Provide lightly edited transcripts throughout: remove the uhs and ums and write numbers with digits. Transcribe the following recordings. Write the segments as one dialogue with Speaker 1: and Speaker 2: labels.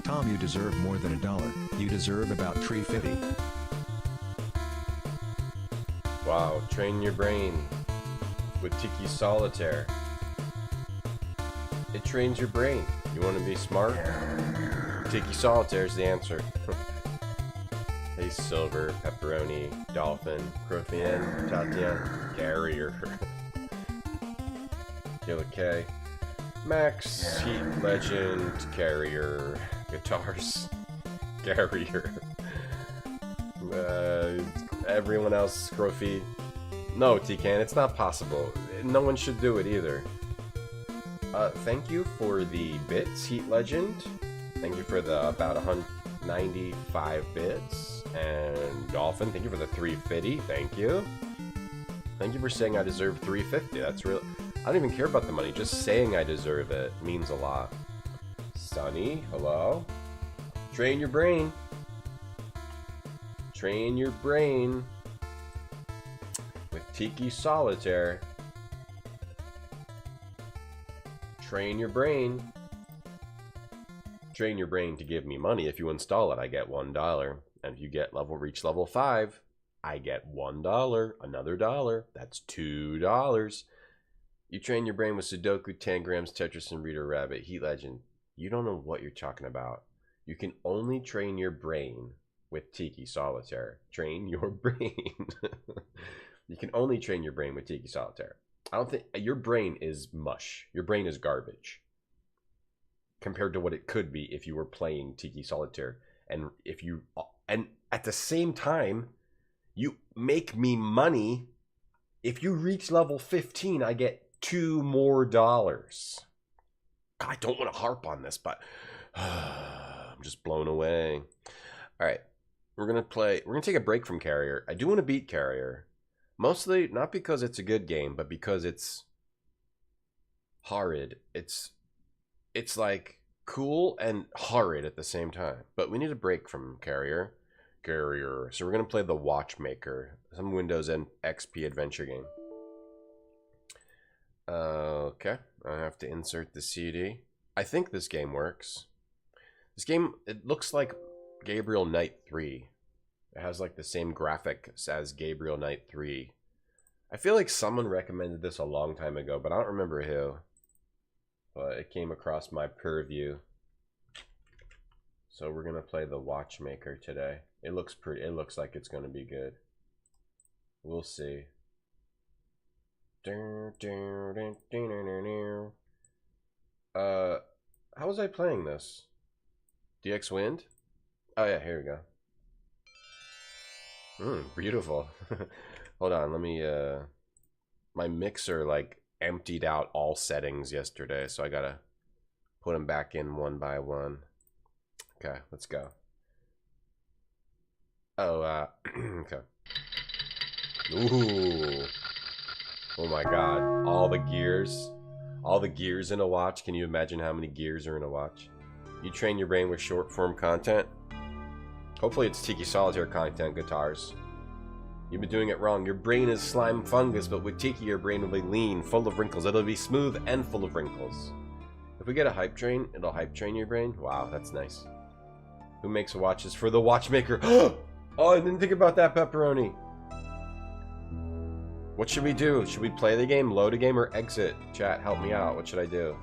Speaker 1: Tom, you deserve more than $1. You deserve about $3.50.
Speaker 2: Wow, train your brain with Tiki Solitaire. It trains your brain. You want to be smart? Tiki Solitaire is the answer. Hey, Silver, Pepperoni, Dolphin, Croffian, Tatiana, Carrier, Killer K, Max, Heat Legend, Carrier, Guitars, Carrier, everyone else, Scruffy. No, T-Can, it's not possible. No one should do it either. Thank you for the bits, Heat Legend. Thank you for the about 195 bits. And Dolphin, thank you for the 350. Thank you. Thank you for saying I deserve 350. That's real. I don't even care about the money. Just saying I deserve it means a lot. Sunny, hello. Train your brain. Train your brain with Tiki Solitaire. Train your brain. Train your brain to give me money. If you install it, I get $1. And if you reach level 5, I get $1. Another $1. That's $2. You train your brain with Sudoku, Tangrams, Tetris, and Reader Rabbit. Heat Legend. You don't know what you're talking about. You can only train your brain with Tiki Solitaire. Train your brain. You can only train your brain with Tiki Solitaire. I don't think your brain is mush. Your brain is garbage compared to what it could be if you were playing Tiki Solitaire. And at the same time, you make me money. If you reach level 15, I get $2 more. I don't want to harp on this, but I'm just blown away. All right, we're gonna take a break from Carrier. I do want to beat Carrier. Mostly not because it's a good game, but because it's horrid. It's like cool and horrid at the same time. But we need a break from Carrier. So we're going to play the Watchmaker, some Windows and XP adventure game. Okay, I have to insert the CD. I think this game works. This game, it looks like Gabriel Knight 3. It has like the same graphics as Gabriel Knight 3. I feel like someone recommended this a long time ago, but I don't remember who. But it came across my purview. So we're gonna play the Watchmaker today. It looks like it's gonna be good. We'll see. How was I playing this? DX Wind? Oh yeah, here we go. Beautiful. Hold on, let me my mixer like emptied out all settings yesterday, so I gotta put them back in one by one. Okay, let's go. Oh, okay. Ooh. Oh my god, all the gears in a watch. Can you imagine how many gears are in a watch? You train your brain with short form content. Hopefully it's Tiki Solitaire content, guitars. You've been doing it wrong. Your brain is slime fungus, but with Tiki, your brain will be lean, full of wrinkles. It'll be smooth and full of wrinkles. If we get a hype train, it'll hype train your brain. Wow, that's nice. Who makes watches for the Watchmaker? Oh, I didn't think about that, Pepperoni. What should we do? Should we play the game, load a game, or exit? Chat, help me out. What should I do?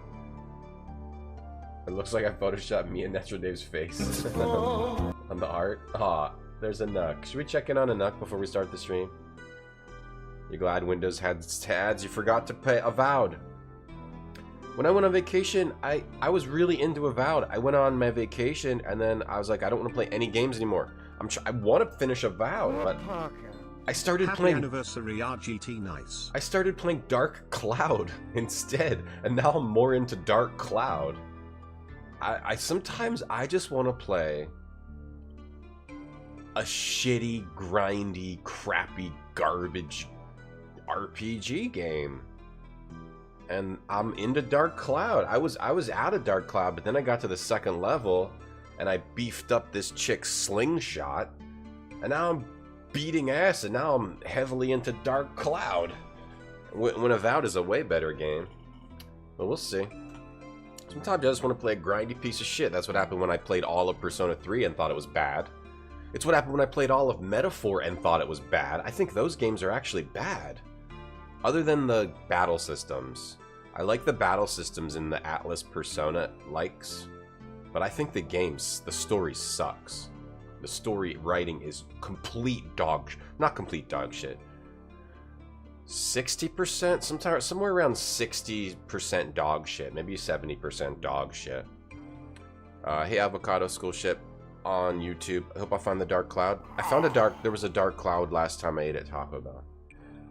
Speaker 2: It looks like I photoshopped me and Natural Dave's face on the art. Aw. There's a Nuck. Should we check in on a Nuck before we start the stream? You glad Windows had ads? You forgot to pay Avowed. When I went on vacation, I was really into Avowed. I went on my vacation and then I was like, I don't want to play any games anymore. I want to finish Avowed, but I started playing.
Speaker 3: Anniversary RGT nice.
Speaker 2: I started playing Dark Cloud instead, and now I'm more into Dark Cloud. I sometimes I just want to play a shitty, grindy, crappy, garbage RPG game. And I'm into Dark Cloud. I was out of Dark Cloud, but then I got to the second level and I beefed up this chick's slingshot And now I'm beating ass, and now I'm heavily into Dark Cloud. When Avowed is a way better game. But we'll see. Sometimes I just want to play a grindy piece of shit. That's what happened when I played all of Persona 3 and thought it was bad. It's what happened when I played all of Metaphor and thought it was bad. I think those games are actually bad. Other than the battle systems. I like the battle systems in the Atlas Persona likes. But I think the story sucks. The story writing is complete not complete dog shit. 60%, somewhere around 60% dog shit, maybe 70% dog shit. Hey Avocado School Ship on YouTube. I hope I find the Dark Cloud. There was a Dark Cloud last time I ate at Taco Bell.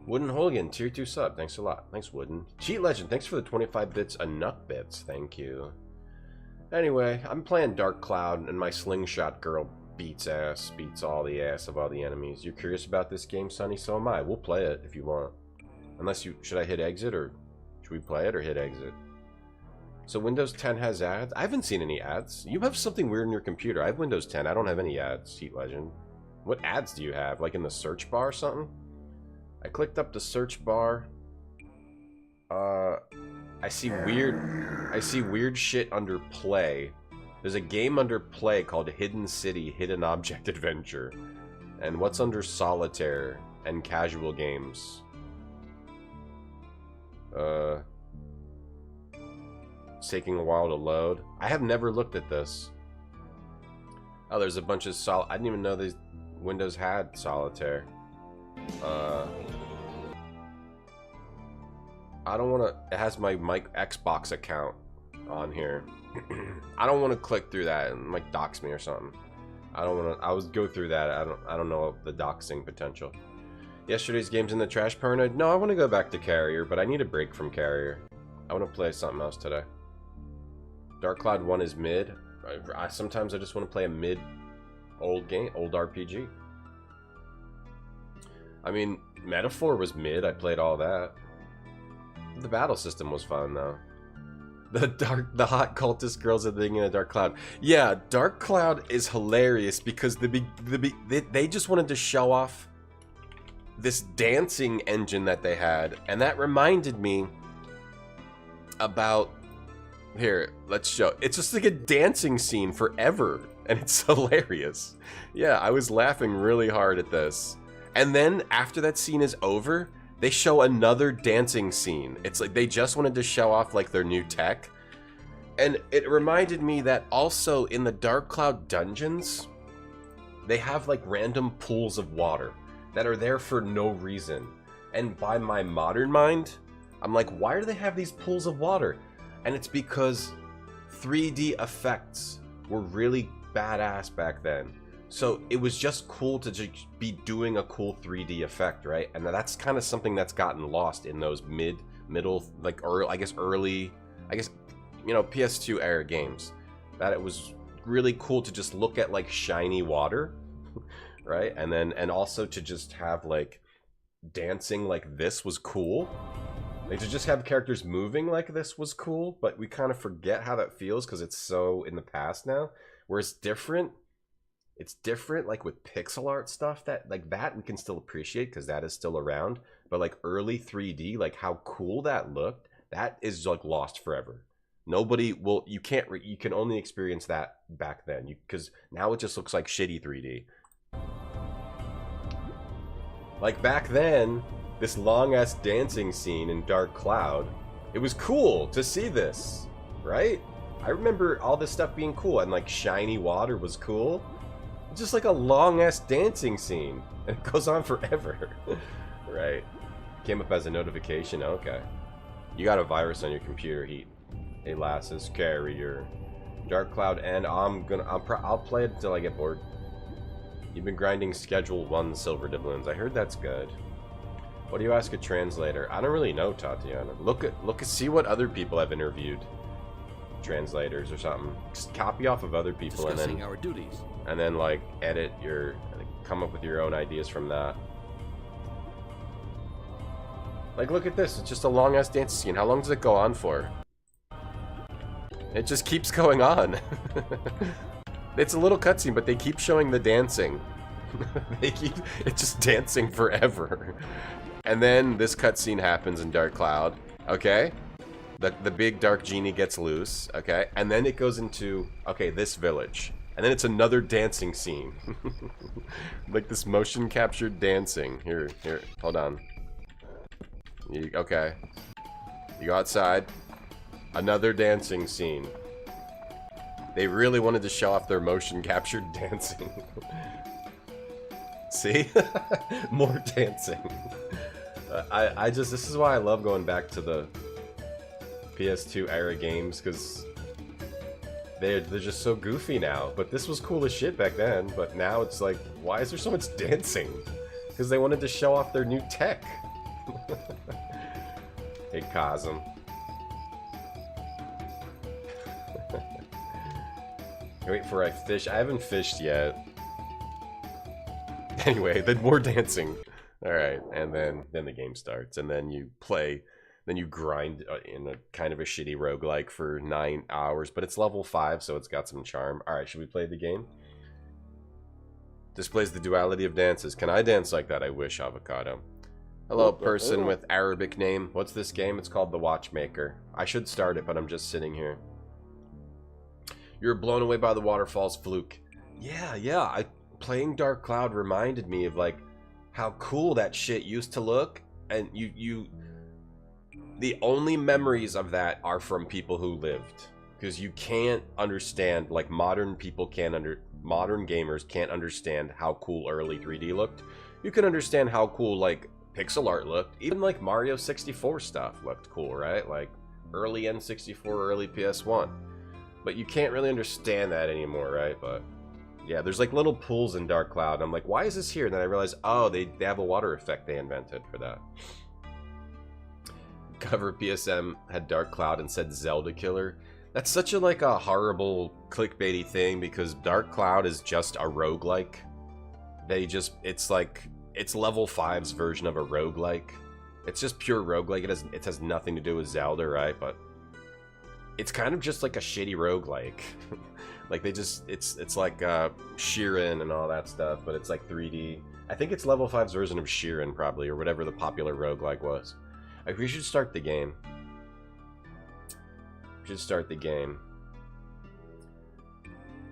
Speaker 2: Wooden Hooligan, tier 2 sub, thanks a lot. Thanks Wooden. Cheat Legend, thanks for the 25 bits a nut bits, thank you. Anyway, I'm playing Dark Cloud and my slingshot girl beats all the ass of all the enemies. You're curious about this game, Sonny? So am I. We'll play it if you want. Should I hit exit, or should we play it or hit exit? So Windows 10 has ads? I haven't seen any ads. You have something weird in your computer. I have Windows 10. I don't have any ads, Heat Legend. What ads do you have? Like in the search bar or something? I clicked up the search bar. I see weird shit under play. There's a game under play called Hidden City Hidden Object Adventure. And what's under solitaire and casual games? It's taking a while to load. I have never looked at this. Oh, there's a bunch of I didn't even know these Windows had solitaire. I don't want to. It has my Xbox account on here. I don't want to click through that and like dox me or something. I don't want to. I was go through that. I don't know the doxing potential. Yesterday's game's in the trash, Perna. No, I want to go back to Carrier, but I need a break from Carrier. I want to play something else today. Dark Cloud 1 is mid. Sometimes I just want to play a mid old RPG. I mean, Metaphor was mid. I played all that. The battle system was fun though. The hot cultist girls are thinking of Dark Cloud. Yeah, Dark Cloud is hilarious because they just wanted to show off this dancing engine that they had, and that reminded me about here. Let's show. It's just like a dancing scene forever, and it's hilarious. Yeah, I was laughing really hard at this, and then after that scene is over, they show another dancing scene. It's like they just wanted to show off like their new tech. And it reminded me that also in the Dark Cloud dungeons, they have like random pools of water that are there for no reason. And by my modern mind, I'm like, why do they have these pools of water? And it's because 3D effects were really badass back then. So it was just cool to just be doing a cool 3D effect, right? And that's kind of something that's gotten lost in those middle, like early, you know, PS2 era games. That it was really cool to just look at like shiny water, right? And also to just have like dancing like this was cool. Like to just have characters moving like this was cool, but we kind of forget how that feels because it's so in the past now. Whereas it's different like with pixel art stuff that we can still appreciate because that is still around, but like early 3D, like how cool that looked, that is like lost forever. Nobody will, you can only experience that back then because now it just looks like shitty 3D. Like back then, this long ass dancing scene in Dark Cloud, it was cool to see this, right? I remember all this stuff being cool, and like shiny water was cool. Just like a long ass dancing scene, and it goes on forever. Right? Came up as a notification. Okay, you got a virus on your computer. Heat. Hey lasses, Carrier, Dark Cloud, and I'll play it until I get bored. You've been grinding Schedule 1 Silver Doubloons. I heard that's good. What do you ask a translator? I don't really know, Tatiana. See what other people have interviewed. Translators or something. Just copy off of other people and then
Speaker 4: our duties.
Speaker 2: And then like edit come up with your own ideas from that. Like look at this, it's just a long ass dance scene. How long does it go on for? It just keeps going on. It's a little cutscene, but they keep showing the dancing. It's just dancing forever. And then this cutscene happens in Dark Cloud. Okay? The big dark genie gets loose. Okay? And then it goes into, okay, this village. And then it's another dancing scene. Like this motion captured dancing. Here, hold on. Okay. You go outside. Another dancing scene. They really wanted to show off their motion captured dancing. See? More dancing. This is why I love going back to the PS2 era games, because they're just so goofy now. But this was cool as shit back then, but now it's like, why is there so much dancing? Because they wanted to show off their new tech. Hey, Cosm. Wait for I fish. I haven't fished yet. Anyway, then more dancing. Alright, and then the game starts. And then you play, then you grind in a kind of a shitty roguelike for 9 hours. But it's level 5, so it's got some charm. Alright, should we play the game? Displays the duality of dances. Can I dance like that? I wish, Avocado. Hello, person with Arabic name. What's this game? It's called The Watchmaker. I should start it, but I'm just sitting here. You're blown away by the waterfalls, Fluke. Yeah. Playing Dark Cloud reminded me of like how cool that shit used to look, and the only memories of that are from people who lived, because you can't understand, like modern gamers can't understand how cool early 3D looked. You can understand how cool like pixel art looked. Even like Mario 64 stuff looked cool, right? Like early N64, early PS1. But you can't really understand that anymore, right? But yeah, there's like little pools in Dark Cloud. I'm like, why is this here? And then I realized, oh, they have a water effect they invented for that. Cover of PSM had Dark Cloud and said Zelda Killer. That's such a like a horrible clickbaity thing, because Dark Cloud is just a roguelike. It's like, it's level 5's version of a roguelike. It's just pure roguelike. It has nothing to do with Zelda, right? But it's kind of just like a shitty roguelike. Like it's like Sheeran and all that stuff, but it's like 3D. I think it's level 5's version of Sheeran, probably, or whatever the popular roguelike was. Like, we should start the game.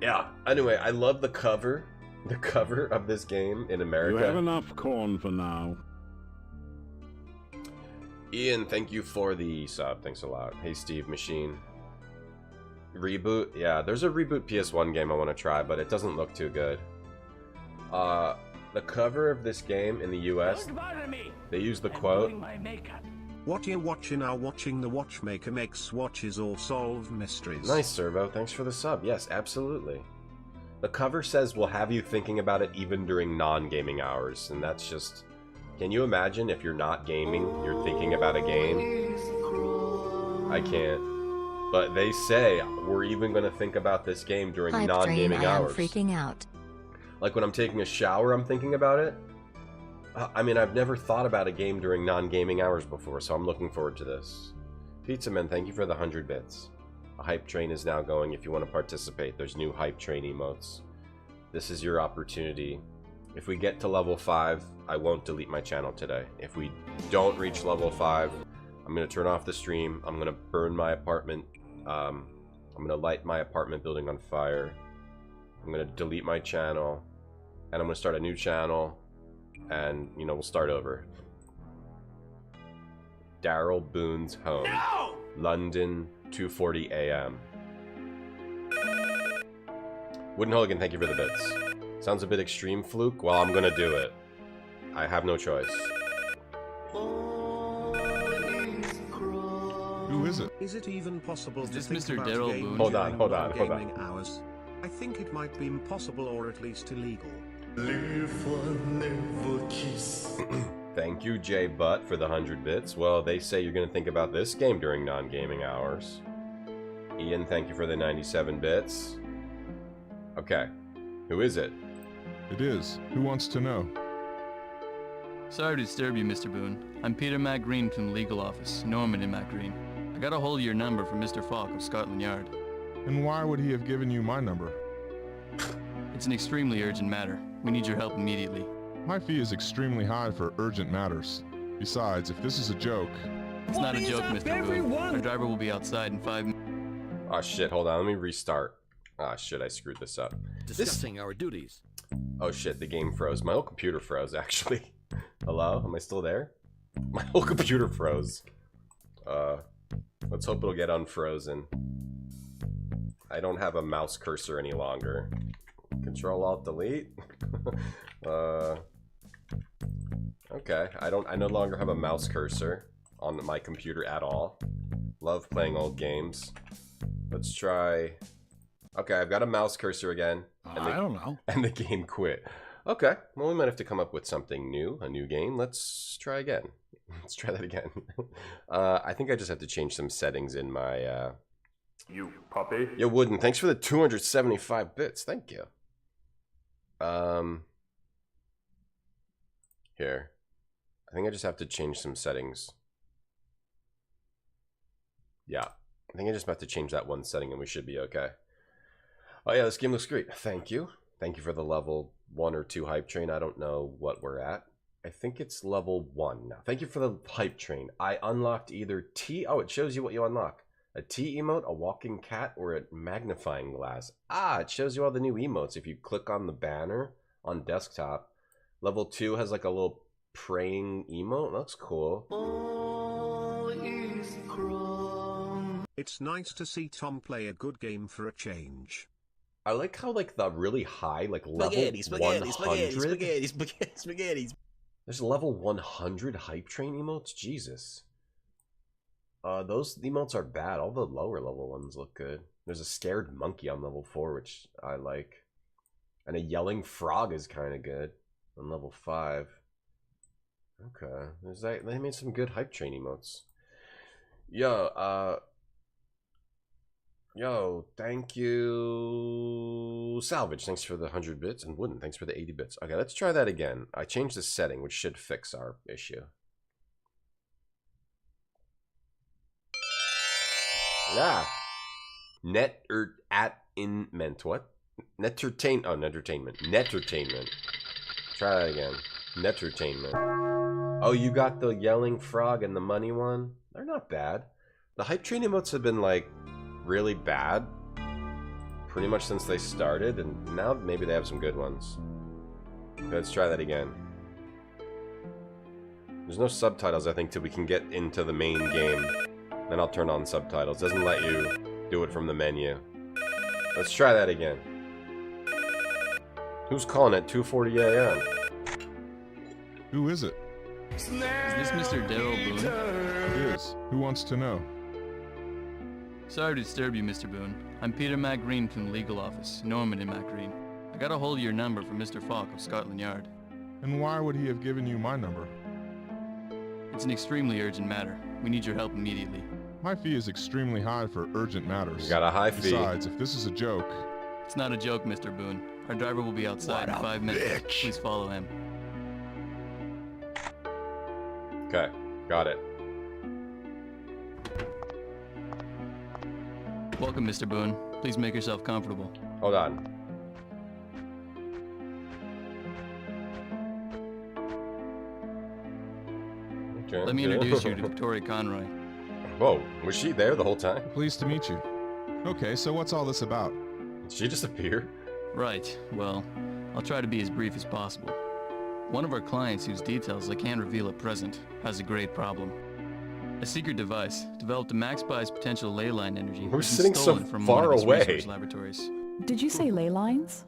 Speaker 2: Yeah, anyway, I love the cover. The cover of this game in America.
Speaker 4: You have enough corn for now.
Speaker 2: Ian, thank you for the sub. Thanks a lot. Hey, Steve Machine. Reboot? Yeah, there's a Reboot PS1 game I want to try, but it doesn't look too good. The cover of this game in the US, they use the quote.
Speaker 3: What you're watching are watching the Watchmaker makes watches or solve mysteries.
Speaker 2: Nice, Servo. Thanks for the sub. Yes, absolutely. The cover says we'll have you thinking about it even during non-gaming hours, and that's just... Can you imagine if you're not gaming, you're thinking about a game? I can't. But they say we're even going to think about this game during non-gaming hours.
Speaker 5: I am freaking out.
Speaker 2: Like when I'm taking a shower, I'm thinking about it. I mean, I've never thought about a game during non-gaming hours before, so I'm looking forward to this. Pizza Man, thank you for the 100 bits. A hype train is now going. If you want to participate, there's new hype train emotes. This is your opportunity. If we get to level 5, I won't delete my channel today. If we don't reach level 5, I'm going to turn off the stream. I'm going to burn my apartment. I'm going to light my apartment building on fire. I'm going to delete my channel. And I'm going to start a new channel. And, you know, we'll start over. Daryl Boone's home. No! London, 2:40 a.m. Wooden Hooligan, thank you for the bits. Sounds a bit extreme, Fluke. Well, I'm gonna do it. I have no choice.
Speaker 4: Who is it?
Speaker 3: Is it even possible to
Speaker 6: this
Speaker 3: think
Speaker 6: Mr.
Speaker 3: about
Speaker 6: Daryl
Speaker 3: gaming
Speaker 6: Boone?
Speaker 2: Hold on,
Speaker 3: during
Speaker 2: hold on, hold on.
Speaker 3: non-gaming hours? I think it might be impossible, or at least illegal.
Speaker 2: Thank you, Jay Butt, for the 100 bits. Well, they say you're gonna think about this game during non-gaming hours. Ian, thank you for the 97 bits. Okay. Who is it?
Speaker 4: It is. Who wants to know?
Speaker 6: Sorry to disturb you, Mr. Boone. I'm Peter MacGreen from the legal office, Norman and MacGreen. I got a hold of your number from Mr. Falk of Scotland Yard.
Speaker 4: And why would he have given you my number?
Speaker 6: It's an extremely urgent matter. We need your help immediately.
Speaker 4: My fee is extremely high for urgent matters. Besides, if this is a joke...
Speaker 6: It's not a joke, Mr. Boone. Our driver will be outside in 5 minutes.
Speaker 2: Oh shit, hold on, let me restart. Ah shit, I screwed this up.
Speaker 5: Discussing our duties.
Speaker 2: Oh shit, the game froze. My whole computer froze, actually. Hello? Am I still there? My whole computer froze. Let's hope it'll get unfrozen. I don't have a mouse cursor any longer. Control-Alt-Delete? Okay, I no longer have a mouse cursor on my computer at all. Love playing old games. Let's try... Okay, I've got a mouse cursor again. And
Speaker 5: I don't know.
Speaker 2: And the game quit. Okay, well we might have to come up with something new, a new game. Let's try again. Let's try that again. I think I just have to change some settings in my...
Speaker 7: You puppy.
Speaker 2: Yo, Wooden, thanks for the 275 bits. Thank you. Here. I think I just have to change some settings. Yeah. I think I just have to change that one setting and we should be okay. Oh yeah, this game looks great. Thank you. Thank you for the level 1 or 2 hype train. I don't know what we're at. I think it's level 1 now. Thank you for the hype train. I unlocked either T... Oh, it shows you what you unlock. A T emote, a walking cat, or a magnifying glass. Ah, it shows you all the new emotes. If you click on the banner on desktop, level 2 has like a little praying emote. Looks cool.
Speaker 3: It's nice to see Tom play a good game for a change.
Speaker 2: I like how like the really high, like level 100.
Speaker 5: Spaghetti.
Speaker 2: There's level 100 hype train emotes? Jesus. Those emotes are bad. All the lower level ones look good. There's a scared monkey on level 4, which I like. And a yelling frog is kind of good on level 5. Okay. There's that. They made some good hype train emotes. Yo, thank you. Salvage, thanks for the 100 bits. And Wooden, thanks for the 80 bits. Okay, let's try that again. I changed the setting, which should fix our issue. Yeah. Netertainment. What? Netertainment. Try that again. Netertainment. Oh, you got the yelling frog and the money one? They're not bad. The hype train emotes have been like really bad pretty much since they started, and now maybe they have some good ones. Let's try that again. There's no subtitles, I think, till we can get into the main game. Then I'll turn on subtitles. Doesn't let you do it from the menu. Let's try that again. Who's calling at 2:40 a.m.?
Speaker 4: Who is it?
Speaker 6: Is this Mr. Daryl Boone?
Speaker 4: It is. Who wants to know?
Speaker 6: Sorry to disturb you, Mr. Boone. I'm Peter MacGreen from the legal office, Norman and MacGreen. I got a hold of your number from Mr. Falk of Scotland Yard.
Speaker 4: And why would he have given you my number?
Speaker 6: It's an extremely urgent matter. We need your help immediately.
Speaker 4: My fee is extremely high for urgent matters.
Speaker 2: You got a high fee.
Speaker 4: Besides, if this is a joke...
Speaker 6: It's not a joke, Mr. Boone. Our driver will be outside in 5 minutes. Please follow him.
Speaker 2: Okay, got it.
Speaker 6: Welcome, Mr. Boone. Please make yourself comfortable.
Speaker 2: Hold on. Okay,
Speaker 6: Let me introduce you to Victoria Conroy.
Speaker 2: Whoa, was she there the whole time?
Speaker 4: Pleased to meet you. Okay, so what's all this about?
Speaker 2: Did she just appear?
Speaker 6: Right. Well, I'll try to be as brief as possible. One of our clients, whose details I can't reveal at present, has a great problem. A secret device developed to maximize potential ley line energy.
Speaker 2: We're
Speaker 6: and
Speaker 2: sitting so
Speaker 6: stolen from
Speaker 2: far
Speaker 6: one of its
Speaker 2: away.
Speaker 6: research laboratories.
Speaker 8: Did you say ley lines?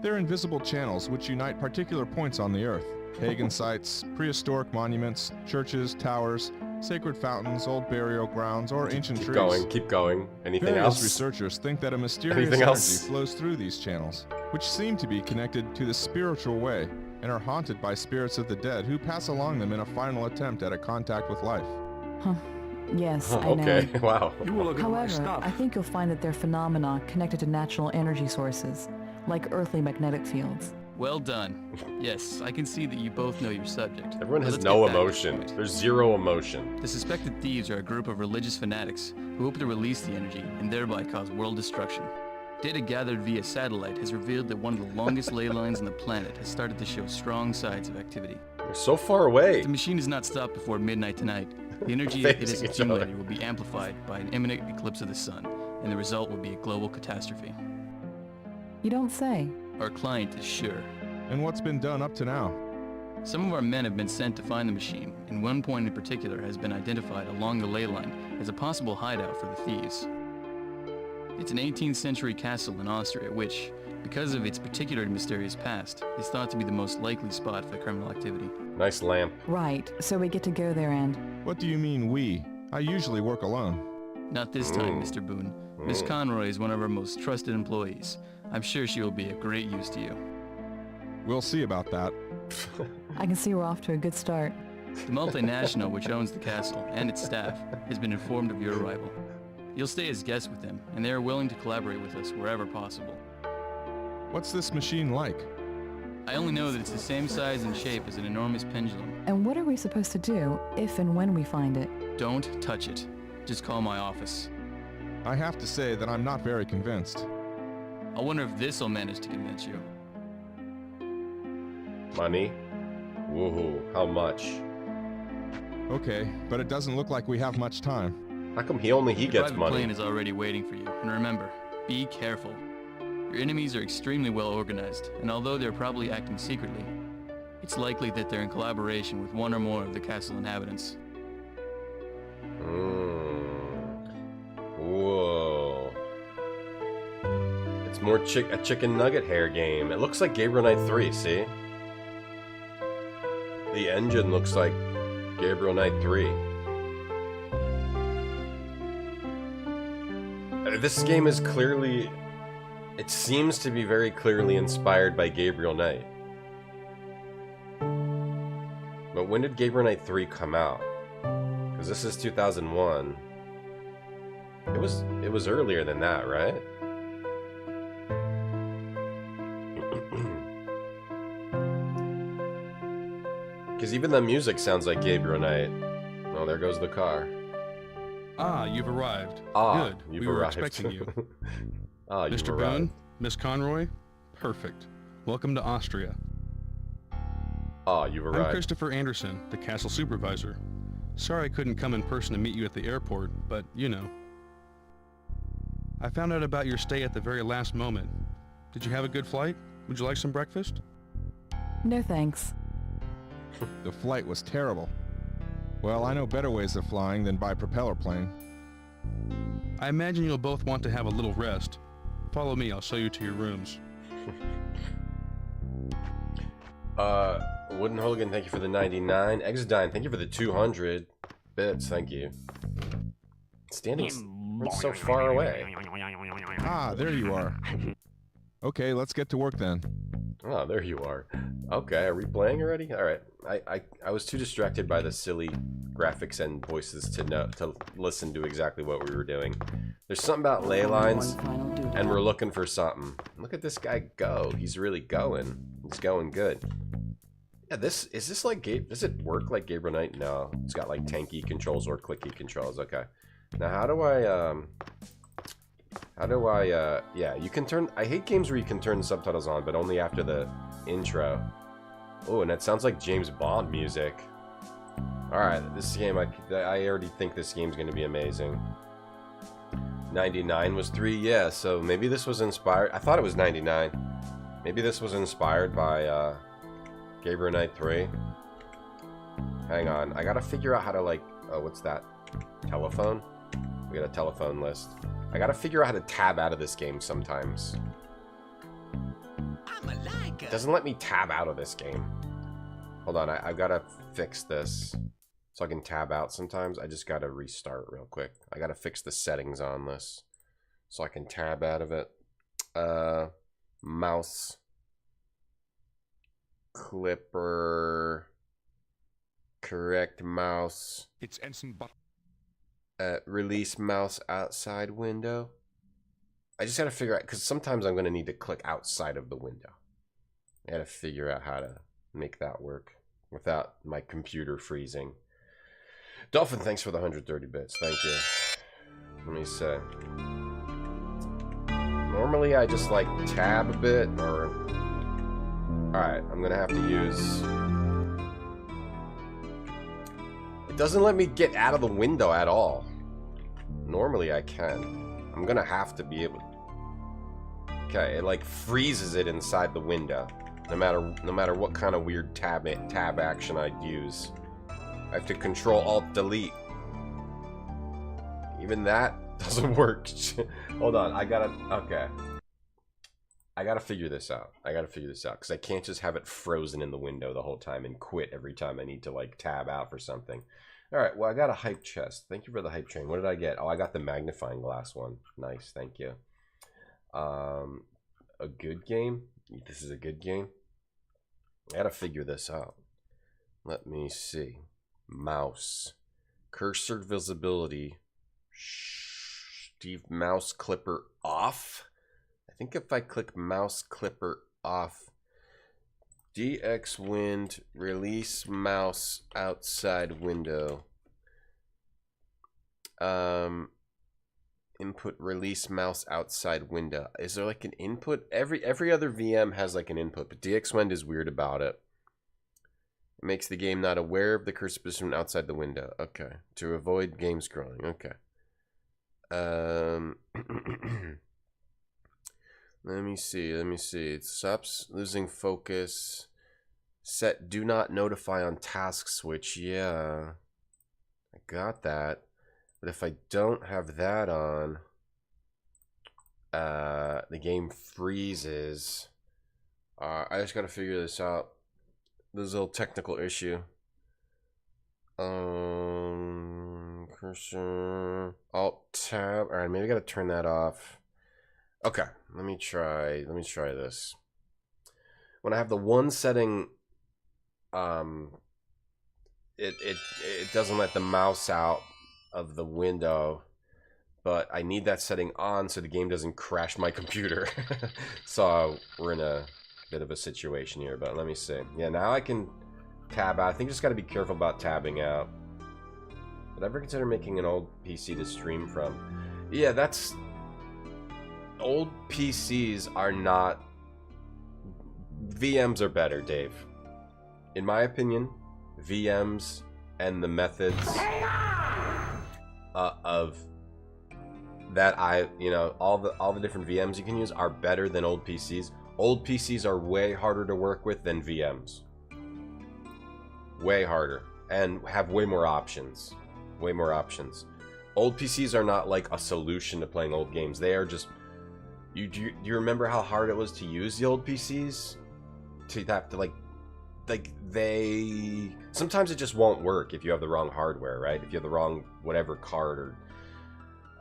Speaker 4: They're invisible channels which unite particular points on the Earth. Pagan sites, prehistoric monuments, churches, towers, sacred fountains, old burial grounds, or ancient trees.
Speaker 2: Keep going. Anything
Speaker 4: Various
Speaker 2: else?
Speaker 4: researchers think that a mysterious
Speaker 2: Anything
Speaker 4: energy
Speaker 2: else?
Speaker 4: flows through these channels, which seem to be connected to the spiritual way and are haunted by spirits of the dead who pass along them in a final attempt at a contact with life.
Speaker 8: Huh. Yes, I know.
Speaker 2: Okay, wow.
Speaker 7: You will look at my
Speaker 8: However,
Speaker 7: stuff.
Speaker 8: I think you'll find that they're phenomena connected to natural energy sources, like earthly magnetic fields.
Speaker 6: Well done. Yes, I can see that you both know your subject.
Speaker 2: Everyone
Speaker 6: But
Speaker 2: has
Speaker 6: let's
Speaker 2: no
Speaker 6: get back to the
Speaker 2: emotion.
Speaker 6: point.
Speaker 2: There's zero emotion.
Speaker 6: The suspected thieves are a group of religious fanatics who hope to release the energy and thereby cause world destruction. Data gathered via satellite has revealed that one of the longest ley lines on the planet has started to show strong signs of activity.
Speaker 2: We're so far away.
Speaker 6: If the machine is not stopped before midnight tonight, the energy it has accumulated will be amplified by an imminent eclipse of the sun, and the result will be a global catastrophe.
Speaker 8: You don't say.
Speaker 6: Our client is sure.
Speaker 4: And what's been done up to now?
Speaker 6: Some of our men have been sent to find the machine, and one point in particular has been identified along the ley line as a possible hideout for the thieves. It's an 18th century castle in Austria which, because of its particularly mysterious past, is thought to be the most likely spot for criminal activity.
Speaker 2: Nice lamp.
Speaker 8: Right, so we get to go there and...
Speaker 4: What do you mean, we? I usually work alone.
Speaker 6: Not this time, Mr. Boone. Miss Conroy is one of our most trusted employees. I'm sure she will be of great use to you.
Speaker 4: We'll see about that.
Speaker 8: I can see we're off to a good start.
Speaker 6: The multinational which owns the castle and its staff has been informed of your arrival. You'll stay as guests with them, and they are willing to collaborate with us wherever possible.
Speaker 4: What's this machine like?
Speaker 6: I only know that it's the same size and shape as an enormous pendulum.
Speaker 8: And what are we supposed to do if and when we find it?
Speaker 6: Don't touch it. Just call my office.
Speaker 4: I have to say that I'm not very convinced.
Speaker 6: I wonder if this'll manage to convince you.
Speaker 2: Money? Woohoo, how much?
Speaker 4: Okay, but it doesn't look like we have much time.
Speaker 2: How come he gets
Speaker 6: Private
Speaker 2: money?
Speaker 6: plane is already waiting for you, and remember, be careful. Your enemies are extremely well organized, and although they're probably acting secretly, it's likely that they're in collaboration with one or more of the castle inhabitants.
Speaker 2: Whoa. It's more a chicken nugget hair game. It looks like Gabriel Knight 3, see? The engine looks like Gabriel Knight 3. This game is clearly... It seems to be very clearly inspired by Gabriel Knight. But when did Gabriel Knight 3 come out? Because this is 2001. It was earlier than that, right? Because even the music sounds like Gabriel Knight. Oh, there goes the car.
Speaker 9: Ah, you've arrived.
Speaker 2: Ah,
Speaker 9: Good.
Speaker 2: you've
Speaker 9: We were
Speaker 2: arrived.
Speaker 9: expecting you.
Speaker 2: Ah, you've
Speaker 9: Mr.
Speaker 2: arrived.
Speaker 9: Boone, Miss Conroy, perfect. Welcome to Austria.
Speaker 2: Ah, you've
Speaker 9: I'm
Speaker 2: arrived.
Speaker 9: Christopher Anderson, the castle supervisor. Sorry I couldn't come in person to meet you at the airport, but you know. I found out about your stay at the very last moment. Did you have a good flight? Would you like some breakfast?
Speaker 8: No thanks.
Speaker 4: The flight was terrible. Well, I know better ways of flying than by propeller plane.
Speaker 9: I imagine you'll both want to have a little rest. Follow me, I'll show you to your rooms.
Speaker 2: Wooden Hooligan, thank you for the 99. Exodine, thank you for the 200 bits, thank you. Standing so far away.
Speaker 4: Ah, there you are. Okay, let's get to work then.
Speaker 2: Oh, there you are. Okay, are we playing already? Alright. I was too distracted by the silly graphics and voices to listen to exactly what we were doing. There's something about ley lines, and we're looking for something. Look at this guy go. He's really going. He's going good. Yeah, is this like does it work like Gabriel Knight? No. It's got like tanky controls or clicky controls. Okay. Now how do I yeah, you can turn, I hate games where you can turn subtitles on, but only after the intro. Oh, and that sounds like James Bond music. Alright, this game, I already think this game's gonna be amazing. 99 was 3, yeah, so maybe this was inspired, I thought it was 99. Maybe this was inspired by, Gabriel Knight 3. Hang on, I gotta figure out how to, like, oh, what's that? Telephone? We got a telephone list. I gotta figure out how to tab out of this game sometimes. It doesn't let me tab out of this game. Hold on, I've gotta fix this. So I can tab out sometimes. I just gotta restart real quick. I gotta fix the settings on this. So I can tab out of it. Mouse. Clipper. Correct mouse.
Speaker 9: It's Ensign Buck.
Speaker 2: Release mouse outside window. I just gotta figure out, because sometimes I'm gonna need to click outside of the window. I gotta figure out how to make that work without my computer freezing. Dolphin, thanks for the 130 bits. Thank you. Let me see. Normally I just like tab a bit, or... Alright, I'm gonna have to use... It doesn't let me get out of the window at all. Normally I can. I'm gonna have to be able... Okay, it like freezes it inside the window. No matter what kind of weird tab action I use. I have to Control Alt Delete. Even that doesn't work. Hold on, I gotta figure this out. Because I can't just have it frozen in the window the whole time and quit every time I need to like tab out for something. Alright, well I got a hype chest. Thank you for the hype train. What did I get? Oh, I got the magnifying glass one. Nice, thank you. A good game? This is a good game? I gotta figure this out. Let me see. Mouse. Cursor visibility. Steve mouse clipper off. I think if I click mouse clipper off, DX Wind, release mouse outside window. Input release mouse outside window. Is there like an input? Every other VM has like an input, but DX Wind is weird about it. It makes the game not aware of the cursor position outside the window. Okay. To avoid game scrolling. Okay. Let me see. It stops losing focus. Set do not notify on task switch. Yeah. I got that. But if I don't have that on, the game freezes. I just gotta figure this out. There's a little technical issue. Cursor, Alt Tab. All right, maybe I gotta turn that off. Okay, let me try this. When I have the one setting, it doesn't let the mouse out of the window, but I need that setting on so the game doesn't crash my computer. So we're in a bit of a situation here, but let me see. Yeah, now I can tab out. I think just got to be careful about tabbing out. Would I ever consider making an old PC to stream from? Yeah, that's... Old PCs are not... VMs are better, Dave. In my opinion, VMs and the methods of that all the different VMs you can use are better than old PCs. Old PCs are way harder to work with than VMs. Way harder. And have way more options. Way more options. Old PCs are not like a solution to playing old games. They are just... Do you remember how hard it was to use the old PCs? To have to like they... Sometimes it just won't work if you have the wrong hardware, right? If you have the wrong whatever card or...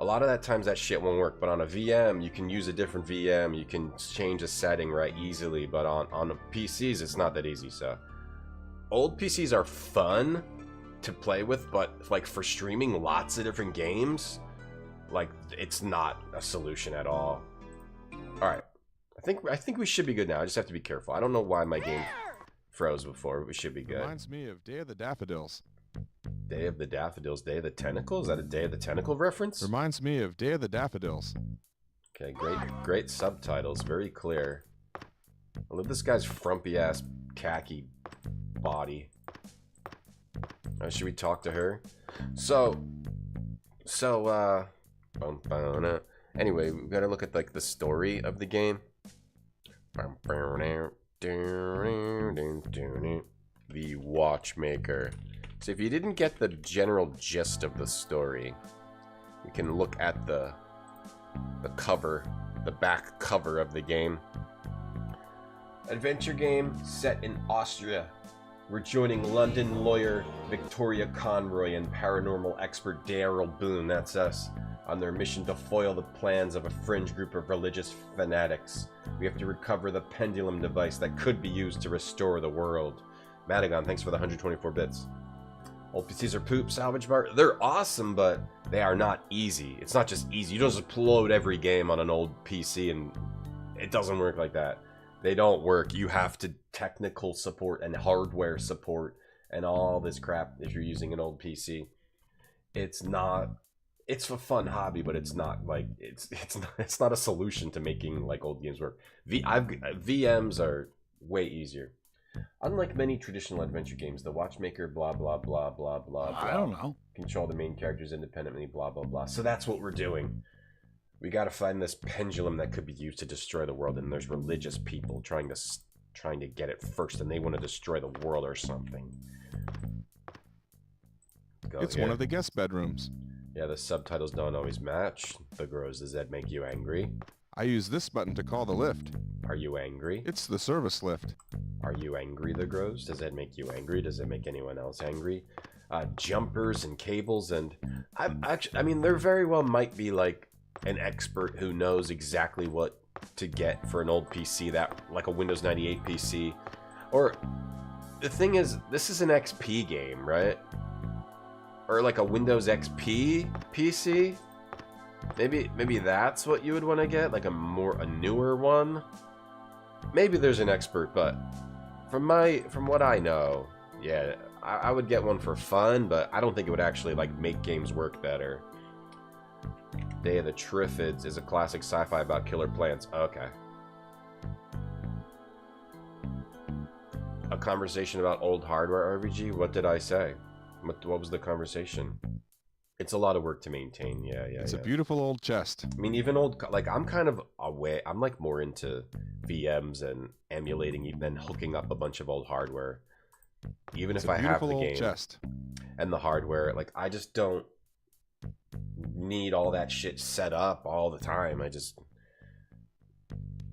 Speaker 2: A lot of that times that shit won't work, but on a VM, you can use a different VM, you can change a setting right easily, but on PCs, it's not that easy, so... Old PCs are fun to play with, but like for streaming lots of different games, like it's not a solution at all. Alright, I think we should be good now, I just have to be careful. I don't know why my game froze before, but we should be good.
Speaker 4: Reminds me of Day of the Daffodils.
Speaker 2: Day of the Daffodils, Day of the Tentacle? Is that a Day of the Tentacle reference?
Speaker 4: Reminds me of Day of the Daffodils.
Speaker 2: Okay, great subtitles, very clear. I love this guy's frumpy ass khaki body. Should we talk to her? Anyway, we gotta look at like the story of the game. The Watchmaker. So if you didn't get the general gist of the story, we can look at the cover, the back cover of the game. Adventure game set in Austria. We're joining London lawyer Victoria Conroy and paranormal expert Daryl Boone, that's us, on their mission to foil the plans of a fringe group of religious fanatics. We have to recover the pendulum device that could be used to restore the world. Madagon, thanks for the 124 bits. Old PCs are poop, salvage bar. They're awesome, but they are not easy. It's not just easy. You don't just load every game on an old PC and it doesn't work like that. They don't work. You have to technical support and hardware support and all this crap if you're using an old PC. It's not it's a fun hobby, but it's not like it's not a solution to making like old games work. VMs are way easier. Unlike many traditional adventure games, the Watchmaker blah blah blah blah blah blah.
Speaker 5: I don't know.
Speaker 2: Control the main characters independently, blah blah blah. So that's what we're doing. We got to find this pendulum that could be used to destroy the world, and there's religious people trying to get it first, and they want to destroy the world or something.
Speaker 4: It's one of the guest bedrooms.
Speaker 2: Yeah, the subtitles don't always match. The grows, does that make you angry?
Speaker 4: I use this button to call the lift.
Speaker 2: Are you angry?
Speaker 4: It's the service lift.
Speaker 2: Are you angry, the grows? Does that make you angry? Does it make anyone else angry? Jumpers and cables, and I mean, there very well might be like an expert who knows exactly what to get for an old PC, that like a Windows 98 PC. Or the thing is, this is an XP game, right? Or like a Windows XP PC. Maybe that's what you would want to get, like a newer one. Maybe there's an expert, but from what I know, yeah, I would get one for fun, but I don't think it would actually like make games work better. Day of the Triffids is a classic sci-fi about killer plants. Okay. A conversation about old hardware RPG? What did I say? What was the conversation? It's a lot of work to maintain. Yeah.
Speaker 4: It's a beautiful old chest.
Speaker 2: I mean, even old, like, I'm kind of away. I'm like more into VMs and emulating than hooking up a bunch of old hardware. Even if I have the game
Speaker 4: chest
Speaker 2: and the hardware, like, I just don't need all that shit set up all the time.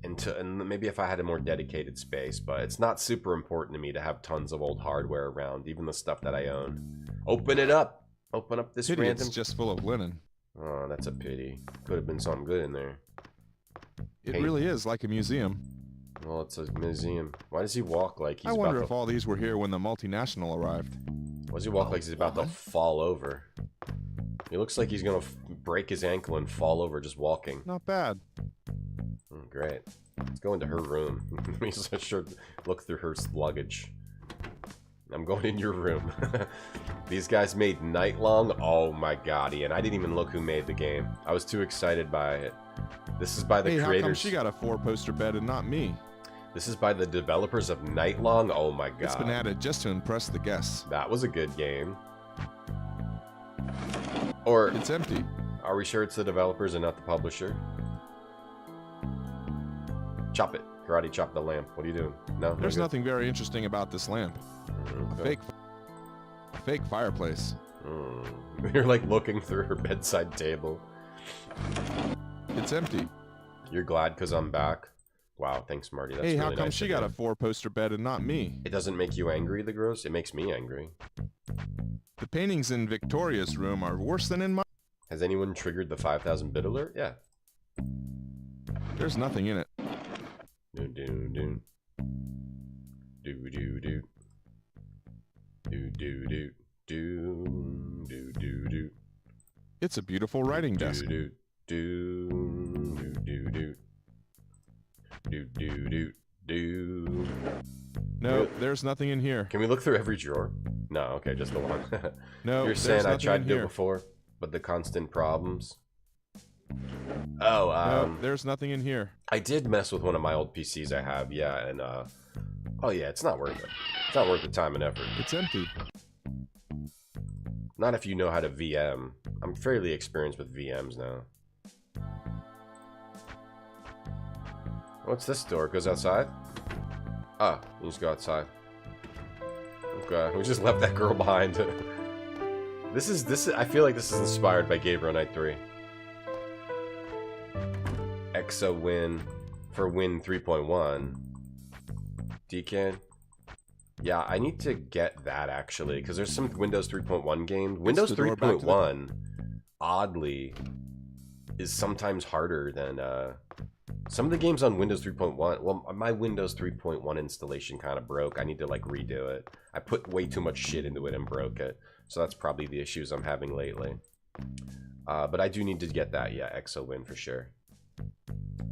Speaker 2: And maybe if I had a more dedicated space, but it's not super important to me to have tons of old hardware around, even the stuff that I own. Open it up. Open up this
Speaker 4: pity
Speaker 2: random.
Speaker 4: It's just full of linen.
Speaker 2: Oh, that's a pity. Could have been something good in there.
Speaker 4: It really is like a museum.
Speaker 2: Well, it's a museum. Why does he walk like he's
Speaker 4: I
Speaker 2: about
Speaker 4: wonder
Speaker 2: to...
Speaker 4: if all these were here when the multinational arrived.
Speaker 2: Why does he walk like he's about to fall over? He looks like he's gonna break his ankle and fall over just walking.
Speaker 4: Not bad.
Speaker 2: Oh, great. Let's go into her room. He's sure look through her luggage. I'm going in your room. These guys made Night Long. Oh my god, Ian. I didn't even look who made the game. I was too excited by it. This is by the creators.
Speaker 4: How come she got a 4-poster bed and not me?
Speaker 2: This is by the developers of Night Long. Oh my god.
Speaker 4: It's been added just to impress the guests.
Speaker 2: That was a good game. Or
Speaker 4: it's empty.
Speaker 2: Are we sure it's the developers and not the publisher? Chop it. Karate chop the lamp. What are you doing? No?
Speaker 4: There's nothing very interesting about this lamp.
Speaker 2: Okay.
Speaker 4: A fake fireplace.
Speaker 2: You're like looking through her bedside table.
Speaker 4: It's empty.
Speaker 2: You're glad because I'm back? Wow, thanks, Marty. That's
Speaker 4: hey,
Speaker 2: really
Speaker 4: how come
Speaker 2: nice
Speaker 4: she got a 4-poster bed and not me?
Speaker 2: It doesn't make you angry, the gross? It makes me angry.
Speaker 4: The paintings in Victoria's room are worse than in mine.
Speaker 2: Has anyone triggered the 5,000 bit alert? Yeah.
Speaker 4: There's nothing in it.
Speaker 2: Do do do. Do do do. Do do do. Do do do do.
Speaker 4: It's a beautiful writing desk.
Speaker 2: Do do do do do. Do do do do.
Speaker 4: No, there's nothing in here.
Speaker 2: Can we look through every drawer? No, okay, just the one.
Speaker 4: No,
Speaker 2: you're saying I tried to do it before, but the constant problems. Oh,
Speaker 4: no, there's nothing in here.
Speaker 2: I did mess with one of my old PCs I have, yeah, and oh yeah, it's not worth it. It's not worth the time and effort.
Speaker 4: It's empty.
Speaker 2: Not if you know how to VM. I'm fairly experienced with VMs now. What's this door? It goes outside? Ah, you just go outside. Okay, we just left that girl behind. This is I feel like this is inspired by Gabriel Knight 3. Exo Win for Win 3.1. Decan. Yeah, I need to get that actually, because there's some Windows 3.1 games. Windows 3.1, oddly, is sometimes harder than some of the games on Windows 3.1. Well, my Windows 3.1 installation kind of broke. I need to like redo it. I put way too much shit into it and broke it. So that's probably the issues I'm having lately. But I do need to get that, yeah, Exo Win for sure.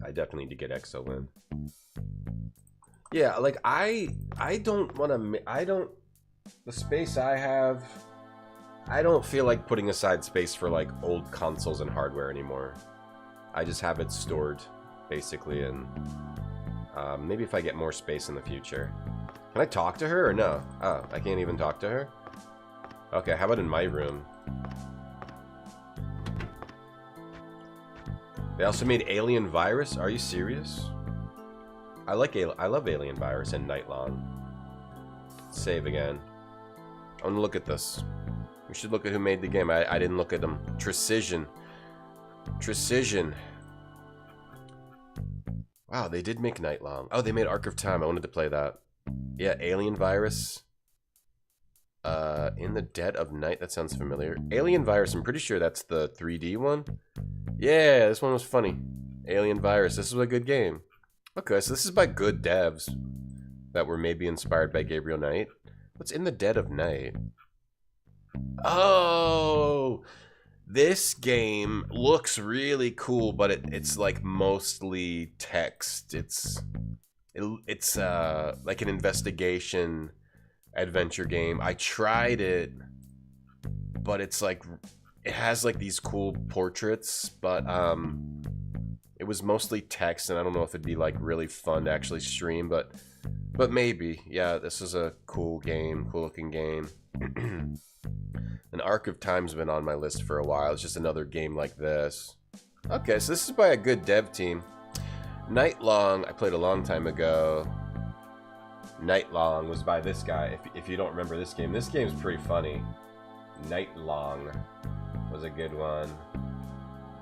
Speaker 2: I definitely need to get Exo Win. Yeah, like I don't want to. The space I have I don't feel like putting aside space for like old consoles and hardware anymore. I just have it stored basically, and maybe if I get more space in the future. Can I talk to her or no? Oh, I can't even talk to her? Okay, how about in my room? They also made Alien Virus? Are you serious? I love Alien Virus and Nightlong. Save again. I want to look at this. We should look at who made the game. I didn't look at them. Trecision. Wow, they did make Nightlong. Oh, they made Arc of Time. I wanted to play that. Yeah, Alien Virus. In the Dead of Night. That sounds familiar. Alien Virus. I'm pretty sure that's the 3D one. Yeah, this one was funny. Alien Virus. This was a good game. Okay, so this is by good devs that were maybe inspired by Gabriel Knight. What's In the Dead of Night? Oh, this game looks really cool, but it's like mostly text. It's like an investigation adventure game. I tried it, but it's like it has like these cool portraits, but it was mostly text, and I don't know if it'd be like really fun to actually stream, but maybe. Yeah, this is a cool game, cool looking game. An Arc of Time's been on my list for a while. It's just another game like this. Okay, so this is by a good dev team. Nightlong, I played a long time ago. Nightlong was by this guy. If you don't remember this game's pretty funny. Nightlong was a good one.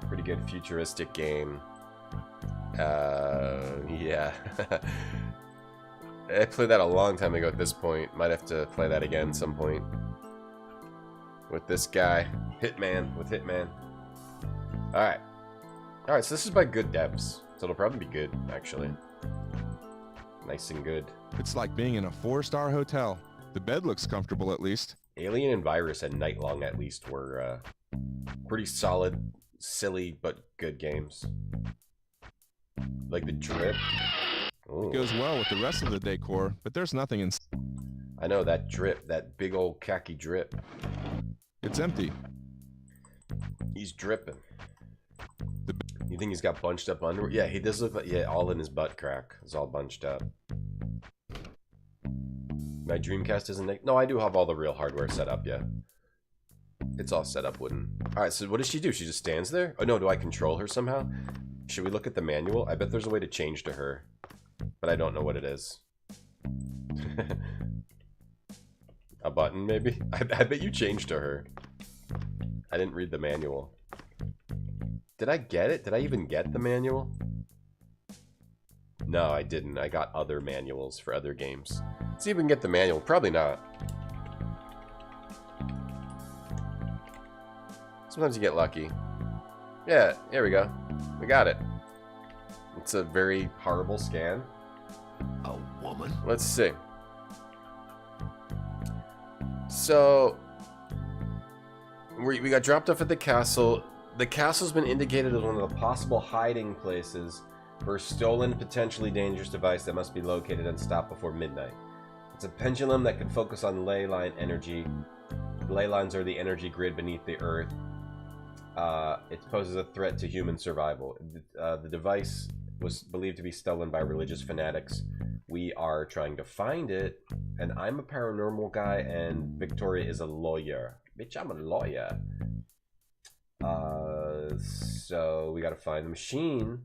Speaker 2: Pretty good futuristic game. Yeah. I played that a long time ago at this point. Might have to play that again at some point. With this guy. Hitman. With Hitman. Alright. Alright, so this is by good devs. So it'll probably be good, actually. Nice and good.
Speaker 4: It's like being in a 4-star hotel. The bed looks comfortable at least.
Speaker 2: Alien and Virus and Nightlong at least were pretty solid, silly, but good games. Like the drip. Ooh.
Speaker 4: It goes well with the rest of the decor, but there's nothing in.
Speaker 2: I know, that drip, that big old khaki drip.
Speaker 4: It's empty.
Speaker 2: He's dripping. You think he's got bunched up underwear? Yeah, he does look like, yeah, all in his butt crack. It's all bunched up. My Dreamcast isn't... No, I do have all the real hardware set up, yeah. It's all set up wooden. Alright, so what does she do? She just stands there? Oh no, do I control her somehow? Should we look at the manual? I bet there's a way to change to her. But I don't know what it is. A button, maybe? I bet you changed to her. I didn't read the manual. Did I get it? Did I even get the manual? No, I didn't. I got other manuals for other games. Let's see if we can get the manual. Probably not. Sometimes you get lucky. Yeah, here we go. We got it. It's a very horrible scan.
Speaker 5: A woman?
Speaker 2: Let's see. So, we got dropped off at the castle. The castle's been indicated as one of the possible hiding places for a stolen, potentially dangerous device that must be located and stopped before midnight. It's a pendulum that can focus on ley line energy. Ley lines are the energy grid beneath the earth. It poses a threat to human survival. The device was believed to be stolen by religious fanatics. We are trying to find it, and I'm a paranormal guy, and Victoria is a lawyer. Bitch, I'm a lawyer. So we gotta find the machine,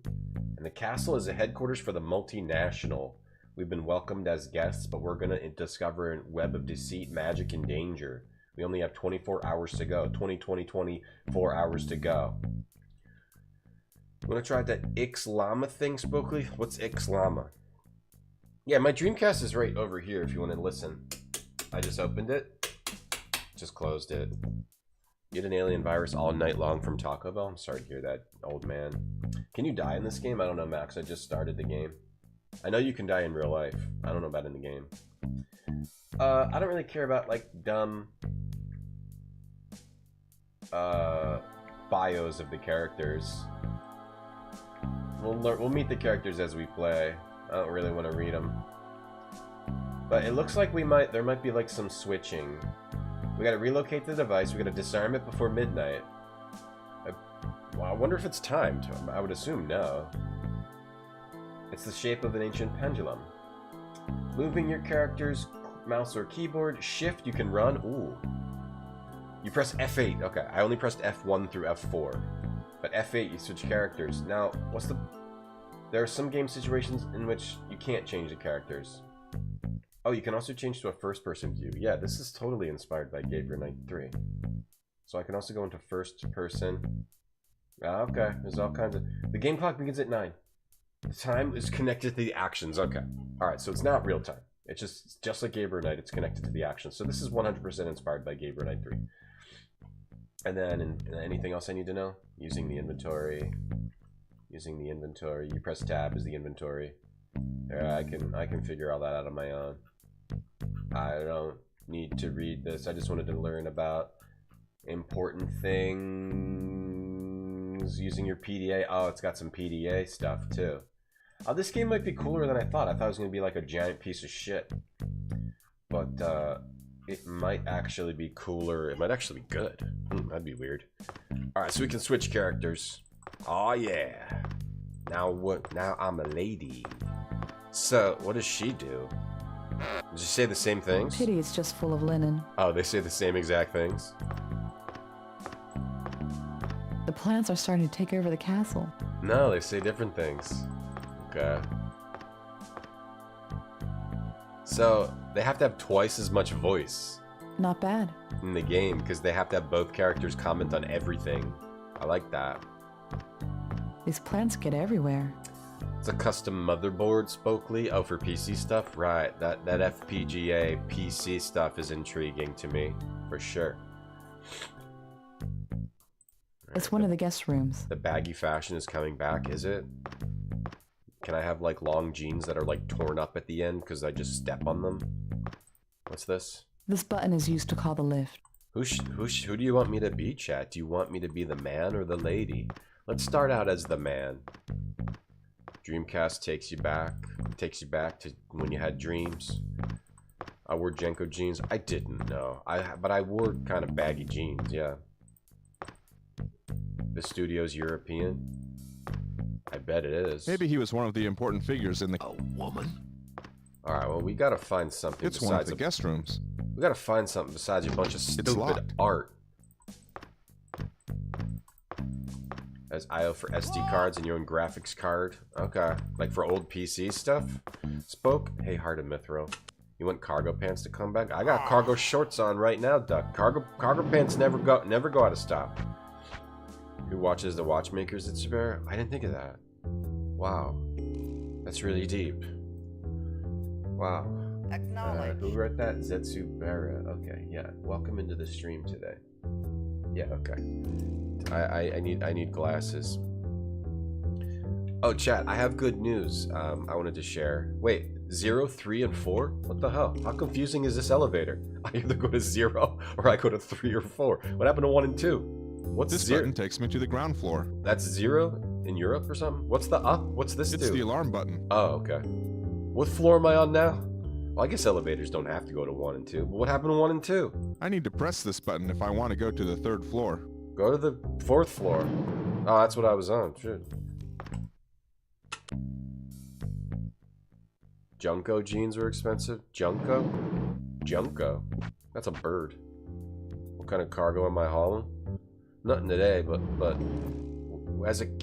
Speaker 2: and the castle is the headquarters for the multinational. We've been welcomed as guests, but we're gonna discover a web of deceit, magic, and danger. We only have 24 hours to go. 24 hours to go. I'm gonna try that Ixlama thing, Spokely. What's Ixlama? Yeah, my Dreamcast is right over here if you want to listen. I just opened it. Just closed it. Get an alien virus all night long from Taco Bell. I'm sorry to hear that, old man. Can you die in this game? I don't know, Max. I just started the game. I know you can die in real life. I don't know about in the game. I don't really care about, like, dumb bios of the characters. We'll meet the characters as we play. I don't really want to read them. But it looks like there might be like some switching. We gotta relocate the device. We gotta disarm it before midnight. Well, I wonder if it's timed. I would assume no. It's the shape of an ancient pendulum. Moving your character's mouse or keyboard. Shift, you can run. Ooh. You press F8. Okay, I only pressed F1 through F4. But F8, you switch characters. Now, what's the... There are some game situations in which you can't change the characters. Oh, you can also change to a first-person view. Yeah, this is totally inspired by Gabriel Knight 3. So I can also go into first person. Okay, there's all kinds of... The game clock begins at 9. The time is connected to the actions. Okay. Alright, so it's not real time. It's just like Gabriel Knight, it's connected to the actions. So this is 100% inspired by Gabriel Knight 3. And then, anything else I need to know? Using the inventory. Using the inventory. You press tab as the inventory. Yeah, I can figure all that out on my own. I don't need to read this. I just wanted to learn about important things. Using your PDA. Oh, it's got some PDA stuff too. Oh, this game might be cooler than I thought. I thought it was going to be like a giant piece of shit. But, it might actually be cooler. It might actually be good. That'd be weird. Alright, so we can switch characters. Oh, yeah. Now what? Now I'm a lady. So, what does she do? Did you say the same things?
Speaker 8: Pity it's just full of linen.
Speaker 2: Oh, they say the same exact things?
Speaker 8: The plants are starting to take over the castle.
Speaker 2: No, they say different things. Okay. So, they have to have twice as much voice.
Speaker 8: Not bad.
Speaker 2: In the game, because they have to have both characters comment on everything. I like that.
Speaker 8: These plants get everywhere.
Speaker 2: It's a custom motherboard, Spokely. Oh, for PC stuff? Right. That FPGA PC stuff is intriguing to me. For sure.
Speaker 8: It's one of the guest rooms.
Speaker 2: The baggy fashion is coming back, is it? Can I have, like, long jeans that are, like, torn up at the end because I just step on them? What's this?
Speaker 8: This button is used to call the lift.
Speaker 2: Who do you want me to be, chat? Do you want me to be the man or the lady? Let's start out as the man. Dreamcast takes you back to when you had dreams. I wore Jenko jeans. I didn't know. But I wore kind of baggy jeans, yeah. The studio's European. I bet it is.
Speaker 4: Maybe he was one of the important figures in the...
Speaker 5: A woman?
Speaker 2: Alright, well, we gotta find something
Speaker 4: It's one of the guest rooms.
Speaker 2: We gotta find something besides a bunch of stupid
Speaker 4: locked.
Speaker 2: art. As IO for SD cards and your own graphics card. Okay. Like for old PC stuff? Spoke? Hey, Heart of Mithril. You want cargo pants to come back? I got cargo shorts on right now, Duck. Cargo pants never go out of style. Who watches the Watchmakers at Spare? I didn't think of that. Wow. That's really deep. Wow. Who wrote that? Zetsu Bara. Okay, yeah. Welcome into the stream today. Yeah, okay. I need glasses. Oh, chat, I have good news I wanted to share. Wait, 0, 3, and 4? What the hell? How confusing is this elevator? I either go to 0 or I go to 3 or 4. What happened to 1 and 2? What's
Speaker 4: this
Speaker 2: 0?
Speaker 4: button takes me to the ground floor.
Speaker 2: That's 0 in Europe or something? What's the up? What's this do?
Speaker 4: It's the alarm button.
Speaker 2: Oh, okay. What floor am I on now? Well, I guess elevators don't have to go to 1 and 2. But what happened to 1 and 2?
Speaker 4: I need to press this button if I want to go to the 3rd floor.
Speaker 2: Go to the 4th floor. Oh, that's what I was on. Shit. Junko jeans were expensive. Junko? Junko? That's a bird. What kind of cargo am I hauling? Nothing today, but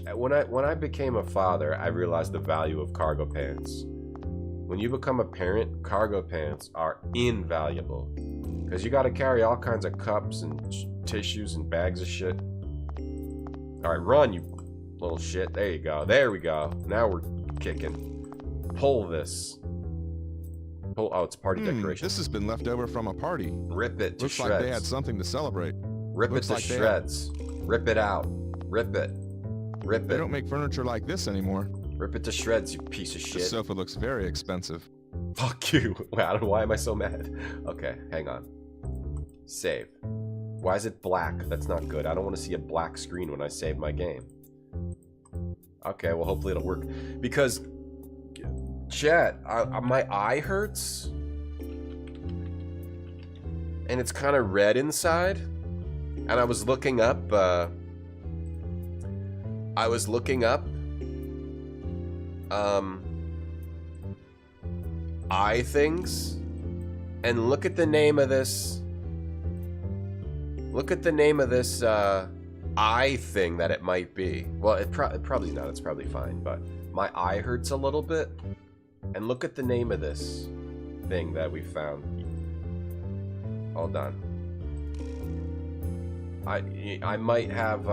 Speaker 2: when I became a father, I realized the value of cargo pants. When you become a parent, cargo pants are invaluable. Because you got to carry all kinds of cups and tissues and bags of shit. Alright, run, you little shit. There you go. There we go. Now we're kicking. Pull this. Pull. Oh, it's party decoration.
Speaker 4: This has been left over from a party.
Speaker 2: Rip it to
Speaker 4: Looks
Speaker 2: shreds.
Speaker 4: like they had something to celebrate.
Speaker 2: Rip it to shreds. Rip it out. Rip it. Rip it.
Speaker 4: They don't make furniture like this anymore.
Speaker 2: Rip it to shreds, you piece of shit.
Speaker 4: This sofa looks very expensive.
Speaker 2: Fuck you. Wait, I don't know, why am I so mad? Okay, hang on. Save. Why is it black? That's not good. I don't want to see a black screen when I save my game. Okay, well, hopefully it'll work. Because, chat, my eye hurts. and it's kind of red inside. And I was looking up, eye things, and look at the name of this. Look at the name of this eye thing that it might be. Well, it probably not. It's probably fine, but my eye hurts a little bit. And look at the name of this thing that we found. Hold on. I might have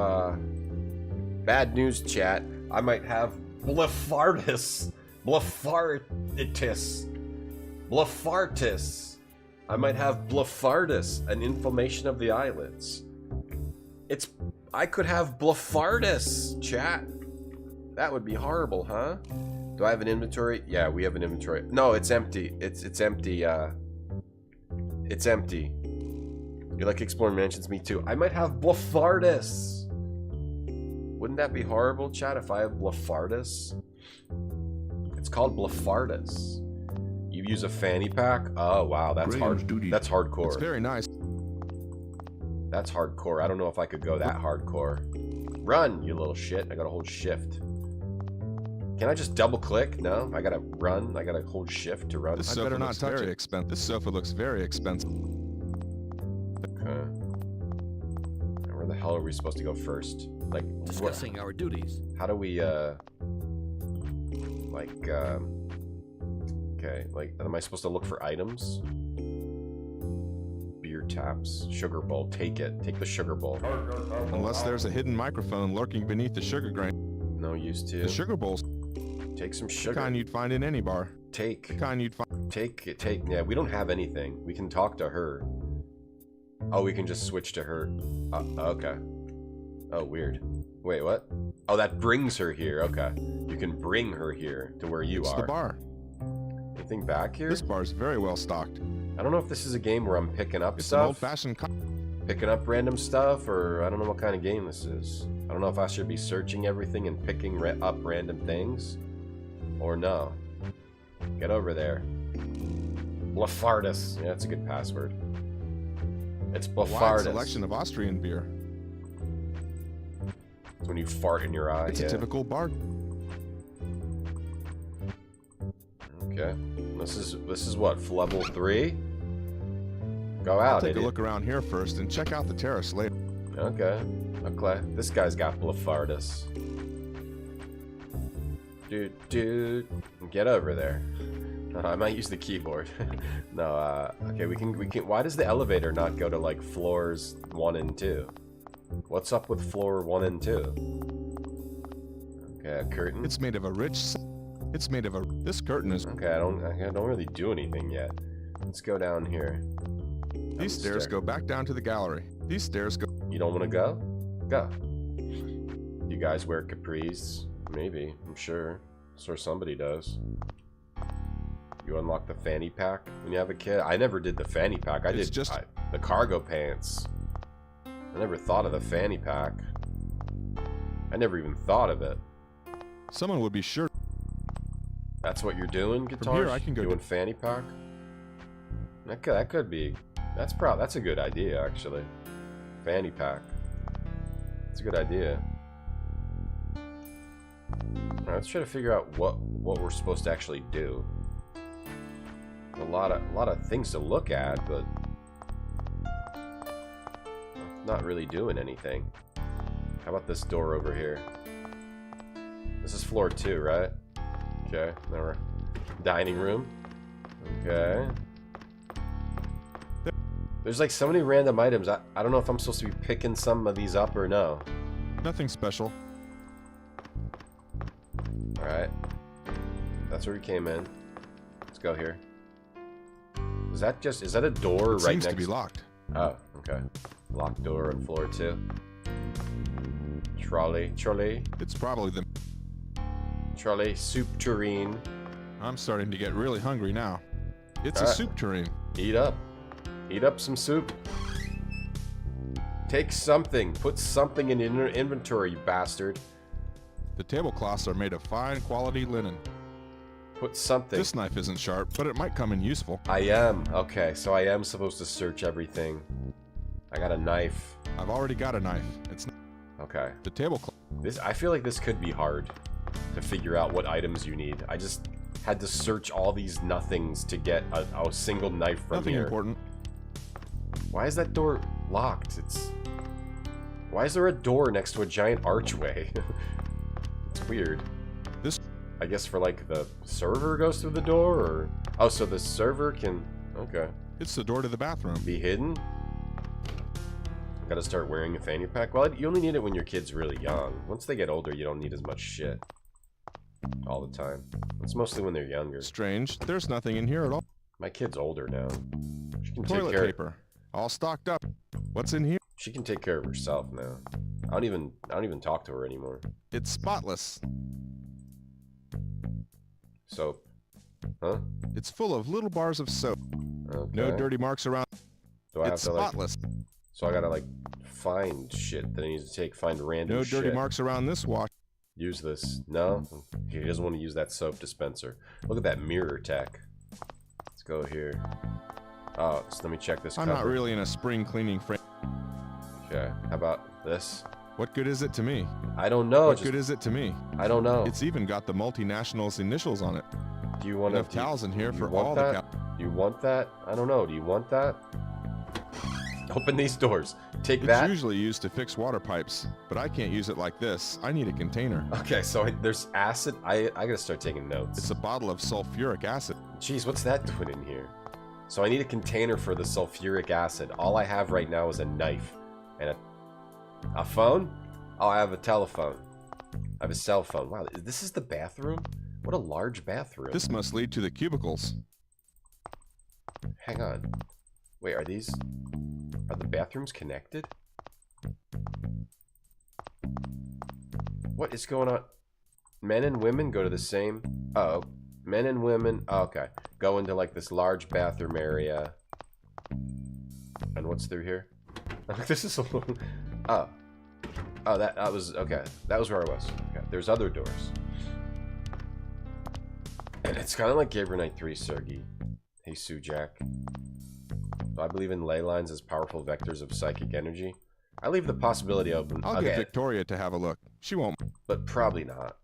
Speaker 2: bad news, chat. I might have blepharotis. Blepharotis. I might have blepharotis, an inflammation of the eyelids. I could have blepharotis, chat. That would be horrible, huh? Do I have an inventory? Yeah, we have an inventory. No, it's empty. It's empty. It's empty. You like exploring mansions? Me too. I might have blepharotis. Wouldn't that be horrible, chat, if I have blepharotis? It's called blepharotis. You use a fanny pack? Oh, wow, that's hard. That's hardcore.
Speaker 4: It's very nice.
Speaker 2: That's hardcore. I don't know if I could go that hardcore. Run, you little shit. I gotta hold shift. Can I just double click? No, I gotta run. I gotta hold shift to run.
Speaker 4: This sofa looks very expensive. This sofa looks very expensive.
Speaker 2: Okay. Where the hell are we supposed to go first? Like
Speaker 5: discussing our duties.
Speaker 2: How do we okay, like am I supposed to look for items? Beer taps, sugar bowl, take it. Take the sugar bowl.
Speaker 4: Unless there's a hidden microphone lurking beneath the sugar grain.
Speaker 2: No use to.
Speaker 4: The sugar bowls.
Speaker 2: Take some sugar.
Speaker 4: The kind you'd find in any bar.
Speaker 2: Take.
Speaker 4: The kind you'd find.
Speaker 2: Take. Yeah, we don't have anything. We can talk to her. Oh, we can just switch to her. Okay. Oh, weird. Wait, what? Oh, that brings her here. Okay. You can bring her here to where you are.
Speaker 4: It's the bar.
Speaker 2: Anything back here?
Speaker 4: This bar's very well stocked.
Speaker 2: I don't know if this is a game where I'm picking up
Speaker 4: it's
Speaker 2: stuff.
Speaker 4: An old-fashioned.
Speaker 2: Picking up random stuff, or I don't know what kind of game this is. I don't know if I should be searching everything and picking up random things, or no. Get over there. Blepharotis. Yeah, that's a good password. It's Blepharotis.
Speaker 4: A wide selection of Austrian beer.
Speaker 2: It's when you fart in your eye.
Speaker 4: It's a typical bar.
Speaker 2: Okay. This is what, level 3? Go out,
Speaker 4: I'll take
Speaker 2: idiot.
Speaker 4: a look around here first and check out the terrace later.
Speaker 2: Okay. Okay. This guy's got blepharotis. Dude. Get over there. I might use the keyboard. No, okay, we can, why does the elevator not go to, like, floors 1 and 2? What's up with floor 1 and 2? Okay, a curtain.
Speaker 4: It's made of a this curtain is...
Speaker 2: Okay, I don't really do anything yet. Let's go down here.
Speaker 4: These stairs go back down to the gallery. These stairs go...
Speaker 2: You don't want to go? Go. You guys wear capris? Maybe, I'm sure. Sure somebody does. You unlock the fanny pack when you have a kid? I never did the fanny pack. I did just the cargo pants. I never thought of the fanny pack. I never even thought of it.
Speaker 4: Someone would be sure.
Speaker 2: That's what you're doing, Guitar?
Speaker 4: From here, I can go
Speaker 2: doing fanny pack? That could be. That's a good idea, actually. Fanny pack. That's a good idea. Alright, let's try to figure out what we're supposed to actually do. A lot of things to look at, but not really doing anything. How about this door over here? This is floor 2, right? Okay, now we're dining room. Okay. There's like so many random items. I don't know if I'm supposed to be picking some of these up or no.
Speaker 4: Nothing special.
Speaker 2: Alright. That's where we came in. Let's go here. Is that a door right
Speaker 4: seems
Speaker 2: next
Speaker 4: to be locked.
Speaker 2: Oh, okay. Locked door on floor 2. Trolley.
Speaker 4: It's probably the...
Speaker 2: Trolley, soup tureen.
Speaker 4: I'm starting to get really hungry now. It's a soup tureen.
Speaker 2: Eat up. Eat up some soup. Take something. Put something in your inventory, you bastard.
Speaker 4: The tablecloths are made of fine quality linen.
Speaker 2: Put something.
Speaker 4: This knife isn't sharp, but it might come in useful.
Speaker 2: I am. Okay, so I am supposed to search everything. I got a knife.
Speaker 4: I've already got a knife. It's
Speaker 2: Okay.
Speaker 4: the tablecloth.
Speaker 2: I feel like this could be hard to figure out what items you need. I just had to search all these nothings to get a single knife from
Speaker 4: Nothing
Speaker 2: here.
Speaker 4: important.
Speaker 2: Why is that door locked? Why is there a door next to a giant archway? It's weird.
Speaker 4: This,
Speaker 2: I guess for like the server goes through the door, or oh, so the server can
Speaker 4: it's the door to the bathroom.
Speaker 2: be hidden. Gotta start wearing a fanny pack. Well, you only need it when your kid's really young. Once they get older, you don't need as much shit all the time. It's mostly when they're younger.
Speaker 4: Strange. There's nothing in here at all.
Speaker 2: My kid's older now. She can take
Speaker 4: Toilet
Speaker 2: care.
Speaker 4: paper. All stocked up. What's in here?
Speaker 2: She can take care of herself now. I don't even talk to her anymore.
Speaker 4: It's spotless.
Speaker 2: Soap. Huh?
Speaker 4: It's full of little bars of soap.
Speaker 2: Okay.
Speaker 4: No dirty marks around.
Speaker 2: Do I have
Speaker 4: It's
Speaker 2: to like?
Speaker 4: spotless.
Speaker 2: So I gotta like find shit that I need to find random
Speaker 4: No
Speaker 2: shit.
Speaker 4: dirty marks around this wash.
Speaker 2: Use this. No? He doesn't want to use that soap dispenser. Look at that mirror tech. Let's go here. Oh, so let me check this
Speaker 4: I'm
Speaker 2: cover.
Speaker 4: not really in a spring cleaning frame.
Speaker 2: Okay, how about this?
Speaker 4: What good is it to me?
Speaker 2: I don't know.
Speaker 4: What good is it to me?
Speaker 2: I don't know.
Speaker 4: It's even got the multinational's initials on it.
Speaker 2: Do you want to
Speaker 4: Enough towels in here for
Speaker 2: want
Speaker 4: all
Speaker 2: that?
Speaker 4: the
Speaker 2: Do you want that? I don't know. Do you want that? Open these doors. Take
Speaker 4: It's
Speaker 2: that.
Speaker 4: usually used to fix water pipes, but I can't use it like this. I need a container.
Speaker 2: Okay, so there's acid. I gotta start taking notes.
Speaker 4: It's a bottle of sulfuric acid.
Speaker 2: Jeez, what's that doing in here? So I need a container for the sulfuric acid. All I have right now is a knife and a phone. Oh, I have a telephone. I have a cell phone. Wow, this is the bathroom? What a large bathroom.
Speaker 4: This must lead to the cubicles.
Speaker 2: Hang on. Wait, are the bathrooms connected? What is going on? Men and women go to the same... Oh, men and women... Oh, okay. Go into like this large bathroom area. And what's through here? This is a little... Oh. Oh, that was... Okay. That was where I was. Okay. There's other doors. And it's kind of like Gabriel Knight 3, Sergey. Hey, Sue Jack. I believe in ley lines as powerful vectors of psychic energy. I leave the possibility open.
Speaker 4: I'll get Victoria to have a look. She won't.
Speaker 2: But probably not.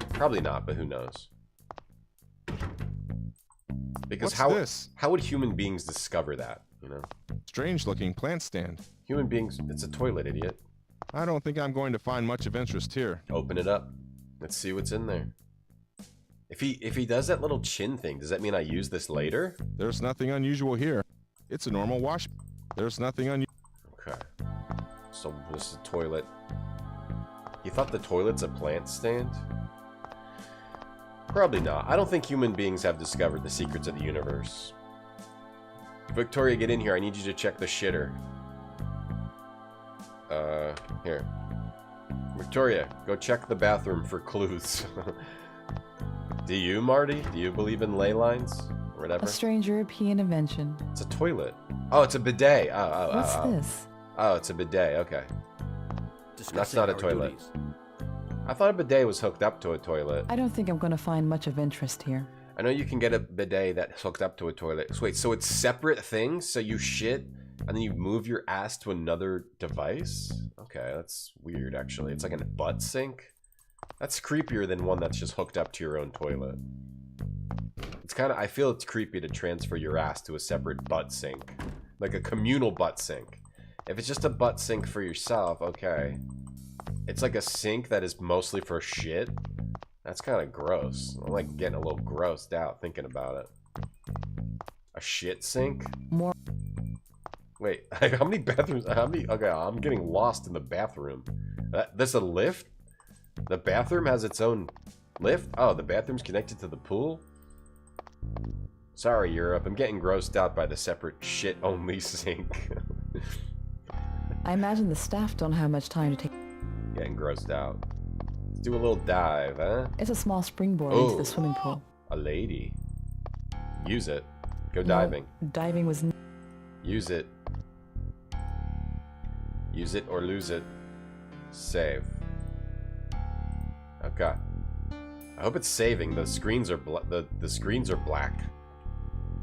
Speaker 2: Probably not, but who knows? Because
Speaker 4: What's this?
Speaker 2: how would human beings discover that, you know?
Speaker 4: Strange looking plant stand.
Speaker 2: Human beings, it's a toilet, idiot.
Speaker 4: I don't think I'm going to find much of interest here.
Speaker 2: Open it up. Let's see what's in there. If he does that little chin thing, does that mean I use this later?
Speaker 4: There's nothing unusual here. It's a normal wash. There's nothing unusual.
Speaker 2: Okay. So this is a toilet. You thought the toilet's a plant stand? Probably not. I don't think human beings have discovered the secrets of the universe. Victoria, get in here. I need you to check the shitter. Here. Victoria, go check the bathroom for clues. Do you, Marty? Do you believe in ley lines? Or whatever?
Speaker 8: A strange European invention.
Speaker 2: It's a toilet. Oh, it's a bidet.
Speaker 8: What's this?
Speaker 2: Oh, it's a bidet. Okay. That's not a toilet. I thought a bidet was hooked up to a toilet.
Speaker 8: I don't think I'm going to find much of interest here.
Speaker 2: I know you can get a bidet that's hooked up to a toilet. So wait, so it's separate things? So you shit and then you move your ass to another device? Okay, that's weird actually. It's like a butt sink? That's creepier than one that's just hooked up to your own toilet. It's kind of, I feel it's creepy to transfer your ass to a separate butt sink. Like a communal butt sink. If it's just a butt sink for yourself, okay. It's like a sink that is mostly for shit. That's kind of gross. I'm like getting a little grossed out thinking about it. A shit sink?
Speaker 8: More.
Speaker 2: Wait, how many bathrooms? How many? Okay, I'm getting lost in the bathroom. There's a lift? The bathroom has its own lift? Oh, the bathroom's connected to the pool? Sorry, Europe. I'm getting grossed out by the separate shit-only sink.
Speaker 8: I imagine the staff don't have much time to take...
Speaker 2: Getting grossed out. Let's do a little dive, huh?
Speaker 8: It's a small springboard
Speaker 2: Oh.
Speaker 8: into the swimming pool.
Speaker 2: A lady. Use it. Go
Speaker 8: No,
Speaker 2: diving.
Speaker 8: diving was...
Speaker 2: Use it. Use it or lose it. Save. Okay. I hope it's saving. The screens are the screens are black.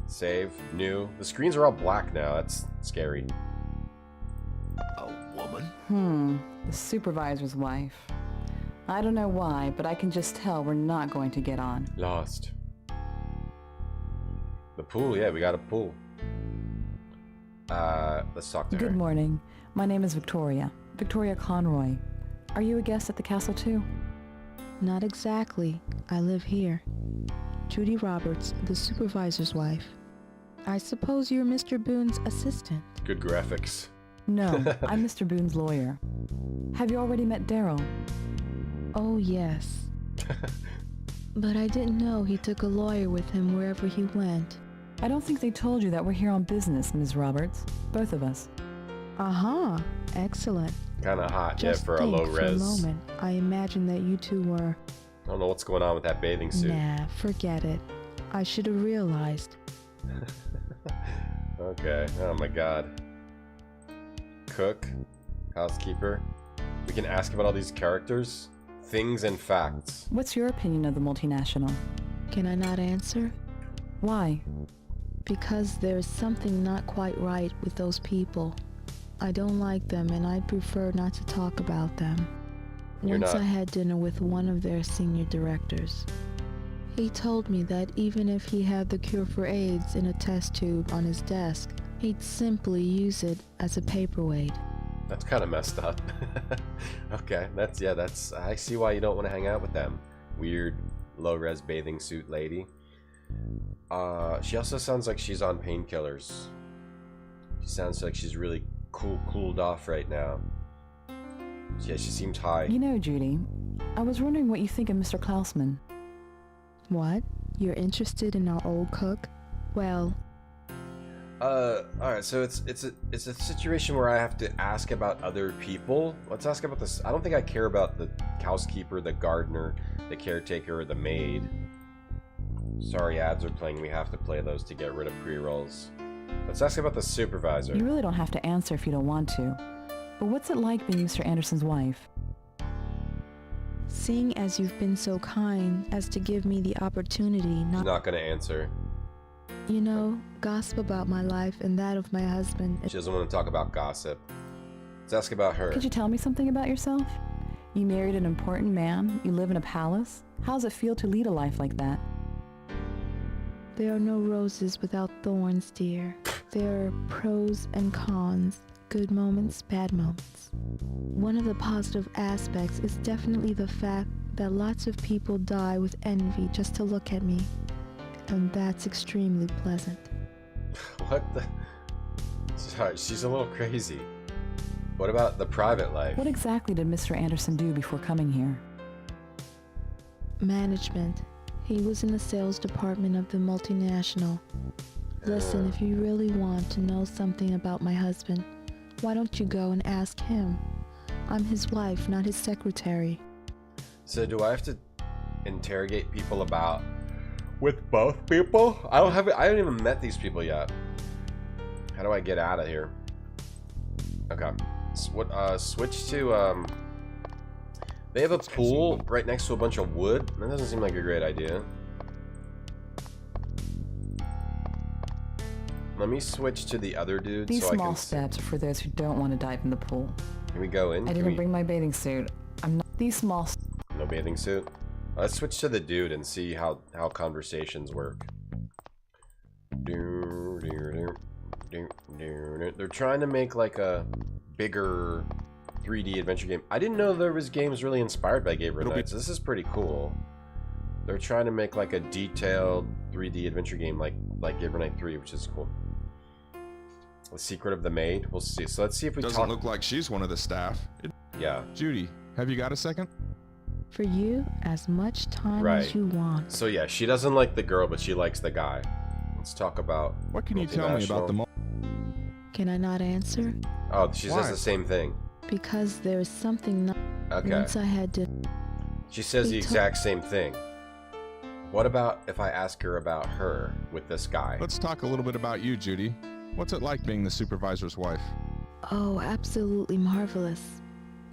Speaker 2: Save, new. The screens are all black now. That's scary.
Speaker 5: A woman?
Speaker 8: The supervisor's wife. I don't know why, but I can just tell we're not going to get on.
Speaker 2: Lost. The pool, yeah, we got a pool. Let's talk to her.
Speaker 8: Good morning. My name is Victoria. Victoria Conroy. Are you a guest at the castle too?
Speaker 10: Not exactly. I live here. Judy Roberts, the supervisor's wife. I suppose you're Mr. Boone's assistant.
Speaker 2: Good graphics.
Speaker 8: No, I'm Mr. Boone's lawyer. Have you already met Daryl?
Speaker 10: Oh, yes. But I didn't know he took a lawyer with him wherever he went.
Speaker 8: I don't think they told you that we're here on business, Ms. Roberts. Both of us.
Speaker 10: Uh-huh. Excellent.
Speaker 2: Kind of hot,
Speaker 10: Just
Speaker 2: yeah, for a low
Speaker 10: think
Speaker 2: res.
Speaker 10: For a moment, I imagined that you two were...
Speaker 2: I don't know what's going on with that bathing suit.
Speaker 10: Nah, forget it. I should have realized.
Speaker 2: Okay, oh my god. Cook, housekeeper. We can ask about all these characters, things, and facts.
Speaker 8: What's your opinion of the multinational?
Speaker 10: Can I not answer?
Speaker 8: Why?
Speaker 10: Because there's something not quite right with those people. I don't like them and I'd prefer not to talk about them. Once I had dinner with one of their senior directors. He told me that even if he had the cure for AIDS in a test tube on his desk, he'd simply use it as a paperweight.
Speaker 2: That's kind of messed up. Okay, that's I see why you don't want to hang out with them. Weird low-res bathing suit lady. She also sounds like she's on painkillers. She sounds like she's really cooled off right now. Yeah, she seems high.
Speaker 8: You know, Judy, I was wondering what you think of Mr. Klausman.
Speaker 10: What? You're interested in our old cook? Well...
Speaker 2: alright, so it's a situation where I have to ask about other people. Let's ask about this. I don't think I care about the housekeeper, the gardener, the caretaker, or the maid. Sorry, ads are playing. We have to play those to get rid of pre-rolls. Let's ask about the supervisor.
Speaker 8: You really don't have to answer if you don't want to. But what's it like being Mr. Anderson's wife?
Speaker 10: Seeing as you've been so kind as to give me the opportunity
Speaker 2: She's not gonna answer.
Speaker 10: You know, gossip about my life and that of my husband.
Speaker 2: She doesn't want to talk about gossip. Let's ask about her.
Speaker 8: Could you tell me something about yourself? You married an important man? You live in a palace? How does it feel to lead a life like that?
Speaker 10: There are no roses without thorns, dear. There are pros and cons, good moments, bad moments. One of the positive aspects is definitely the fact that lots of people die with envy just to look at me. And that's extremely pleasant.
Speaker 2: What the? Sorry, she's a little crazy. What about the private life?
Speaker 8: What exactly did Mr. Anderson do before coming here?
Speaker 10: Management. He was in the sales department of the multinational. Listen, if you really want to know something about my husband, why don't you go and ask him? I'm his wife, not his secretary.
Speaker 2: So do I have to interrogate people about with both people? I haven't even met these people yet. How do I get out of here? Okay. Switch to they have a pool right next to a bunch of wood. That doesn't seem like a great idea. Let me switch to the other dude.
Speaker 8: These
Speaker 2: so
Speaker 8: small steps are for those who don't want to dive in the pool.
Speaker 2: Can we go in?
Speaker 8: I didn't bring my bathing suit. I'm not. These small.
Speaker 2: No bathing suit. Let's switch to the dude and see how conversations work. They're trying to make like a bigger 3D adventure game. I didn't know there was games really inspired by Gabriel Knight, so this is pretty cool. They're trying to make like a detailed 3D adventure game like Gabriel Knight 3, which is cool. The Secret of the Maid. We'll see. So let's see if we
Speaker 4: Doesn't look like she's one of the staff.
Speaker 2: Yeah.
Speaker 4: Judy, have you got a second?
Speaker 10: For you, as much time as you want.
Speaker 2: So yeah, she doesn't like the girl, but she likes the guy. Let's talk about
Speaker 4: what can you tell me about the
Speaker 10: Can I not answer?
Speaker 2: Oh, she says the same thing.
Speaker 10: Because there is something not...
Speaker 2: Okay.
Speaker 10: Once I had to...
Speaker 2: She says the exact same thing. What about if I ask her about her with this guy?
Speaker 4: Let's talk a little bit about you, Judy. What's it like being the supervisor's wife?
Speaker 10: Oh, absolutely marvelous.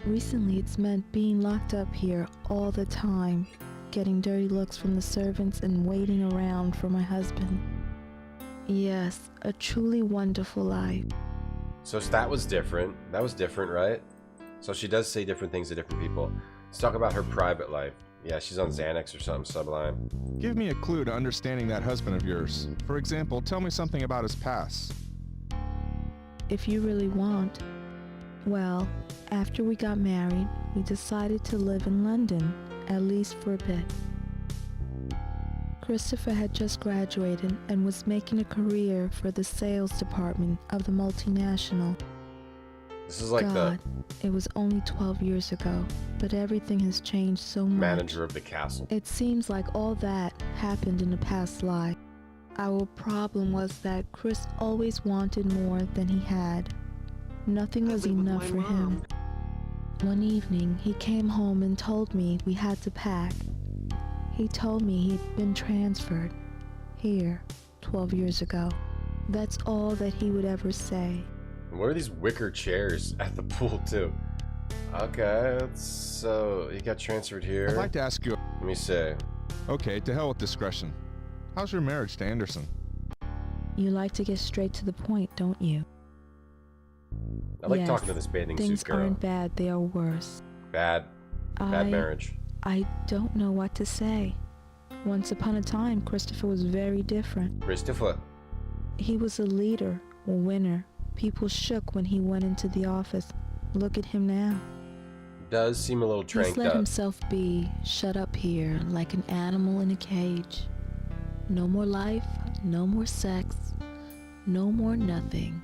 Speaker 10: Recently, it's meant being locked up here all the time. getting dirty looks from the servants and waiting around for my husband. Yes, a truly wonderful life.
Speaker 2: So that was different. That was different, right? So she does say different things to different people. Let's talk about her private life. Yeah, she's on Xanax or something sublime.
Speaker 4: Give me a clue to understanding that husband of yours. For example, tell me something about his past.
Speaker 10: If you really want. Well, after we got married, we decided to live in London, at least for a bit. Christopher had just graduated and was making a career for the sales department of the multinational.
Speaker 2: This is like
Speaker 10: God, it was only 12 years ago, but everything has changed so much.
Speaker 2: Manager of the castle.
Speaker 10: It seems like all that happened in a past life. Our problem was that Chris always wanted more than he had. Nothing was enough for him. One evening, he came home and told me we had to pack. He told me he'd been transferred here 12 years ago. That's all that he would ever say.
Speaker 2: What are these wicker chairs at the pool too? Okay, so he got transferred here.
Speaker 4: I'd like to ask you.
Speaker 2: Let me see.
Speaker 4: Okay, to hell with discretion. How's your marriage to Anderson?
Speaker 10: You like to get straight to the point, don't you?
Speaker 2: I like talking to this bathing suit
Speaker 10: things
Speaker 2: girl.
Speaker 10: aren't bad, they are worse.
Speaker 2: Bad marriage.
Speaker 10: I don't know what to say. Once upon a time, Christopher was very different.
Speaker 2: Christopher.
Speaker 10: He was a leader, a winner. People shook when he went into the office. Look at him now.
Speaker 2: Does seem a little tranked
Speaker 10: He's let
Speaker 2: up.
Speaker 10: himself be shut up here like an animal in a cage. No more life, no more sex, no more nothing.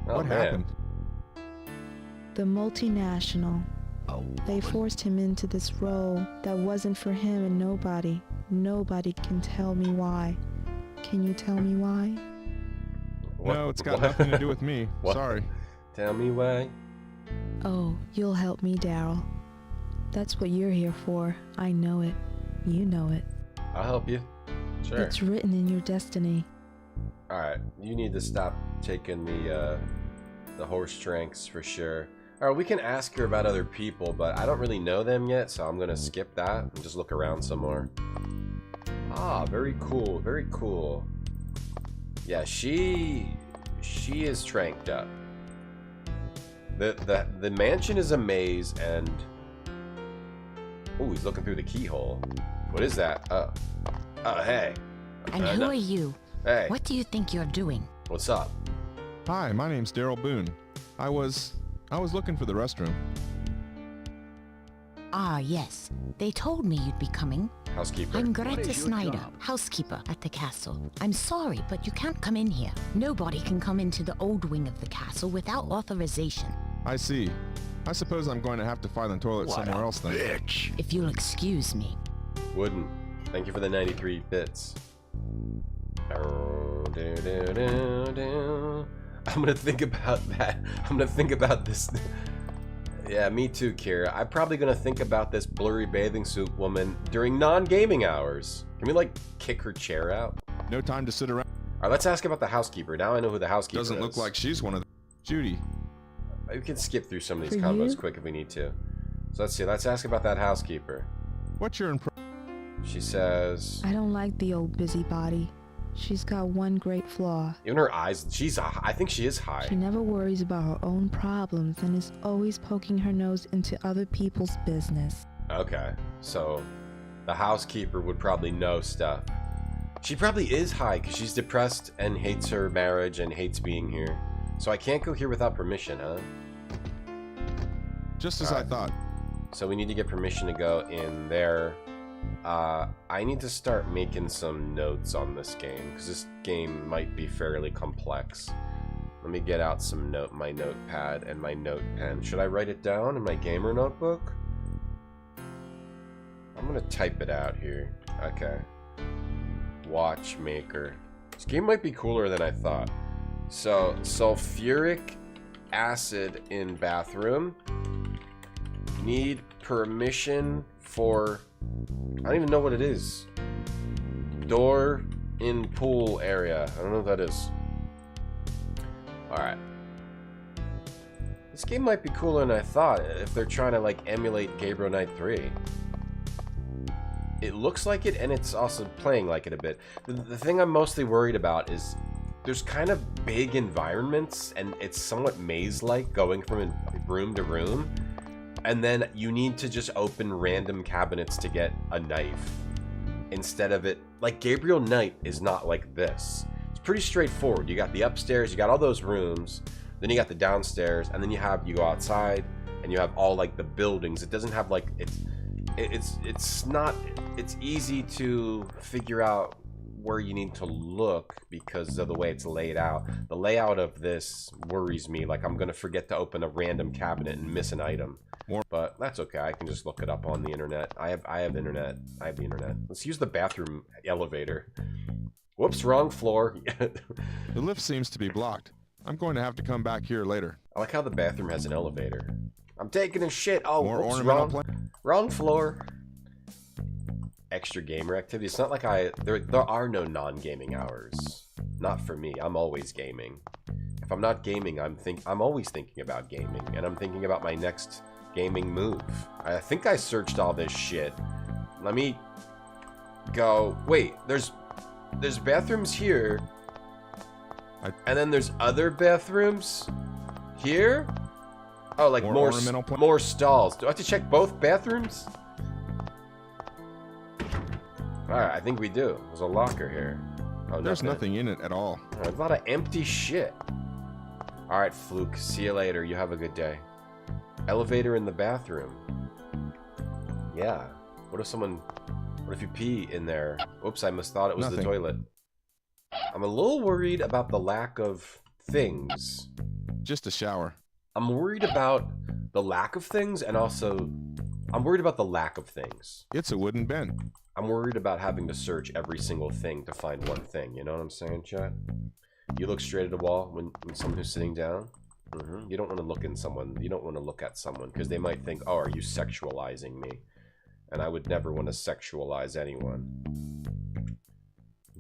Speaker 4: What happened?
Speaker 10: The multinational. They forced him into this role that wasn't for him, and nobody can tell me why. Can you tell me why?
Speaker 4: No, it's got nothing to do with me. Sorry.
Speaker 2: Tell me why.
Speaker 10: Oh, you'll help me, Daryl. That's what you're here for. I know it. You know it.
Speaker 2: I'll help you. Sure.
Speaker 10: It's written in your destiny.
Speaker 2: Alright, you need to stop taking the horse strengths for sure. Alright, we can ask her about other people, but I don't really know them yet, so I'm gonna skip that and just look around some more. Ah, very cool, very cool. Yeah, she is tranked up. The mansion is a maze, and oh, he's looking through the keyhole. What is that? Hey.
Speaker 11: And who are you?
Speaker 2: Hey.
Speaker 11: What do you think you're doing?
Speaker 2: What's up?
Speaker 4: Hi, my name's Daryl Boone. I was looking for the restroom.
Speaker 11: Ah, yes. They told me you'd be coming.
Speaker 2: Housekeeper.
Speaker 11: I'm Greta Snyder, housekeeper at the castle. I'm sorry, but you can't come in here. Nobody can come into the old wing of the castle without authorization.
Speaker 4: I see. I suppose I'm going to have to find the toilet somewhere else then.
Speaker 5: Bitch.
Speaker 11: If you'll excuse me.
Speaker 2: Wouldn't. Thank you for the 93 bits. I'm gonna think about that. I'm gonna think about this. Yeah, me too, Kira. I'm probably gonna think about this blurry bathing suit woman during non-gaming hours. Can we, like, kick her chair out?
Speaker 4: No time to sit around.
Speaker 2: Alright, let's ask about the housekeeper. Now I know who the housekeeper is.
Speaker 4: Doesn't look like she's one of them. Judy.
Speaker 2: We can skip through some of these combos quick if we need to. So let's see. Let's ask about that housekeeper.
Speaker 4: What's your impression?
Speaker 2: She says...
Speaker 10: I don't like the old busybody. She's got one great flaw.
Speaker 2: Even her eyes, I think she is high.
Speaker 10: She never worries about her own problems and is always poking her nose into other people's business.
Speaker 2: Okay, so the housekeeper would probably know stuff. She probably is high because she's depressed and hates her marriage and hates being here. So I can't go here without permission, huh?
Speaker 4: Just as I thought.
Speaker 2: So we need to get permission to go in there. I need to start making some notes on this game because this game might be fairly complex. Let me get out my notepad and my note pen. Should I write it down in my gamer notebook? I'm gonna type it out here. Okay. Watchmaker. This game might be cooler than I thought. So, sulfuric acid in bathroom. Need permission for... I don't even know what it is. Door in pool area. I don't know what that is. Alright. This game might be cooler than I thought if they're trying to, like, emulate Gabriel Knight 3. it looks like it, and it's also playing like it a bit. The thing I'm mostly worried about is there's kind of big environments, and it's somewhat maze-like going from room to room. And then you need to just open random cabinets to get a knife. Instead of it, like Gabriel Knight is not like this. It's pretty straightforward. You got the upstairs, you got all those rooms, then you got the downstairs, and then you go outside, and you have all like the buildings. It doesn't have like, it's easy to figure out where you need to look because of the way it's laid out. The layout of this worries me. Like I'm gonna forget to open a random cabinet and miss an item. But that's okay. I can just look it up on the internet. I have internet. I have the internet. Let's use the bathroom elevator. Whoops, wrong floor.
Speaker 4: The lift seems to be blocked. I'm going to have to come back here later.
Speaker 2: I like how the bathroom has an elevator. I'm taking a shit. Oh,
Speaker 4: more
Speaker 2: whoops,
Speaker 4: ornamental
Speaker 2: wrong floor. Extra gamer activity. It's not like there are no non-gaming hours. Not for me. I'm always gaming. If I'm not gaming, I'm always thinking about gaming, and I'm thinking about my next gaming move. I think I searched all this shit. Let me go. Wait, there's bathrooms here, and then there's other bathrooms here. Oh, like more stalls. Do I have to check both bathrooms? Alright, I think we do. There's a locker here. Oh,
Speaker 4: there's nothing in it at all.
Speaker 2: There's a lot of empty shit. Alright, Fluke. See you later. You have a good day. Elevator in the bathroom. Yeah. What if you pee in there? Oops, I must thought it was the toilet. I'm a little worried about the lack of things.
Speaker 4: Just a shower.
Speaker 2: I'm worried about the lack of things, and also I'm worried about the lack of things.
Speaker 4: It's a wooden bin.
Speaker 2: I'm worried about having to search every single thing to find one thing. You know what I'm saying, chat? You look straight at a wall when someone who's sitting down. You don't want to look in someone. You don't want to look at someone because they might think, "Oh, are you sexualizing me?" And I would never want to sexualize anyone.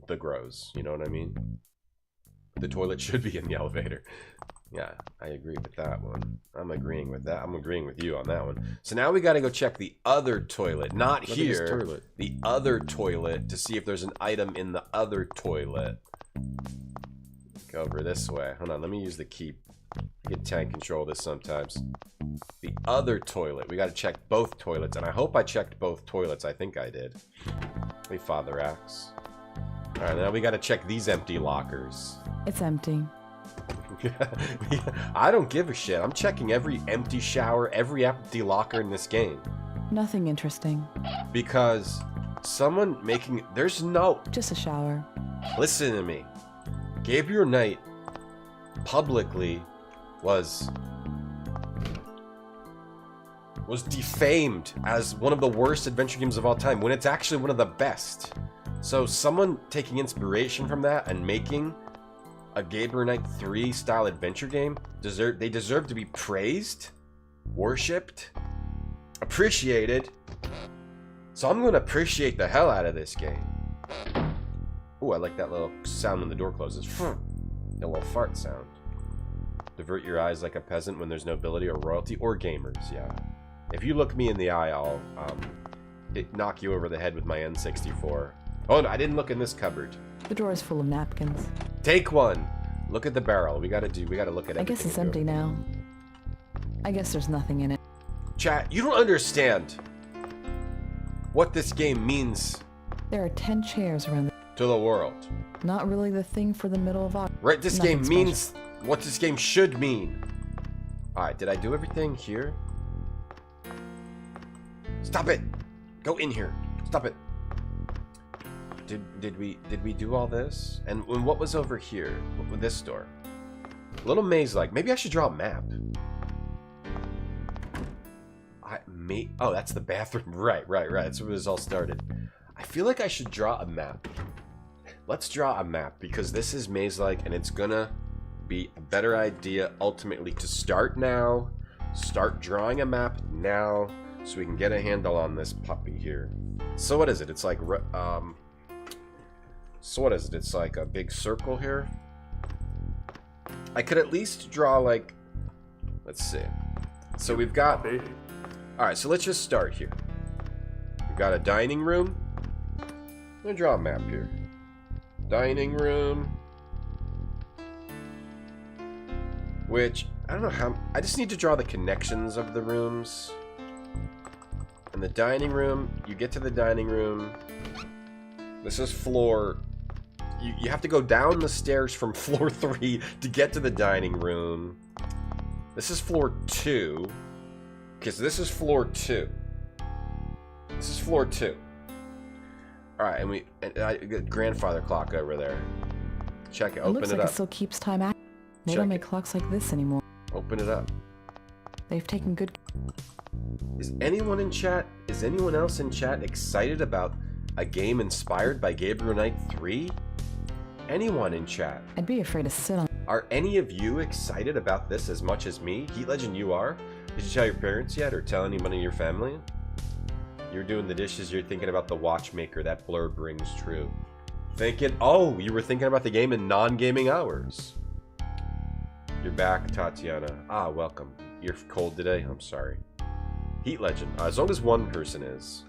Speaker 2: The gross. You know what I mean? The toilet should be in the elevator. Yeah, I agree with that one. I'm agreeing with that. I'm agreeing with you on that one. So now we got to go check the other toilet. Not here. The other toilet to see if there's an item in the other toilet. Go over this way. Hold on, let me use the key. I can tank control this sometimes. The other toilet. We got to check both toilets, and I hope I checked both toilets. I think I did. Hey, Father Axe. Alright, now we got to check these empty lockers.
Speaker 8: It's empty.
Speaker 2: I don't give a shit. I'm checking every empty shower, every empty locker in this game.
Speaker 8: Nothing interesting.
Speaker 2: Because someone there's no...
Speaker 8: Just a shower.
Speaker 2: Listen to me. Gabriel Knight publicly was defamed as one of the worst adventure games of all time, when it's actually one of the best. So someone taking inspiration from that and making a Gabriel Knight 3 style adventure game, they deserve to be praised, worshipped, appreciated. So I'm gonna appreciate the hell out of this game. Ooh, I like that little sound when the door closes. The little fart sound. Divert your eyes like a peasant when there's nobility or royalty, or gamers, yeah. If you look me in the eye, I'll knock you over the head with my N64. Oh no, I didn't look in this cupboard.
Speaker 8: The drawer is full of napkins.
Speaker 2: Take one. Look at the barrel. We gotta look at it.
Speaker 8: I guess it's empty now. I guess there's nothing in it.
Speaker 2: Chat, you don't understand what this game means.
Speaker 8: There are 10 chairs around
Speaker 2: to the world.
Speaker 8: Not really the thing for the middle of August.
Speaker 2: Right, this game means what this game should mean. Alright, did I do everything here? Stop it! Go in here. Stop it. Did we do all this? And what was over here? What was this door? A little maze-like. Maybe I should draw a map. Oh, that's the bathroom. Right. That's where this all started. I feel like I should draw a map. Let's draw a map, because this is maze-like, and it's gonna be a better idea ultimately to start now. Start drawing a map now, so we can get a handle on this puppy here. So what is it? It's like, so what is it? It's like a big circle here. I could at least draw like, let's see. So we've got, alright, so let's just start here. We've got a dining room. gonna draw a map here. Dining room. Which, I don't know how... I just need to draw the connections of the rooms. And the dining room, you get to the dining room. This is floor... You have to go down the stairs from floor 3 to get to the dining room. This is floor 2. Okay, so this is floor 2. This is floor 2. Alright, and I got grandfather clock over there. Check it, open it up.
Speaker 8: Looks like it still keeps time accurate. They don't make clocks like this anymore.
Speaker 2: Open it up.
Speaker 8: They've taken good...
Speaker 2: Is anyone in chat, is anyone else in chat excited about a game inspired by Gabriel Knight 3? Anyone in chat?
Speaker 8: I'd be afraid to sit on...
Speaker 2: Are any of you excited about this as much as me? Heat Legend, you are? Did you tell your parents yet, or tell anyone in your family? You're doing the dishes, you're thinking about the Watchmaker, that blurb rings true. Thinking, oh, you were thinking about the game in non-gaming hours. You're back, Tatiana. Ah, welcome. You're cold today? I'm sorry. Heat Legend. As long as one person is.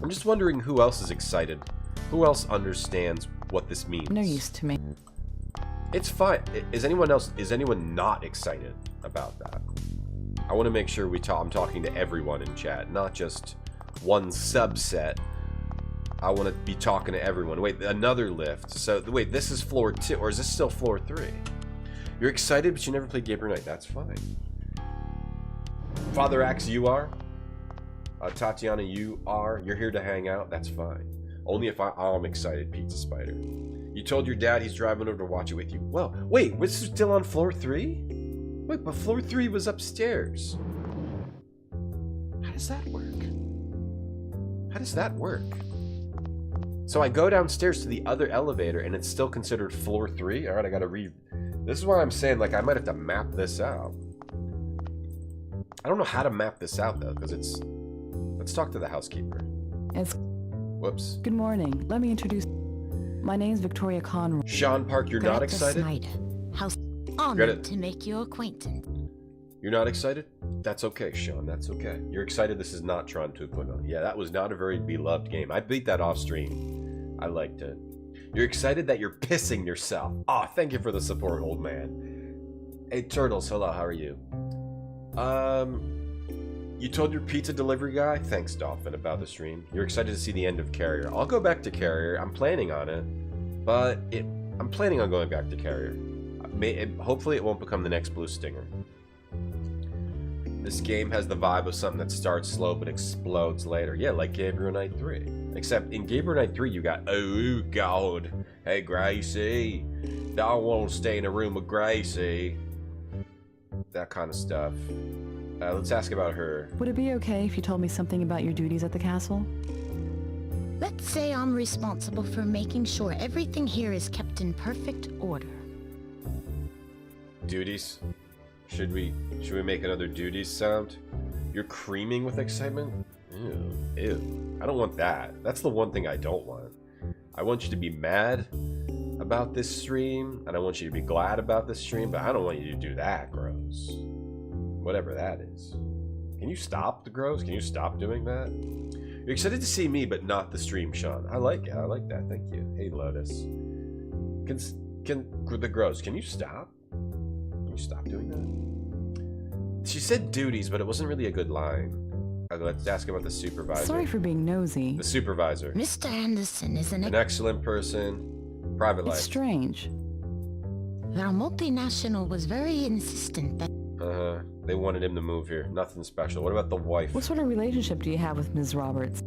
Speaker 2: I'm just wondering who else is excited. Who else understands what this means?
Speaker 8: No use to me.
Speaker 2: It's fine. Is anyone not excited about that? I want to make sure I'm talking to everyone in chat, not just one subset. I want to be talking to everyone. Wait, another lift. So, wait, this is floor 2, or is this still floor 3? You're excited, but you never played Gabriel Knight. That's fine. Father Axe, you are? Tatiana, you are? You're here to hang out? That's fine. Only if I'm excited, Pizza Spider. You told your dad he's driving over to watch it with you. Well, wait, was this still on floor 3? Wait, but floor 3 was upstairs. How does that work? How does that work? So I go downstairs to the other elevator and it's still considered floor 3? Alright, I gotta read. This is why I'm saying, like, I might have to map this out. I don't know how to map this out, though, because it's... Let's talk to the housekeeper. Whoops.
Speaker 8: Good morning. Let me introduce... My name's Victoria Conroy.
Speaker 2: Sean Park, you're not excited?
Speaker 11: Snyder. House honored to make your acquaintance.
Speaker 2: You're not excited? That's okay, Sean. That's okay. You're excited this is not Tron 2.0. Yeah, that was not a very beloved game. I beat that off stream. I liked it. You're excited that you're pissing yourself. Aw, thank you for the support, old man. Hey, Turtles, hello, how are you? You told your pizza delivery guy? Thanks, Dolphin, about the stream. You're excited to see the end of Carrier. I'll go back to Carrier. I'm planning on it. But I'm planning on going back to Carrier. Hopefully it won't become the next Blue Stinger. This game has the vibe of something that starts slow but explodes later. Yeah, like Gabriel Knight 3. Except in Gabriel Knight 3 you got, oh god, hey Gracie, don't want to stay in a room with Gracie. That kind of stuff. Let's ask about her.
Speaker 8: Would it be okay if you told me something about your duties at the castle?
Speaker 11: Let's say I'm responsible for making sure everything here is kept in perfect order.
Speaker 2: Duties? Should we make another duties sound? You're creaming with excitement? Ew, ew. I don't want that. That's the one thing I don't want. I want you to be mad about this stream, and I want you to be glad about this stream, but I don't want you to do that, Gross. Whatever that is. Can you stop the Gross? Can you stop doing that? You're excited to see me, but not the stream, Sean. I like it. I like that. Thank you. Hey, Lotus. Can the Gross, can you stop? Can you stop doing that? She said duties, but it wasn't really a good line. Let's ask about the supervisor.
Speaker 8: Sorry for being nosy.
Speaker 2: The supervisor.
Speaker 11: Mr. Anderson is an
Speaker 2: excellent person. Private life.
Speaker 8: It's strange.
Speaker 11: Our multinational was very insistent that...
Speaker 2: They wanted him to move here. Nothing special. What about the wife?
Speaker 8: What sort of relationship do you have with Ms. Roberts?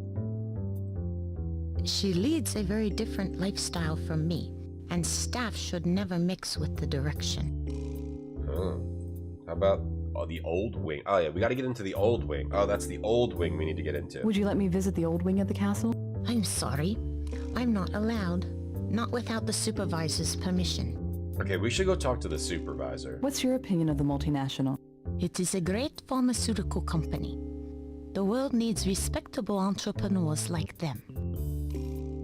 Speaker 11: She leads a very different lifestyle from me, and staff should never mix with the direction.
Speaker 2: How about the old wing? Oh yeah, we gotta get into the old wing. Oh, that's the old wing we need to get into.
Speaker 8: Would you let me visit the old wing of the castle?
Speaker 11: I'm sorry. I'm not allowed. Not without the supervisor's permission.
Speaker 2: Okay, we should go talk to the supervisor.
Speaker 8: What's your opinion of the multinational?
Speaker 11: It is a great pharmaceutical company. The world needs respectable entrepreneurs like them.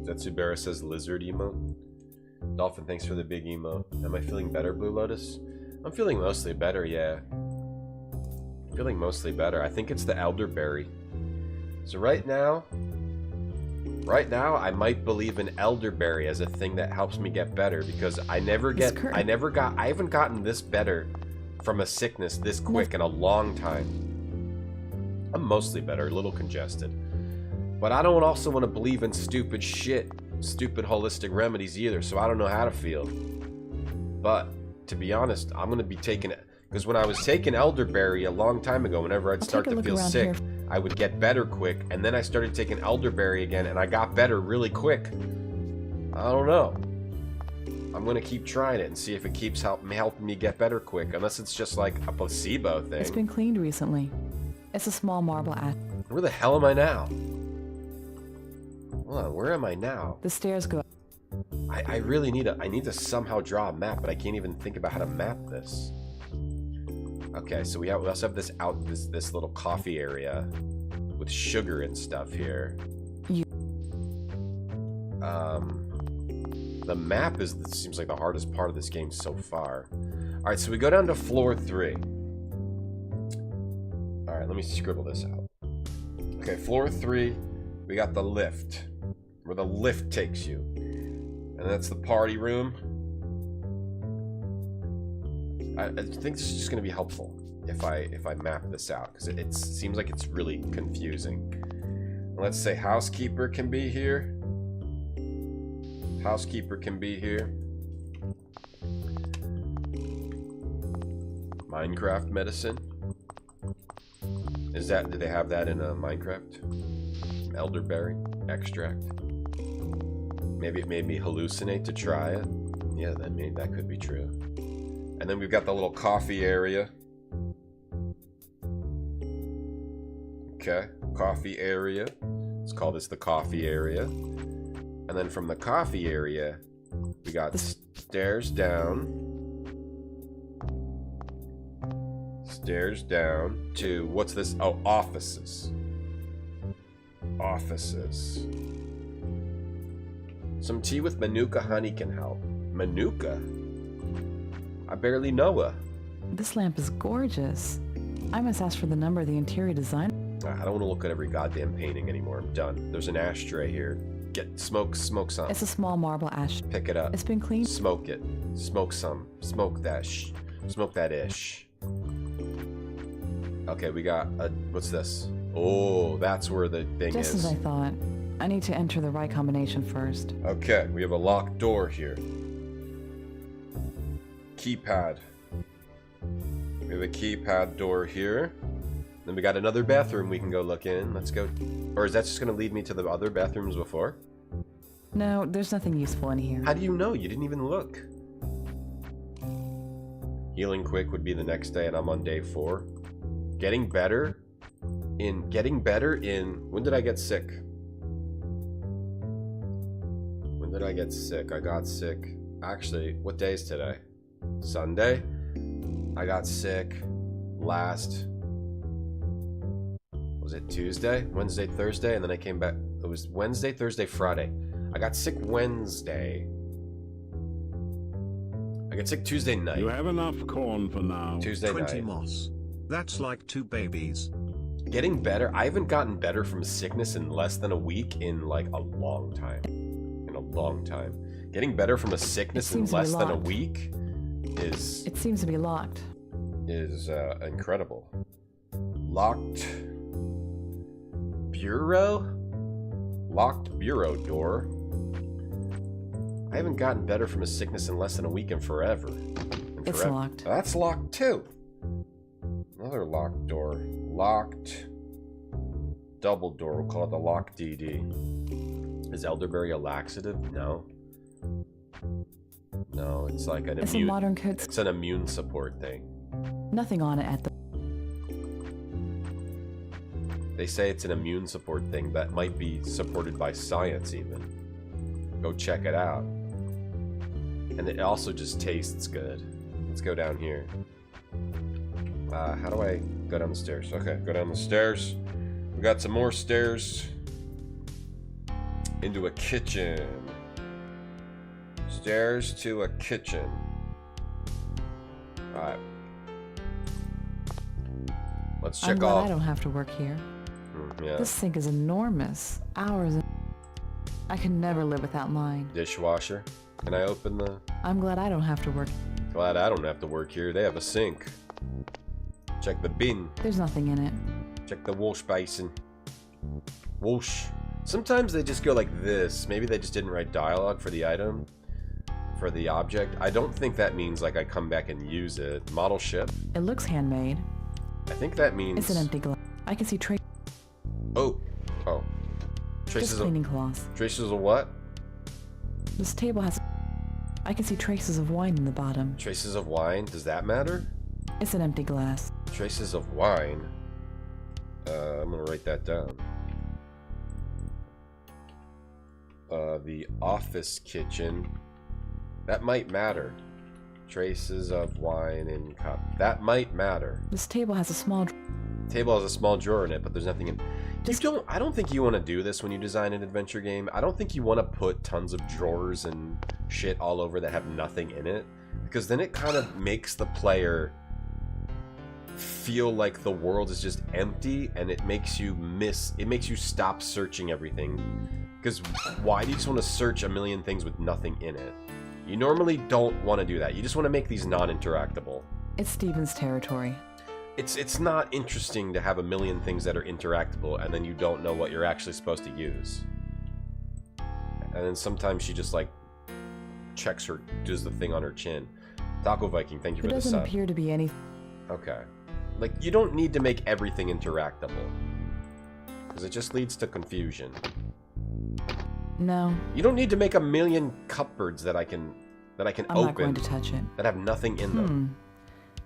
Speaker 2: Zetsubera says lizard emote. Dolphin, thanks for the big emote. Am I feeling better, Blue Lotus? I'm feeling mostly better, yeah. I'm feeling mostly better. I think it's the elderberry. So right now, Right now, I might believe in elderberry as a thing that helps me get better because I haven't gotten this better from a sickness this quick in a long time. I'm mostly better, a little congested. But I don't also want to believe in stupid shit, stupid holistic remedies either, so I don't know how to feel. But, to be honest, I'm going to be taking it. Because when I was taking elderberry a long time ago, whenever I'd start to feel sick, I would get better quick. And then I started taking elderberry again, and I got better really quick. I don't know. I'm going to keep trying it and see if it keeps helping me get better quick. Unless it's just like a placebo thing.
Speaker 8: It's been cleaned recently. It's a small marble ash.
Speaker 2: Where the hell am I now? Hold on, where am I now?
Speaker 8: The stairs go.
Speaker 2: I really need to somehow draw a map, but I can't even think about how to map this. Okay, so we also have this little coffee area with sugar and stuff here. The map seems like the hardest part of this game so far. All right, so we go down to floor 3. All right, let me scribble this out. Okay, floor 3, we got the lift, where the lift takes you, and that's the party room. I think this is just going to be helpful if I map this out, because it seems like it's really confusing. Let's say housekeeper can be here. Housekeeper can be here. Minecraft medicine. Do they have that in Minecraft? Elderberry extract. Maybe it made me hallucinate to try it. Yeah, that could be true. And then we've got the little coffee area. Okay, coffee area. Let's call this the coffee area. And then from the coffee area, we got stairs down. Stairs down to, what's this? Oh, offices. Offices. Some tea with Manuka honey can help. Manuka? I barely know her.
Speaker 8: This lamp is gorgeous. I must ask for the number of the interior designer.
Speaker 2: I don't want to look at every goddamn painting anymore. I'm done. There's an ashtray here. Smoke some.
Speaker 8: It's a small marble ash.
Speaker 2: Pick it up.
Speaker 8: It's been cleaned.
Speaker 2: Smoke it. Smoke some. Smoke that Smoke that ish. Okay, we got what's this? Oh, that's where the thing is.
Speaker 8: Just as I thought. I need to enter the right combination first.
Speaker 2: Okay, we have a locked door here. Keypad. We have a keypad door here. Then we got another bathroom we can go look in. Let's go. Or is that just going to lead me to the other bathrooms before?
Speaker 8: No, there's nothing useful in here.
Speaker 2: How do you know? You didn't even look. Healing quick would be the next day, and I'm on day 4. Getting better in... When did I get sick? When did I get sick? I got sick... Actually, what day is today? Sunday? I got sick last... Was it Tuesday? Wednesday, Thursday? And then I came back... It was Wednesday, Thursday, Friday. I got sick Wednesday. I got sick Tuesday night.
Speaker 3: You have enough corn for now.
Speaker 2: Tuesday
Speaker 3: 20
Speaker 2: night.
Speaker 3: moss. That's like 2 babies.
Speaker 2: Getting better. I haven't gotten better from sickness in less than a week in like a long time. In a long time. Getting better from a sickness in less than a week is...
Speaker 8: It seems to be locked.
Speaker 2: Is incredible. Locked bureau? Locked bureau door. I haven't gotten better from a sickness in less than a week in forever.
Speaker 8: It's locked.
Speaker 2: That's locked too. Another locked door. Locked double door. We'll call it the locked DD. Is elderberry a laxative? No. No, it's like an
Speaker 8: it's immune. A modern code.
Speaker 2: It's an immune support thing.
Speaker 8: Nothing on it at the.
Speaker 2: They say it's an immune support thing that might be supported by science even. Go check it out. And it also just tastes good. Let's go down here. How do I go down the stairs? Okay, go down the stairs. We got some more stairs. Into a kitchen. Stairs to a kitchen. Alright. Let's check
Speaker 8: I'm glad
Speaker 2: off.
Speaker 8: I don't have to work here.
Speaker 2: Yeah.
Speaker 8: This sink is enormous. Hours. I can never live without mine.
Speaker 2: Dishwasher. Can I open the...
Speaker 8: I'm glad I don't have to work.
Speaker 2: Glad I don't have to work here. They have a sink. Check the bin.
Speaker 8: There's nothing in it.
Speaker 2: Check the wash basin. Whoosh. Sometimes they just go like this. Maybe they just didn't write dialogue for the item. For the object. I don't think that means like I come back and use it. Model ship.
Speaker 8: It looks handmade.
Speaker 2: I think that means...
Speaker 8: It's an empty glass. I can see traces.
Speaker 2: Oh. Oh. Traces
Speaker 8: Just cleaning cloths.
Speaker 2: Traces of what?
Speaker 8: This table has... I can see traces of wine in the bottom.
Speaker 2: Traces of wine? Does that matter?
Speaker 8: It's an empty glass.
Speaker 2: Traces of wine. I'm gonna write that down. The office kitchen. That might matter. Traces of wine in cup. That might matter.
Speaker 8: This table has a small...
Speaker 2: Table has a small drawer in it, but there's nothing in... I don't think you want to do this when you design an adventure game. I don't think you want to put tons of drawers and shit all over that have nothing in it. Because then it kind of makes the player feel like the world is just empty, and it makes you stop searching everything. Because why do you just want to search a million things with nothing in it? You normally don't want to do that. You just want to make these non-interactable.
Speaker 8: It's Steven's territory.
Speaker 2: It's not interesting to have a million things that are interactable and then you don't know what you're actually supposed to use. And then sometimes she just like does the thing on her chin. Taco Viking, thank you for the sub.
Speaker 8: There doesn't appear to be any...
Speaker 2: Okay. Like, you don't need to make everything interactable. Because it just leads to confusion.
Speaker 8: No.
Speaker 2: You don't need to make a million cupboards that I can open.
Speaker 8: I'm not going to touch it.
Speaker 2: That have nothing in them.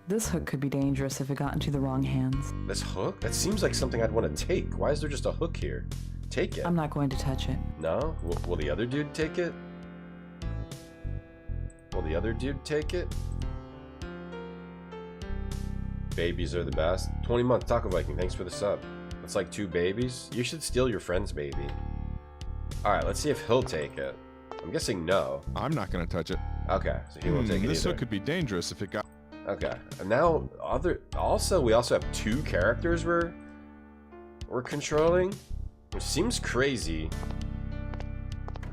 Speaker 8: This hook could be dangerous if it got into the wrong hands.
Speaker 2: This hook? That seems like something I'd want to take. Why is there just a hook here? Take it.
Speaker 8: I'm not going to touch it.
Speaker 2: No? Will the other dude take it? Will the other dude take it? Babies are the best. 20 month Taco Viking, thanks for the sub. That's like 2 babies. You should steal your friend's baby. Alright, let's see if he'll take it. I'm guessing no.
Speaker 4: I'm not going to touch it.
Speaker 2: Okay, so he won't take it
Speaker 4: This
Speaker 2: either.
Speaker 4: hook could be dangerous if it got...
Speaker 2: Okay, and now we also have 2 characters we're controlling, which seems crazy.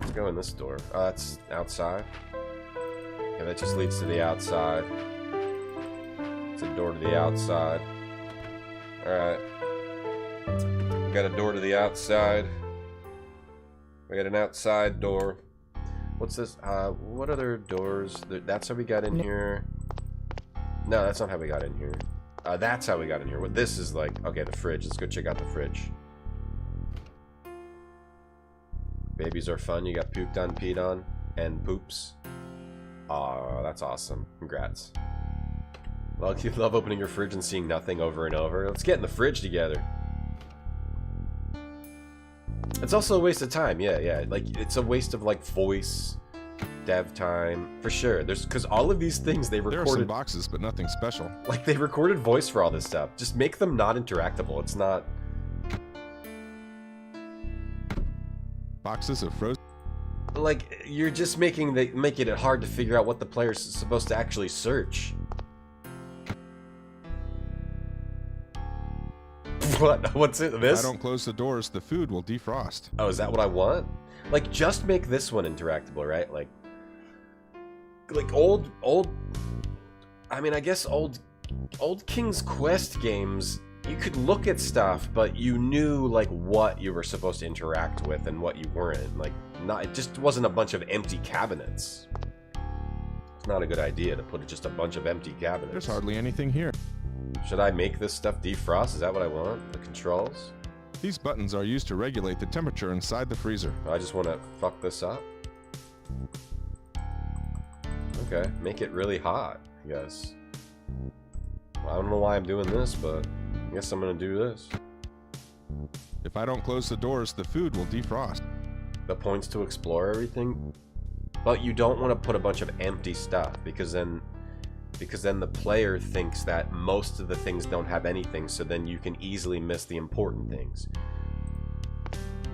Speaker 2: Let's go in this door. That's outside. Okay, that just leads to the outside. It's a door to the outside. Alright. We got a door to the outside. We got an outside door. What's this? What other doors? That's how we got in here. No, that's not how we got in here. That's how we got in here. What this is like... Okay, the fridge. Let's go check out the fridge. Babies are fun. You got pooped on, peed on, and poops. Aw, that's awesome. Congrats. Well, you love opening your fridge and seeing nothing over and over. Let's get in the fridge together. It's also a waste of time. Yeah. Like, it's a waste of, like, voice... dev time for sure. Because all of these things they recorded.
Speaker 4: There are some boxes, but nothing special.
Speaker 2: Like, they recorded voice for all this stuff. Just make them not interactable. It's not.
Speaker 4: Boxes of frozen.
Speaker 2: Like, you're just making it hard to figure out what the player's supposed to actually search. What? What's it? This?
Speaker 4: If I don't close the doors, the food will defrost.
Speaker 2: Oh, is that what I want? Like, just make this one interactable, right? Like old. I mean, I guess old King's Quest games. You could look at stuff, but you knew like what you were supposed to interact with and what you weren't. Like, it just wasn't a bunch of empty cabinets. It's not a good idea to put just a bunch of empty cabinets.
Speaker 4: There's hardly anything here.
Speaker 2: Should I make this stuff defrost? Is that what I want? The controls?
Speaker 4: These buttons are used to regulate the temperature inside the freezer.
Speaker 2: I just want to fuck this up. Okay, make it really hot, I guess. I don't know why I'm doing this, but I guess I'm gonna do this.
Speaker 4: If I don't close the doors, the food will defrost.
Speaker 2: The point's to explore everything, but you don't want to put a bunch of empty stuff because then the player thinks that most of the things don't have anything, so then you can easily miss the important things.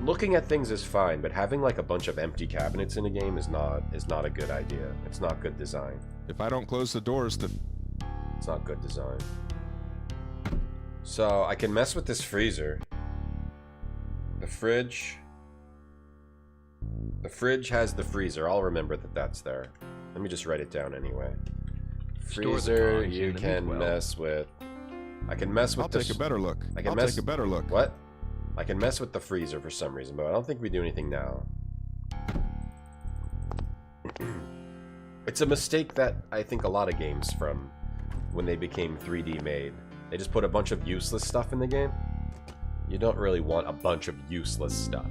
Speaker 2: Looking at things is fine, but having like a bunch of empty cabinets in a game is not a good idea. It's not good design.
Speaker 4: If I don't close the doors,
Speaker 2: it's not good design. So I can mess with this freezer, the fridge. The fridge has the freezer. I'll remember that that's there. Let me just write it down anyway. Freezer, you can mess with. I can mess with.
Speaker 4: I'll take a better look. I'll take a better look.
Speaker 2: What? I can mess with the freezer for some reason, but I don't think we do anything now. It's a mistake that I think a lot of games from when they became 3D made. They just put a bunch of useless stuff in the game. You don't really want a bunch of useless stuff.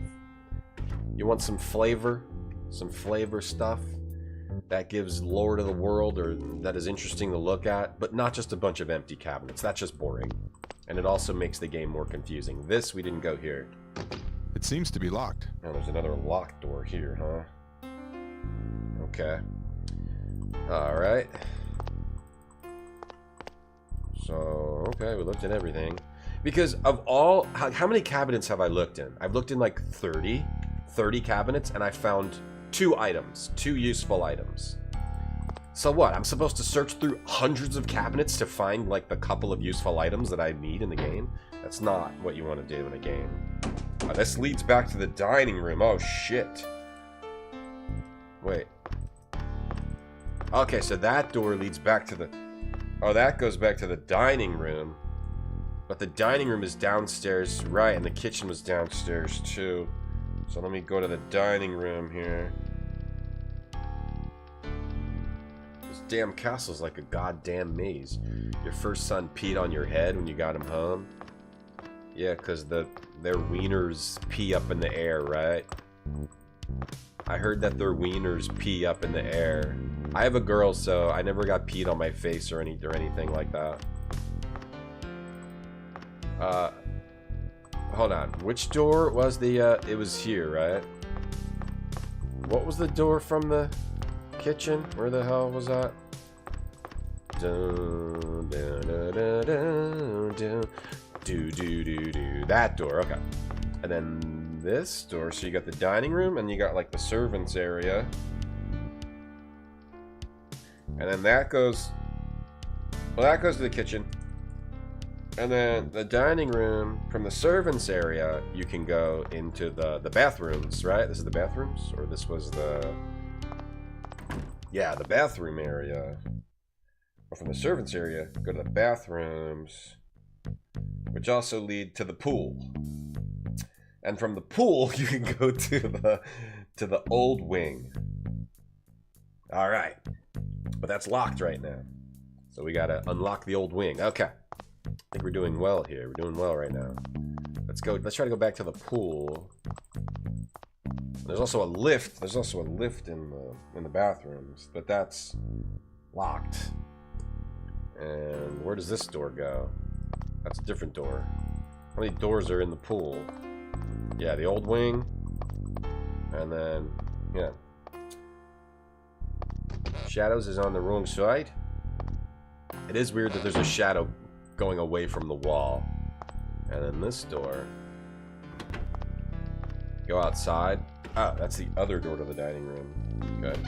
Speaker 2: You want some flavor stuff that gives lore to the world or that is interesting to look at, but not just a bunch of empty cabinets. That's just boring. And it also makes the game more confusing. This, we didn't go here.
Speaker 4: It seems to be locked.
Speaker 2: Oh, there's another locked door here, huh? Okay. Alright. So, okay, we looked at everything. Because of all... How many cabinets have I looked in? I've looked in like 30 cabinets, and I found 2 items. 2 useful items. So what? I'm supposed to search through hundreds of cabinets to find like the couple of useful items that I need in the game? That's not what you want to do in a game. This leads back to the dining room. Oh, shit. Wait. Okay, so that door leads back to the... Oh, that goes back to the dining room. But the dining room is downstairs, right, and the kitchen was downstairs too. So let me go to the dining room here. This damn castle's like a goddamn maze. Your first son peed on your head when you got him home? Yeah, because their wieners pee up in the air, right? I heard that their wieners pee up in the air. I have a girl, so I never got peed on my face or anything like that. Hold on. Which door was the, it was here, right? What was the door from the kitchen? Where the hell was that? Dun, dun, dun, dun, dun, dun. Do. That door, okay. And then this door, so you got the dining room, and you got, like, the servants' area. And then that goes... Well, that goes to the kitchen. And then the dining room, from the servants' area, you can go into the bathrooms, right? This is the bathrooms? Or this was the... Yeah, the bathroom area. Or from the servants' area, go to the bathrooms, which also lead to the pool. And from the pool, you can go to the old wing. All right. But that's locked right now. So we gotta unlock the old wing. Okay. I think we're doing well here. We're doing well right now. Let's go. Let's try to go back to the pool. There's also a lift. There's also a lift in the bathrooms, but that's locked. And where does this door go? That's a different door. How many doors are in the pool? Yeah, the old wing. And then, yeah. Shadows is on the wrong side. It is weird that there's a shadow going away from the wall. And then this door. Go outside. Ah, that's the other door to the dining room. Good.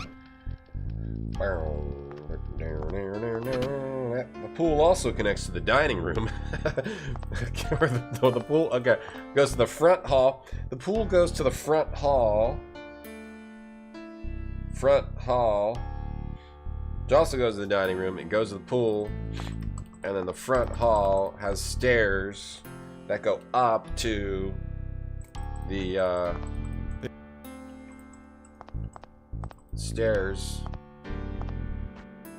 Speaker 2: The pool also connects to the dining room. the pool, okay, goes to the front hall. The pool goes to the front hall. Front hall. It also goes to the dining room. It goes to the pool. And then the front hall has stairs that go up to the stairs.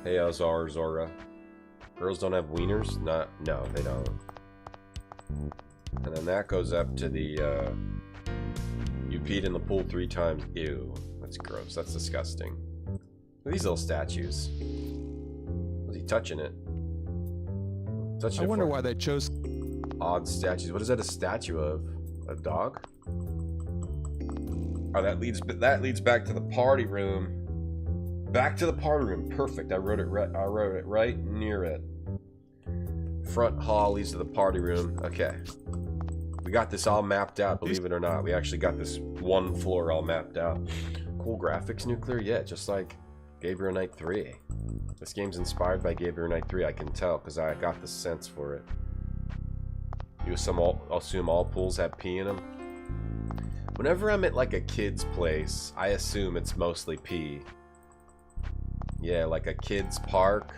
Speaker 2: Hey, Zora. Girls don't have wieners? No, they don't. And then that goes up to the, you peed in the pool 3 times. Ew. That's gross. That's disgusting. These little statues. Was he touching it?
Speaker 4: I wonder why they chose
Speaker 2: odd statues. What is that a statue of? A dog? Oh, that leads back to the party room. Back to the party room. Perfect. I wrote it right near it. Front hall leads to the party room. Okay. We got this all mapped out, believe it or not. We actually got this one floor all mapped out. Cool graphics, Nuclear. Yeah, just like Gabriel Knight 3. This game's inspired by Gabriel Knight 3, I can tell, because I got the sense for it. You assume all pools have pee in them? Whenever I'm at like a kid's place, I assume it's mostly pee. Yeah, like a kid's park.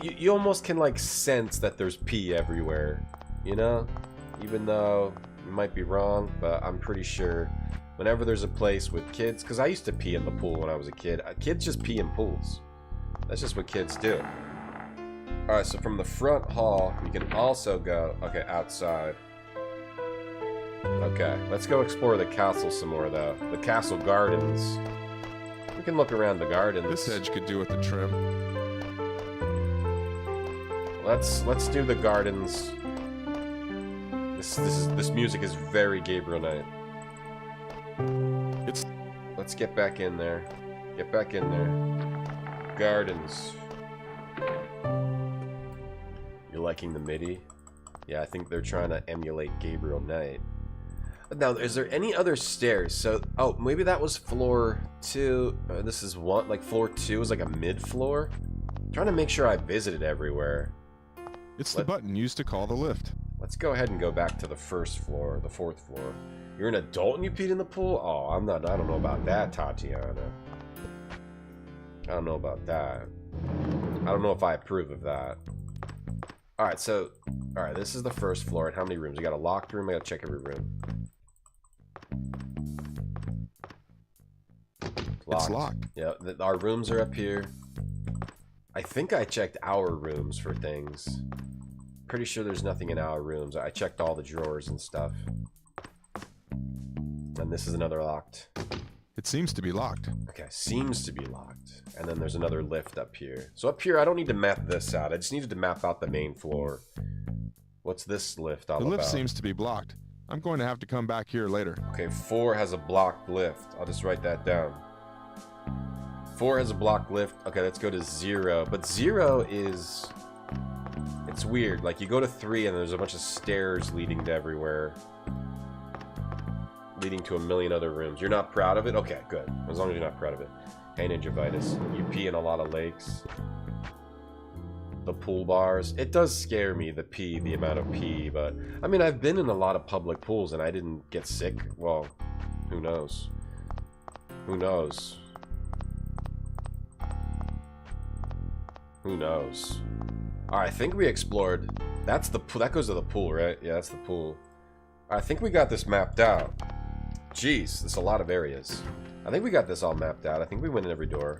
Speaker 2: You almost can like sense that there's pee everywhere, you know? Even though you might be wrong, but I'm pretty sure whenever there's a place with kids, because I used to pee in the pool when I was a kid. Kids just pee in pools. That's just what kids do. Alright, so from the front hall, you can also go, okay, outside. Okay, let's go explore the castle some more, though. The castle gardens. We can look around the gardens.
Speaker 4: This edge could do with the trim.
Speaker 2: Let's do the gardens. This music is very Gabriel Knight. Let's get back in there. Get back in there. Gardens. You're liking the MIDI? Yeah, I think they're trying to emulate Gabriel Knight. Now, is there any other stairs? So, oh, maybe that was floor 2. This is one, like floor 2 is like a mid-floor. Trying to make sure I visited everywhere.
Speaker 4: It's the button used to call the lift.
Speaker 2: Let's go ahead and go back to the first floor, the 4th floor. You're an adult and you peed in the pool? Oh, I don't know about that, Tatiana. I don't know about that. I don't know if I approve of that. Alright, so, alright, this is the first floor. And how many rooms? We got a locked room. I gotta check every room.
Speaker 4: It's locked.
Speaker 2: Yeah, our rooms are up here. I think I checked our rooms for things. Pretty sure there's nothing in our rooms. I checked all the drawers and stuff. And this is another locked.
Speaker 4: It seems to be locked.
Speaker 2: Okay, seems to be locked. And then there's another lift up here. So up here, I don't need to map this out. I just needed to map out the main floor. What's this lift all about?
Speaker 4: The lift seems to be blocked. I'm going to have to come back here later.
Speaker 2: Okay, 4 has a blocked lift. I'll just write that down. 4 has a blocked lift. Okay, let's go to 0. But 0 is... It's weird. Like, you go to 3 and there's a bunch of stairs leading to everywhere. Leading to a million other rooms. You're not proud of it? Okay, good. As long as you're not proud of it. Hey, Ninjavitis. You pee in a lot of lakes. The pool bars. It does scare me, the amount of pee, but... I mean, I've been in a lot of public pools and I didn't get sick. Well, who knows? Who knows? Who knows? Alright, I think we explored... That's the pool. That goes to the pool, right? Yeah, that's the pool. I think we got this mapped out. Jeez, there's a lot of areas. I think we got this all mapped out. I think we went in every door.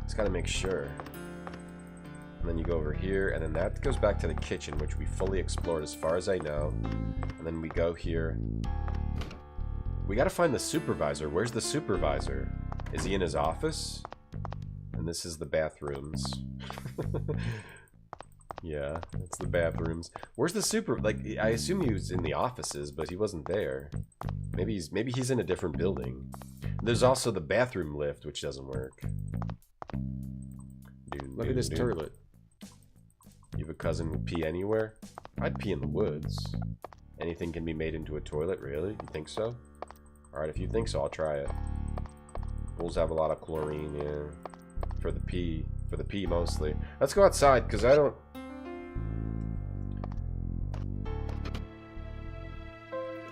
Speaker 2: Just gotta make sure. And then you go over here, and then that goes back to the kitchen, which we fully explored as far as I know. And then we go here. We gotta find the supervisor. Where's the supervisor? Is he in his office? And this is the bathrooms. Yeah, it's the bathrooms. Where's the super... Like, I assume he was in the offices, but he wasn't there. Maybe he's in a different building. There's also the bathroom lift, which doesn't work. Dude, look at this toilet. You have a cousin who pee anywhere? I'd pee in the woods. Anything can be made into a toilet, really? You think so? Alright, if you think so, I'll try it. Pools have a lot of chlorine, yeah. For the pee. For the pee, mostly. Let's go outside, because I don't...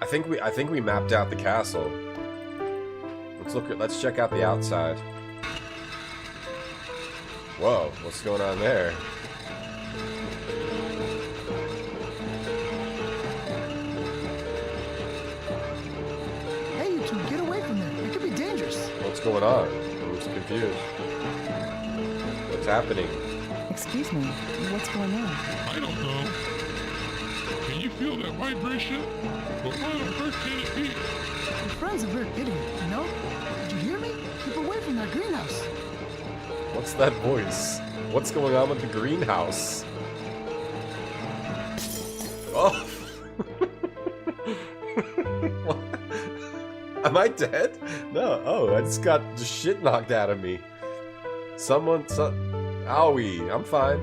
Speaker 2: I think we mapped out the castle. Let's check out the outside. Whoa, what's going on there?
Speaker 12: Hey, you two, get away from there. It could be dangerous.
Speaker 2: What's going on? I'm just confused. What's happening?
Speaker 8: Excuse me, what's going on?
Speaker 13: I don't know. Can you feel that vibration? But what on earth can it be?
Speaker 12: Your friend's a bird idiot, you know? Did you hear me? Keep away from that greenhouse.
Speaker 2: What's that voice? What's going on with the greenhouse? Oh! What? Am I dead? No. Oh, I just got the shit knocked out of me. Owie, I'm fine.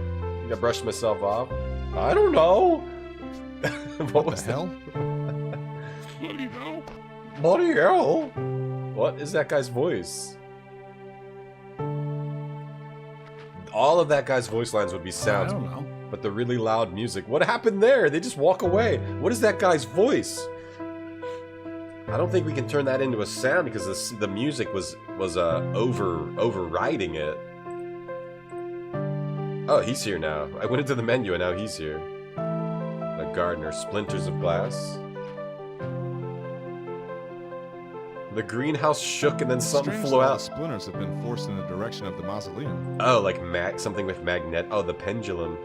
Speaker 2: I brushed myself off. I don't know. What was the hell?
Speaker 13: Bloody hell.
Speaker 2: Bloody hell? What is that guy's voice? All of that guy's voice lines would be sounds.
Speaker 12: I don't know.
Speaker 2: But the really loud music. What happened there? They just walk away. What is that guy's voice? I don't think we can turn that into a sound because the music was overriding it. Oh, he's here now. I went into the menu and now he's here. The gardener, splinters of glass. The greenhouse shook and then something flew out.
Speaker 4: The splinters have been forced in the direction of the mausoleum.
Speaker 2: Oh, like something with magnet. Oh, the pendulum.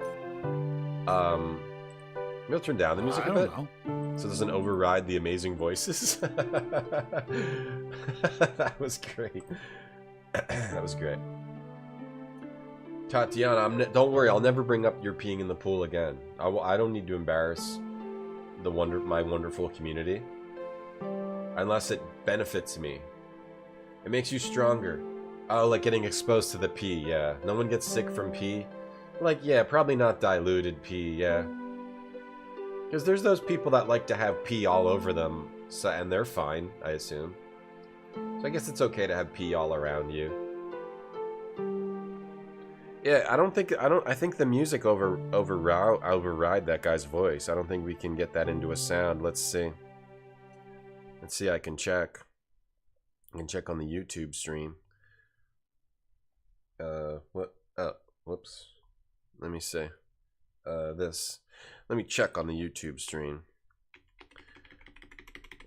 Speaker 2: Maybe I'll turn down the music a bit. So doesn't override the amazing voices. That was great. That was great. Tatiana, don't worry. I'll never bring up your peeing in the pool again. I don't need to embarrass my wonderful community. Unless it benefits me. It makes you stronger. Oh, like getting exposed to the pee, yeah. No one gets sick from pee. Like, yeah, probably not diluted pee, yeah. Because there's those people that like to have pee all over them, so, and they're fine, I assume. So I guess it's okay to have pee all around you. Yeah, I think the music override that guy's voice. I don't think we can get that into a sound. Let's see. Let's see, I can check. I can check on the YouTube stream. What? Oh, whoops. Let me see. This. Let me check on the YouTube stream.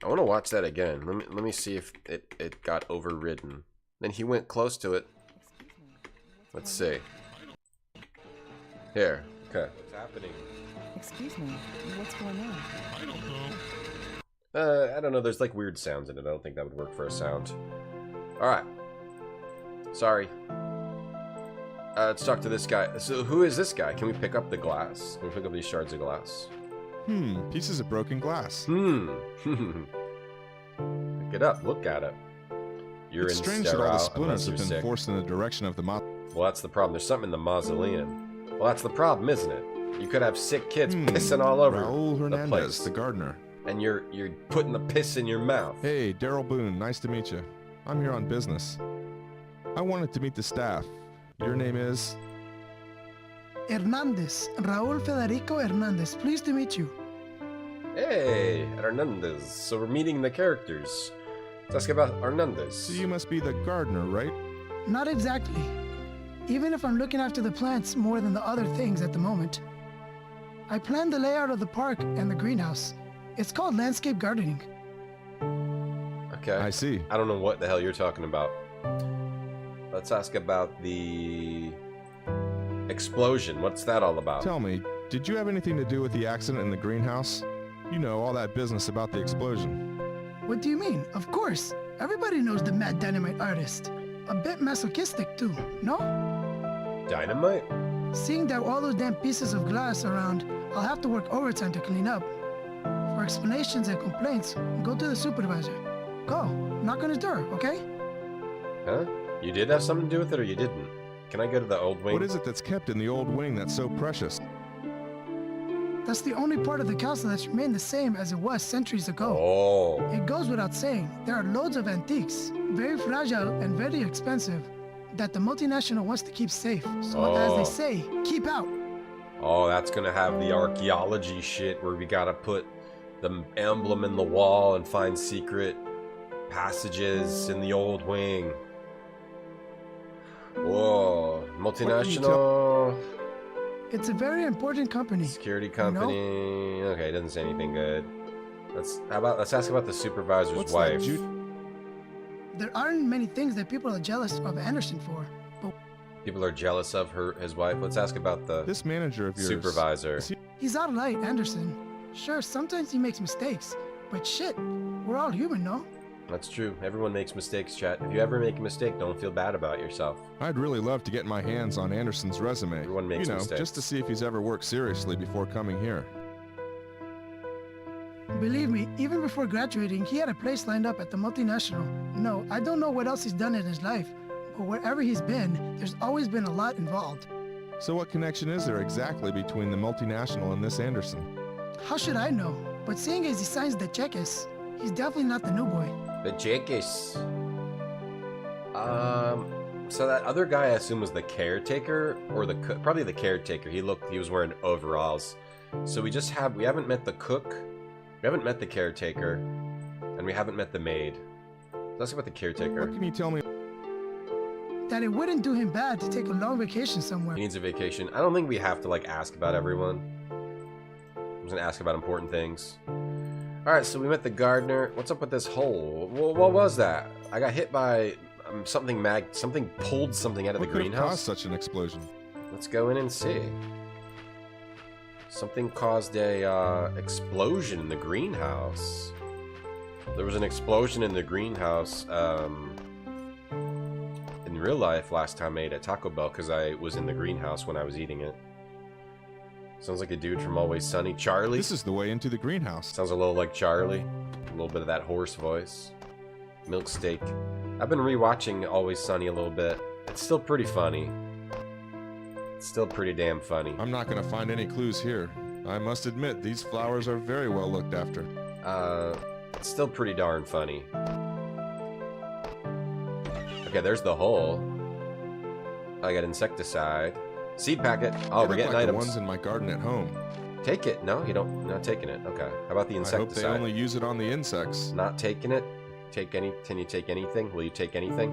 Speaker 2: I want to watch that again. Let me see if it got overridden. Then he went close to it. Let's see. Here. Okay. What's happening?
Speaker 8: Excuse me. What's going on?
Speaker 13: I don't know.
Speaker 2: I don't know. There's like weird sounds in it. I don't think that would work for a sound. Alright. Sorry. Let's talk to this guy. So who is this guy? Can we pick up the glass? Can we pick up these shards of glass?
Speaker 4: Pieces of broken glass.
Speaker 2: Pick it up. Look at it.
Speaker 4: It's strange that all the splinters have been forced in the direction of the
Speaker 2: Well, that's the problem. There's something in the mausoleum. Well, that's the problem, isn't it? You could have sick kids pissing all over the place.
Speaker 4: The gardener.
Speaker 2: And you're putting the piss in your mouth.
Speaker 4: Hey, Daryl Boone. Nice to meet you. I'm here on business. I wanted to meet the staff. Your name is?
Speaker 12: Hernandez. Raul Federico Hernandez. Pleased to meet you.
Speaker 2: Hey, Hernandez. So we're meeting the characters. Let's ask about Hernandez.
Speaker 4: So you must be the gardener, right?
Speaker 12: Not exactly. Even if I'm looking after the plants more than the other things at the moment. I planned the layout of the park and the greenhouse. It's called landscape gardening.
Speaker 2: Okay.
Speaker 4: I see.
Speaker 2: I don't know what the hell you're talking about. Let's ask about the explosion. What's that all about?
Speaker 4: Tell me, did you have anything to do with the accident in the greenhouse? You know, all that business about the explosion.
Speaker 12: What do you mean? Of course. Everybody knows the mad dynamite artist. A bit masochistic too, no?
Speaker 2: Dynamite?
Speaker 12: Seeing that all those damn pieces of glass around, I'll have to work overtime to clean up. For explanations and complaints, go to the supervisor. Go, knock on his door, okay?
Speaker 2: Huh? You did have something to do with it or you didn't? Can I go to the old wing?
Speaker 4: What is it that's kept in the old wing that's so precious?
Speaker 12: That's the only part of the castle that's remained the same as it was centuries ago.
Speaker 2: Oh.
Speaker 12: It goes without saying, there are loads of antiques, very fragile and very expensive, that the multinational wants to keep safe. So as they say, keep out.
Speaker 2: Oh, that's gonna have the archaeology shit where we gotta put the emblem in the wall and find secret passages in the old wing. Whoa, multinational.
Speaker 12: It's a very important company.
Speaker 2: Security company. You know? Okay, it doesn't say anything good. Let's ask about the supervisor's wife.
Speaker 12: There aren't many things that people are jealous of Anderson for. But
Speaker 2: people are jealous of his wife. Let's ask about this
Speaker 4: manager of yours.
Speaker 2: Supervisor.
Speaker 12: He's all right, Anderson. Sure, sometimes he makes mistakes, but shit, we're all human, no?
Speaker 2: That's true. Everyone makes mistakes, chat. If you ever make a mistake, don't feel bad about yourself.
Speaker 4: I'd really love to get my hands on Anderson's resume.
Speaker 2: Everyone makes mistakes.
Speaker 4: Just to see if he's ever worked seriously before coming here.
Speaker 12: Believe me, even before graduating, he had a place lined up at the multinational. No, I don't know what else he's done in his life, but wherever he's been, there's always been a lot involved.
Speaker 4: So what connection is there exactly between the multinational and this Anderson?
Speaker 12: How should I know? But seeing as he signs the cheques, he's definitely not the new boy.
Speaker 2: The cheques. So that other guy, I assume, was the caretaker or the cook. Probably the caretaker. He was wearing overalls. So we haven't met the cook. We haven't met the caretaker, and we haven't met the maid. Let's go about the caretaker.
Speaker 4: What can you tell me?
Speaker 12: That it wouldn't do him bad to take a long vacation somewhere.
Speaker 2: He needs a vacation. I don't think we have to, like, ask about everyone. I'm just gonna ask about important things. Alright, so we met the gardener. What's up with this hole? What was that? I got hit by something pulled something out of the greenhouse.
Speaker 4: What could have caused such an explosion?
Speaker 2: Let's go in and see. Something caused a explosion in the greenhouse. There was an explosion in the greenhouse in real life last time I ate at Taco Bell because I was in the greenhouse when I was eating it. Sounds like a dude from Always Sunny. Charlie?
Speaker 4: This is the way into the greenhouse.
Speaker 2: Sounds a little like Charlie. A little bit of that hoarse voice. Milk steak. I've been rewatching Always Sunny a little bit. It's still pretty funny. It's still pretty damn funny.
Speaker 4: I'm not going to find any clues here. I must admit, these flowers are very well looked after.
Speaker 2: It's still pretty darn funny. Okay, there's the hole. I got insecticide. Seed packet. Oh, we're getting
Speaker 4: like
Speaker 2: items.
Speaker 4: The ones in my garden at home.
Speaker 2: Take it. No, you don't. Not taking it. Okay. How about the insecticide?
Speaker 4: I hope they only use it on the insects.
Speaker 2: Not taking it. Can you take anything? Will you take anything?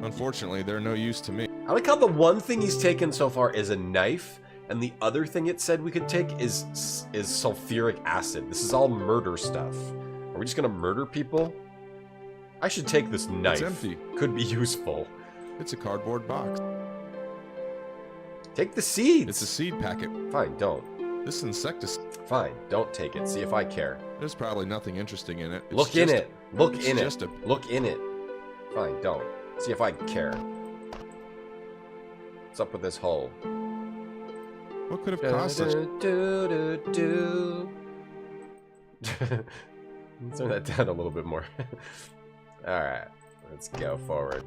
Speaker 4: Unfortunately, they're no use to me.
Speaker 2: I like how the one thing he's taken so far is a knife, and the other thing it said we could take is sulfuric acid. This is all murder stuff. Are we just gonna murder people? I should take this knife.
Speaker 4: It's empty.
Speaker 2: Could be useful.
Speaker 4: It's a cardboard box.
Speaker 2: Take the seeds.
Speaker 4: It's a seed packet.
Speaker 2: Fine, don't.
Speaker 4: This insecticide.
Speaker 2: Fine, don't take it. See if I care.
Speaker 4: There's probably nothing interesting in it.
Speaker 2: Look in it. Look in it. Look in it. Fine, don't. See if I care. What's up with this hole?
Speaker 4: What could have caused such...
Speaker 2: Let's turn that down a little bit more. Alright, let's go forward.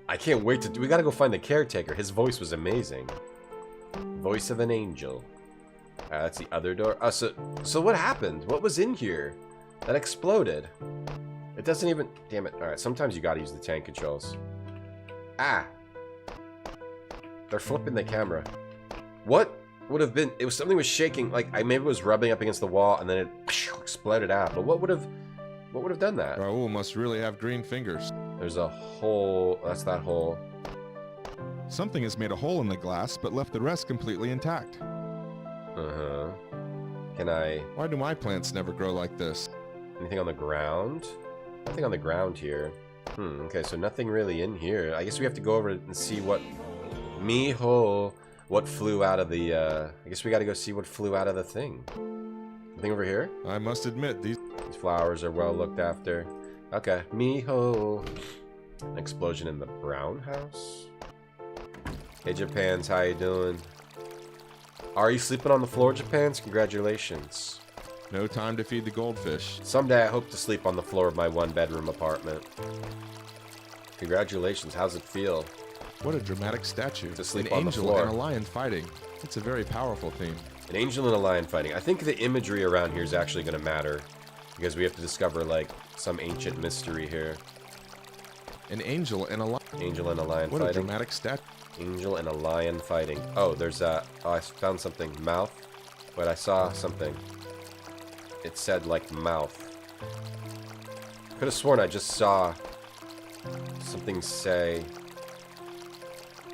Speaker 2: I can't wait to do... We gotta go find the caretaker. His voice was amazing. Voice of an angel. Alright, that's the other door. So what happened? What was in here that exploded? It doesn't even... Damn it. Alright, sometimes you gotta use the tank controls. Ah! They're flipping the camera. What would have been... It was something was shaking. Like, maybe it was rubbing up against the wall and then it exploded out. But what would have done that?
Speaker 4: Raoul must really have green fingers.
Speaker 2: There's a hole. That's that hole.
Speaker 4: Something has made a hole in the glass, but left the rest completely intact.
Speaker 2: Uh-huh. Can I...
Speaker 4: Why do my plants never grow like this?
Speaker 2: Anything on the ground? Nothing on the ground here. Okay, so nothing really in here. I guess we have to go over and see what... What flew out of the, I guess we gotta go see what flew out of the thing. Anything over here?
Speaker 4: I must admit, these
Speaker 2: flowers are well looked after. Okay. Miho. An explosion in the brown house. Hey, Japans, how you doing? Are you sleeping on the floor, Japans? Congratulations.
Speaker 4: No time to feed the goldfish.
Speaker 2: Someday I hope to sleep on the floor of my one-bedroom apartment. Congratulations. How's it feel?
Speaker 4: What a dramatic statue.
Speaker 2: To sleep
Speaker 4: an
Speaker 2: on the
Speaker 4: angel
Speaker 2: floor.
Speaker 4: and a lion fighting. It's a very powerful theme.
Speaker 2: An angel and a lion fighting. I think the imagery around here is actually going to matter. Because we have to discover, like, some ancient mystery here.
Speaker 4: An angel and a lion.
Speaker 2: Angel and a lion
Speaker 4: what
Speaker 2: fighting.
Speaker 4: What a dramatic statue.
Speaker 2: Angel and a lion fighting. Oh, there's a... Oh, I found something. Mouth. Wait, I saw something. It said, like, mouth. Could have sworn I just saw something say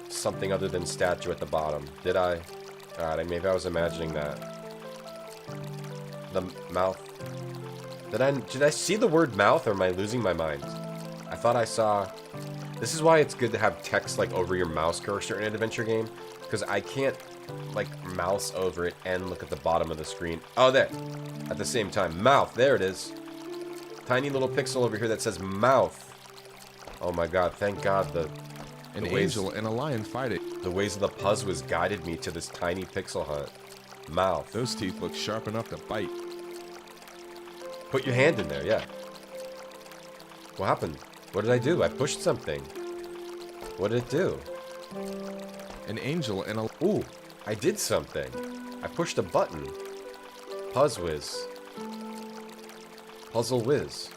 Speaker 2: something other than statue at the bottom. Did I? Alright, maybe I was imagining that. The mouth. Did I see the word mouth, or am I losing my mind? I thought I saw... This is why it's good to have text, like, over your mouse cursor in an adventure game. Because I can't, like, mouse over it and look at the bottom of the screen. Oh, there. At the same time. Mouth. There it is. Tiny little pixel over here that says mouth. Oh my god, thank god
Speaker 4: An angel and a lion fighting.
Speaker 2: The ways of the puzzles guided me to this tiny pixel hunt. Mouth.
Speaker 4: Those teeth look sharp enough to bite.
Speaker 2: Put your hand in there, yeah. What happened? What did I do? I pushed something. What did it do?
Speaker 4: An angel and a...
Speaker 2: Ooh, I did something. I pushed a button. Puzzwiz. Puzzle whiz.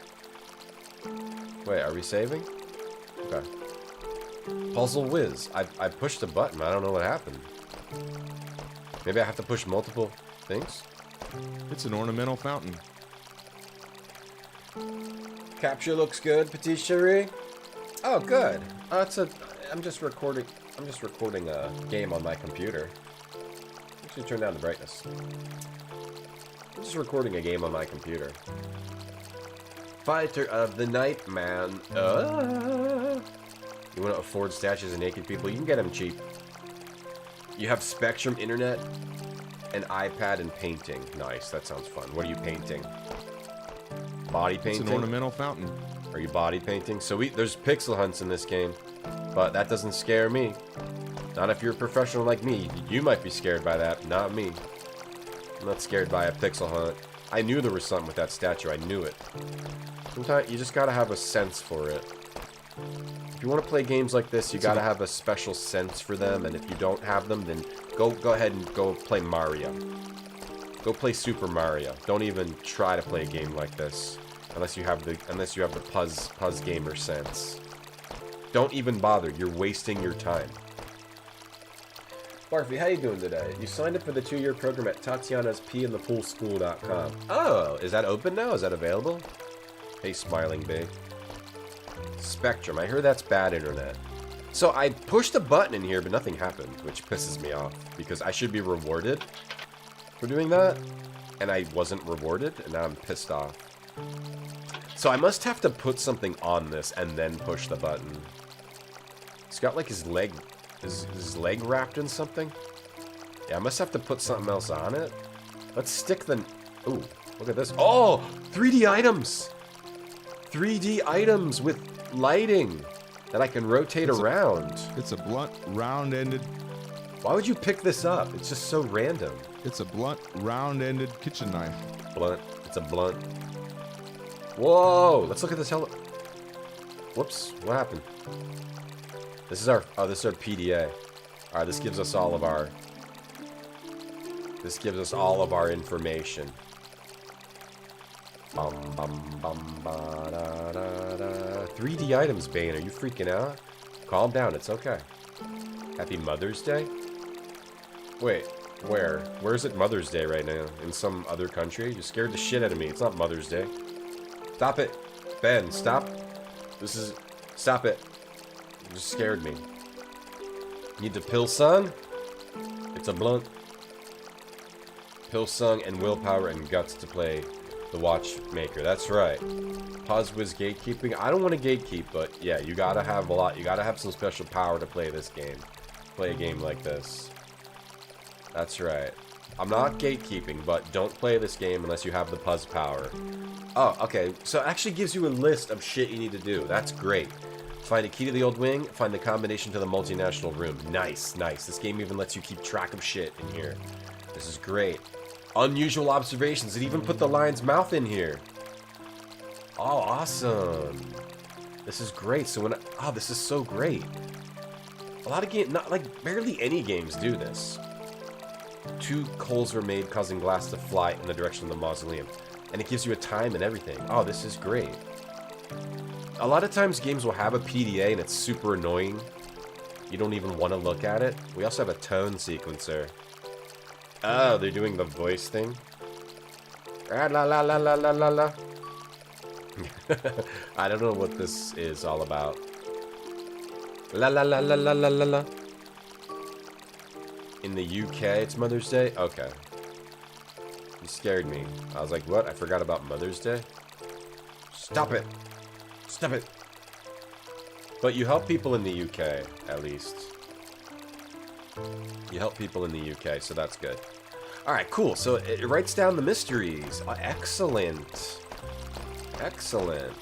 Speaker 2: Wait, are we saving? Okay. Puzzle whiz. I pushed a button. I don't know what happened. Maybe I have to push multiple things?
Speaker 4: It's an ornamental fountain.
Speaker 2: Capture looks good, Petit Chérie. Oh, good. I'm just recording a game on my computer. I should turn down the brightness. I'm just recording a game on my computer. Fighter of the night, man. You want to afford statues of naked people? You can get them cheap. You have Spectrum internet, an iPad, and painting. Nice, that sounds fun. What are you painting? Body painting?
Speaker 4: It's an ornamental fountain.
Speaker 2: Are you body painting? So there's pixel hunts in this game, but that doesn't scare me. Not if you're a professional like me. You might be scared by that, not me. I'm not scared by a pixel hunt. I knew there was something with that statue. I knew it. Sometimes you just gotta have a sense for it. If you want to play games like this, you gotta have a special sense for them, and if you don't have them, then go ahead and go play Mario. Go play Super Mario. Don't even try to play a game like this unless you have the Puzz gamer sense. Don't even bother. You're wasting your time. Barfy, how you doing today? You signed up for the 2-year program at Tatiana'sPinthePoolSchool.com. Oh, is that open now? Is that available? Hey, Smiling Babe. Spectrum. I heard that's bad internet. So I pushed a button in here, but nothing happened, which pisses me off because I should be rewarded for doing that, and I wasn't rewarded, and now I'm pissed off. So I must have to put something on this and then push the button. It's got like his leg wrapped in something. Yeah, I must have to put something else on it. Let's stick the... Ooh, look at this. Oh, 3D items! 3D items with lighting that I can rotate around.
Speaker 4: It's a blunt, round-ended...
Speaker 2: Why would you pick this up? It's just so random.
Speaker 4: It's a blunt, round-ended kitchen knife.
Speaker 2: Blunt. It's a blunt. Whoa! Let's look at this hell. Whoops! What happened? This is our PDA. All right, this gives us all of our. This gives us all of our information. Bum bum bum ba da da da. 3D items, Bane. Are you freaking out? Calm down. It's okay. Happy Mother's Day. Wait. Where? Where's it Mother's Day right now? In some other country? You scared the shit out of me. It's not Mother's Day. Stop it. Ben, stop. Stop it. You just scared me. Need to Pilsung? It's a blunt. Pilsung and willpower and guts to play the Watchmaker. That's right. Pause was gatekeeping. I don't want to gatekeep, but yeah, you gotta have a lot. You gotta have some special power to play this game. Play a game like this. That's right. I'm not gatekeeping, but don't play this game unless you have the Puzz power. Oh, okay. So it actually gives you a list of shit you need to do. That's great. Find a key to the old wing. Find the combination to the multinational room. Nice, nice. This game even lets you keep track of shit in here. This is great. Unusual observations. It even put the lion's mouth in here. Oh, awesome. This is great. So when this is so great. A lot of games, not like barely any games do this. 2 holes were made, causing glass to fly in the direction of the mausoleum. And it gives you a time and everything. Oh, this is great. A lot of times games will have a PDA and it's super annoying. You don't even want to look at it. We also have a tone sequencer. Oh, they're doing the voice thing. La la la la la la la. I don't know what this is all about. La la la la la la la la. In the UK, it's Mother's Day? Okay. You scared me. I was like, what? I forgot about Mother's Day? Stop it! Stop it! But you help people in the UK, at least. You help people in the UK, so that's good. Alright, cool. So it writes down the mysteries. Excellent. Excellent.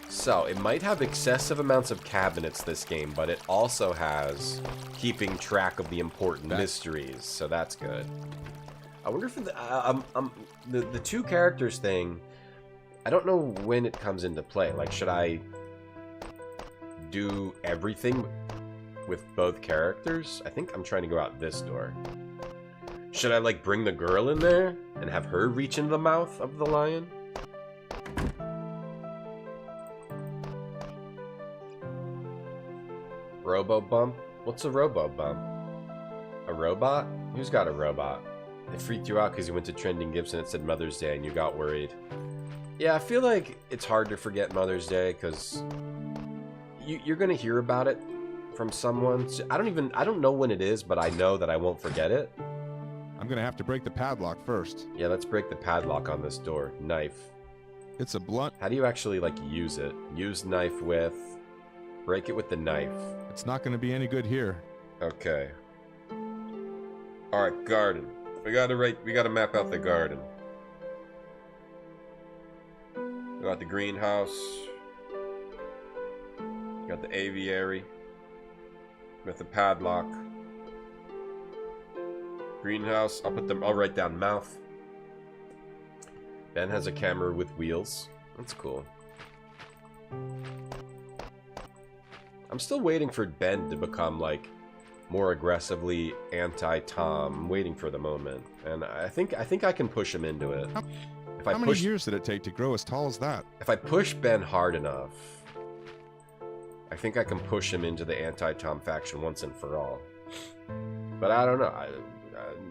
Speaker 2: So, it might have excessive amounts of cabinets, this game, but it also has keeping track of the important mysteries, so that's good. I wonder if the 2 characters thing, I don't know when it comes into play. Like, should I do everything with both characters? I think I'm trying to go out this door. Should I, like, bring the girl in there and have her reach into the mouth of the lion? Robo-bump? What's a robo-bump? A robot? Who's got a robot? It freaked you out because you went to Trending Gibson and it said Mother's Day and you got worried. Yeah, I feel like it's hard to forget Mother's Day because you're gonna hear about it from someone. I don't know when it is, but I know that I won't forget it.
Speaker 4: I'm gonna have to break the padlock first.
Speaker 2: Yeah, let's break the padlock on this door. Knife.
Speaker 4: It's a blunt.
Speaker 2: How do you actually, like, use it? Use knife with... Break it with the knife.
Speaker 4: It's not gonna be any good here.
Speaker 2: Okay. Alright, garden. We gotta map out the garden. We got the greenhouse. We got the aviary. With the padlock. Greenhouse. I'll write down mouth. Ben has a camera with wheels. That's cool. I'm still waiting for Ben to become, like, more aggressively anti-Tom. I'm waiting for the moment. And I think I can push him into it.
Speaker 4: How many years did it take to grow as tall as that?
Speaker 2: If I push Ben hard enough, I think I can push him into the anti-Tom faction once and for all. But I don't know.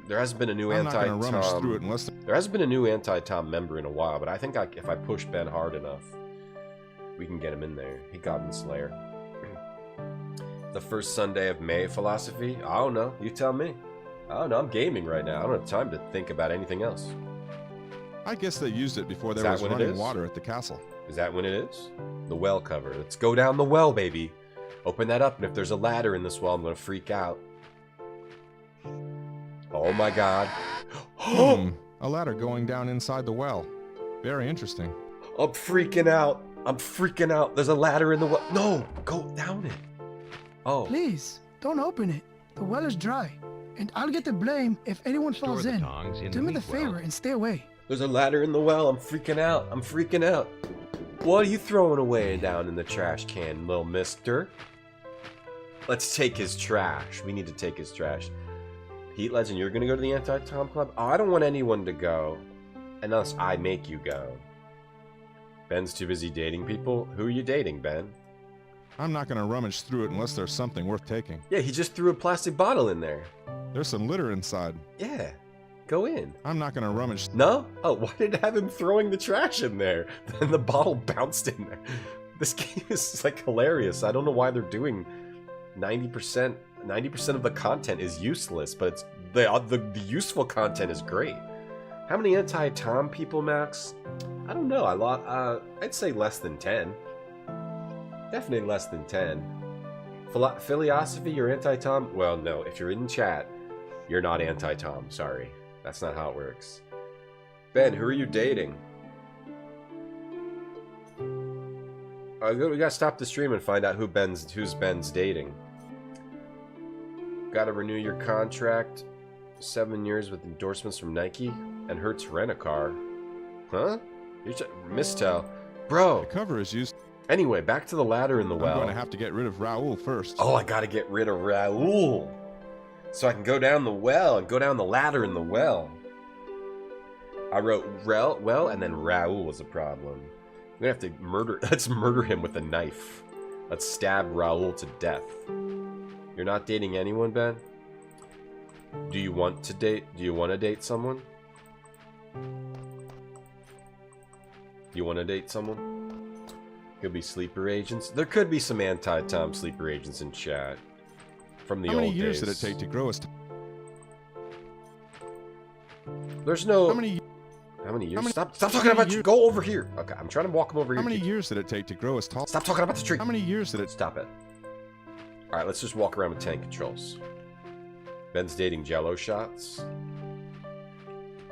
Speaker 2: There hasn't been a new anti-Tom. There hasn't been a new anti-Tom member in a while, but I think if I push Ben hard enough, we can get him in there. He Goblin Slayer. The first Sunday of May philosophy? I don't know. You tell me. I don't know. I'm gaming right now. I don't have time to think about anything else.
Speaker 4: I guess they used it before there was running water at the castle.
Speaker 2: Is that when it is? The well cover. Let's go down the well, baby. Open that up, and if there's a ladder in this well, I'm going to freak out. Oh my god.
Speaker 4: A ladder going down inside the well. Very interesting.
Speaker 2: I'm freaking out. I'm freaking out. There's a ladder in the well. No! Go down it. Oh.
Speaker 12: Please, don't open it. The well is dry. And I'll get the blame if anyone falls in. Do me the favor and stay away.
Speaker 2: There's a ladder in the well. I'm freaking out. I'm freaking out. What are you throwing away down in the trash can, little mister? Let's take his trash. We need to take his trash. Heat Legend, you're going to go to the Anti-Tom Club? Oh, I don't want anyone to go. Unless I make you go. Ben's too busy dating people? Who are you dating, Ben?
Speaker 4: I'm not going to rummage through it unless there's something worth taking.
Speaker 2: Yeah, he just threw a plastic bottle in there.
Speaker 4: There's some litter inside.
Speaker 2: Yeah. Go in.
Speaker 4: I'm not going to rummage.
Speaker 2: No? Oh, why did I have him throwing the trash in there? Then the bottle bounced in there. This game is, like, hilarious. I don't know why they're doing 90%. 90% of the content is useless, but it's the useful content is great. How many anti-Tom people, Max? I don't know. I'd say less than 10. Definitely less than 10. Philosophy, you're anti-Tom? Well, no. If you're in chat, you're not anti-Tom. Sorry. That's not how it works. Ben, who are you dating? We gotta stop the stream and find out who's Ben's dating. Gotta renew your contract. 7 years with endorsements from Nike and Hertz Rent-A-Car. Huh? Mistel. Bro.
Speaker 4: The cover is used.
Speaker 2: Anyway, back to the ladder in the well.
Speaker 4: I'm going to have to get rid of Raoul first.
Speaker 2: Oh, I gotta get rid of Raoul. So I can go down the well and go down the ladder in the well. I wrote well, and then Raoul was a problem. I'm gonna have to murder. Let's murder him with a knife. Let's stab Raoul to death. You're not dating anyone, Ben? Do you want to date? Do you want to date someone? You want to date someone? Could be sleeper agents. There could be some anti-Tom sleeper agents in chat from the old days.
Speaker 4: How many years did it take to grow us?
Speaker 2: There's no.
Speaker 4: How many
Speaker 2: years? Stop talking about you. Go over here. Okay, I'm trying to walk him over here.
Speaker 4: How many years did it take to grow us tall?
Speaker 2: Stop talking about the tree.
Speaker 4: How many years did it?
Speaker 2: Stop it. All right, let's just walk around with tank controls. Ben's dating Jello shots.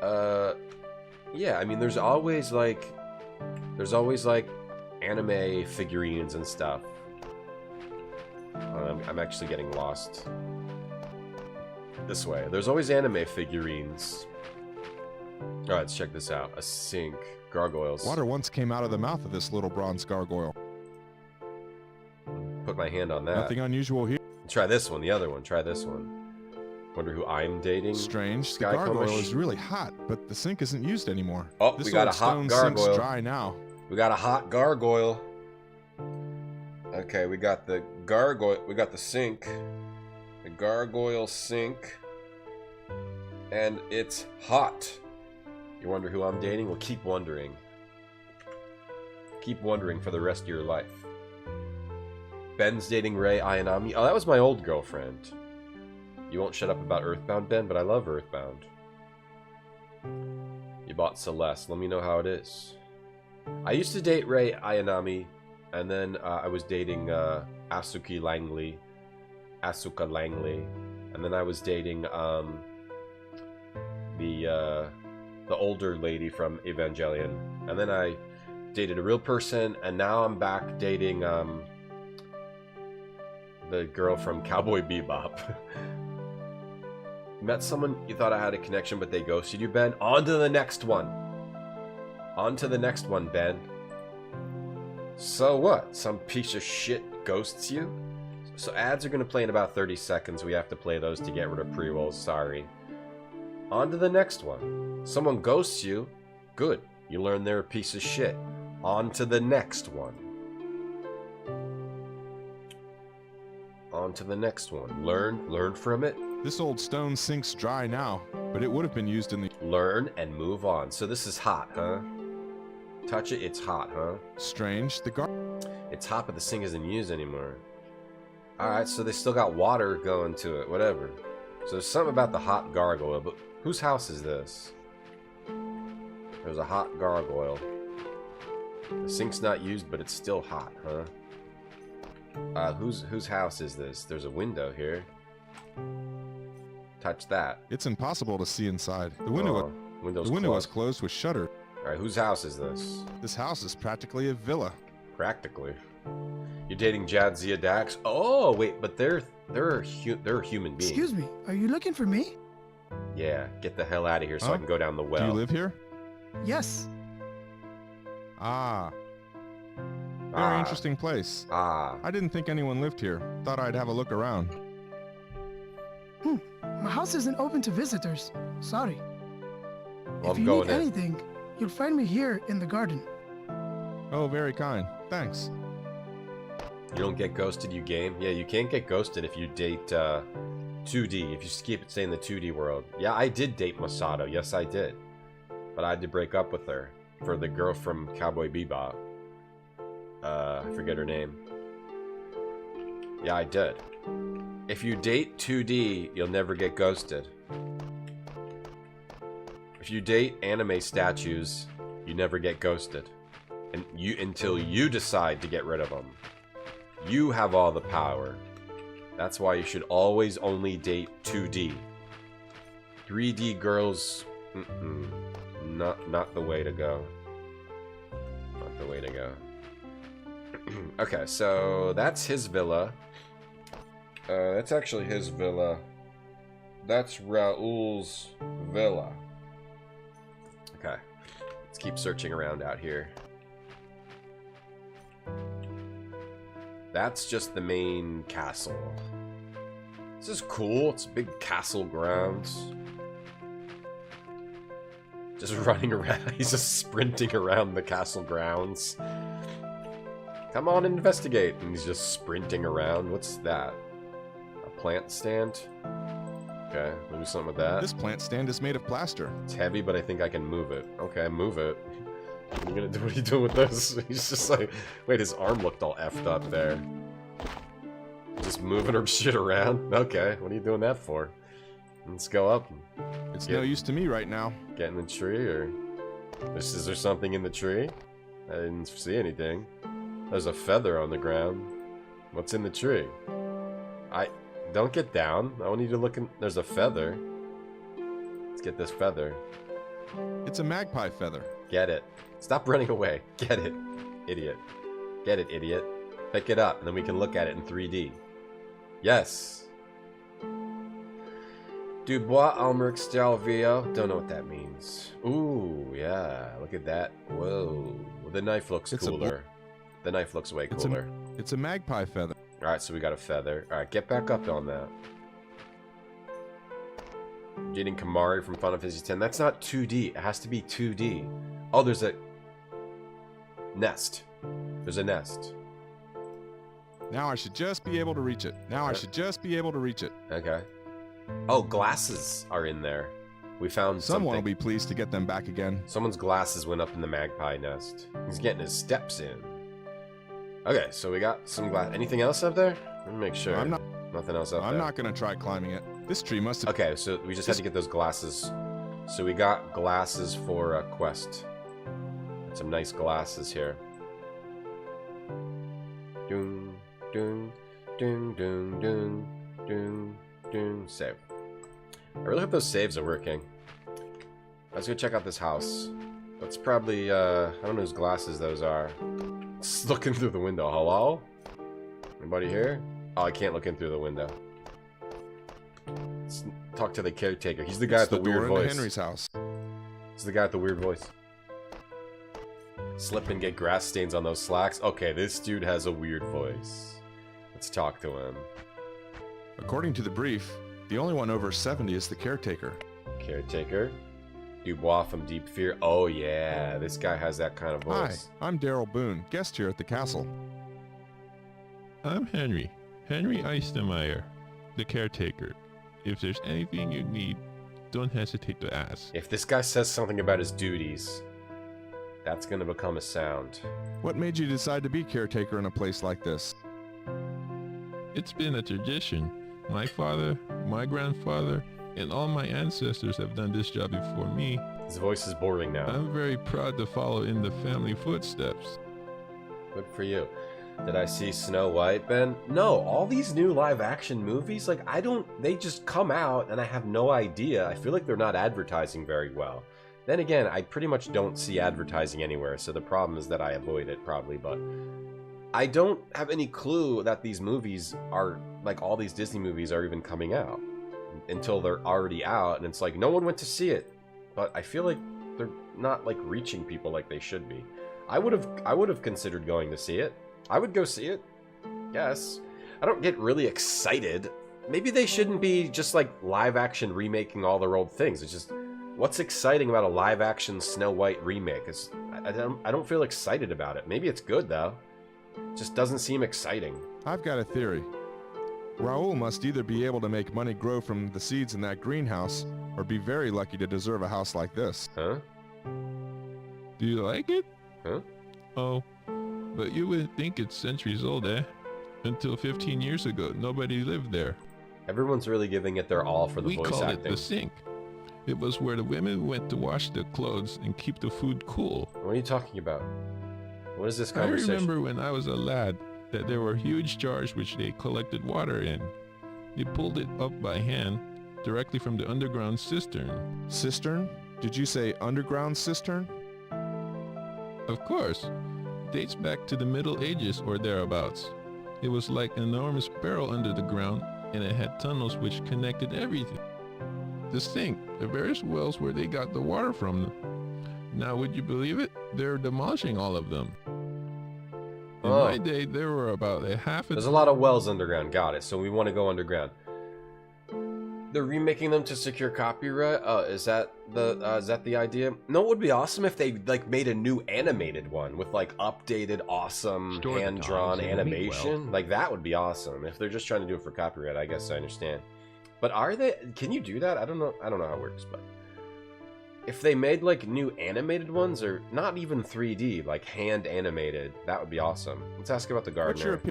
Speaker 2: Yeah. I mean, there's always like anime figurines and stuff. I'm actually getting lost. This way. There's always anime figurines. Alright, let's check this out. A sink. Gargoyles.
Speaker 4: Water once came out of the mouth of this little bronze gargoyle.
Speaker 2: Put my hand on that.
Speaker 4: Nothing unusual here.
Speaker 2: Try this one, the other one. Try this one. Wonder who I'm dating.
Speaker 4: Strange. The gargoyle is really hot, but the sink isn't used anymore.
Speaker 2: Oh,
Speaker 4: this
Speaker 2: we got a hot gargoyle.
Speaker 4: Sink's dry now.
Speaker 2: We got a hot gargoyle. Okay, we got the gargoyle. We got the sink. The gargoyle sink. And it's hot. You wonder who I'm dating? Well, keep wondering. keep wondering for the rest of your life. Ben's dating Rei Ayanami. Oh, that was my old girlfriend. You won't shut up about Earthbound, Ben, but I love Earthbound. You bought Celeste. Let me know how it is. I used to date Rei Ayanami, and then I was dating Asuka Langley, and then I was dating the older lady from Evangelion, and then I dated a real person, and now I'm back dating the girl from Cowboy Bebop. Met someone you thought I had a connection, but they ghosted you, Ben? On to the next one. On to the next one, Ben. So what? Some piece of shit ghosts you? So ads are going to play in about 30 seconds. We have to play those to get rid of pre-rolls. Sorry. On to the next one. Someone ghosts you. Good. You learn they're a piece of shit. On to the next one. On to the next one. Learn from it.
Speaker 4: This old stone sink's dry now, but it would have been used in the...
Speaker 2: Learn and move on. So this is hot, huh? Touch it, it's hot, huh?
Speaker 4: Strange.
Speaker 2: It's hot, but the sink isn't used anymore. Alright, so they still got water going to it, whatever. So there's something about the hot gargoyle, but whose house is this? There's a hot gargoyle. The sink's not used, but it's still hot, huh? Whose house is this? There's a window here. Touch that.
Speaker 4: It's impossible to see inside. The window is closed with shutter.
Speaker 2: Alright, whose house is this?
Speaker 4: This house is practically a villa.
Speaker 2: Practically. You're dating Jadzia Dax? Oh, wait, but they're a human being.
Speaker 12: Excuse me, are you looking for me?
Speaker 2: Yeah, get the hell out of here so I can go down the well.
Speaker 4: Do you live here?
Speaker 12: Yes.
Speaker 4: Very interesting place.
Speaker 2: I
Speaker 4: didn't think anyone lived here. Thought I'd have a look around.
Speaker 12: My house isn't open to visitors. Sorry.
Speaker 2: Well,
Speaker 12: if you need anything, you'll find me here in the garden.
Speaker 4: Oh, very kind. Thanks.
Speaker 2: You don't get ghosted, you game? Yeah, you can't get ghosted if you date 2D, if you keep it staying in the 2D world. Yeah, I did date Masato. Yes, I did. But I had to break up with her for the girl from Cowboy Bebop. I forget her name. Yeah, I did. If you date 2D, you'll never get ghosted. If you date anime statues, you never get ghosted. And until you decide to get rid of them. You have all the power. That's why you should always only date 2D. 3D girls, not the way to go. Not the way to go. Okay, so that's his villa. That's actually his villa. That's Raoul's villa. Okay, let's keep searching around out here. That's just the main castle. This is cool. It's a big castle grounds. Just running around. He's just sprinting around the castle grounds. Come on, investigate. And he's just sprinting around. What's that? A plant stand? Okay, maybe something with that.
Speaker 4: This plant stand is made of plaster.
Speaker 2: It's heavy, but I think I can move it. Okay, move it. What are you gonna do? What are you doing with this? He's just like, wait, his arm looked all effed up there. Just moving her shit around? Okay, what are you doing that for? Let's go up.
Speaker 4: It's no use to me right now.
Speaker 2: Get in the tree, or... Is there something in the tree? I didn't see anything. There's a feather on the ground. What's in the tree? Don't get down. I want you to look in... There's a feather. Let's get this feather.
Speaker 4: It's a magpie feather.
Speaker 2: Get it. Stop running away. Get it, idiot. Get it, idiot. Pick it up, and then we can look at it in 3D. Yes. Dubois Almeric Stalvio. Don't know what that means. Ooh, yeah. Look at that. Whoa. The knife looks cooler. The knife looks way cooler.
Speaker 4: It's a magpie feather.
Speaker 2: Alright, so we got a feather. Alright, get back up on that. Dating Kamari from Final Fantasy X. That's not 2D. It has to be 2D. Oh, there's a nest. There's a nest.
Speaker 4: Now I should just be able to reach it.
Speaker 2: Okay. Oh, glasses are in there. We found
Speaker 4: Someone will
Speaker 2: something.
Speaker 4: be pleased to get them back again.
Speaker 2: Someone's glasses went up in the magpie nest. He's getting his steps in. Okay, so we got some glass. Anything else up there? Let me make sure. Nothing else up there.
Speaker 4: I'm not going to try climbing it. This tree must have...
Speaker 2: Okay, so we just had to get those glasses. So we got glasses for a quest. Got some nice glasses here. Doom, doom, doom, doom, doom, doom, doom. Save. I really hope those saves are working. Let's go check out this house. That's probably, I don't know whose glasses those are. Just looking through the window. Hello? Anybody here? Oh, I can't look in through the window. Let's talk to the caretaker. He's the guy with the weird voice.
Speaker 4: Henry's house.
Speaker 2: He's the guy with the weird voice. Slip and get grass stains on those slacks. Okay, this dude has a weird voice. Let's talk to him.
Speaker 4: According to the brief, the only one over 70 is the caretaker.
Speaker 2: Caretaker? Dubois from Deep Fear. Oh yeah, this guy has that kind of voice.
Speaker 4: Hi, I'm Daryl Boone, guest here at the castle.
Speaker 13: I'm Henry. Henry Eistermeyer, the caretaker. If there's anything you need, don't hesitate to ask.
Speaker 2: If this guy says something about his duties, that's gonna become a sound.
Speaker 4: What made you decide to be caretaker in a place like this?
Speaker 13: It's been a tradition. My father, my grandfather, and all my ancestors have done this job before me.
Speaker 2: His voice is boring now.
Speaker 13: I'm very proud to follow in the family footsteps.
Speaker 2: Good for you. Did I see Snow White, Ben? No, all these new live-action movies, like, they just come out and I have no idea. I feel like they're not advertising very well. Then again, I pretty much don't see advertising anywhere, so the problem is that I avoid it, probably, but I don't have any clue that these movies are, like, all these Disney movies are even coming out until they're already out, and it's like, no one went to see it. But I feel like they're not, like, reaching people like they should be. I would have considered going to see it. I would go see it. Yes. I don't get really excited. Maybe they shouldn't be just like live action remaking all their old things. It's just, what's exciting about a live action Snow White remake? I don't feel excited about it. Maybe it's good though. It just doesn't seem exciting.
Speaker 4: I've got a theory. Raoul must either be able to make money grow from the seeds in that greenhouse, or be very lucky to deserve a house like this.
Speaker 2: Huh?
Speaker 13: Do you like it?
Speaker 2: Huh?
Speaker 13: Oh, but you wouldn't think it's centuries old, eh? Until 15 years ago, nobody lived there.
Speaker 2: Everyone's really giving it their all for the voice acting.
Speaker 13: We called it the sink. It was where the women went to wash their clothes and keep the food cool.
Speaker 2: What are you talking about? What is this conversation?
Speaker 13: I remember when I was a lad that there were huge jars which they collected water in. They pulled it up by hand directly from the underground cistern.
Speaker 4: Cistern? Did you say underground cistern?
Speaker 13: Of course. Dates back to the Middle Ages or thereabouts. It was like an enormous barrel under the ground, and it had tunnels which connected everything. The sink, the various wells where they got the water from. Now, would you believe it? They're demolishing all of them. In my day, there were about
Speaker 2: There's a lot of wells underground. Got it. So we want to go underground. They're remaking them to secure copyright. Is that the idea? No, it would be awesome if they like made a new animated one with like updated, awesome hand-drawn animation. Like that would be awesome. If they're just trying to do it for copyright, I guess I understand. But are they? Can you do that? I don't know. I don't know how it works. But if they made like new animated ones, or not even 3D, like hand animated, that would be awesome. Let's ask about the gardener.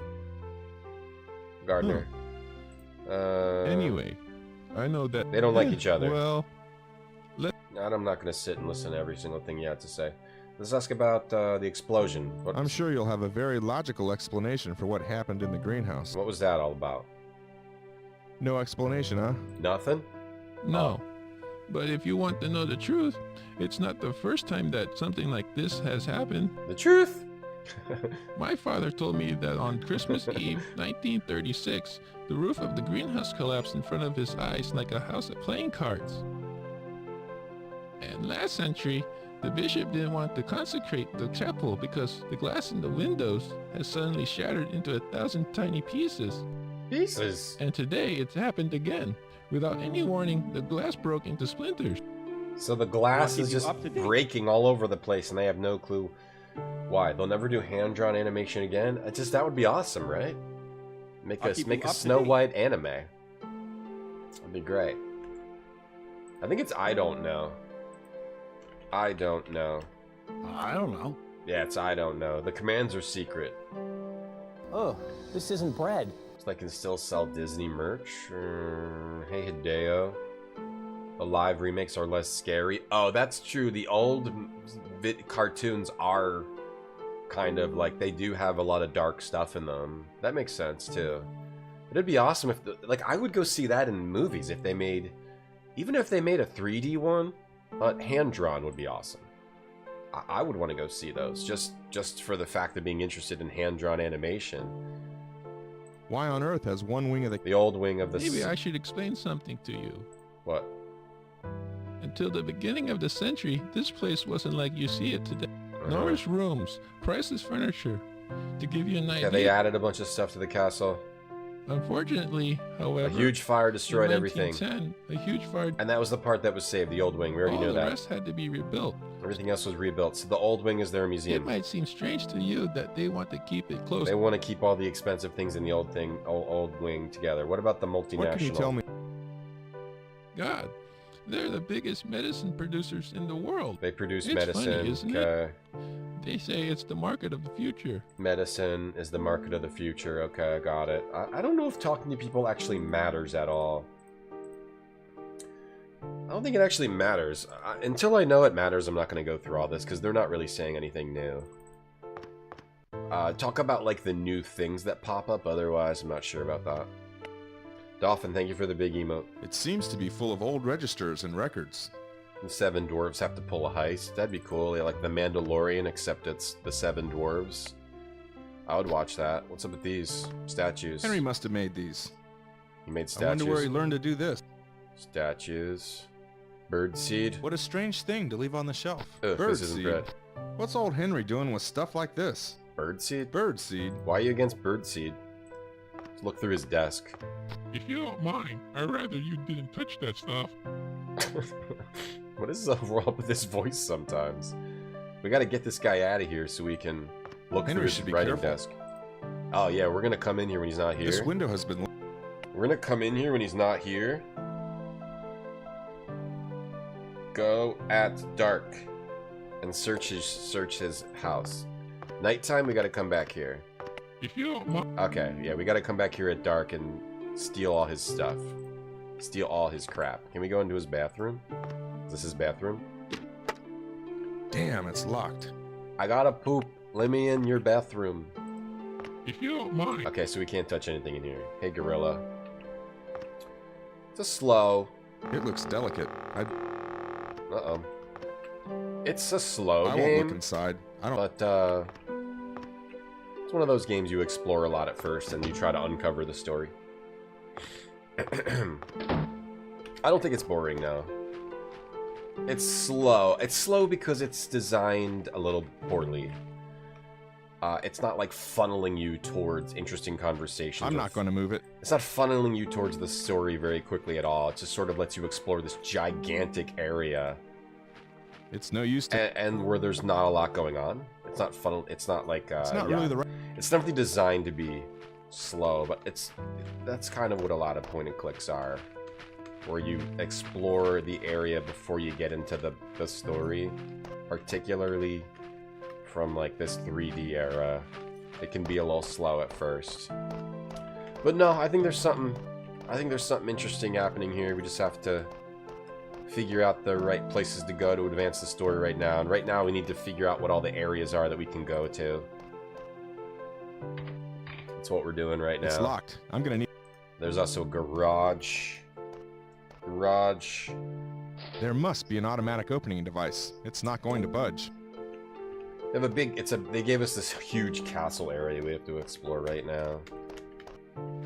Speaker 2: Gardener.
Speaker 13: Anyway. I know that
Speaker 2: they don't like each other.
Speaker 13: Well,
Speaker 2: I'm not going to sit and listen to every single thing you have to say. Let's ask about the explosion.
Speaker 4: I'm sure you'll have a very logical explanation for what happened in the greenhouse.
Speaker 2: What was that all about?
Speaker 4: No explanation, huh?
Speaker 2: Nothing?
Speaker 13: No. But if you want to know the truth, it's not the first time that something like this has happened.
Speaker 2: The truth?
Speaker 13: My father told me that on Christmas Eve, 1936, the roof of the greenhouse collapsed in front of his eyes like a house of playing cards. And last century, the bishop didn't want to consecrate the chapel because the glass in the windows had suddenly shattered into 1,000 tiny pieces.
Speaker 2: Pieces?
Speaker 13: And today it's happened again. Without any warning, the glass broke into splinters.
Speaker 2: So the glass is just breaking all over the place and they have no clue why. They'll never do hand-drawn animation again? That would be awesome, right? Make a Snow White anime. That'd be great. I think it's I don't know. I don't know.
Speaker 5: I don't know.
Speaker 2: Yeah, it's I don't know. The commands are secret.
Speaker 14: Oh, this isn't bread.
Speaker 2: So I can still sell Disney merch. Hey Hideo. The live remakes are less scary. Oh, that's true. The old cartoons are kind of like, they do have a lot of dark stuff in them. That makes sense too. It'd be awesome if, like, I would go see that in movies if they made, even if they made a 3D one, but hand-drawn would be awesome. I would want to go see those, just for the fact of being interested in hand-drawn animation.
Speaker 4: Why on earth has one wing of
Speaker 2: the old wing of the...
Speaker 13: Maybe I should explain something to you.
Speaker 2: What?
Speaker 13: Until the beginning of the century, this place wasn't like you see it today. Enormous rooms, priceless furniture. To give you an idea...
Speaker 2: Yeah, they added a bunch of stuff to the castle.
Speaker 13: Unfortunately, however...
Speaker 2: A huge fire destroyed everything.
Speaker 13: A huge fire...
Speaker 2: And that was the part that was saved, the old wing. We already knew that.
Speaker 13: All the rest had to be rebuilt.
Speaker 2: Everything else was rebuilt. So the old wing is their museum.
Speaker 13: It might seem strange to you that they want to keep it close.
Speaker 2: They want to keep all the expensive things in the old wing together. What about the multinational?
Speaker 4: What can you tell me?
Speaker 13: God, they're the biggest medicine producers in the world.
Speaker 2: They produce
Speaker 13: it's
Speaker 2: medicine.
Speaker 13: Funny, isn't
Speaker 2: okay.
Speaker 13: It? They say it's the market of the future.
Speaker 2: Medicine is the market of the future. Okay, I got it. I don't know if talking to people actually matters at all. I don't think it actually matters. Until I know it matters, I'm not going to go through all this, because they're not really saying anything new. Talk about, like, the new things that pop up. Otherwise, I'm not sure about that. Dolphin, thank you for the big emote.
Speaker 4: It seems to be full of old registers and records.
Speaker 2: The 7 dwarves have to pull a heist. That'd be cool. Yeah, like the Mandalorian, except it's the 7 dwarves. I would watch that. What's up with these statues?
Speaker 4: Henry must have made these.
Speaker 2: He made statues.
Speaker 4: I wonder where he learned to do this.
Speaker 2: Statues. Birdseed.
Speaker 4: What a strange thing to leave on the shelf.
Speaker 2: Ugh, this isn't bread.
Speaker 4: What's old Henry doing with stuff like this?
Speaker 2: Birdseed?
Speaker 4: Birdseed.
Speaker 2: Why are you against birdseed? Let's look through his desk.
Speaker 15: If you don't mind, I'd rather you didn't touch that stuff.
Speaker 2: What is up with his voice sometimes? We gotta get this guy out of here so we can look through his writing desk. Oh yeah, we're gonna come in here when he's not here.
Speaker 4: This window has been...
Speaker 2: We're gonna come in here when he's not here. Go at dark and search his house. Nighttime, we gotta come back here.
Speaker 15: If you don't mind.
Speaker 2: Okay, yeah, we gotta come back here at dark and steal all his stuff. Steal all his crap. Can we go into his bathroom? Is this his bathroom?
Speaker 4: Damn, it's locked.
Speaker 2: I gotta poop. Let me in your bathroom.
Speaker 15: If you don't mind.
Speaker 2: Okay, so we can't touch anything in here. Hey, gorilla. It's a slow.
Speaker 4: It looks delicate.
Speaker 2: Uh-oh. It's a slow game.
Speaker 4: I won't look inside. I don't...
Speaker 2: But, it's one of those games you explore a lot at first, and you try to uncover the story. I don't think it's boring, though. It's slow. It's slow because it's designed a little poorly. It's not, like, funneling you towards interesting conversations.
Speaker 4: I'm not going to move it.
Speaker 2: It's not funneling you towards the story very quickly at all. It just sort of lets you explore this gigantic area.
Speaker 4: It's no use to...
Speaker 2: And where there's not a lot going on. It's not fun. It's not like...
Speaker 4: it's not really the right...
Speaker 2: It's definitely designed to be slow, but that's kind of what a lot of point and clicks are. Where you explore the area before you get into the story. Particularly from like this 3D era. It can be a little slow at first. But no, I think there's something interesting happening here. We just have to figure out the right places to go to advance the story right now. And right now we need to figure out what all the areas are that we can go to. That's what we're doing right now.
Speaker 4: It's locked. I'm gonna need...
Speaker 2: There's also a garage.
Speaker 4: There must be an automatic opening device. It's not going to budge.
Speaker 2: They have a big... They gave us this huge castle area we have to explore right now.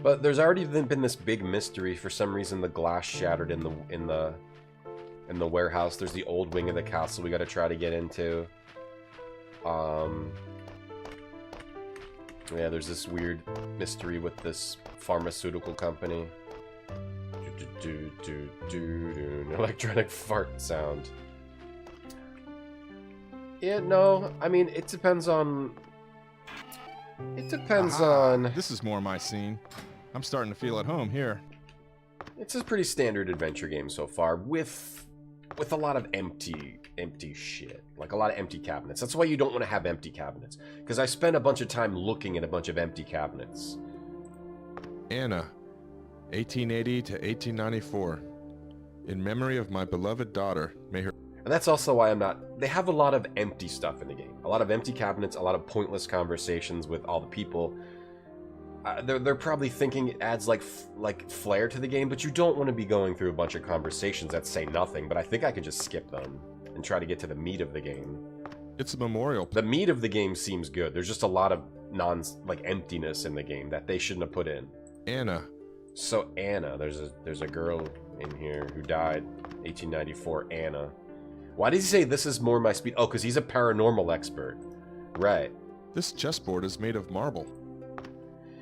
Speaker 2: But there's already been this big mystery. For some reason, the glass shattered in the warehouse. There's the old wing of the castle we got to try to get into. Yeah, there's this weird mystery with this pharmaceutical company. An electronic fart sound. Yeah, no, I mean, it depends on...
Speaker 4: This is more my scene. I'm starting to feel at home here.
Speaker 2: It's a pretty standard adventure game so far, with a lot of empty shit. Like a lot of empty cabinets. That's why you don't want to have empty cabinets. Because I spent a bunch of time looking at a bunch of empty cabinets.
Speaker 4: Anna, 1880 to 1894. In memory of my beloved daughter, may her...
Speaker 2: And that's also why I'm not... They have a lot of empty stuff in the game. A lot of empty cabinets, a lot of pointless conversations with all the people. They're probably thinking it adds like flair to the game, but you don't want to be going through a bunch of conversations that say nothing, but I think I can just skip them and try to get to the meat of the game.
Speaker 4: It's a memorial.
Speaker 2: The meat of the game seems good. There's just a lot of emptiness in the game that they shouldn't have put in.
Speaker 4: Anna.
Speaker 2: So Anna, there's a girl in here who died, 1894, Anna. Why did he say this is more my speed? Oh, because he's a paranormal expert. Right.
Speaker 4: This chessboard is made of marble.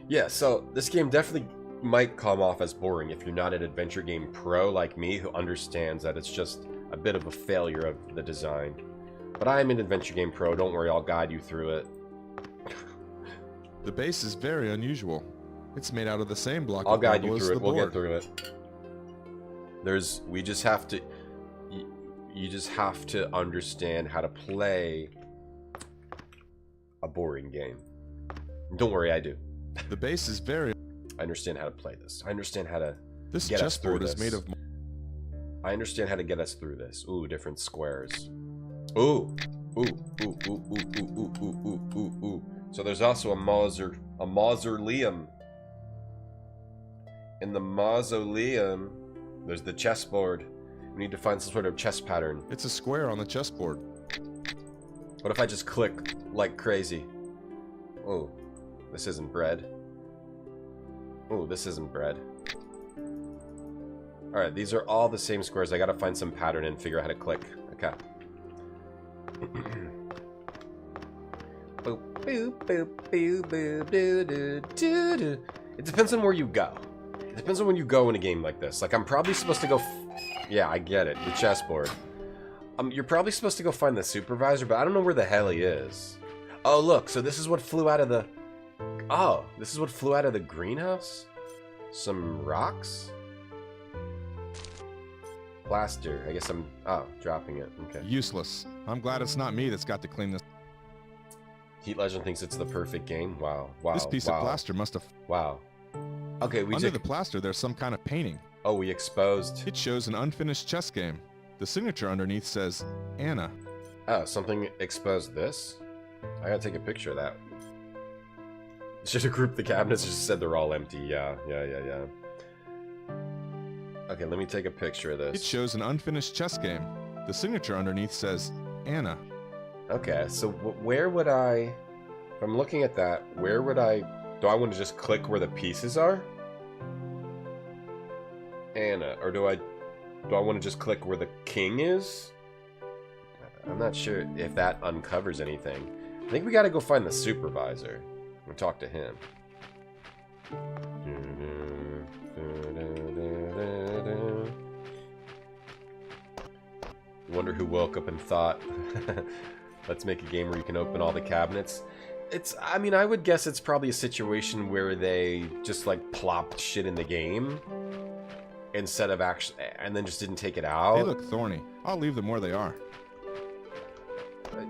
Speaker 2: Yeah, so this game definitely might come off as boring if you're not an adventure game pro like me who understands that it's just a bit of a failure of the design. But I am an adventure game pro, don't worry, I'll guide you through it.
Speaker 4: The base is very unusual. It's made out of the same block
Speaker 2: I'll
Speaker 4: of
Speaker 2: guide
Speaker 4: marble
Speaker 2: you
Speaker 4: as
Speaker 2: through
Speaker 4: the
Speaker 2: it, we'll
Speaker 4: board.
Speaker 2: get through it. We just have to... You just have to understand how to play a boring game. Don't worry, I do.
Speaker 4: The base is very...
Speaker 2: I understand how to play this. I understand how to
Speaker 4: This
Speaker 2: get us through
Speaker 4: chessboard is
Speaker 2: this.
Speaker 4: made of...
Speaker 2: I understand how to get us through this. Ooh, different squares. Ooh. Ooh, ooh, ooh, ooh, ooh, ooh, ooh, ooh, ooh, ooh. So there's also a mausoleum. In the mausoleum, there's the chessboard. We need to find some sort of chess pattern.
Speaker 4: It's a square on the chessboard.
Speaker 2: What if I just click like crazy? Oh, this isn't bread. Oh, this isn't bread. Alright, these are all the same squares. I gotta find some pattern and figure out how to click. Okay. Boop, boop, boop, boop, boop, doo, doo, doo, doo. It depends on where you go. It depends on when you go in a game like this. Like, I'm probably supposed to go... Yeah, I get it. The chessboard. You're probably supposed to go find the supervisor, but I don't know where the hell he is. Oh, look. So this is what flew out of the... Oh, this is what flew out of the greenhouse? Some rocks? Plaster. I guess I'm... Oh, dropping it. Okay.
Speaker 4: Useless. I'm glad it's not me that's got to clean this.
Speaker 2: Heat Legend thinks it's the perfect game. Wow. Wow.
Speaker 4: This piece of plaster must have...
Speaker 2: Wow. Okay, we
Speaker 4: Under the plaster, there's some kind of painting.
Speaker 2: Oh, we exposed...
Speaker 4: It shows an unfinished chess game. The signature underneath says, Anna.
Speaker 2: Oh, something exposed this? I gotta take a picture of that. Should have grouped the cabinets, just said they're all empty. Yeah. Okay, let me take a picture of this.
Speaker 4: It shows an unfinished chess game. The signature underneath says, Anna.
Speaker 2: Okay, so where would I... If I'm looking at that, where would I... Do I want to just click where the pieces are? Anna. Or do I want to just click where the king is? I'm not sure if that uncovers anything. I think we gotta go find the supervisor and talk to him. Wonder who woke up and thought, let's make a game where you can open all the cabinets. I mean, I would guess it's probably a situation where they just like plopped shit in the game instead of actually, and then just didn't take it out.
Speaker 4: They look thorny. I'll leave them where they are.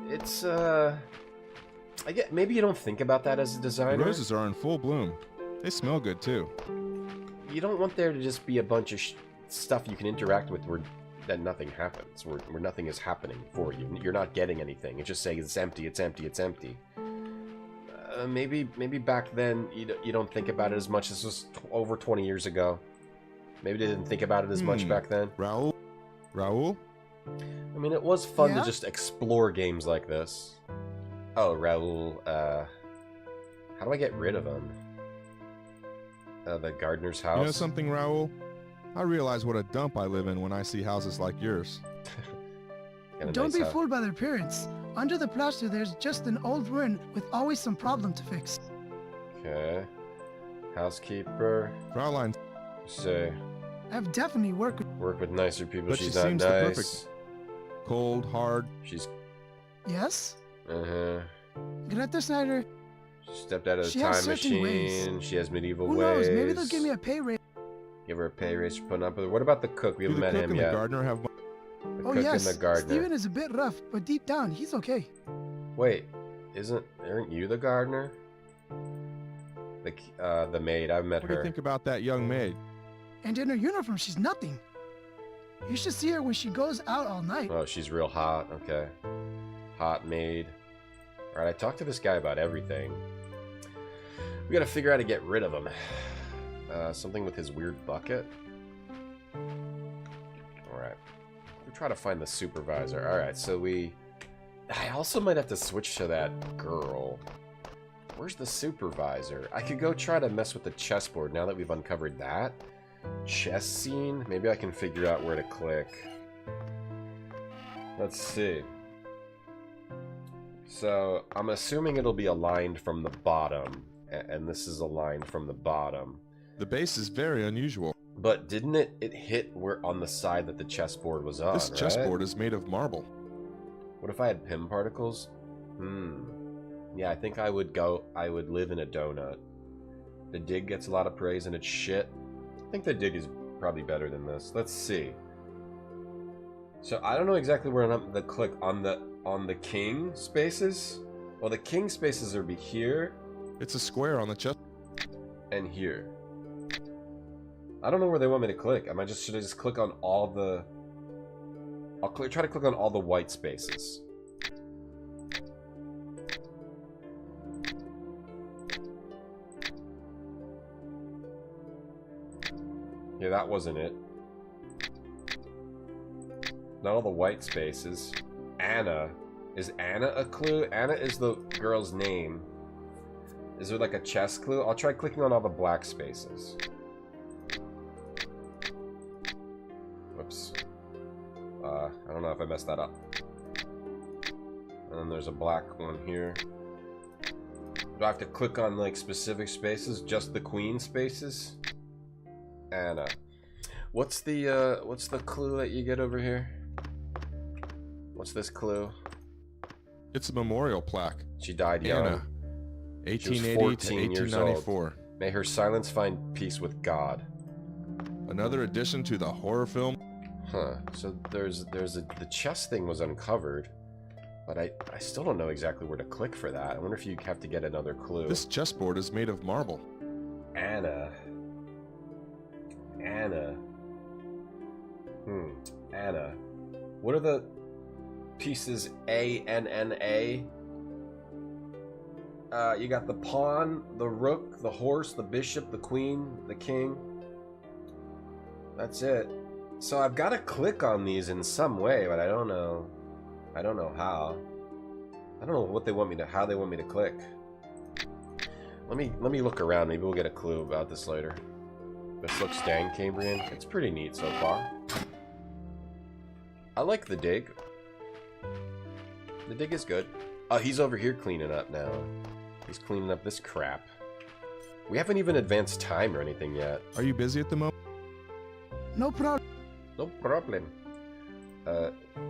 Speaker 2: It's, I get, maybe you don't think about that as a designer.
Speaker 4: The roses are in full bloom. They smell good too.
Speaker 2: You don't want there to just be a bunch of stuff you can interact with that nothing happens, where nothing is happening for you. You're not getting anything. It's just saying it's empty, it's empty, it's empty. Maybe back then you don't think about it as much. This was over 20 years ago. Maybe they didn't think about it as much back then.
Speaker 4: Raul?
Speaker 2: I mean, it was fun to just explore games like this. Oh, Raul, how do I get rid of him? The gardener's house?
Speaker 4: You know something, Raul? I realize what a dump I live in when I see houses like yours.
Speaker 12: Don't be fooled by their appearance. Under the plaster, there's just an old ruin with always some problem to fix.
Speaker 2: Okay. Housekeeper.
Speaker 4: Fraulein.
Speaker 2: Say.
Speaker 12: I've definitely worked
Speaker 2: with nicer people.
Speaker 4: But
Speaker 2: She's
Speaker 4: she
Speaker 2: not
Speaker 4: seems
Speaker 2: nice.
Speaker 4: the perfect. Cold, hard.
Speaker 2: She's...
Speaker 12: Yes?
Speaker 2: Uh-huh.
Speaker 12: Greta Snyder.
Speaker 2: She stepped out of the
Speaker 12: She has
Speaker 2: time
Speaker 12: certain
Speaker 2: machine.
Speaker 12: ways.
Speaker 2: She has medieval ways.
Speaker 12: Who knows? Maybe they'll give me a pay raise.
Speaker 2: Give her a pay raise for putting up with her. What about the cook? We haven't met him yet.
Speaker 4: The gardener have...
Speaker 2: The
Speaker 12: Oh
Speaker 2: cook
Speaker 12: yes,
Speaker 2: and the gardener.
Speaker 12: Steven is a bit rough, but deep down, he's okay.
Speaker 2: Wait, aren't you the gardener? The maid, I've met her.
Speaker 4: What do you think about that young maid?
Speaker 12: And in her uniform, she's nothing. You should see her when she goes out all night.
Speaker 2: Oh, she's real hot. Okay. Hot maid. Alright, I talked to this guy about everything. We gotta figure out how to get rid of him. Something with his weird bucket. Alright. We try to find the supervisor. Alright, so I also might have to switch to that girl. Where's the supervisor? I could go try to mess with the chessboard now that we've uncovered that. Chess scene? Maybe I can figure out where to click. Let's see. So, I'm assuming it'll be aligned from the bottom. And this is aligned from the bottom.
Speaker 4: The base is very unusual.
Speaker 2: But didn't it hit where on the side that the chessboard was on,
Speaker 4: This chessboard is made of marble.
Speaker 2: What if I had PIM particles? Yeah, I think I would live in a donut. The dig gets a lot of praise and it's shit. I think the dig is probably better than this. Let's see. So I don't know exactly where I'm the click on the king spaces. Well, the king spaces are be here.
Speaker 4: It's a square on the chess.
Speaker 2: And here. I don't know where they want me to click. Should I just click on all the? Try to click on all the white spaces. Yeah, that wasn't it. Not all the white spaces. Anna. Is Anna a clue? Anna is the girl's name. Is there like a chess clue? I'll try clicking on all the black spaces. Whoops. I don't know if I messed that up. And then there's a black one here. Do I have to click on like specific spaces? Just the queen spaces? Anna. What's the clue that you get over here? What's this clue?
Speaker 4: It's a memorial plaque.
Speaker 2: She died young.
Speaker 4: Anna, 1880 to 1894.
Speaker 2: May her silence find peace with God.
Speaker 4: Another addition to the horror film.
Speaker 2: Huh. So the chess thing was uncovered, but I still don't know exactly where to click for that. I wonder if you have to get another clue.
Speaker 4: This chessboard is made of marble.
Speaker 2: Anna. Anna. Anna. What are the pieces A-N-N-A? You got the pawn, the rook, the horse, the bishop, the queen, the king. That's it. So I've got to click on these in some way, but I don't know. I don't know how. I don't know what they want me to, how they want me to click. Let me look around. Maybe we'll get a clue about this later. This looks dang Cambrian. It's pretty neat so far. I like the dig. The dig is good. Oh, he's over here cleaning up now. He's cleaning up this crap. We haven't even advanced time or anything yet.
Speaker 4: Are you busy at the moment?
Speaker 12: No problem.
Speaker 2: No problem.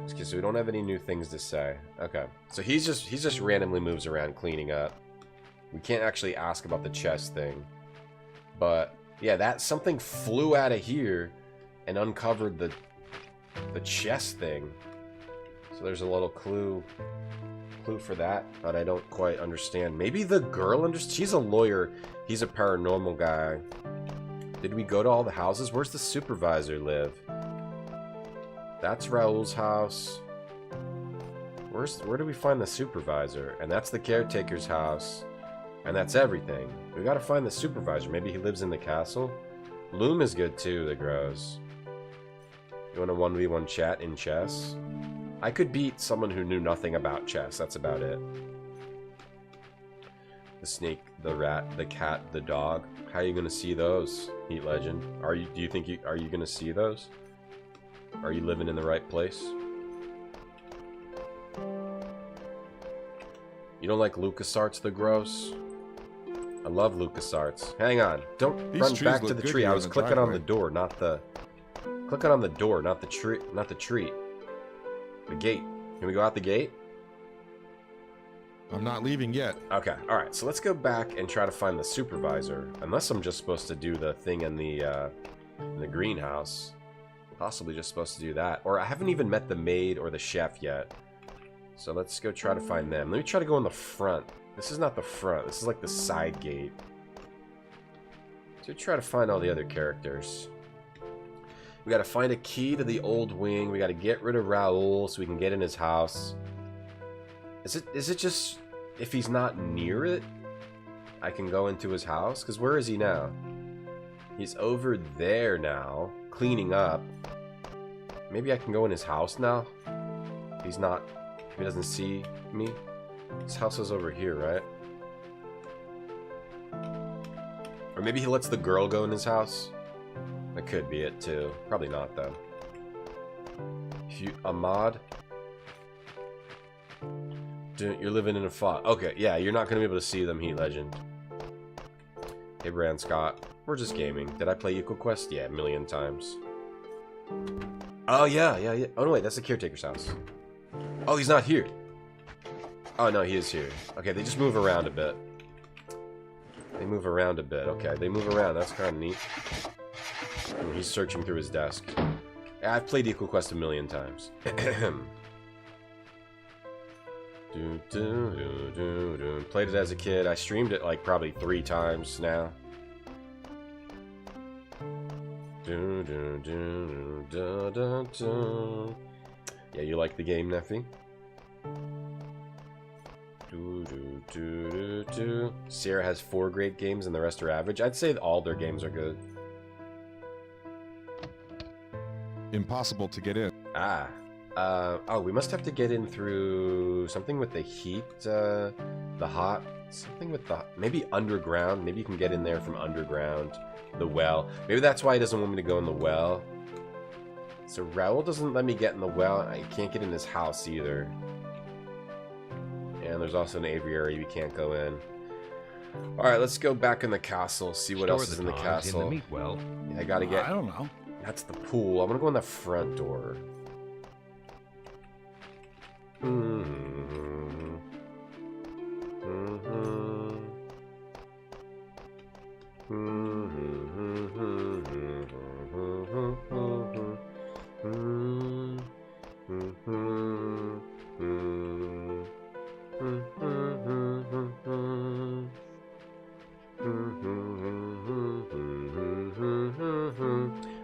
Speaker 2: Excuse me, we don't have any new things to say. Okay. So he's just randomly moves around cleaning up. We can't actually ask about the chest thing. But yeah, that something flew out of here and uncovered the chest thing. So there's a little clue for that, but I don't quite understand. Maybe the girl understands. She's a lawyer. He's a paranormal guy. Did we go to all the houses? Where's the supervisor live? That's Raul's house. Where do we find the supervisor? And that's the caretaker's house. And that's everything. We gotta find the supervisor. Maybe he lives in the castle. Loom is good too, the grows. You want a 1v1 chat in chess? I could beat someone who knew nothing about chess. That's about it. The snake, the rat, the cat, the dog. How are you gonna see those, Heat Legend? Are you gonna see those? Are you living in the right place? You don't like LucasArts the gross? I love LucasArts. Hang on. Don't run back to the tree. I was clicking on the door, not the... Clicking on the door, not the tree. Not the tree. The gate. Can we go out the gate?
Speaker 4: I'm not leaving yet.
Speaker 2: Okay, alright. So let's go back and try to find the supervisor. Unless I'm just supposed to do the thing in the in the greenhouse. Possibly just supposed to do that. Or I haven't even met the maid or the chef yet. So let's go try to find them. Let me try to go in the front. This is not the front. This is like the side gate. So try to find all the other characters. We gotta find a key to the old wing. We gotta get rid of Raoul so we can get in his house. Is it just if he's not near it, I can go into his house? Because where is he now? He's over there now, cleaning up. Maybe I can go in his house now? He's not... If he doesn't see me? His house is over here, right? Or maybe he lets the girl go in his house? That could be it, too. Probably not, though. Ahmad? Dude, you're living in a fog. Okay, yeah, you're not going to be able to see them, Heat Legend. Hey, Brand Scott. We're just gaming. Did I play Equal Quest? Yeah, a million times. Oh, yeah. Oh, no, wait, that's the caretaker's house. Oh, he's not here. Oh, no, he is here. Okay, they just move around a bit. They move around a bit. Okay, they move around. That's kind of neat. Ooh, he's searching through his desk. Yeah, I've played Equal Quest a million times. Played it as a kid. I streamed it like probably 3 times now. Yeah, you like the game, Neffy? Sierra has 4 great games and the rest are average. I'd say all their games are good.
Speaker 4: Impossible to get in.
Speaker 2: Oh, we must have to get in through something with the heat, the hot, something with the, maybe underground. Maybe you can get in there from underground, the well. Maybe that's why he doesn't want me to go in the well. So Raoul doesn't let me get in the well. I can't get in his house either. And there's also an aviary we can't go in. Alright, let's go back in the castle, see what else is in the castle.
Speaker 5: In the meat well.
Speaker 2: Yeah, I gotta get...
Speaker 5: I don't know.
Speaker 2: That's the pool. I'm gonna go in the front door.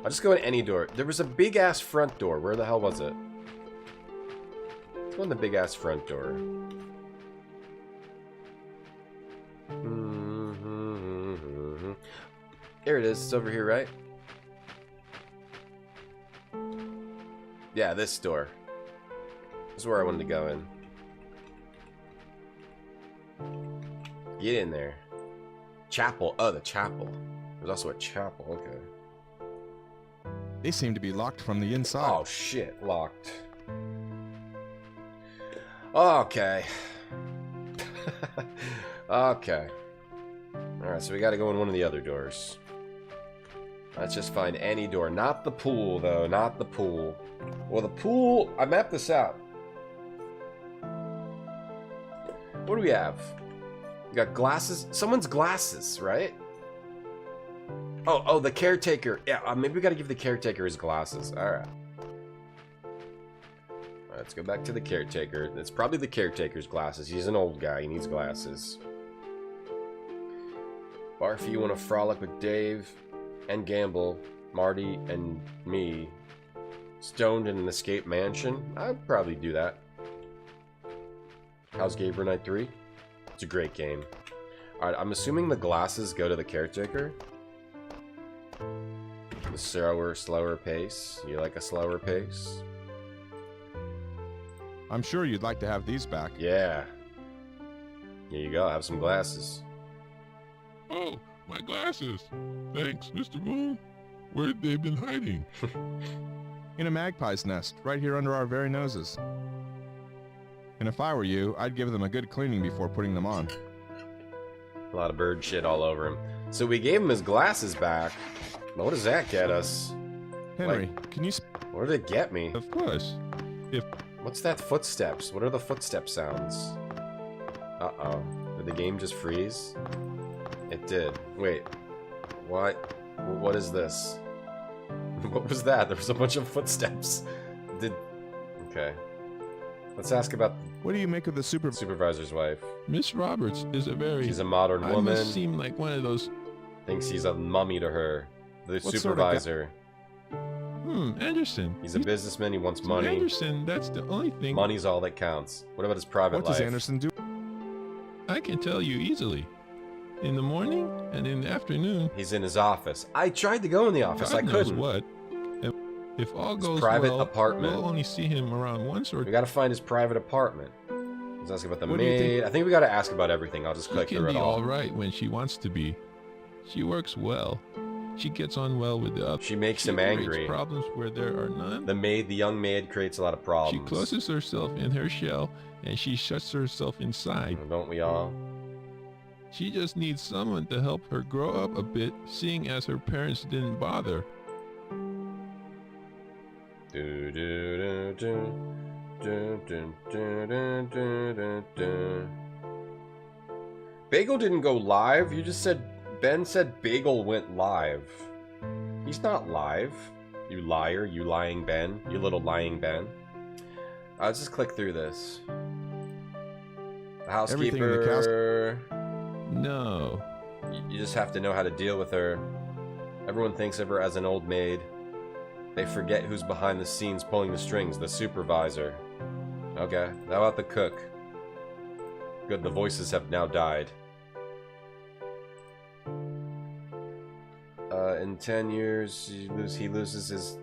Speaker 2: I'll just go in any door. There was a big ass front door. Where the hell was it? Let's go in the big ass front door. Here it is. It's over here, right? Yeah, this door. This is where I wanted to go in. Get in there. Chapel. Oh, the chapel. There's also a chapel. Okay.
Speaker 4: They seem to be locked from the inside.
Speaker 2: Oh, shit. Locked. Okay. Okay. Alright, so we gotta go in one of the other doors. Let's just find any door. Not the pool, though. Not the pool. Well, the pool... I mapped this out. What do we have? We got glasses. Someone's glasses, right? Oh, the caretaker. Yeah, maybe we gotta give the caretaker his glasses. Alright. Let's go back to the caretaker. It's probably the caretaker's glasses. He's an old guy. He needs glasses. Barfy, you want to frolic with Dave and Gamble, Marty, and me, stoned in an escape mansion? I'd probably do that. How's Gabriel Knight 3? It's a great game. Alright, I'm assuming the glasses go to the caretaker. The slower pace. You like a slower pace?
Speaker 4: I'm sure you'd like to have these back.
Speaker 2: Yeah. Here you go. Have some glasses.
Speaker 15: Oh, my glasses. Thanks, Mr. Moon. Where have they been hiding?
Speaker 4: In a magpie's nest, right here under our very noses. And if I were you, I'd give them a good cleaning before putting them on.
Speaker 2: A lot of bird shit all over him. So we gave him his glasses back. What does that get us?
Speaker 4: Henry, can you...
Speaker 2: What did it get me?
Speaker 15: Of course.
Speaker 2: What's that footsteps? What are the footstep sounds? Uh-oh. Did the game just freeze? It did. Wait. What is this? What was that? There was a bunch of footsteps. Okay. Let's ask about
Speaker 4: what do you make of the
Speaker 2: supervisor's wife?
Speaker 13: Miss Roberts is a very...
Speaker 2: She's a modern woman.
Speaker 13: Must seem like one of those...
Speaker 2: Thinks he's a mummy to her. The supervisor.
Speaker 13: Anderson.
Speaker 2: He's a businessman. He wants money.
Speaker 13: Anderson, that's the only thing...
Speaker 2: Money's all that counts. What about his private life?
Speaker 4: What does Anderson do?
Speaker 13: I can tell you easily. In the morning and in the afternoon.
Speaker 2: He's in his office. I tried to go in the office.
Speaker 13: God
Speaker 2: I couldn't.
Speaker 13: Knows what? If all goes
Speaker 2: private
Speaker 13: well,
Speaker 2: apartment.
Speaker 13: we'll only see him around once or...
Speaker 2: We gotta find his private apartment. Let's ask about the maid. I think we gotta ask about everything. I'll just click through it all.
Speaker 13: She can be all right when she wants to be. She works well. She gets on well with the others.
Speaker 2: She makes him angry.
Speaker 13: Problems where there are none.
Speaker 2: The young maid creates a lot of problems.
Speaker 13: She closes herself in her shell and she shuts herself inside.
Speaker 2: Don't we all?
Speaker 13: She just needs someone to help her grow up a bit, seeing as her parents didn't bother.
Speaker 2: Do, do, do, do, do, do, do, do, do. Bagel didn't go live. You just said... Ben said Bagel went live. He's not live. You liar. You lying Ben. You little lying Ben. I'll just click through this. The housekeeper...
Speaker 13: No.
Speaker 2: You just have to know how to deal with her. Everyone thinks of her as an old maid. They forget who's behind the scenes pulling the strings, the supervisor. Okay, how about the cook? Good, the voices have now died. In 10 years, he loses his...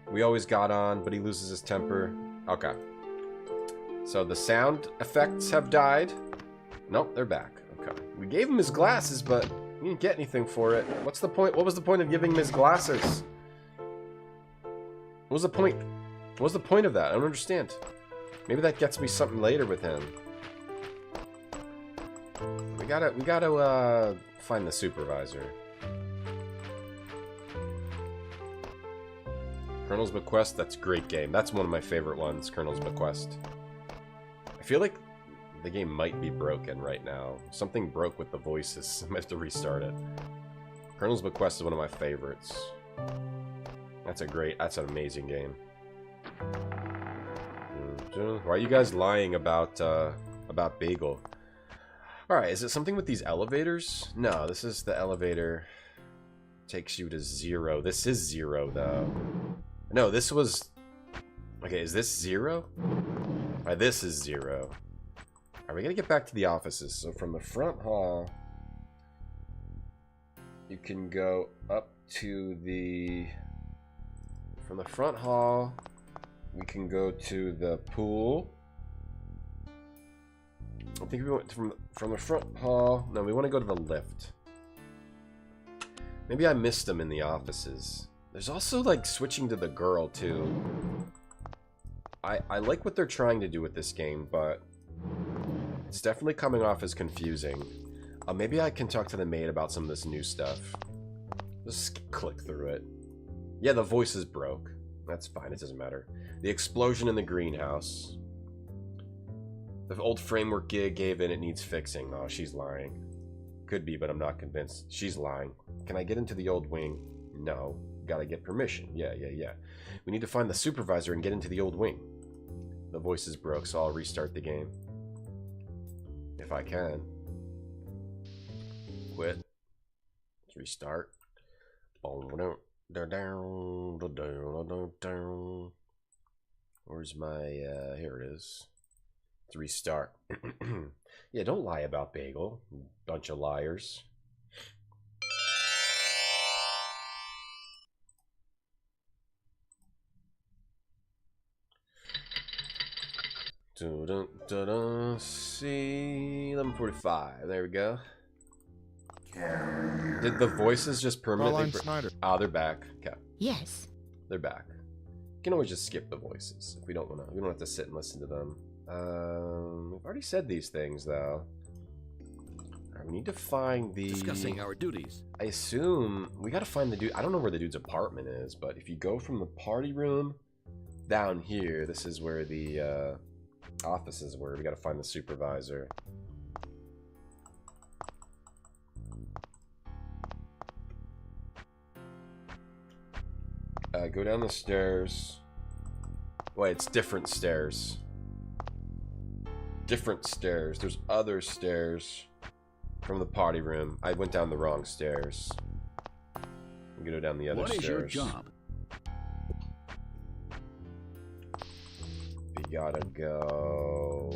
Speaker 2: We always got on, but he loses his temper. Okay. So the sound effects have died. Nope, they're back. Okay. We gave him his glasses, but he didn't get anything for it. What's the point? What was the point of giving him his glasses? What was the point? What was the point of that? I don't understand. Maybe that gets me something later with him. We gotta find the supervisor. Colonel's Bequest, that's a great game. That's one of my favorite ones, Colonel's Bequest. I feel like the game might be broken right now. Something broke with the voices. I might have to restart it. Colonel's Bequest is one of my favorites. That's an amazing game. Why are you guys lying about Bagel? Alright, is it something with these elevators? No, this is the elevator. Takes you to 0. This is 0, though. No, this was... Okay, is this 0? Alright, this is 0. Alright, we gotta get back to the offices. So from the front hall, you can go up to the... From the front hall, we can go to the pool. I think we went from the front hall. No, we want to go to the lift. Maybe I missed them in the offices. There's also like switching to the girl too. I like what they're trying to do with this game, but it's definitely coming off as confusing. Maybe I can talk to the maid about some of this new stuff. Just click through it. Yeah, the voices broke. That's fine, it doesn't matter. The explosion in the greenhouse. The old framework gig gave in, it needs fixing. Oh, she's lying. Could be, but I'm not convinced. She's lying. Can I get into the old wing? No. Gotta get permission. Yeah. We need to find the supervisor and get into the old wing. The voices broke, so I'll restart the game. If I can. Quit. Let's restart. Where's my, here it is. Let's restart. Yeah, don't lie about Bagel. Bunch of liars. See, 11:45. There we go. Did the voices just permanently? Oh, they're back. Okay.
Speaker 11: Yes.
Speaker 2: They're back. You can always just skip the voices if we don't want to. We don't have to sit and listen to them. We've already said these things though. Right, we need to find the.
Speaker 5: Discussing our duties.
Speaker 2: I assume we got to find the dude. I don't know where the dude's apartment is, but if you go from the party room down here, this is where the offices were. We got to find the supervisor. Go down the stairs. Wait, it's different stairs. Different stairs. There's other stairs from the party room. I went down the wrong stairs. I'm gonna go down the other stairs.
Speaker 5: What is your job?
Speaker 2: We gotta go...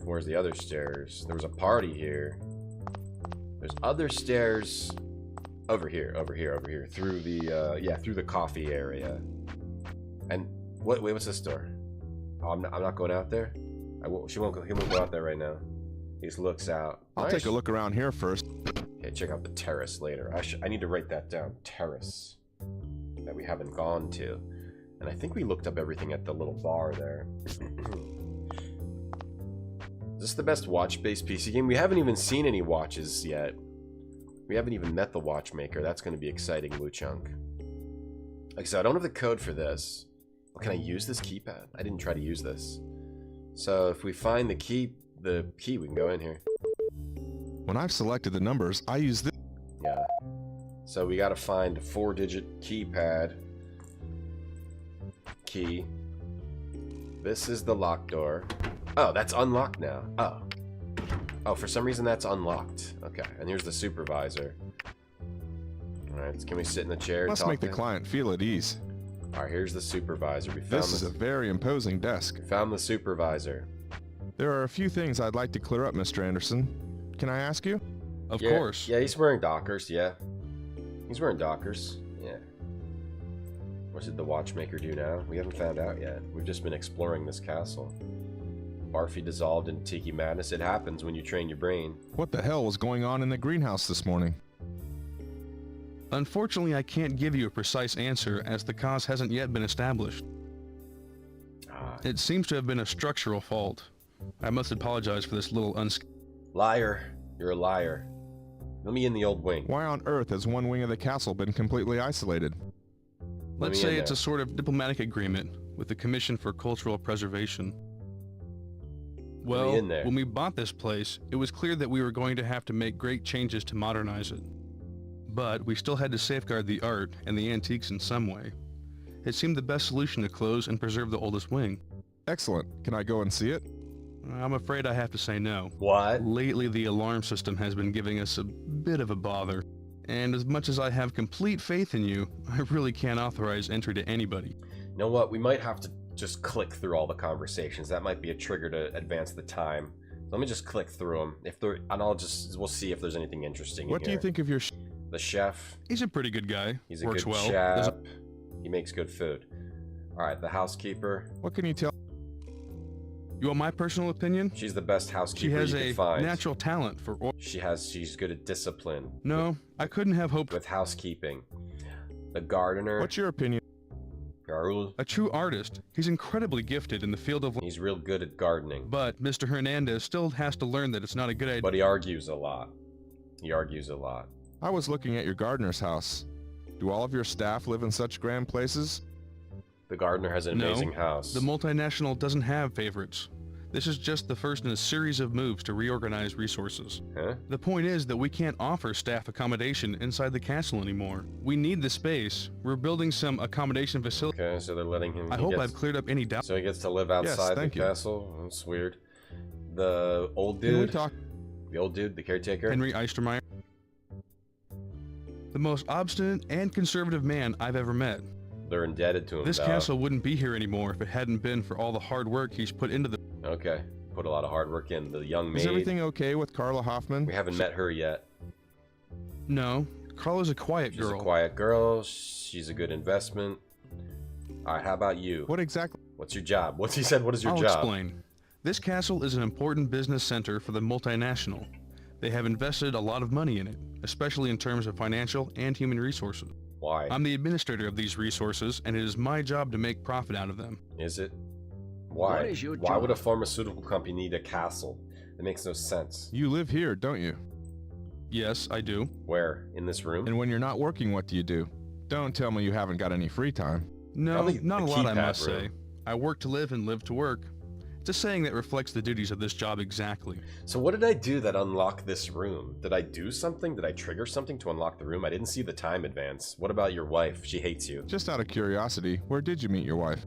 Speaker 2: Where's the other stairs? There was a party here. There's other stairs over here. Through the, yeah, through the coffee area. And, wait, what's this door? Oh, I'm not going out there? He won't go out there right now. He just looks out.
Speaker 4: I'll take a look around here first.
Speaker 2: Okay, check out the terrace later. I need to write that down. Terrace. That we haven't gone to. And I think we looked up everything at the little bar there. Is this the best watch-based PC game? We haven't even seen any watches yet. We haven't even met the Watchmaker. That's going to be exciting, Woo-Chunk. Like I said, I don't have the code for this. Oh, can I use this keypad? I didn't try to use this. So if we find the key, we can go in here.
Speaker 4: When I've selected the numbers, I use this.
Speaker 2: Yeah. So we got to find a 4-digit keypad. Key. This is the lock door. Oh, that's unlocked now. Oh. Oh, for some reason that's unlocked. Okay, and here's the supervisor. Alright, can we sit in the chair?
Speaker 4: Must make the client feel at ease.
Speaker 2: Alright, here's the supervisor.
Speaker 4: This is a very imposing desk.
Speaker 2: Found the supervisor.
Speaker 4: There are a few things I'd like to clear up, Mr. Anderson. Can I ask you?
Speaker 9: Of course.
Speaker 2: Yeah, he's wearing Dockers, yeah. He's wearing Dockers, yeah. What did the Watchmaker do now? We haven't found out yet. We've just been exploring this castle. Barfy dissolved in Tiki Madness. It happens when you train your brain.
Speaker 4: What the hell was going on in the greenhouse this morning?
Speaker 9: Unfortunately, I can't give you a precise answer as the cause hasn't yet been established. It seems to have been a structural fault. I must apologize for this little
Speaker 2: Liar. You're a liar. Let me in the old wing.
Speaker 4: Why on earth has one wing of the castle been completely isolated?
Speaker 9: Let's say it's a sort of diplomatic agreement with the Commission for Cultural Preservation. Well, when we bought this place, it was clear that we were going to have to make great changes to modernize it. But we still had to safeguard the art and the antiques in some way. It seemed the best solution to close and preserve the oldest wing.
Speaker 4: Excellent. Can I go and see it?
Speaker 9: I'm afraid I have to say no.
Speaker 2: What?
Speaker 9: Lately, the alarm system has been giving us a bit of a bother. And as much as I have complete faith in you, I really can't authorize entry to anybody.
Speaker 2: You know what? We might have to just click through all the conversations. That might be a trigger to advance the time. Let me just click through them. If there, and we'll see if there's anything interesting.
Speaker 4: What do you think of your
Speaker 2: the chef?
Speaker 9: He's a pretty good guy.
Speaker 2: He's a
Speaker 9: Works
Speaker 2: good
Speaker 9: well.
Speaker 2: chef. He makes good food. All right, the housekeeper.
Speaker 4: What can you tell?
Speaker 9: You want my personal opinion?
Speaker 2: She's the best housekeeper you could find.
Speaker 9: She has a natural talent for.
Speaker 2: She's good at discipline.
Speaker 9: No, I couldn't have hoped
Speaker 2: with housekeeping. The gardener.
Speaker 4: What's your opinion?
Speaker 2: Garul.
Speaker 9: A true artist. He's incredibly gifted in the field of.
Speaker 2: He's real good at gardening.
Speaker 9: But Mr. Hernandez still has to learn that it's not a good idea.
Speaker 2: But he argues a lot.
Speaker 4: I was looking at your gardener's house. Do all of your staff live in such grand places?
Speaker 2: The gardener has an amazing house.
Speaker 9: The multinational doesn't have favorites. This is just the first in a series of moves to reorganize resources.
Speaker 2: Huh?
Speaker 9: The point is that we can't offer staff accommodation inside the castle anymore. We need the space. We're building some accommodation facility.
Speaker 2: Okay, so they're letting him...
Speaker 9: I hope I've cleared up any doubts.
Speaker 2: So he gets to live outside the castle? That's weird. The old dude... The old dude, the caretaker?
Speaker 9: Henry Eistermeyer. The most obstinate and conservative man I've ever met.
Speaker 2: They're indebted to him.
Speaker 9: This castle wouldn't be here anymore if it hadn't been for all the hard work he's put into the...
Speaker 2: Okay, put a lot of hard work in. The young maid.
Speaker 4: Is everything okay with Carla Hoffman?
Speaker 2: We haven't met her yet.
Speaker 9: No, Carla's a quiet girl.
Speaker 2: She's a quiet girl. She's a good investment. All right, how about you?
Speaker 4: What exactly?
Speaker 2: What's your job? He said, what is your job?
Speaker 9: I'll explain. This castle is an important business center for the multinational. They have invested a lot of money in it, especially in terms of financial and human resources.
Speaker 2: Why?
Speaker 9: I'm the administrator of these resources, and it is my job to make profit out of them.
Speaker 2: Is it? Why?
Speaker 5: What is your
Speaker 2: Why
Speaker 5: job?
Speaker 2: would a pharmaceutical company need a castle? It makes no sense.
Speaker 4: You live here, don't you?
Speaker 9: Yes, I do.
Speaker 2: Where? In this room?
Speaker 4: And when you're not working, what do you do? Don't tell me you haven't got any free time.
Speaker 9: No, not a lot, I must say. I work to live and live to work. It's a saying that reflects the duties of this job exactly.
Speaker 2: So what did I do that unlocked this room? Did I do something? Did I trigger something to unlock the room? I didn't see the time advance. What about your wife? She hates you.
Speaker 4: Just out of curiosity, where did you meet your wife?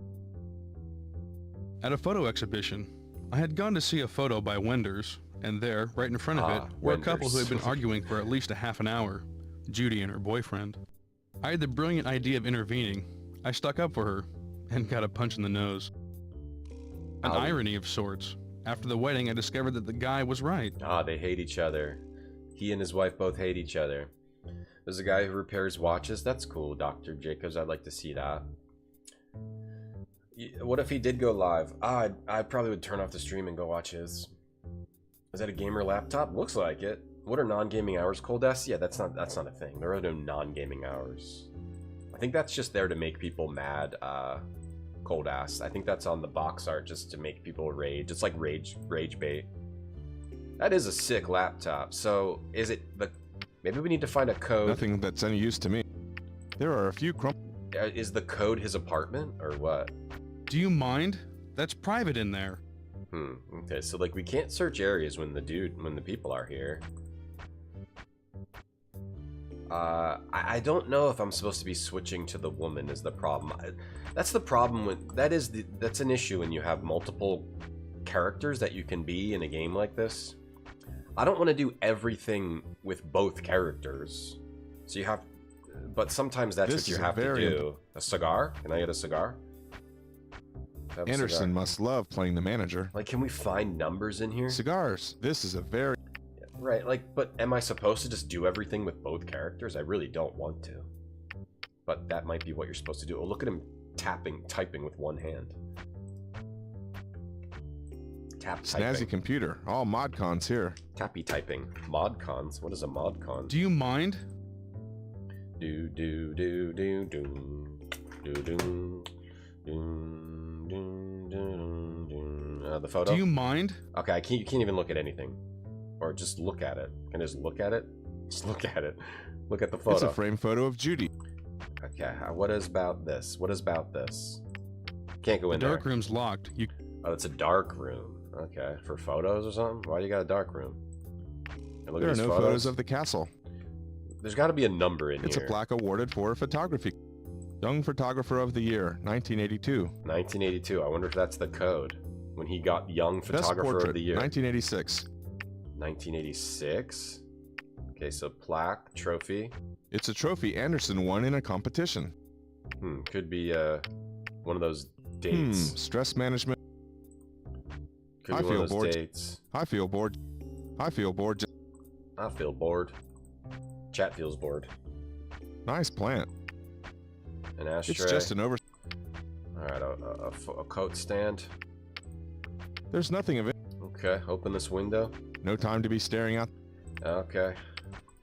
Speaker 9: At a photo exhibition. I had gone to see a photo by Wenders, and there, right in front of it, were a couple who had been arguing for at least a half an hour. Judy and her boyfriend. I had the brilliant idea of intervening. I stuck up for her, and got a punch in the nose. An irony of sorts. After the wedding, I discovered that the guy was right.
Speaker 2: They hate each other. He and his wife both hate each other. There's a guy who repairs watches. That's cool, Dr. Jacobs. I'd like to see that. What if he did go live? I probably would turn off the stream and go watch his. Is that a gamer laptop? Looks like it. What are non-gaming hours, Cold S? Yeah, that's not a thing. There are no non-gaming hours. I think that's just there to make people mad. Cold ass. I think that's on the box art just to make people rage. It's like rage bait. That is a sick laptop. So is it the? Maybe we need to find a code.
Speaker 4: Nothing that's any use to me. There are a few
Speaker 2: Is the code his apartment or what?
Speaker 9: Do you mind? That's private in there.
Speaker 2: Okay, so like we can't search areas when the people are here. I don't know if I'm supposed to be switching to the woman is the problem. That's the problem with that's an issue when you have multiple characters that you can be in a game like this. I don't want to do everything with both characters. So you have but sometimes that's what you have to do. A cigar? Can I get a cigar?
Speaker 4: Anderson must love playing the manager.
Speaker 2: Like, can we find numbers in here?
Speaker 4: Cigars. This is a very...
Speaker 2: Right, like, but am I supposed to just do everything with both characters? I really don't want to. But that might be what you're supposed to do. Oh, look at him typing with one hand. Tap typing.
Speaker 4: Snazzy computer. All mod cons here.
Speaker 2: Tappy typing. Mod cons? What is a mod con?
Speaker 9: Do you mind?
Speaker 2: Do. The photo?
Speaker 9: Do you mind?
Speaker 2: Okay, you can't even look at anything. Or just look at it. Can I just look at it? Just look at it. Look at the photo.
Speaker 4: It's a frame photo of Judy.
Speaker 2: Okay, what is about this? What is about this? Can't go in there.
Speaker 9: The dark room's locked.
Speaker 2: Oh, it's a dark room. Okay, for photos or something? Why do you got a dark room?
Speaker 4: There are no photos of the castle.
Speaker 2: There's got to be a number in here.
Speaker 4: It's a plaque awarded for photography. Young Photographer of the Year, 1982.
Speaker 2: 1982. I wonder if that's the code. When he got Young Photographer of the Year.
Speaker 4: 1986.
Speaker 2: 1986? Okay, so plaque, trophy.
Speaker 4: It's a trophy Anderson won in a competition.
Speaker 2: Could be one of those dates.
Speaker 4: Stress management.
Speaker 2: Could be one of those dates.
Speaker 4: I feel bored. I feel bored.
Speaker 2: I feel bored. Chat feels bored.
Speaker 4: Nice plant.
Speaker 2: An ashtray.
Speaker 4: It's just an
Speaker 2: Alright, a coat stand.
Speaker 4: There's nothing of it.
Speaker 2: Okay, open this window.
Speaker 4: No time to be staring out.
Speaker 2: Okay.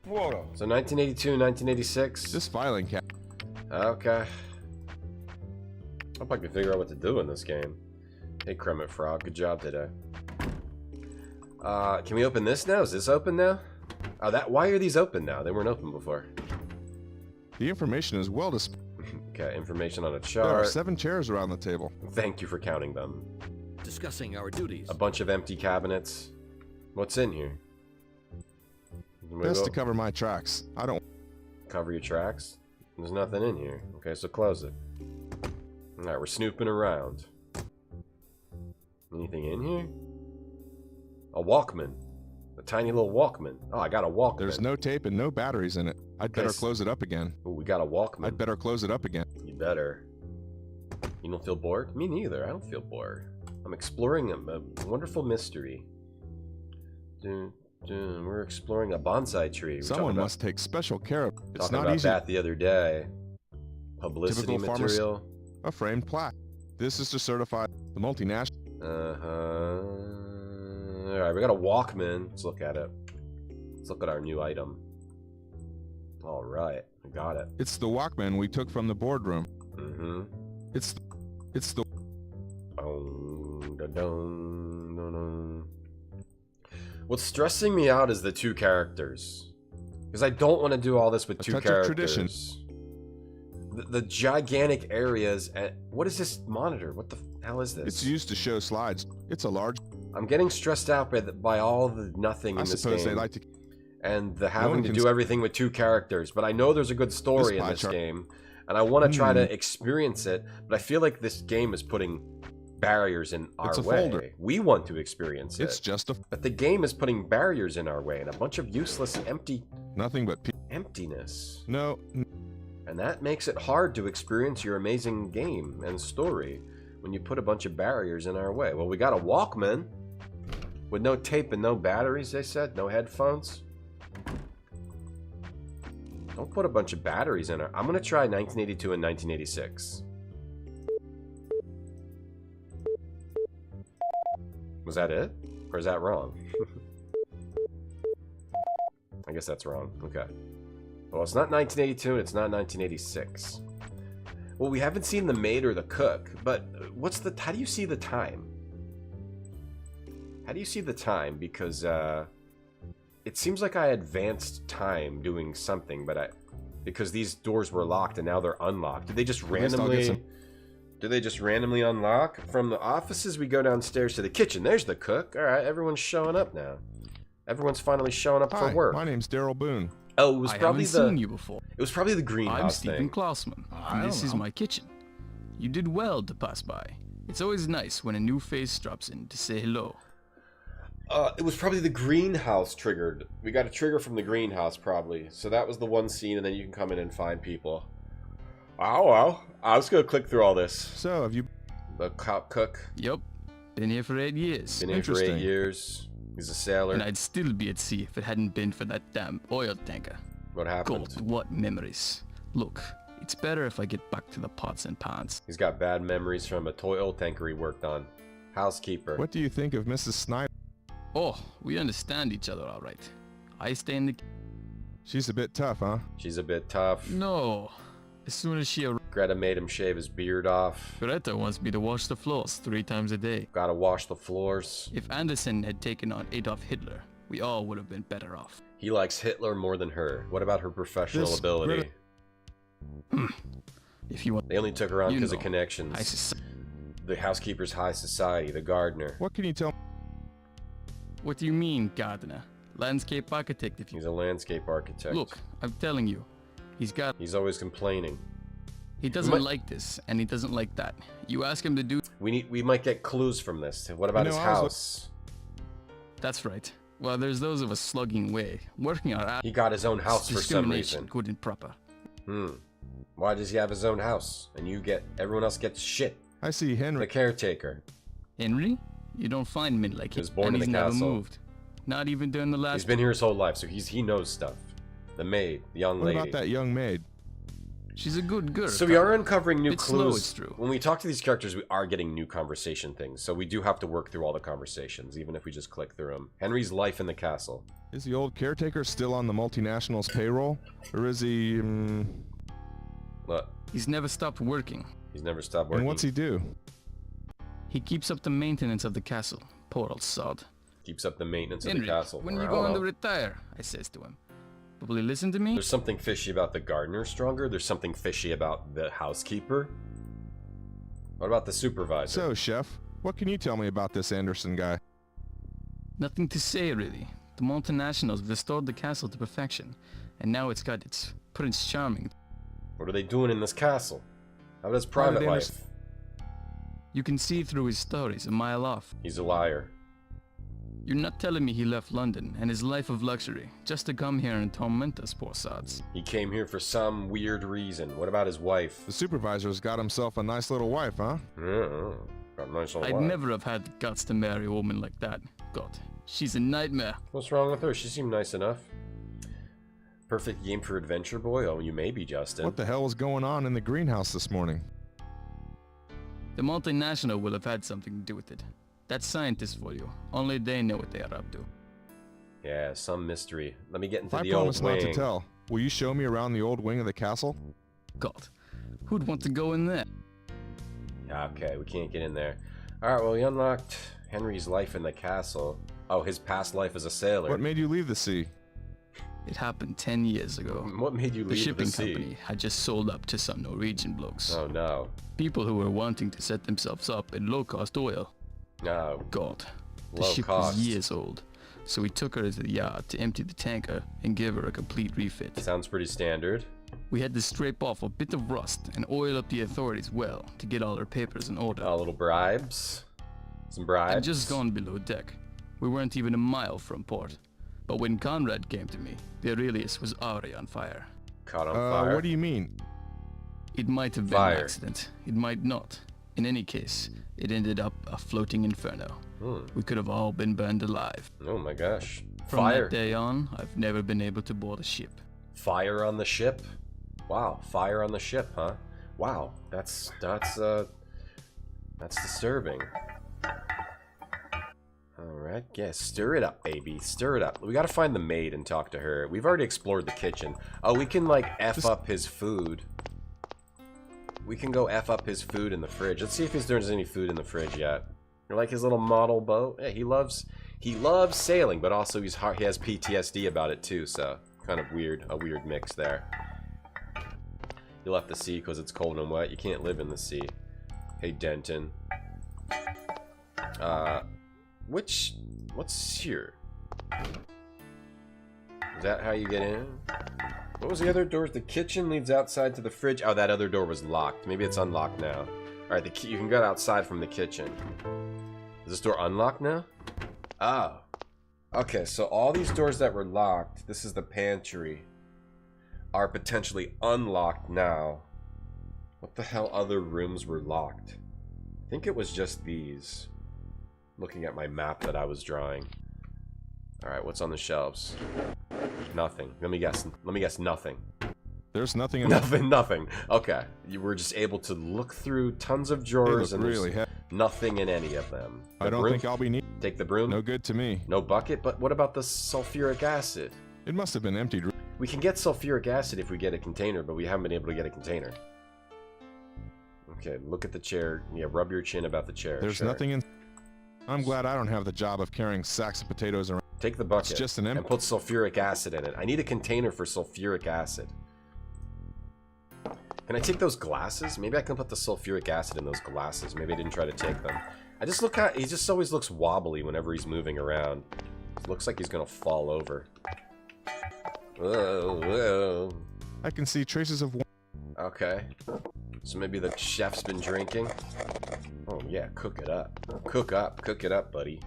Speaker 5: Water.
Speaker 2: So 1982, 1986.
Speaker 4: This filing cap.
Speaker 2: Okay. Hope I can figure out what to do in this game. Hey, Kermit Frog, good job today. Can we open this now? Is this open now? Oh, why are these open now? They weren't open before.
Speaker 4: The information is well displayed.
Speaker 2: Okay, information on a chart.
Speaker 4: There are 7 chairs around the table.
Speaker 2: Thank you for counting them.
Speaker 5: Discussing our duties.
Speaker 2: A bunch of empty cabinets. What's in here?
Speaker 4: Best to cover my tracks. I don't...
Speaker 2: Cover your tracks? There's nothing in here. Okay, so close it. Alright, we're snooping around. Anything in here? A Walkman. A tiny little Walkman. Oh, I got a Walkman.
Speaker 4: There's no tape and no batteries in it. I'd better close it up again.
Speaker 2: Ooh, we got a Walkman.
Speaker 4: I'd better close it up again.
Speaker 2: You better. You don't feel bored? Me neither. I don't feel bored. I'm exploring a wonderful mystery. We're exploring a bonsai tree.
Speaker 4: Someone must take special care of it. It's
Speaker 2: Talking
Speaker 4: not
Speaker 2: about
Speaker 4: easy.
Speaker 2: that the other day. Publicity material.
Speaker 4: A framed plaque. This is to certify the multinational.
Speaker 2: Alright, we got a Walkman. Let's look at it. Let's look at our new item. Alright, I got it.
Speaker 4: It's the Walkman we took from the boardroom. It's the
Speaker 2: What's stressing me out is the 2 characters. Because I don't want to do all this with 2 characters.
Speaker 4: Tradition.
Speaker 2: the gigantic areas. And what is this monitor? What the hell is this?
Speaker 4: It's used to show slides. It's a large...
Speaker 2: I'm getting stressed out by all the nothing in this game.
Speaker 4: I suppose they like to...
Speaker 2: And the having to do everything with 2 characters. But I know there's a good story in this game. And I want to try to experience it. But I feel like this game is putting barriers in our way. Folder. We want to experience it.
Speaker 4: It's just a...
Speaker 2: But the game is putting barriers in our way. And a bunch of useless, empty...
Speaker 4: Nothing but...
Speaker 2: emptiness.
Speaker 4: No.
Speaker 2: And that makes it hard to experience your amazing game and story when you put a bunch of barriers in our way. Well, we got a Walkman with no tape and no batteries, they said. No headphones. Don't put a bunch of batteries in her. I'm going to try 1982 and 1986. Was that it? Or is that wrong? I guess that's wrong. Okay. Well, it's not 1982 and it's not 1986. Well, we haven't seen the maid or the cook, but what's the... How do you see the time? How do you see the time? Because, it seems like I advanced time doing something, but because these doors were locked and now they're unlocked. Did they just randomly... Do they just randomly unlock? From the offices, we go downstairs to the kitchen. There's the cook. All right, everyone's showing up now. Everyone's finally showing up for work.
Speaker 4: My name's Daryl Boone.
Speaker 2: Oh, it was probably
Speaker 6: I haven't seen you before.
Speaker 2: It was probably the greenhouse
Speaker 6: I'm Stephen
Speaker 2: thing.
Speaker 6: Klausman, and this is my kitchen. You did well to pass by. It's always nice when a new face drops in to say hello.
Speaker 2: It was probably the greenhouse triggered. We got a trigger from the greenhouse, probably. So that was the one scene, and then you can come in and find people. Oh, well. I was going to click through all this.
Speaker 4: So, have you...
Speaker 2: The cook?
Speaker 6: Yep. Been here for 8 years.
Speaker 2: Been here for 8 years. He's a sailor.
Speaker 6: And I'd still be at sea if it hadn't been for that damn oil tanker.
Speaker 2: What happened?
Speaker 6: God, what memories. Look, it's better if I get back to the pots and pans.
Speaker 2: He's got bad memories from a toy oil tanker he worked on. Housekeeper.
Speaker 4: What do you think of Mrs. Snyder?
Speaker 6: Oh, we understand each other all right. I stay in the...
Speaker 4: She's a bit tough, huh?
Speaker 2: She's a bit tough.
Speaker 6: No. As soon as she...
Speaker 2: Greta made him shave his beard off.
Speaker 6: Greta wants me to wash the floors 3 times a day.
Speaker 2: Gotta wash the floors.
Speaker 6: If Anderson had taken on Adolf Hitler, we all would have been better off.
Speaker 2: He likes Hitler more than her. What about her professional ability?
Speaker 6: If you want...
Speaker 2: They only took her on because of connections. The housekeeper's high society, the gardener.
Speaker 4: What can you tell...
Speaker 6: What do you mean, gardener? Landscape architect if you...
Speaker 2: He's a landscape architect.
Speaker 6: Look, I'm telling you. He's
Speaker 2: always complaining.
Speaker 6: He doesn't like this, and he doesn't like that. You ask him to do...
Speaker 2: We might get clues from this. What about his house?
Speaker 6: That's right. Well, there's those of us slugging away, working our ass.
Speaker 2: He got his own house for some reason.
Speaker 6: Good and proper.
Speaker 2: Why does he have his own house? And everyone else gets shit.
Speaker 4: I see Henry.
Speaker 2: The caretaker.
Speaker 6: Henry? You don't find men like him.
Speaker 2: He was born in the castle.
Speaker 6: Never moved. Not even during the last...
Speaker 2: He's been here his whole life, so he knows stuff. The maid, the young lady.
Speaker 4: What about that young maid?
Speaker 6: She's a good girl.
Speaker 2: So we are uncovering new clues.
Speaker 6: Slow, it's true.
Speaker 2: When we talk to these characters, we are getting new conversation things. So we do have to work through all the conversations, even if we just click through them. Henry's life in the castle.
Speaker 4: Is the old caretaker still on the multinational's payroll? Or is he...
Speaker 2: What?
Speaker 6: He's never stopped working.
Speaker 2: He's never stopped working.
Speaker 4: And what's he do?
Speaker 6: He keeps up the maintenance of the castle. Poor old sod.
Speaker 2: Keeps up the maintenance of
Speaker 6: Henry,
Speaker 2: the castle.
Speaker 6: When you going to retire? I says to him. But will he listen to me?
Speaker 2: There's something fishy about the gardener stronger. There's something fishy about the housekeeper. What about the supervisor?
Speaker 4: So, Chef, what can you tell me about this Anderson guy?
Speaker 6: Nothing to say, really. The multinationals restored the castle to perfection, and now it's got its Prince Charming.
Speaker 2: What are they doing in this castle? How does private life?
Speaker 6: You can see through his stories a mile off.
Speaker 2: He's a liar.
Speaker 6: You're not telling me he left London and his life of luxury just to come here and torment us, poor sods.
Speaker 2: He came here for some weird reason. What about his wife?
Speaker 4: The supervisor's got himself a nice little wife, huh?
Speaker 2: Yeah, got a nice little wife.
Speaker 6: I'd never have had the guts to marry a woman like that. God, she's a nightmare.
Speaker 2: What's wrong with her? She seemed nice enough. Perfect game for Adventure Boy? Oh, you may be, Justin.
Speaker 4: What the hell was going on in the greenhouse this morning?
Speaker 6: The multinational will have had something to do with it. That's scientists for you. Only they know what they are up to.
Speaker 2: Yeah, some mystery. Let me get into the
Speaker 4: old
Speaker 2: old
Speaker 4: wing. I promise not to tell. Will you show me around the old wing of the castle?
Speaker 6: God, who'd want to go in there?
Speaker 2: Okay, we can't get in there. Alright, well, we unlocked Henry's life in the castle. Oh, his past life as a sailor.
Speaker 4: What made you leave the sea?
Speaker 6: It happened 10 years ago.
Speaker 2: What made you leave
Speaker 6: the shipping
Speaker 2: the sea?
Speaker 6: company had just sold up to some Norwegian blokes.
Speaker 2: Oh no.
Speaker 6: People who were wanting to set themselves up in low-cost oil.
Speaker 2: No.
Speaker 6: God. The
Speaker 2: Low
Speaker 6: ship
Speaker 2: cost.
Speaker 6: was years old, so we took her to the yard to empty the tanker and give her a complete refit.
Speaker 2: Sounds pretty standard.
Speaker 6: We had to scrape off a bit of rust and oil up the authorities well to get all her papers in order.
Speaker 2: A little bribes. Some bribes.
Speaker 6: I'd just gone below deck. We weren't even a mile from port. But when Conrad came to me, the Aurelius was already on fire.
Speaker 2: Caught on fire?
Speaker 4: What do you mean?
Speaker 6: It might have been an accident. It might not. In any case, it ended up a floating inferno. We could have all been burned alive.
Speaker 2: Oh my gosh.
Speaker 6: From
Speaker 2: Fire.
Speaker 6: that day on, I've never been able to board a ship.
Speaker 2: Fire on the ship? Wow, fire on the ship, huh? Wow, that's disturbing. Alright, yeah, stir it up, baby. Stir it up. We gotta find the maid and talk to her. We've already explored the kitchen. Oh, we can, like, F up his food. We can go F up his food in the fridge. Let's see if there's any food in the fridge yet. You like his little model boat? Yeah, he loves sailing, but also he has PTSD about it too, so kind of weird, a weird mix there. You left the sea because it's cold and wet. You can't live in the sea. Hey, Denton. What's here? Is that how you get in? What was the other doors? The kitchen leads outside to the fridge. Oh, that other door was locked. Maybe it's unlocked now. Alright, you can get outside from the kitchen. Is this door unlocked now? Oh. Okay, so all these doors that were locked, this is the pantry, are potentially unlocked now. What the hell other rooms were locked? I think it was just these. Looking at my map that I was drawing. Alright, what's on the shelves? Nothing. Let me guess nothing.
Speaker 4: There's nothing in
Speaker 2: Nothing. Okay. You were just able to look through tons of drawers and
Speaker 4: really
Speaker 2: there's nothing in any of them.
Speaker 4: I don't think I'll be needing.
Speaker 2: Take the broom?
Speaker 4: No good to me.
Speaker 2: No bucket? But what about the sulfuric acid?
Speaker 4: It must have been emptied.
Speaker 2: We can get sulfuric acid if we get a container, but we haven't been able to get a container. Okay, look at the chair. Yeah, rub your chin about the chair.
Speaker 4: There's nothing in. I'm glad I don't have the job of carrying sacks of potatoes around.
Speaker 2: Take the bucket
Speaker 4: It's just an
Speaker 2: and put sulfuric acid in it. I need a container for sulfuric acid. Can I take those glasses? Maybe I can put the sulfuric acid in those glasses. Maybe I didn't try to take them. I just look at. He just always looks wobbly whenever he's moving around. It looks like he's gonna fall over. Whoa, whoa.
Speaker 4: I can see traces of.
Speaker 2: Okay. So maybe the chef's been drinking. Oh yeah, cook it up. Cook it up, buddy.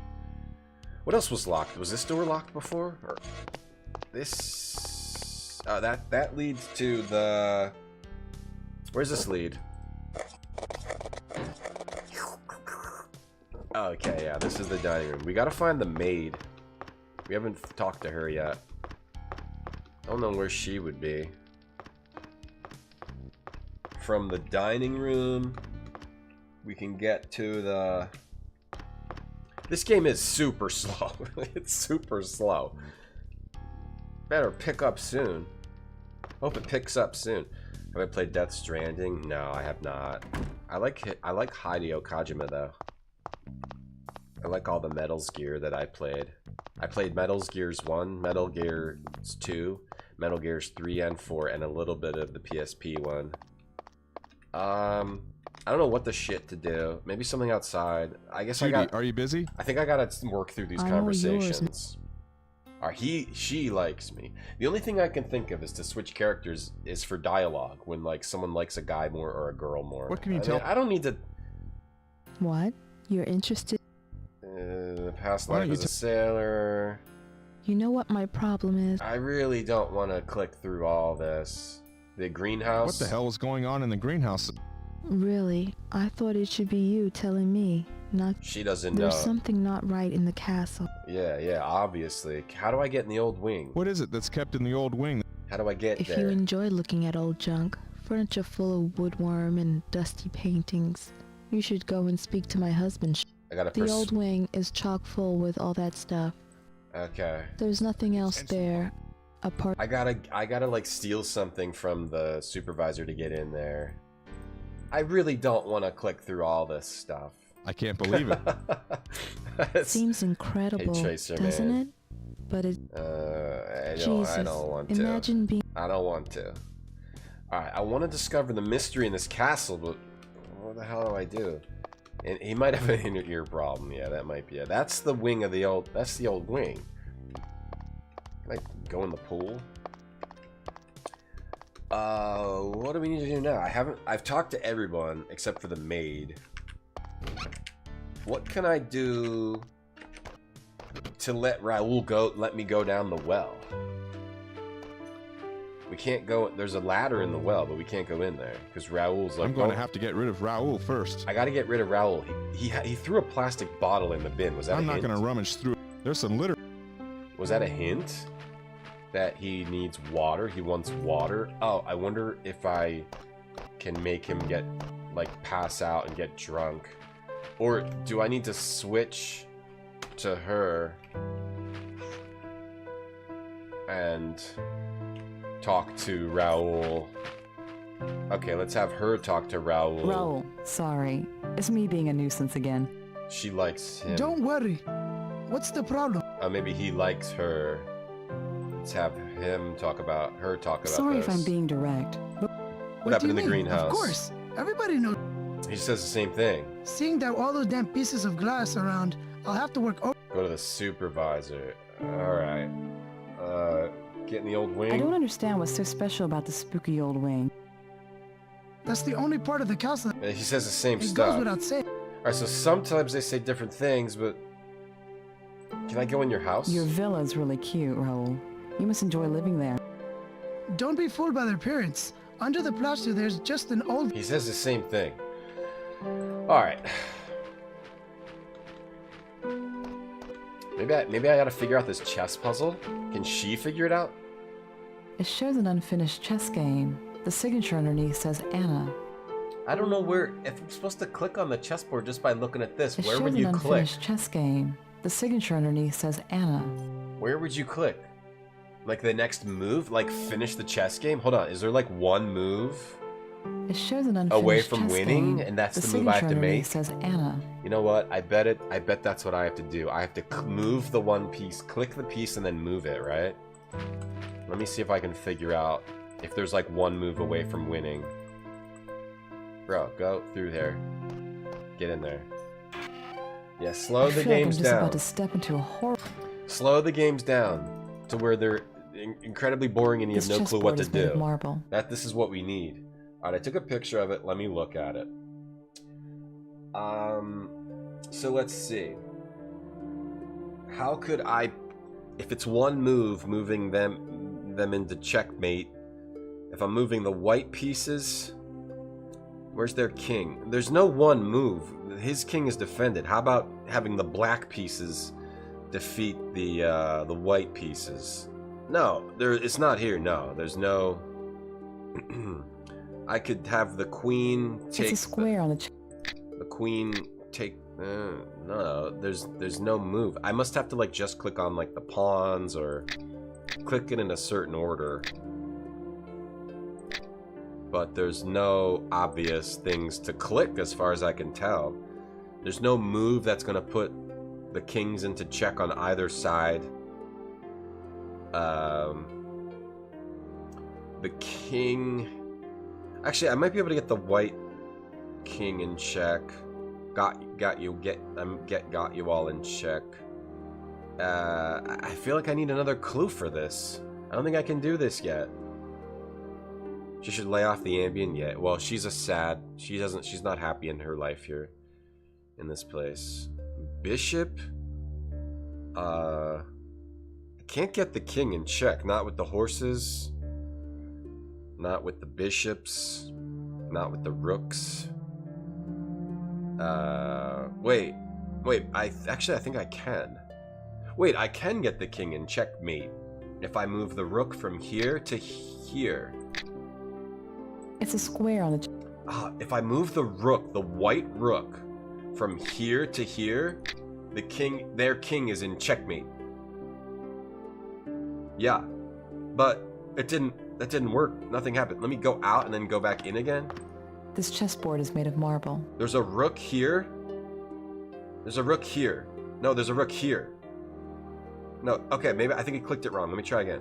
Speaker 2: What else was locked? Was this door locked before? Or this? Oh, that leads to the. Where's this lead? Okay, yeah, this is the dining room. We gotta find the maid. We haven't talked to her yet. I don't know where she would be. From the dining room, we can get to the... This game is super slow. It's super slow. Better pick up soon. Hope it picks up soon. Have I played Death Stranding? No, I have not. I like Hideo Kojima though. I like all the Metal Gear that I played. I played Metal Gears 1, Metal Gears 2, Metal Gears 3 and 4, and a little bit of the PSP one. I don't know what the shit to do. Maybe something outside. I guess
Speaker 4: Judy,
Speaker 2: I got...
Speaker 4: Are you busy?
Speaker 2: I think I gotta work through these conversations. She likes me. The only thing I can think of is to switch characters is for dialogue when like someone likes a guy more or a girl more.
Speaker 4: What can you tell?
Speaker 2: I don't need to.
Speaker 10: What? You're interested?
Speaker 2: Past life as a sailor.
Speaker 10: You know what my problem is?
Speaker 2: I really don't want to click through all this. The greenhouse.
Speaker 4: What the hell was going on in the greenhouse?
Speaker 10: Really? I thought it should be you telling me, not...
Speaker 2: She doesn't know.
Speaker 10: There's something not right in the castle.
Speaker 2: Yeah, obviously. How do I get in the old wing?
Speaker 4: What is it that's kept in the old wing?
Speaker 2: How do I get there?
Speaker 10: If you enjoy looking at old junk, furniture full of woodworm and dusty paintings, you should go and speak to my husband. The old wing is chock full with all that stuff.
Speaker 2: Okay.
Speaker 10: There's nothing else there apart.
Speaker 2: I gotta like steal something from the supervisor to get in there. I really don't want to click through all this stuff.
Speaker 4: I can't believe it.
Speaker 10: Seems incredible,
Speaker 2: hey, Tracer,
Speaker 10: doesn't
Speaker 2: man.
Speaker 10: it? but it...
Speaker 2: I
Speaker 10: Jesus,
Speaker 2: don't want to.
Speaker 10: imagine being...
Speaker 2: I don't want to. Alright, I want to discover the mystery in this castle, but what the hell do I do? And he might have an inner ear problem. Yeah, that might be it. That's the wing of the old... That's the old wing. Can I go in the pool? What do we need to do now? I've talked to everyone except for the maid. What can I do to let Raoul let me go down the well? We can't go. There's a ladder in the well, but we can't go in there because Raoul's like.
Speaker 4: I'm going to have to get rid of Raoul first.
Speaker 2: I got to get rid of Raoul. He threw a plastic bottle in the bin. Was that
Speaker 4: I'm
Speaker 2: a
Speaker 4: not
Speaker 2: hint?
Speaker 4: going to rummage through. There's some litter.
Speaker 2: Was that a hint? That he needs water? He wants water? Oh, I wonder if I can make him get, like, pass out and get drunk. Or do I need to switch to her and talk to Raoul? Okay, let's have her talk to Raoul.
Speaker 8: Raoul, sorry. It's me being a nuisance again.
Speaker 2: She likes him.
Speaker 12: Don't worry. What's the problem?
Speaker 2: Maybe he likes her. Let's have him talk about her talk about
Speaker 8: Sorry
Speaker 2: this.
Speaker 8: if I'm being direct.
Speaker 2: What happened in the greenhouse?
Speaker 12: Of course. Everybody knows.
Speaker 2: He says the same thing.
Speaker 12: Seeing that all those damn pieces of glass around, I'll have to work over.
Speaker 2: Go to the supervisor. Alright. Get in the old wing.
Speaker 8: I don't understand what's so special about the spooky old wing.
Speaker 12: That's the only part of the castle.
Speaker 2: He says the same
Speaker 12: It
Speaker 2: stuff.
Speaker 12: goes without saying.
Speaker 2: Alright, so sometimes they say different things, but... Can I go in your house?
Speaker 8: Your villa's really cute, Raoul. You must enjoy living there.
Speaker 12: Don't be fooled by their appearance. Under the plaster, there's just an old...
Speaker 2: He says the same thing. Alright. Maybe I gotta figure out this chess puzzle. Can she figure it out?
Speaker 8: It shows an unfinished chess game. The signature underneath says Anna.
Speaker 2: I don't know where... If I'm supposed to click on the chessboard just by looking at this, where would
Speaker 8: It
Speaker 2: you
Speaker 8: shows an
Speaker 2: click?
Speaker 8: unfinished chess game. The signature underneath says Anna.
Speaker 2: Where would you click? Like the next move? Like finish the chess game? Hold on, is there like one move
Speaker 8: It shows an unfinished
Speaker 2: away from
Speaker 8: chess
Speaker 2: winning?
Speaker 8: game.
Speaker 2: And that's
Speaker 8: the
Speaker 2: the move I have to
Speaker 8: signature
Speaker 2: make?
Speaker 8: underneath says Anna.
Speaker 2: You know what? I bet that's what I have to do. I have to move the one piece, click the piece, and then move it, right? Let me see if I can figure out if there's like one move away from winning. Bro, go through there. Get in there. Yeah, slow the games
Speaker 8: I'm just
Speaker 2: down.
Speaker 8: about to step into a horror.
Speaker 2: Slow the games down to where they're incredibly boring and you have no clue what to do.
Speaker 8: Marble.
Speaker 2: This is what we need. Alright, I took a picture of it. Let me look at it. So let's see. How could I, if it's one move, moving them into checkmate, if I'm moving the white pieces, where's their king? There's no one move. His king is defended. How about having the black pieces defeat the white pieces? No, it's not here. No, there's no. I could have the queen take.
Speaker 8: It's a square on the.
Speaker 2: The queen take. No, there's no move. I must have to like just click on like the pawns or click it in a certain order. But there's no obvious things to click as far as I can tell. There's no move that's gonna put the kings into check on either side. The king... Actually, I might be able to get the white king in check. Got you all in check. I feel like I need another clue for this. I don't think I can do this yet. She should lay off the Ambien yet. Well, she's she's not happy in her life here. In this place. Bishop? I can't get the king in check. Not with the horses. Not with the bishops. Not with the rooks. Wait. I think I can. Wait, I can get the king in checkmate if I move the rook from here to here.
Speaker 8: It's a square on the.
Speaker 2: If I move the rook, the white rook, from here to here, their king is in checkmate. Yeah, but that didn't work. Nothing happened. Let me go out and then go back in again.
Speaker 8: This chessboard is made of marble.
Speaker 2: There's a rook here. There's a rook here. No, there's a rook here. No, okay, maybe I think he clicked it wrong. Let me try again.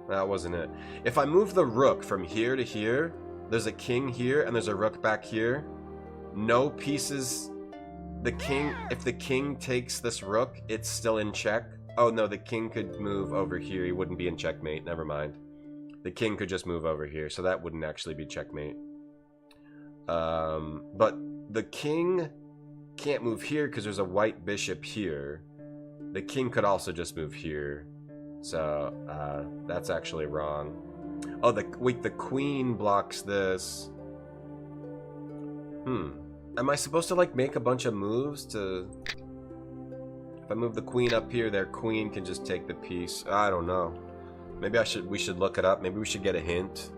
Speaker 2: That wasn't it. If I move the rook from here to here, there's a king here and there's a rook back here. No pieces. The king, if the king takes this rook, it's still in check. Oh no, the king could move over here. He wouldn't be in checkmate. Never mind. The king could just move over here, so that wouldn't actually be checkmate. But the king can't move here because there's a white bishop here. The king could also just move here. So, that's actually wrong. Oh, wait, the queen blocks this. Am I supposed to, like, make a bunch of moves to... If I move the queen up here, their queen can just take the piece. I don't know. Maybe we should look it up. Maybe we should get a hint.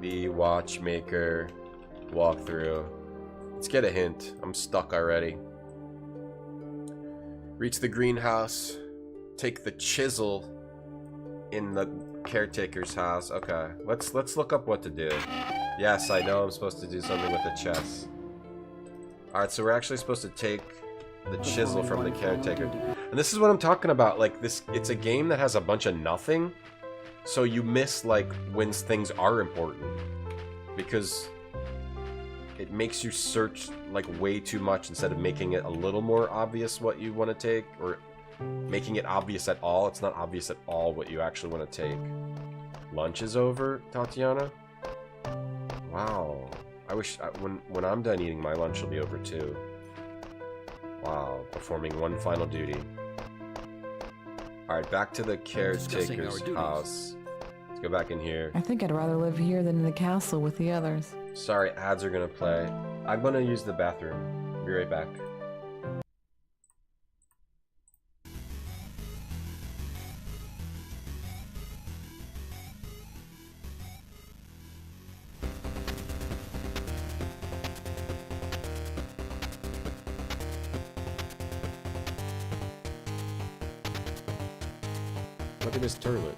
Speaker 2: The Watchmaker walkthrough. Let's get a hint. I'm stuck already. Reach the greenhouse. Take the chisel in the caretaker's house. Okay, let's look up what to do. Yes, I know I'm supposed to do something with the chess. Alright, so we're actually supposed to take the chisel from the caretaker. And this is what I'm talking about. Like, it's a game that has a bunch of nothing. So you miss, like, when things are important. Because it makes you search, like, way too much instead of making it a little more obvious what you want to take. Or making it obvious at all. It's not obvious at all what you actually want to take. Lunch is over, Tatiana? Wow. I wish when I'm done eating, my lunch will be over too. Wow. Performing one final duty. Alright, back to the caretaker's house. Let's go back in here.
Speaker 8: I think I'd rather live here than in the castle with the others.
Speaker 2: Sorry, ads are gonna play. I'm gonna use the bathroom. Be right back. Look at this turlet.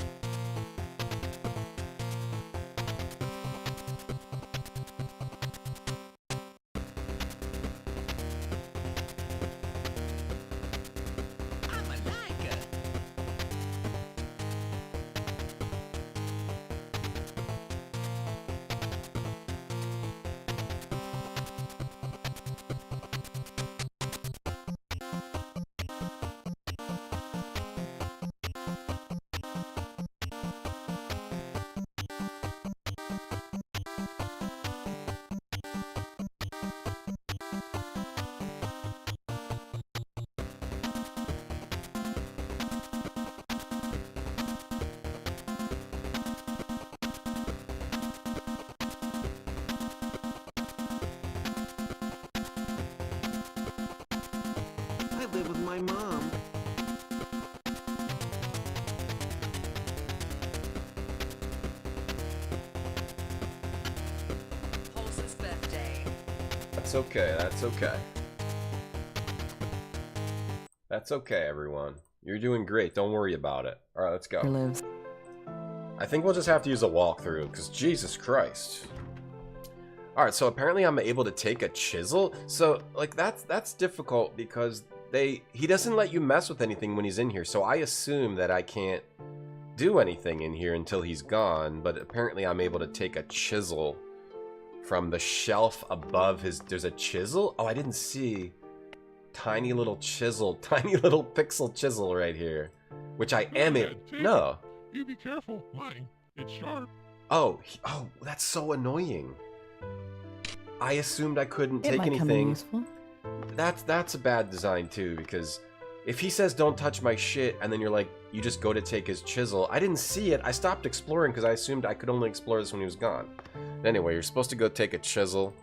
Speaker 3: live with my mom.
Speaker 16: Pulse's birthday.
Speaker 2: That's okay, that's okay. That's okay, everyone. You're doing great, don't worry about it. Alright, let's go.
Speaker 8: Lives.
Speaker 2: I think we'll just have to use a walkthrough, because Jesus Christ. Alright, so apparently I'm able to take a chisel. So, like, that's difficult because he doesn't let you mess with anything when he's in here. So I assume that I can't do anything in here until he's gone. But apparently I'm able to take a chisel from the shelf above his... There's a chisel? Oh, I didn't see. Tiny little chisel. Tiny little pixel chisel right here. Which I am it. No.
Speaker 15: You be careful. Mine. It's sharp.
Speaker 2: Oh, that's so annoying. I assumed I couldn't take anything. That's a bad design too, because if he says don't touch my shit and then you're like, you just go to take his chisel. I didn't see it. I stopped exploring because I assumed I could only explore this when he was gone. Anyway, you're supposed to go take a chisel.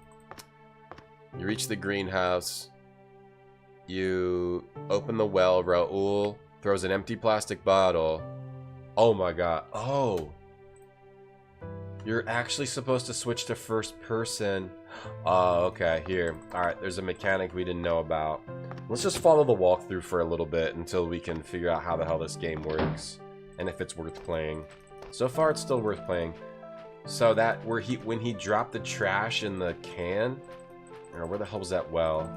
Speaker 2: You reach the greenhouse. You open the well. Raul throws an empty plastic bottle. Oh my god. Oh. You're actually supposed to switch to first person. Oh, okay, here. Alright, there's a mechanic we didn't know about. Let's just follow the walkthrough for a little bit until we can figure out how the hell this game works. And if it's worth playing. So far, it's still worth playing. So that, when he dropped the trash in the can... Or where the hell was that well?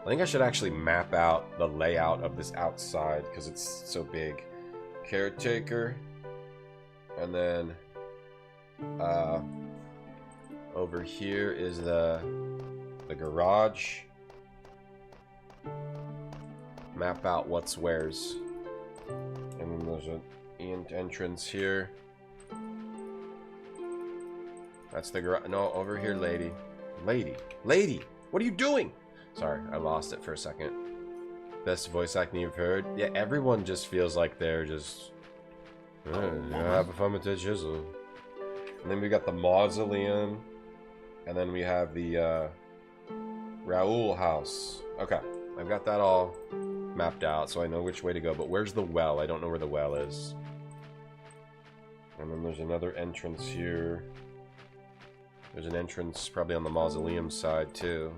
Speaker 2: I think I should actually map out the layout of this outside because it's so big. Caretaker. And then over here is the garage. Map out what's where's. And then there's an entrance here. That's the garage. No, over here, lady. Lady! What are you doing? Sorry, I lost it for a second. Best voice acting you've heard? Yeah, everyone just feels like they're just... have fun with the chisel. And then we got the mausoleum. And then we have the Raoul house. Okay, I've got that all mapped out, so I know which way to go. But where's the well? I don't know where the well is. And then there's another entrance here. There's an entrance probably on the mausoleum side, too.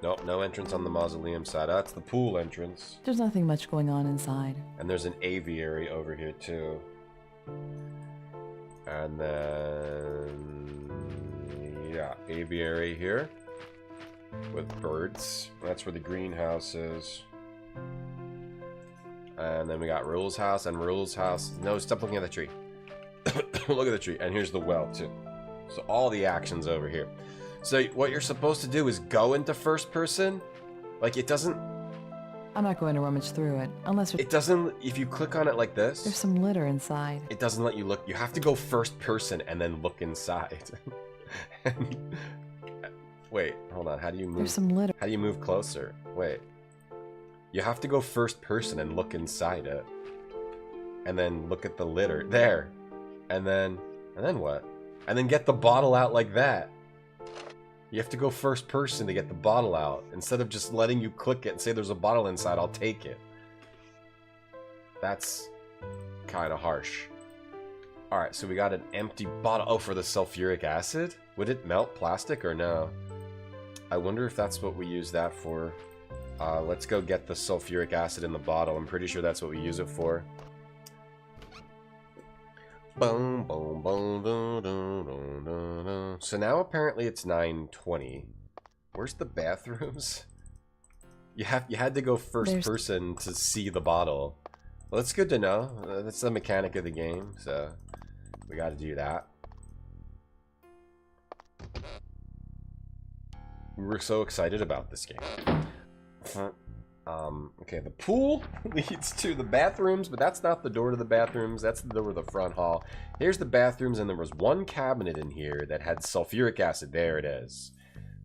Speaker 2: Nope, no entrance on the mausoleum side. That's the pool entrance.
Speaker 8: There's nothing much going on inside.
Speaker 2: And there's an aviary over here, too. And then... yeah, aviary here. With birds. That's where the greenhouse is. And then we got Raoul's house and Raoul's house. No, stop looking at the tree. Look at the tree. And here's the well, too. So all the action's over here. So what you're supposed to do is go into first person. Like, it doesn't...
Speaker 8: I'm not going to rummage through it, unless...
Speaker 2: It doesn't... If you click on it like this...
Speaker 8: There's some litter inside.
Speaker 2: It doesn't let you look... You have to go first person and then look inside. Wait, hold on. How do you move?
Speaker 8: There's some litter.
Speaker 2: How do you move closer? Wait. You have to go first person and look inside it. And then look at the litter. There. And then what? And then get the bottle out like that. You have to go first person to get the bottle out. Instead of just letting you click it and say there's a bottle inside, I'll take it. That's kind of harsh. Alright, so we got an empty bottle. Oh, for the sulfuric acid? Would it melt plastic or no? I wonder if that's what we use that for. Let's go get the sulfuric acid in the bottle. I'm pretty sure that's what we use it for. Boom, boom, boom, dun, dun, dun, dun, dun. So now apparently it's 9:20. Where's the bathrooms? You had to go first person to see the bottle. Well, that's good to know. That's the mechanic of the game, so we got to do that. We were so excited about this game. Okay, the pool leads to the bathrooms, but that's not the door to the bathrooms. That's the door to the front hall. Here's the bathrooms, and there was one cabinet in here that had sulfuric acid. There it is.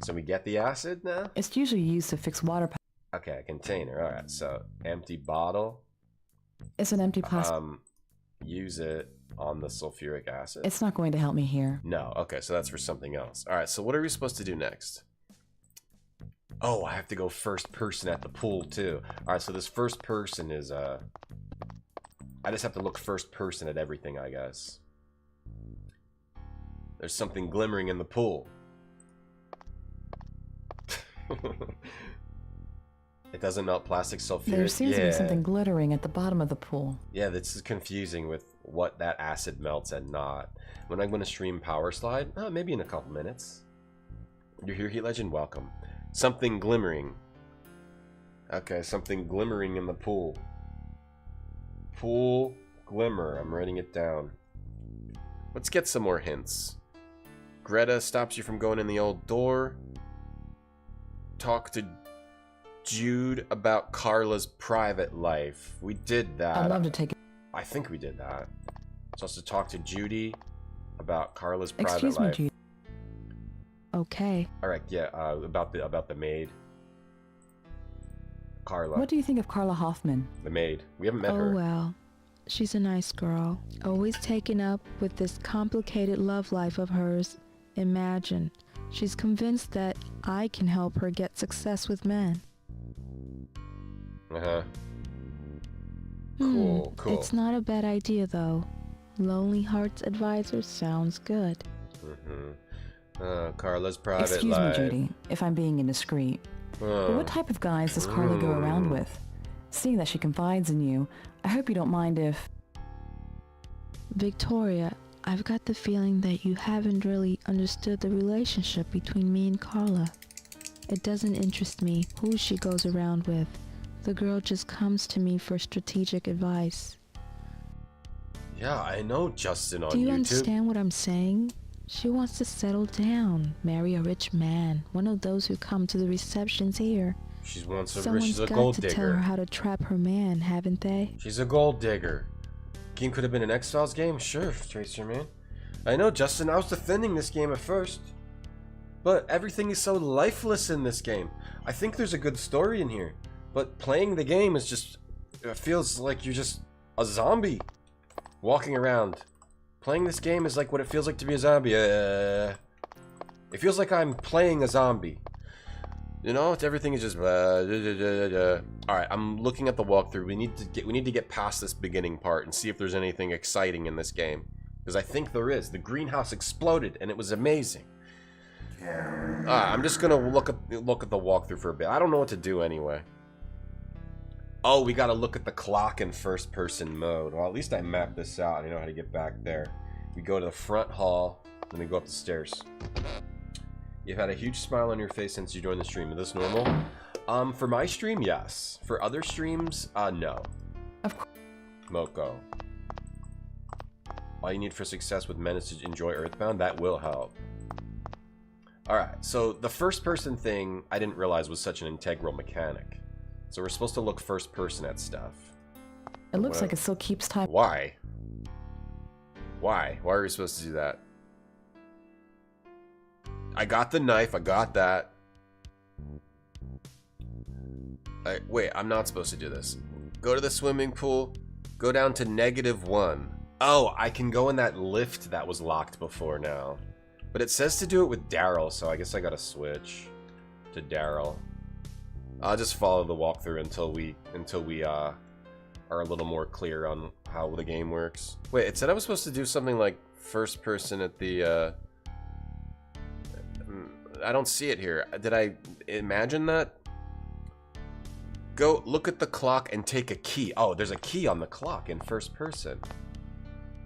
Speaker 2: So we get the acid now?
Speaker 8: It's usually used to fix water.
Speaker 2: Okay, a container. All right, so empty bottle.
Speaker 8: It's an empty plastic.
Speaker 2: Use it on the sulfuric acid.
Speaker 8: It's not going to help me here.
Speaker 2: No. Okay, so that's for something else. All right, so what are we supposed to do next? Oh, I have to go first person at the pool too. All right, so this first person is I just have to look first person at everything, I guess. There's something glimmering in the pool. It doesn't melt plastic sulfuric.
Speaker 8: There seems to be something glittering at the bottom of the pool.
Speaker 2: Yeah, this is confusing with what that acid melts and not. When I'm going to stream Power Slide? Oh, maybe in a couple minutes. You're here, Heat Legend? Welcome. Something glimmering. Okay, something glimmering in the pool. Pool glimmer. I'm writing it down. Let's get some more hints. Greta stops you from going in the old door. Talk to Jude about Carla's private life. We did that.
Speaker 8: I'd love to take it.
Speaker 2: I think we did that. So to talk to Judy about Carla's private life.
Speaker 8: Excuse me, Judy. Okay.
Speaker 2: All right, yeah, about the maid. Carla.
Speaker 8: What do you think of Carla Hoffman?
Speaker 2: The maid. We haven't met her.
Speaker 10: Oh, well. She's a nice girl. Always taken up with this complicated love life of hers. Imagine. She's convinced that I can help her get success with men.
Speaker 2: Uh-huh. Cool, cool.
Speaker 10: It's not a bad idea, though. Lonely Hearts Advisor sounds good.
Speaker 2: Carla's private life.
Speaker 8: Excuse me, Judy, if I'm being indiscreet. But what type of guys does Carla go around with? Seeing that she confides in you, I hope you don't mind if...
Speaker 10: Victoria, I've got the feeling that you haven't really understood the relationship between me and Carla. It doesn't interest me who she goes around with. The girl just comes to me for strategic advice.
Speaker 2: Yeah, I know Justin on YouTube.
Speaker 10: Do you understand what I'm saying? She wants to settle down, marry a rich man, one of those who come to the receptions here.
Speaker 2: She's a gold digger.
Speaker 10: Someone's got to tell her how to trap her man, haven't they?
Speaker 2: She's a gold digger. Game could have been an X-Files game? Sure, Tracer Man. I know, Justin, I was defending this game at first. But everything is so lifeless in this game. I think there's a good story in here. But playing the game is just... It feels like you're just a zombie walking around. Playing this game is like what it feels like to be a zombie. It feels like I'm playing a zombie. You know, everything is just. All right, I'm looking at the walkthrough. We need to get past this beginning part and see if there's anything exciting in this game, because I think there is. The greenhouse exploded and it was amazing. I'm just gonna look at the walkthrough for a bit. I don't know what to do anyway. Oh, we gotta look at the clock in first-person mode. Well, at least I mapped this out. I know how to get back there. We go to the front hall, then we go up the stairs. You've had a huge smile on your face since you joined the stream. Is this normal? For my stream, yes. For other streams, no.
Speaker 8: Of course.
Speaker 2: Moko. All you need for success with men is to enjoy Earthbound. That will help. Alright, so the first-person thing I didn't realize was such an integral mechanic. So we're supposed to look first person at stuff.
Speaker 8: It looks like it still keeps time.
Speaker 2: Why? Why? Why are we supposed to do that? I got the knife, I got that. Wait, I'm not supposed to do this. Go to the swimming pool, go down to -1. Oh, I can go in that lift that was locked before now. But it says to do it with Daryl, so I guess I gotta switch to Daryl. I'll just follow the walkthrough until we are a little more clear on how the game works. Wait, it said I was supposed to do something like first person at the I don't see it here. Did I imagine that? Go look at the clock and take a key. Oh, there's a key on the clock in first person.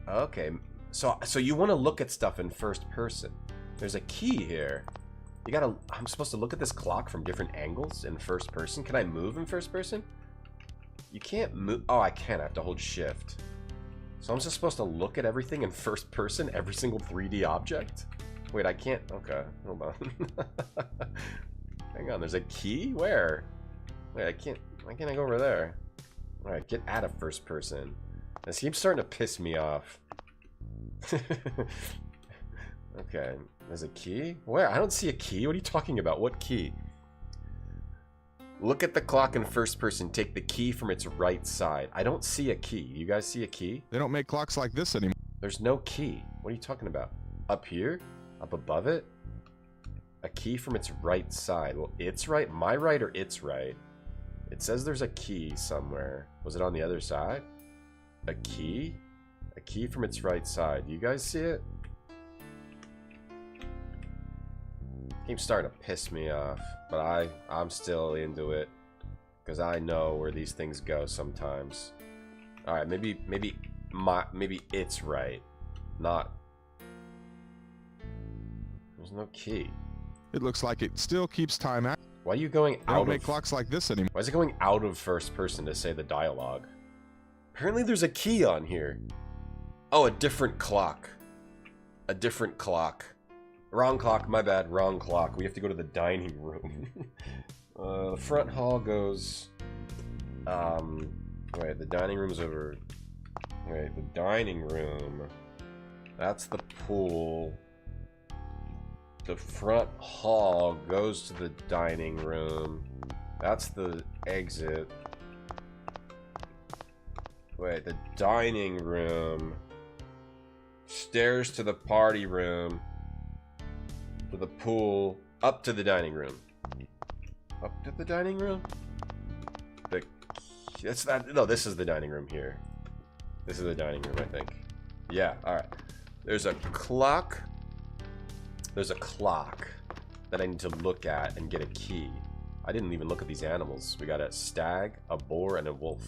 Speaker 2: Okay, so you want to look at stuff in first person. There's a key here. I'm supposed to look at this clock from different angles in first person. Can I move in first person? You can't move. Oh, I can. I have to hold shift. So I'm just supposed to look at everything in first person, every single 3D object? Wait, I can't. Okay, hold on. Hang on, there's a key? Where? Wait, I can't. Why can't I go over there? Alright, get out of first person. This keeps starting to piss me off. Okay, there's a key? Where? I don't see a key. What are you talking about? What key? Look at the clock in first person. Take the key from its right side. I don't see a key. You guys see a key?
Speaker 4: They don't make clocks like this anymore.
Speaker 2: There's no key. What are you talking about? Up here? Up above it? A key from its right side. Well, its right? My right or its right? It says there's a key somewhere. Was it on the other side? A key? A key from its right side. Do you guys see it? Keeps starting to piss me off, but I'm still into it because I know where these things go sometimes. All right, maybe it's right, not. There's no key.
Speaker 4: It looks like it still keeps time.
Speaker 2: Why are you going out?
Speaker 4: They don't make clocks like this anymore.
Speaker 2: Why is it going out of first person to say the dialogue? Apparently, there's a key on here. Oh, a different clock. A different clock. Wrong clock, my bad, wrong clock. We have to go to the dining room. The front hall goes... wait, the dining room's over... Wait, the dining room... That's the pool. The front hall goes to the dining room. That's the exit. Wait, the dining room... Stairs to the party room. To the pool, up to the dining room. Up to the dining room? That's not, no, this is the dining room here. This is the dining room, I think. Yeah, alright. There's a clock. There's a clock that I need to look at and get a key. I didn't even look at these animals. We got a stag, a boar, and a wolf.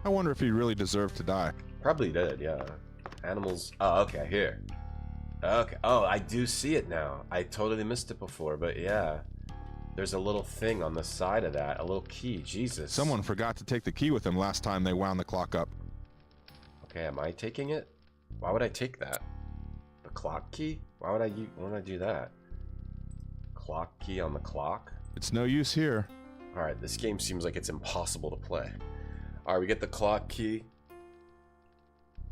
Speaker 4: I wonder if he really deserved to die.
Speaker 2: Probably did, yeah. Animals. Oh, okay, here. Okay. Oh, I do see it now. I totally missed it before, but yeah. There's a little thing on the side of that. A little key. Jesus.
Speaker 4: Someone forgot to take the key with them last time they wound the clock up.
Speaker 2: Okay, am I taking it? Why would I take that? The clock key? Why would I do that? Clock key on the clock?
Speaker 4: It's no use here.
Speaker 2: Alright, this game seems like it's impossible to play. Alright, we get the clock key.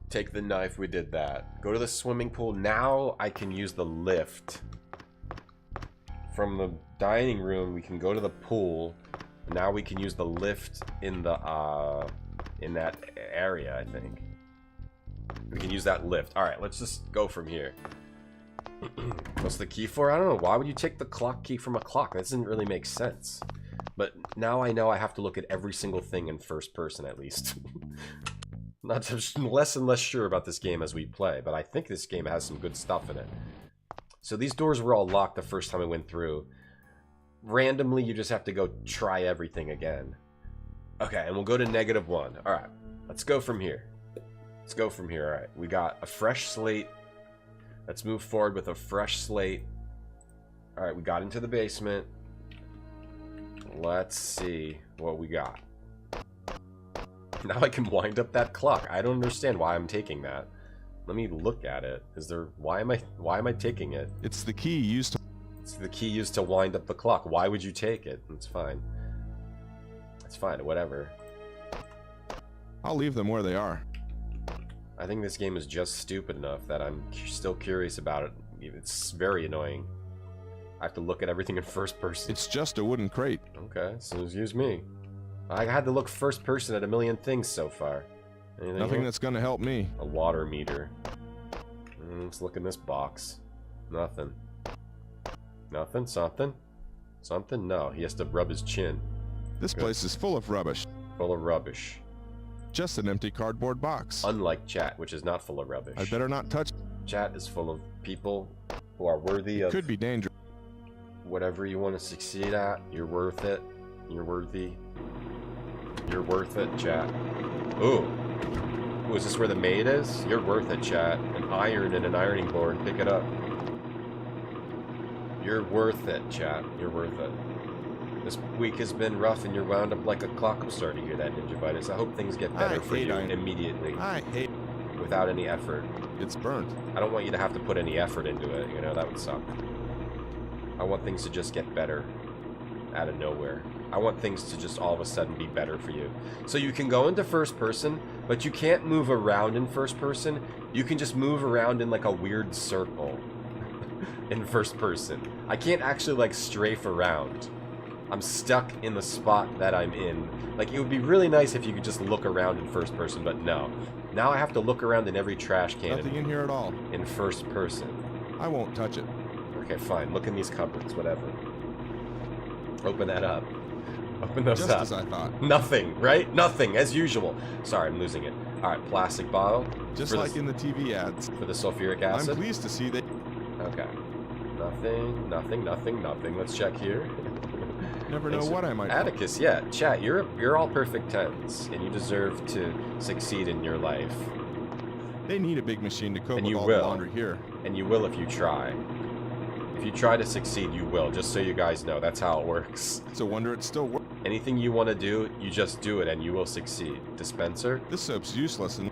Speaker 2: Take the knife, we did that. Go to the swimming pool. Now I can use the lift. From the dining room, we can go to the pool. Now we can use the lift in the in that area, I think. We can use that lift. Alright, let's just go from here. What's the key for? I don't know. Why would you take the clock key from a clock? That doesn't really make sense. But now I know I have to look at every single thing in first person, at least. Not just less and less sure about this game as we play, but I think this game has some good stuff in it. So these doors were all locked the first time I went through. Randomly, you just have to go try everything again. Okay, and we'll go to -1. Alright, let's go from here. Let's go from here. Alright, we got a fresh slate. Let's move forward with a fresh slate. Alright, we got into the basement. Let's see what we got. Now I can wind up that clock. I don't understand why I'm taking that. Let me look at it. Is there... Why am I taking it?
Speaker 4: It's the key used to...
Speaker 2: It's the key used to wind up the clock. Why would you take it? It's fine. It's fine, whatever.
Speaker 4: I'll leave them where they are.
Speaker 2: I think this game is just stupid enough that I'm still curious about it. It's very annoying. I have to look at everything in first person.
Speaker 4: It's just a wooden crate.
Speaker 2: Okay, so excuse me. I had to look first person at a million things so far. Anything
Speaker 4: Nothing
Speaker 2: else?
Speaker 4: that's gonna help me.
Speaker 2: A water meter. Let's look in this box. Nothing. Nothing? Something? Something? No, he has to rub his chin.
Speaker 4: This place is full of rubbish.
Speaker 2: Full of rubbish.
Speaker 4: Just an empty cardboard box.
Speaker 2: Unlike chat, which is not full of rubbish.
Speaker 4: I better not touch.
Speaker 2: Chat is full of people who are worthy of...
Speaker 4: Could be dangerous.
Speaker 2: Whatever you want to succeed at, you're worth it. You're worthy. You're worth it, chat. Ooh. Ooh, is this where the maid is? You're worth it, chat. An iron and an ironing board. Pick it up. You're worth it, chat. You're worth it. This week has been rough and you're wound up like a clock. I'm sorry to hear that, Ninjavitis. I hope things get better for you immediately.
Speaker 4: I hate...
Speaker 2: Without any effort.
Speaker 4: It's burnt.
Speaker 2: I don't want you to have to put any effort into it, you know, that would suck. I want things to just get better. Out of nowhere. I want things to just all of a sudden be better for you. So you can go into first person, but you can't move around in first person. You can just move around in like a weird circle. In first person. I can't actually like strafe around. I'm stuck in the spot that I'm in. Like, it would be really nice if you could just look around in first person, but no. Now I have to look around in every trash can.
Speaker 4: Nothing in here at all.
Speaker 2: In first person.
Speaker 4: I won't touch it.
Speaker 2: Okay, fine. Look in these cupboards, whatever. Open that up. Open those up.
Speaker 4: Just as I thought.
Speaker 2: Nothing, right? Nothing, as usual. Sorry, I'm losing it. Alright, plastic bottle.
Speaker 4: Just like in the TV ads.
Speaker 2: For the sulfuric acid.
Speaker 4: I'm pleased to see that...
Speaker 2: Okay. Nothing, nothing, nothing, nothing. Let's check here.
Speaker 4: Never know what I might...
Speaker 2: Atticus, yeah. Chat, you're all perfect 10s, and you deserve to succeed in your life.
Speaker 4: They need a big machine to cope
Speaker 2: and
Speaker 4: with
Speaker 2: you
Speaker 4: all
Speaker 2: will.
Speaker 4: the laundry here.
Speaker 2: And you will if you try. If you try to succeed, you will. Just so you guys know, that's how it works.
Speaker 4: It's a wonder it still works.
Speaker 2: Anything you want to do, you just do it, and you will succeed. Dispenser?
Speaker 4: This soap's useless and...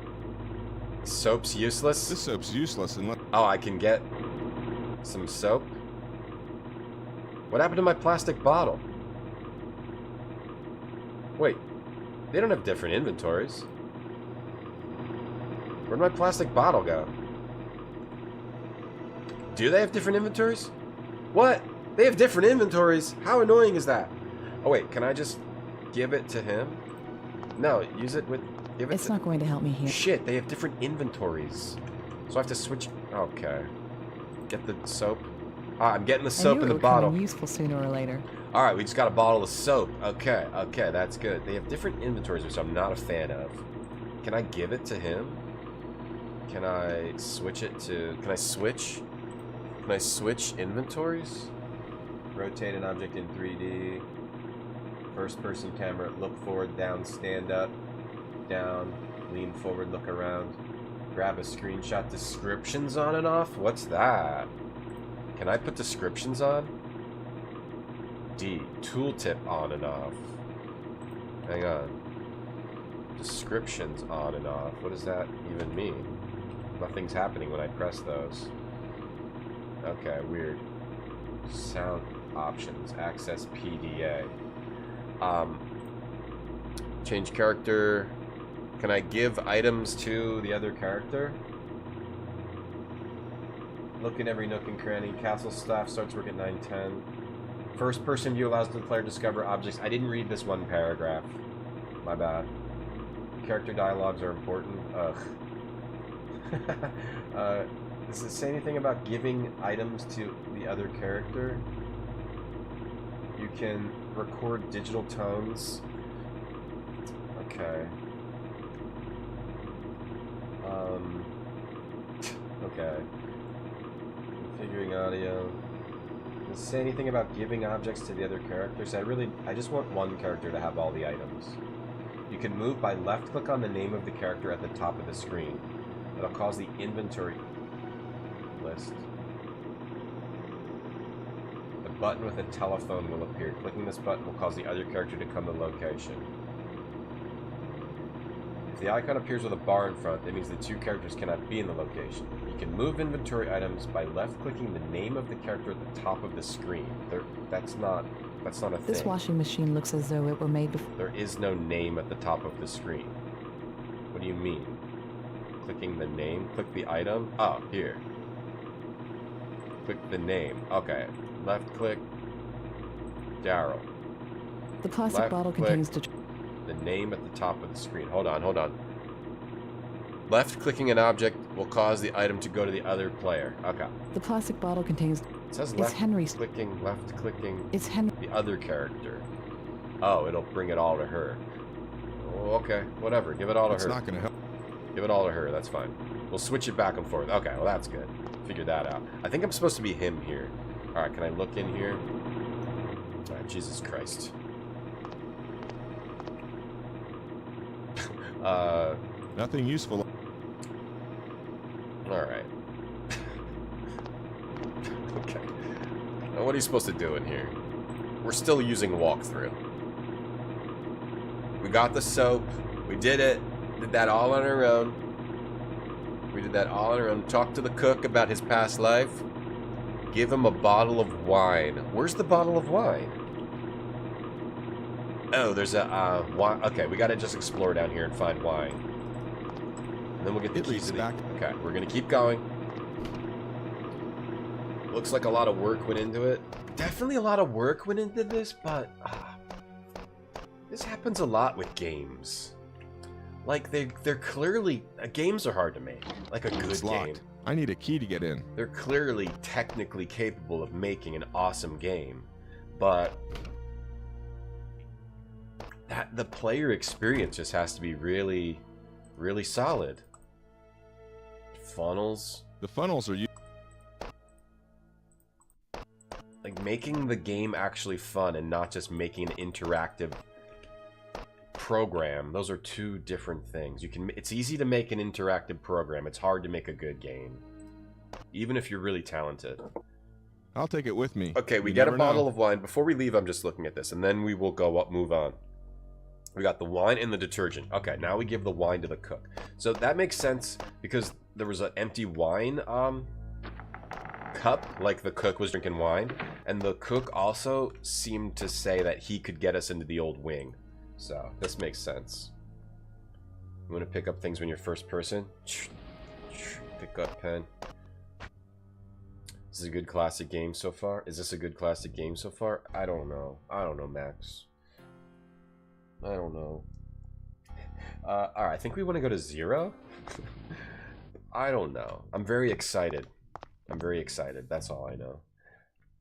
Speaker 2: Soap's useless?
Speaker 4: This soap's useless and...
Speaker 2: Oh, I can get some soap? What happened to my plastic bottle? Wait, they don't have different inventories. Where'd my plastic bottle go? Do they have different inventories? What? They have different inventories? How annoying is that? Oh wait, can I just give it to him? No, use it with... Give it
Speaker 8: it's not going to help me here.
Speaker 2: Shit, they have different inventories. So I have to switch... Okay. Get the soap. Ah, I'm getting the soap in the bottle.
Speaker 8: Useful sooner or later.
Speaker 2: Alright, we just got a bottle of soap. Okay, okay, that's good. They have different inventories, which I'm not a fan of. Can I give it to him? Can I switch it to... Can I switch? Can I switch inventories? Rotate an object in 3D. First person camera. Look forward, down, stand up. Down, lean forward, look around. Grab a screenshot. Descriptions on and off? What's that? Can I put descriptions on? D. Tooltip on and off. Hang on. Descriptions on and off. What does that even mean? Nothing's happening when I press those. Okay, weird. Sound options. Access PDA. Change character. Can I give items to the other character? Look in every nook and cranny. Castle staff starts work at 9:10. First person view allows the player to discover objects. I didn't read this one paragraph. My bad. Character dialogues are important. Ugh. Does it say anything about giving items to the other character? You can record digital tones. Okay. Okay. Configuring audio. Does it say anything about giving objects to the other characters? I just want one character to have all the items. You can move by left click on the name of the character at the top of the screen. It'll cause the inventory list. A button with a telephone will appear. Clicking this button will cause the other character to come to the location. If the icon appears with a bar in front, that means the two characters cannot be in the location. You can move inventory items by left-clicking the name of the character at the top of the screen. That's not a thing.
Speaker 8: This washing machine looks as though it were made before.
Speaker 2: There is no name at the top of the screen. What do you mean? Clicking the name? Click the item? Oh, here. Click the name. Okay. Left-click. Daryl.
Speaker 8: The plastic bottle contains
Speaker 2: the name at the top of the screen. Hold on. Left-clicking an object will cause the item to go to the other player. Okay.
Speaker 8: The plastic bottle contains.
Speaker 2: It says left-clicking, left-clicking.
Speaker 8: It's Henry.
Speaker 2: The other character. Oh, it'll bring it all to her. Oh, okay, whatever. Give it all to her.
Speaker 4: It's not gonna help.
Speaker 2: Give it all to her. That's fine. We'll switch it back and forth. Okay, well that's good. Figured that out. I think I'm supposed to be him here. All right, can I look in here? All right, Jesus Christ.
Speaker 4: Nothing useful.
Speaker 2: Alright. Okay. Now what are you supposed to do in here? We're still using walkthrough. We got the soap. We did it. Did that all on our own. We did that all on our own. Talked to the cook about his past life. Give him a bottle of wine. Where's the bottle of wine? Oh, there's a, wine. Okay, we gotta just explore down here and find wine. And then we'll get the keys to the... Okay, we're gonna keep going. Looks like a lot of work went into it. Definitely a lot of work went into this, but... this happens a lot with games. Like, they're clearly... games are hard to make. Like a good game.
Speaker 4: I need a key to get in.
Speaker 2: They're clearly technically capable of making an awesome game. But... the player experience just has to be really, really solid. Funnels.
Speaker 4: The funnels are
Speaker 2: like making the game actually fun and not just making an interactive program. Those are two different things. It's easy to make an interactive program. It's hard to make a good game, even if you're really talented.
Speaker 4: I'll take it with me.
Speaker 2: Okay, we get a bottle of wine. Before we leave, I'm just looking at this, and then we will go up, move on. We got the wine and the detergent. Okay, now we give the wine to the cook. So that makes sense because there was an empty wine cup, like the cook was drinking wine. And the cook also seemed to say that he could get us into the old wing. So this makes sense. You want to pick up things when you're first person? Pick up pen. Is this a good classic game so far? Is this a good classic game so far? I don't know. I don't know, Max. I don't know. Alright, I think we want to go to 0. I don't know. I'm very excited. I'm very excited. That's all I know.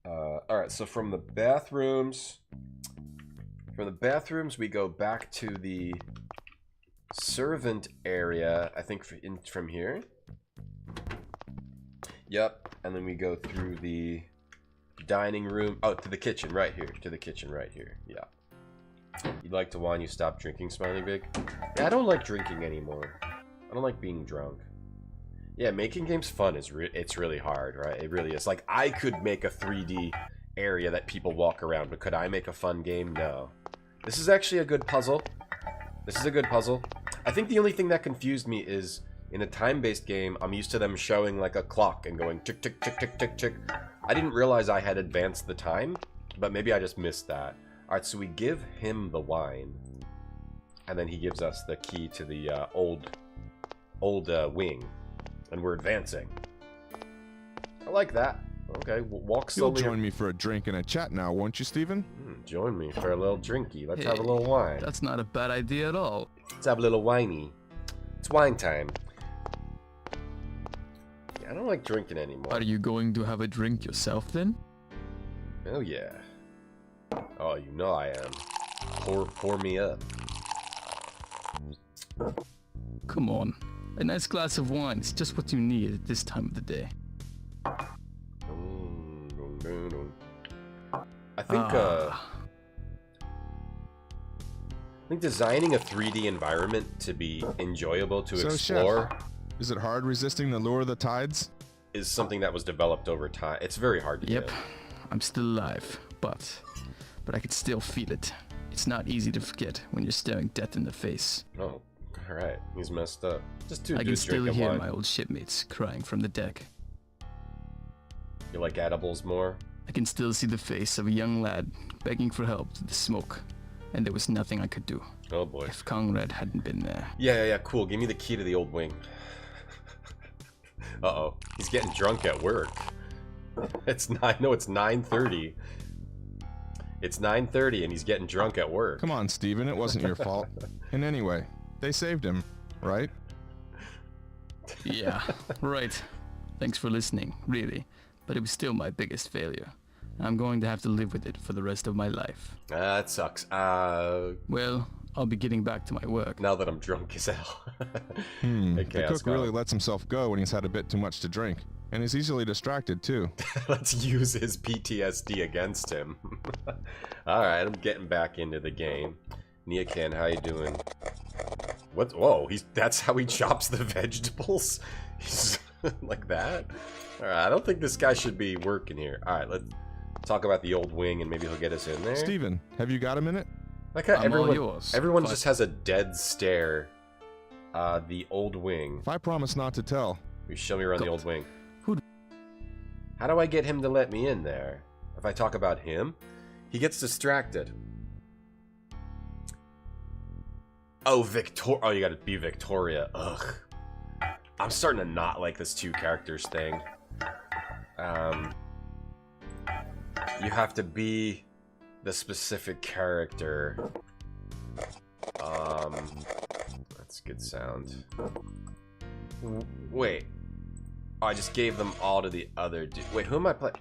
Speaker 2: Alright, so from the bathrooms... we go back to the servant area, I think from here. Yep, and then we go through the dining room. Oh, to the kitchen right here. To the kitchen right here. Yeah. You'd like to wine, you stop drinking, Smiley Big? Yeah, I don't like drinking anymore. I don't like being drunk. Yeah, making games fun is it's really hard, right? It really is. Like, I could make a 3D area that people walk around, but could I make a fun game? No. This is actually a good puzzle. This is a good puzzle. I think the only thing that confused me is in a time-based game, I'm used to them showing like a clock and going tick, tick, tick, tick, tick, tick. I didn't realize I had advanced the time, but maybe I just missed that. Alright, so we give him the wine, and then he gives us the key to the old wing, and we're advancing. I like that. Okay, walk slowly.
Speaker 4: You'll join me for a drink and a chat now, won't you, Stephen?
Speaker 2: Join me for a little drinky. Let's have a little wine.
Speaker 6: That's not a bad idea at all.
Speaker 2: Let's have a little winey. It's wine time. Yeah, I don't like drinking anymore.
Speaker 6: Are you going to have a drink yourself then?
Speaker 2: Oh yeah. Oh, you know I am. Pour me up.
Speaker 6: Come on. A nice glass of wine is just what you need at this time of the day.
Speaker 2: I think designing a 3D environment to be enjoyable to explore,
Speaker 4: Chef, is it hard resisting the lure of the tides?
Speaker 2: Is something that was developed over time. It's very hard to
Speaker 6: Yep,
Speaker 2: do.
Speaker 6: I'm still alive, but I can still feel it. It's not easy to forget when you're staring death in the face.
Speaker 2: Oh, alright. He's messed up. Just do
Speaker 6: I can still
Speaker 2: drink
Speaker 6: hear
Speaker 2: wine.
Speaker 6: my old shipmates crying from the deck.
Speaker 2: You like edibles more?
Speaker 6: I can still see the face of a young lad begging for help through the smoke, and there was nothing I could do.
Speaker 2: Oh boy.
Speaker 6: If Conrad hadn't been there.
Speaker 2: Yeah, cool. Give me the key to the old wing. Uh-oh. He's getting drunk at work. It's 9:30. It's 9:30 and he's getting drunk at work.
Speaker 4: Come on, Stephen, it wasn't your fault. And anyway, they saved him, right?
Speaker 6: Yeah, right. Thanks for listening, really. But it was still my biggest failure. I'm going to have to live with it for the rest of my life.
Speaker 2: That sucks.
Speaker 6: Well, I'll be getting back to my work.
Speaker 2: Now that I'm drunk as hell.
Speaker 4: Okay, the cook really lets himself go when he's had a bit too much to drink. And is easily distracted, too.
Speaker 2: Let's use his PTSD against him. Alright, I'm getting back into the game. Neacan, how you doing? What? Whoa, that's how he chops the vegetables? He's like that? Alright, I don't think this guy should be working here. Alright, let's talk about the old wing and maybe he'll get us in there.
Speaker 4: Stephen, have you got a minute?
Speaker 2: Like how
Speaker 6: I'm all yours.
Speaker 2: everyone just has a dead stare. The old wing.
Speaker 4: If I promise not to tell.
Speaker 2: You show me around the old wing.
Speaker 6: Who?
Speaker 2: How do I get him to let me in there? If I talk about him, he gets distracted. Oh, Oh, you gotta be Victoria. Ugh. I'm starting to not like this two characters thing. You have to be the specific character. That's good sound. Wait. Oh, I just gave them all to the other dude. Wait, who am I playing?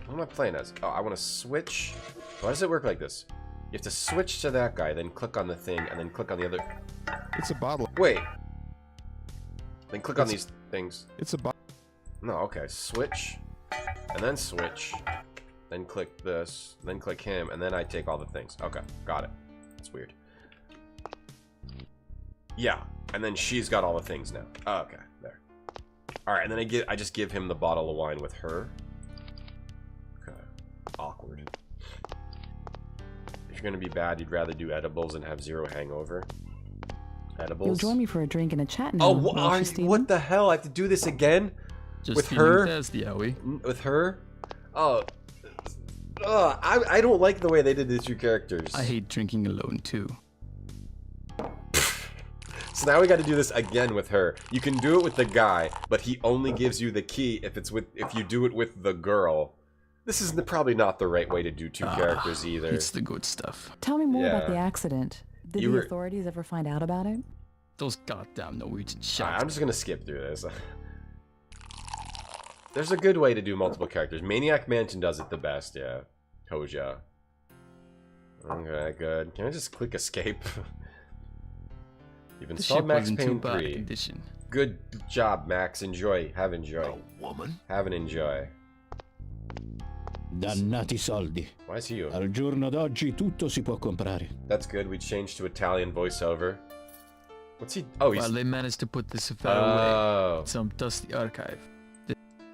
Speaker 2: Who am I playing as? Oh, I want to switch. Why does it work like this? You have to switch to that guy, then click on the thing, and then click on the other.
Speaker 4: It's a bottle.
Speaker 2: Wait. Then click on these things.
Speaker 4: It's a bottle.
Speaker 2: No, okay. Switch, and then switch, then click this, then click him, and then I take all the things. Okay, got it. That's weird. Yeah, and then she's got all the things now. Oh, okay, there. All right, and then I just give him the bottle of wine with her. Okay, awkward. If you're gonna be bad, you'd rather do edibles and have zero hangover. Edibles.
Speaker 8: You'll join me for a drink and a chat now.
Speaker 2: Oh, what the hell? I have to do this again?
Speaker 6: Just
Speaker 2: with her?
Speaker 6: Thirsty, are we?
Speaker 2: With her? Oh. I don't like the way they did these two characters.
Speaker 6: I hate drinking alone too.
Speaker 2: So now we got to do this again with her. You can do it with the guy, but he only gives you the key if you do it with the girl. This is probably not the right way to do two characters either.
Speaker 6: It's the good stuff.
Speaker 8: Tell me more about the accident. Did the authorities ever find out about it?
Speaker 6: Those goddamn Norwegian shots.
Speaker 2: I'm just gonna skip through this. There's a good way to do multiple characters. Maniac Mansion does it the best, yeah. Hoja. Okay, good. Can I just click escape? You've installed Max Payne 3. Good job, Max. Enjoy. Have enjoy.
Speaker 5: A woman?
Speaker 2: Have an enjoy.
Speaker 5: Dannati soldi.
Speaker 2: Why is he you?
Speaker 5: Al giorno d'oggi tutto si può comprare.
Speaker 2: That's good. We changed to Italian voiceover. What's he? Oh, he's...
Speaker 6: Well, they managed to put this affair away in some dusty archive.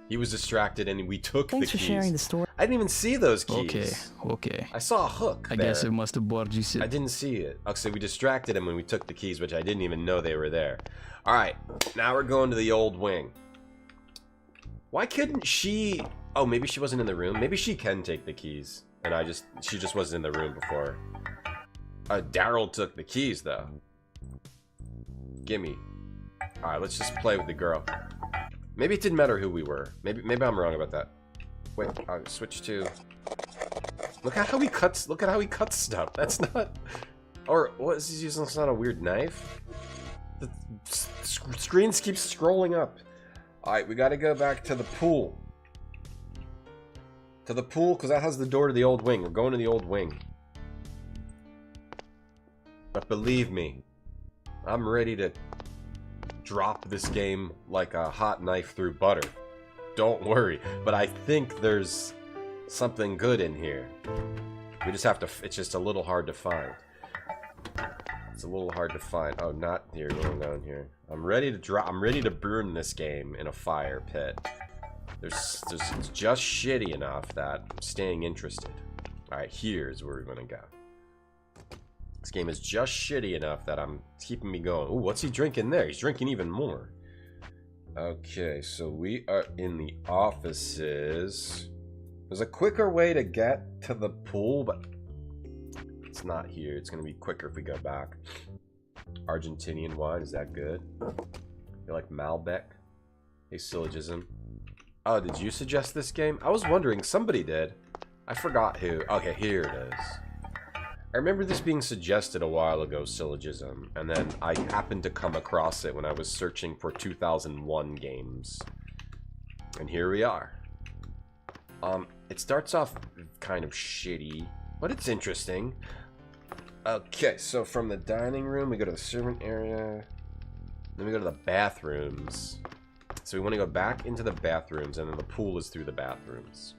Speaker 2: He was distracted and we took
Speaker 8: Thanks
Speaker 2: the
Speaker 8: for
Speaker 2: keys.
Speaker 8: sharing the story.
Speaker 2: I didn't even see those keys.
Speaker 6: Okay.
Speaker 2: I saw a hook
Speaker 6: I
Speaker 2: there.
Speaker 6: guess it must have bored you sick.
Speaker 2: I didn't see it. Okay, we distracted him when we took the keys, which I didn't even know they were there. Alright, now we're going to the old wing. Why couldn't she... Oh, maybe she wasn't in the room. Maybe she can take the keys. And she just wasn't in the room before. Daryl took the keys, though. Gimme. Alright, let's just play with the girl. Maybe it didn't matter who we were. Maybe I'm wrong about that. Wait, I'll switch to... Look at how he cuts stuff. That's not... Or, what is he using? It's not a weird knife? The screen keeps scrolling up. Alright, we gotta go back to the pool. To the pool, because that has the door to the old wing. We're going to the old wing. But believe me, I'm ready to drop this game like a hot knife through butter. Don't worry. But I think there's something good in here. We just have to... It's just a little hard to find. It's a little hard to find. Oh, not here. Going down here. I'm ready to drop... I'm ready to burn this game in a fire pit. It's just shitty enough that I'm staying interested. Alright, here's where we're gonna go. This game is just shitty enough that I'm keeping me going. Ooh, what's he drinking there? He's drinking even more. Okay, so we are in the offices. There's a quicker way to get to the pool, but it's not here. It's gonna be quicker if we go back. Argentinian wine, is that good? You like Malbec? Hey, Syllogism. Oh, did you suggest this game? I was wondering, somebody did. I forgot who. Okay, here it is. I remember this being suggested a while ago, Syllogism, and then I happened to come across it when I was searching for 2001 games. And here we are. It starts off kind of shitty, but it's interesting. Okay, so from the dining room, we go to the servant area. Then we go to the bathrooms. So we want to go back into the bathrooms, and then the pool is through the bathrooms.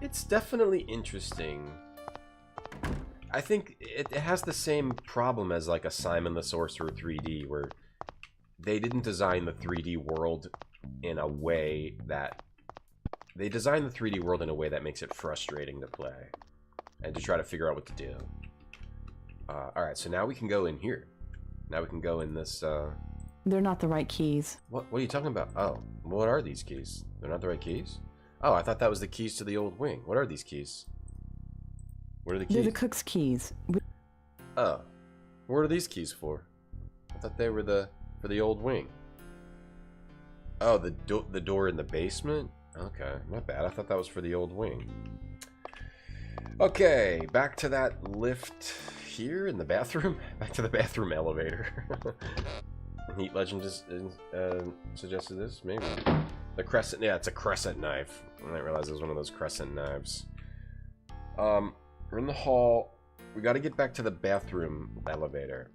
Speaker 2: It's definitely interesting. I think it has the same problem as like a Simon the Sorcerer 3D, where they didn't design the 3D world in a way that... They designed the 3D world in a way that makes it frustrating to play. And to try to figure out what to do. Alright, so now we can go in here. Now we can go in this...
Speaker 8: They're not the right keys.
Speaker 2: What are you talking about? Oh, what are these keys? They're not the right keys? Oh, I thought that was the keys to the old wing. What are these keys? What are the keys?
Speaker 8: They're the cook's keys.
Speaker 2: Oh. What are these keys for? I thought they were for the old wing. Oh, the door in the basement? Okay, not bad. I thought that was for the old wing. Okay, back to that lift here in the bathroom. Back to the bathroom elevator. Heat Legend just suggested this, maybe. The crescent, yeah, it's a crescent knife. I didn't realize it was one of those crescent knives. We're in the hall. We got to get back to the bathroom elevator.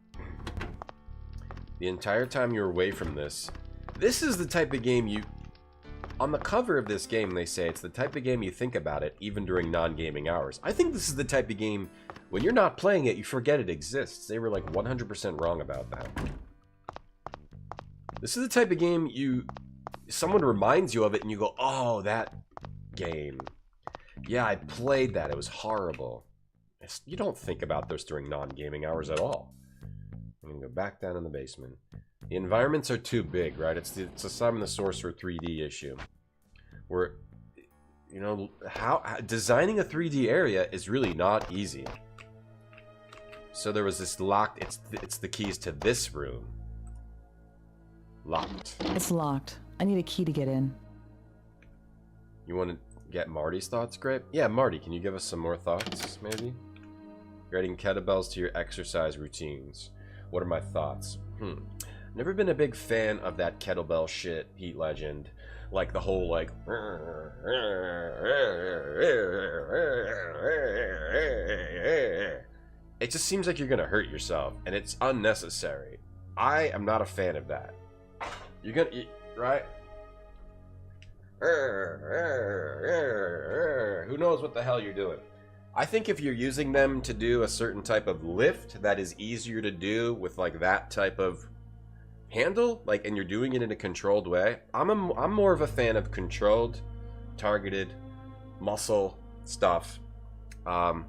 Speaker 2: The entire time you're away from this is the type of game you... On the cover of this game, they say it's the type of game you think about it, even during non-gaming hours. I think this is the type of game, when you're not playing it, you forget it exists. They were like 100% wrong about that. This is the type of game someone reminds you of it and you go, oh, that game. Yeah, I played that. It was horrible. You don't think about this during non-gaming hours at all. I'm going to go back down in the basement. The environments are too big, right? It's a Simon the Sorcerer 3D issue. Where, you know, designing a 3D area is really not easy. So there was this locked... It's the keys to this room. Locked.
Speaker 8: It's locked. I need a key to get in.
Speaker 2: You want to get Marty's thoughts, Grape? Yeah, Marty, can you give us some more thoughts, maybe? You're adding kettlebells to your exercise routines. What are my thoughts? Never been a big fan of that kettlebell shit, Heat Legend. Like the whole, like... It just seems like you're gonna hurt yourself, and it's unnecessary. I am not a fan of that. You're gonna... Right? Who knows what the hell you're doing? I think if you're using them to do a certain type of lift that is easier to do with like that type of handle, like, and you're doing it in a controlled way, I'm more of a fan of controlled, targeted, muscle stuff. I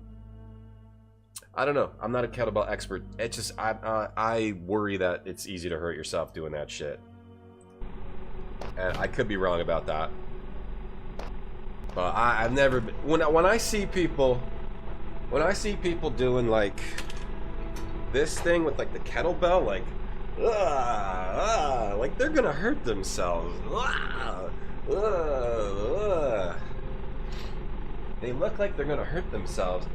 Speaker 2: don't know. I'm not a kettlebell expert. It just I worry that it's easy to hurt yourself doing that shit. And I could be wrong about that. But I've never been, when I see people doing like this thing with like the kettlebell, like like they're gonna hurt themselves. They look like they're gonna hurt themselves.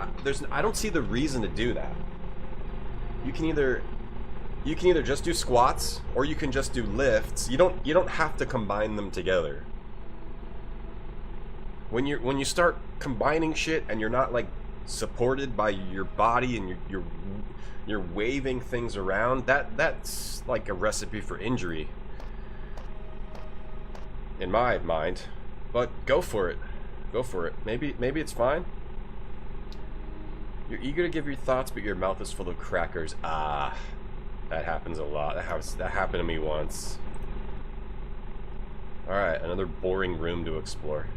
Speaker 2: I don't see the reason to do that. You can either just do squats or you can just do lifts. You don't have to combine them together. When you start combining shit and you're not like supported by your body and you're waving things around, that's like a recipe for injury in my mind. But go for it. Go for it. Maybe it's fine. You're eager to give your thoughts, but your mouth is full of crackers. Ah, that happens a lot. That happened to me once. Alright, another boring room to explore.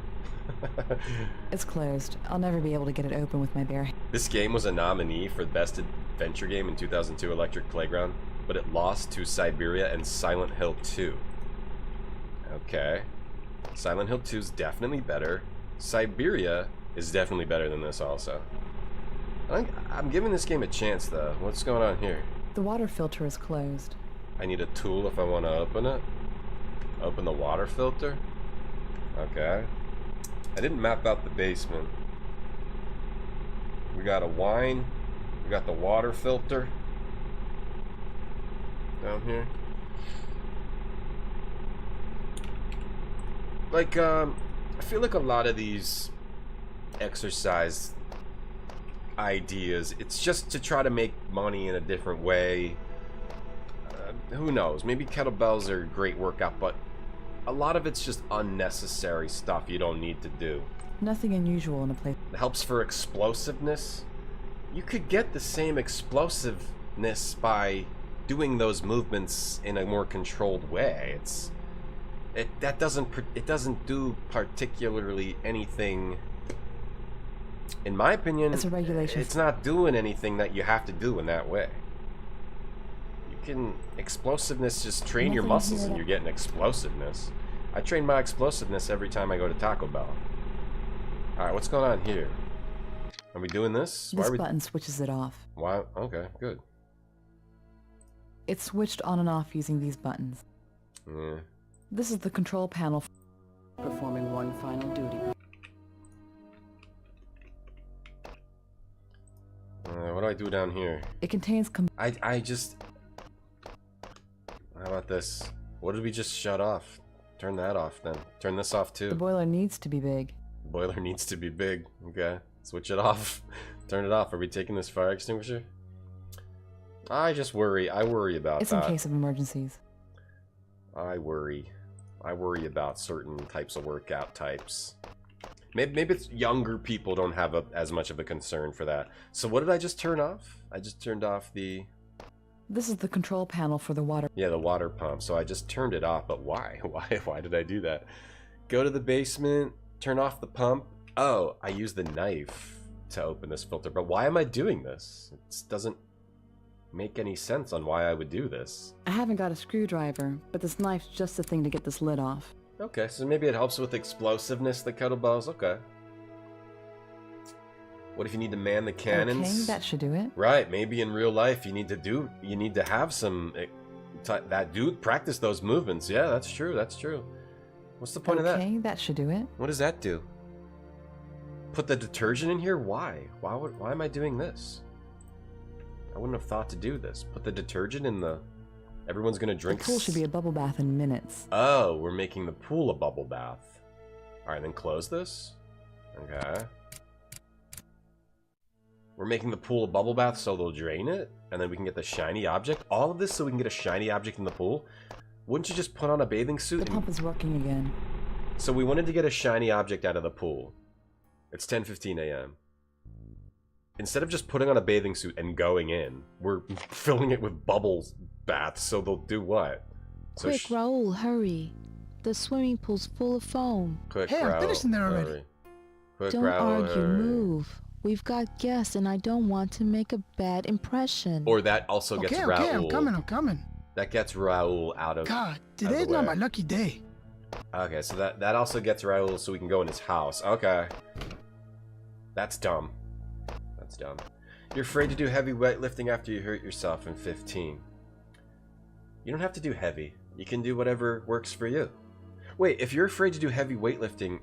Speaker 8: It's closed. I'll never be able to get it open with my bare hands.
Speaker 2: This game was a nominee for Best Adventure Game in 2002 Electric Playground, but it lost to Siberia and Silent Hill 2. Okay. Silent Hill 2 is definitely better. Siberia is definitely better than this also. I'm giving this game a chance though. What's going on here?
Speaker 8: The water filter is closed.
Speaker 2: I need a tool if I want to open it. Open the water filter? Okay. I didn't map out the basement. We got a wine. We got the water filter down here. Like, I feel like a lot of these exercise ideas, it's just to try to make money in a different way. Who knows? Maybe kettlebells are a great workout, but a lot of it's just unnecessary stuff you don't need to do.
Speaker 8: Nothing unusual in a place.
Speaker 2: It helps for explosiveness. You could get the same explosiveness by doing those movements in a more controlled way. It doesn't do particularly anything. In my opinion,
Speaker 8: it's a regulation.
Speaker 2: It's not doing anything that you have to do in that way. You can explosiveness, just train your muscles and you're getting explosiveness. I train my explosiveness every time I go to Taco Bell. Alright, what's going on here? Are we doing this?
Speaker 8: This button switches it off.
Speaker 2: Why? Okay, good.
Speaker 8: It's switched on and off using these buttons.
Speaker 2: Yeah.
Speaker 8: This is the control panel performing one final duty.
Speaker 2: What do I do down here?
Speaker 8: It contains
Speaker 2: I just... How about this? What did we just shut off? Turn that off then. Turn this off too.
Speaker 8: The boiler needs to be big.
Speaker 2: The boiler needs to be big. Okay. Switch it off. Turn it off. Are we taking this fire extinguisher? I just worry. I worry about
Speaker 8: it's
Speaker 2: that.
Speaker 8: In case of emergencies.
Speaker 2: I worry. I worry about certain types of workout types. Maybe it's younger people don't have as much of a concern for that. So what did I just turn off? I just turned off the...
Speaker 8: This is the control panel for the water.
Speaker 2: Yeah, the water pump. So I just turned it off, but why? Why did I do that? Go to the basement, turn off the pump. Oh, I used the knife to open this filter. But why am I doing this? It doesn't make any sense on why I would do this.
Speaker 8: I haven't got a screwdriver, but this knife's just the thing to get this lid off.
Speaker 2: Okay, so maybe it helps with explosiveness, the kettlebells. Okay. What if you need to man the cannons?
Speaker 8: Okay, that should do it.
Speaker 2: Right, maybe in real life you need to have some practice those movements. Yeah, that's true. That's true. What's the point of that?
Speaker 8: Okay, that should do it.
Speaker 2: What does that do? Put the detergent in here? Why? Why am I doing this? I wouldn't have thought to do this. Put the detergent in the... Everyone's gonna drink...
Speaker 8: The pool should be a bubble bath in minutes.
Speaker 2: Oh, we're making the pool a bubble bath. Alright, then close this. Okay. We're making the pool a bubble bath so they'll drain it, and then we can get the shiny object. All of this so we can get a shiny object in the pool? Wouldn't you just put on a bathing suit?
Speaker 8: The pump is working again.
Speaker 2: So we wanted to get a shiny object out of the pool. It's 10:15 a.m. Instead of just putting on a bathing suit and going in, we're filling it with bubbles baths, so they'll do what?
Speaker 10: Quick, Raoul, hurry. The swimming pool's full of foam.
Speaker 2: Quick,
Speaker 12: hey, I'm finishing there already.
Speaker 2: Quick,
Speaker 10: Don't
Speaker 2: Raoul,
Speaker 10: argue, move. We've got guests and I don't want to make a bad impression.
Speaker 2: Or that also gets Raoul.
Speaker 12: Okay, I'm coming.
Speaker 2: That gets Raoul out of
Speaker 12: God, today's not my lucky day.
Speaker 2: Okay, so that also gets Raoul so we can go in his house. Okay. That's dumb. That's dumb. You're afraid to do heavy weightlifting after you hurt yourself in 15. You don't have to do heavy. You can do whatever works for you. Wait, if you're afraid to do heavy weightlifting,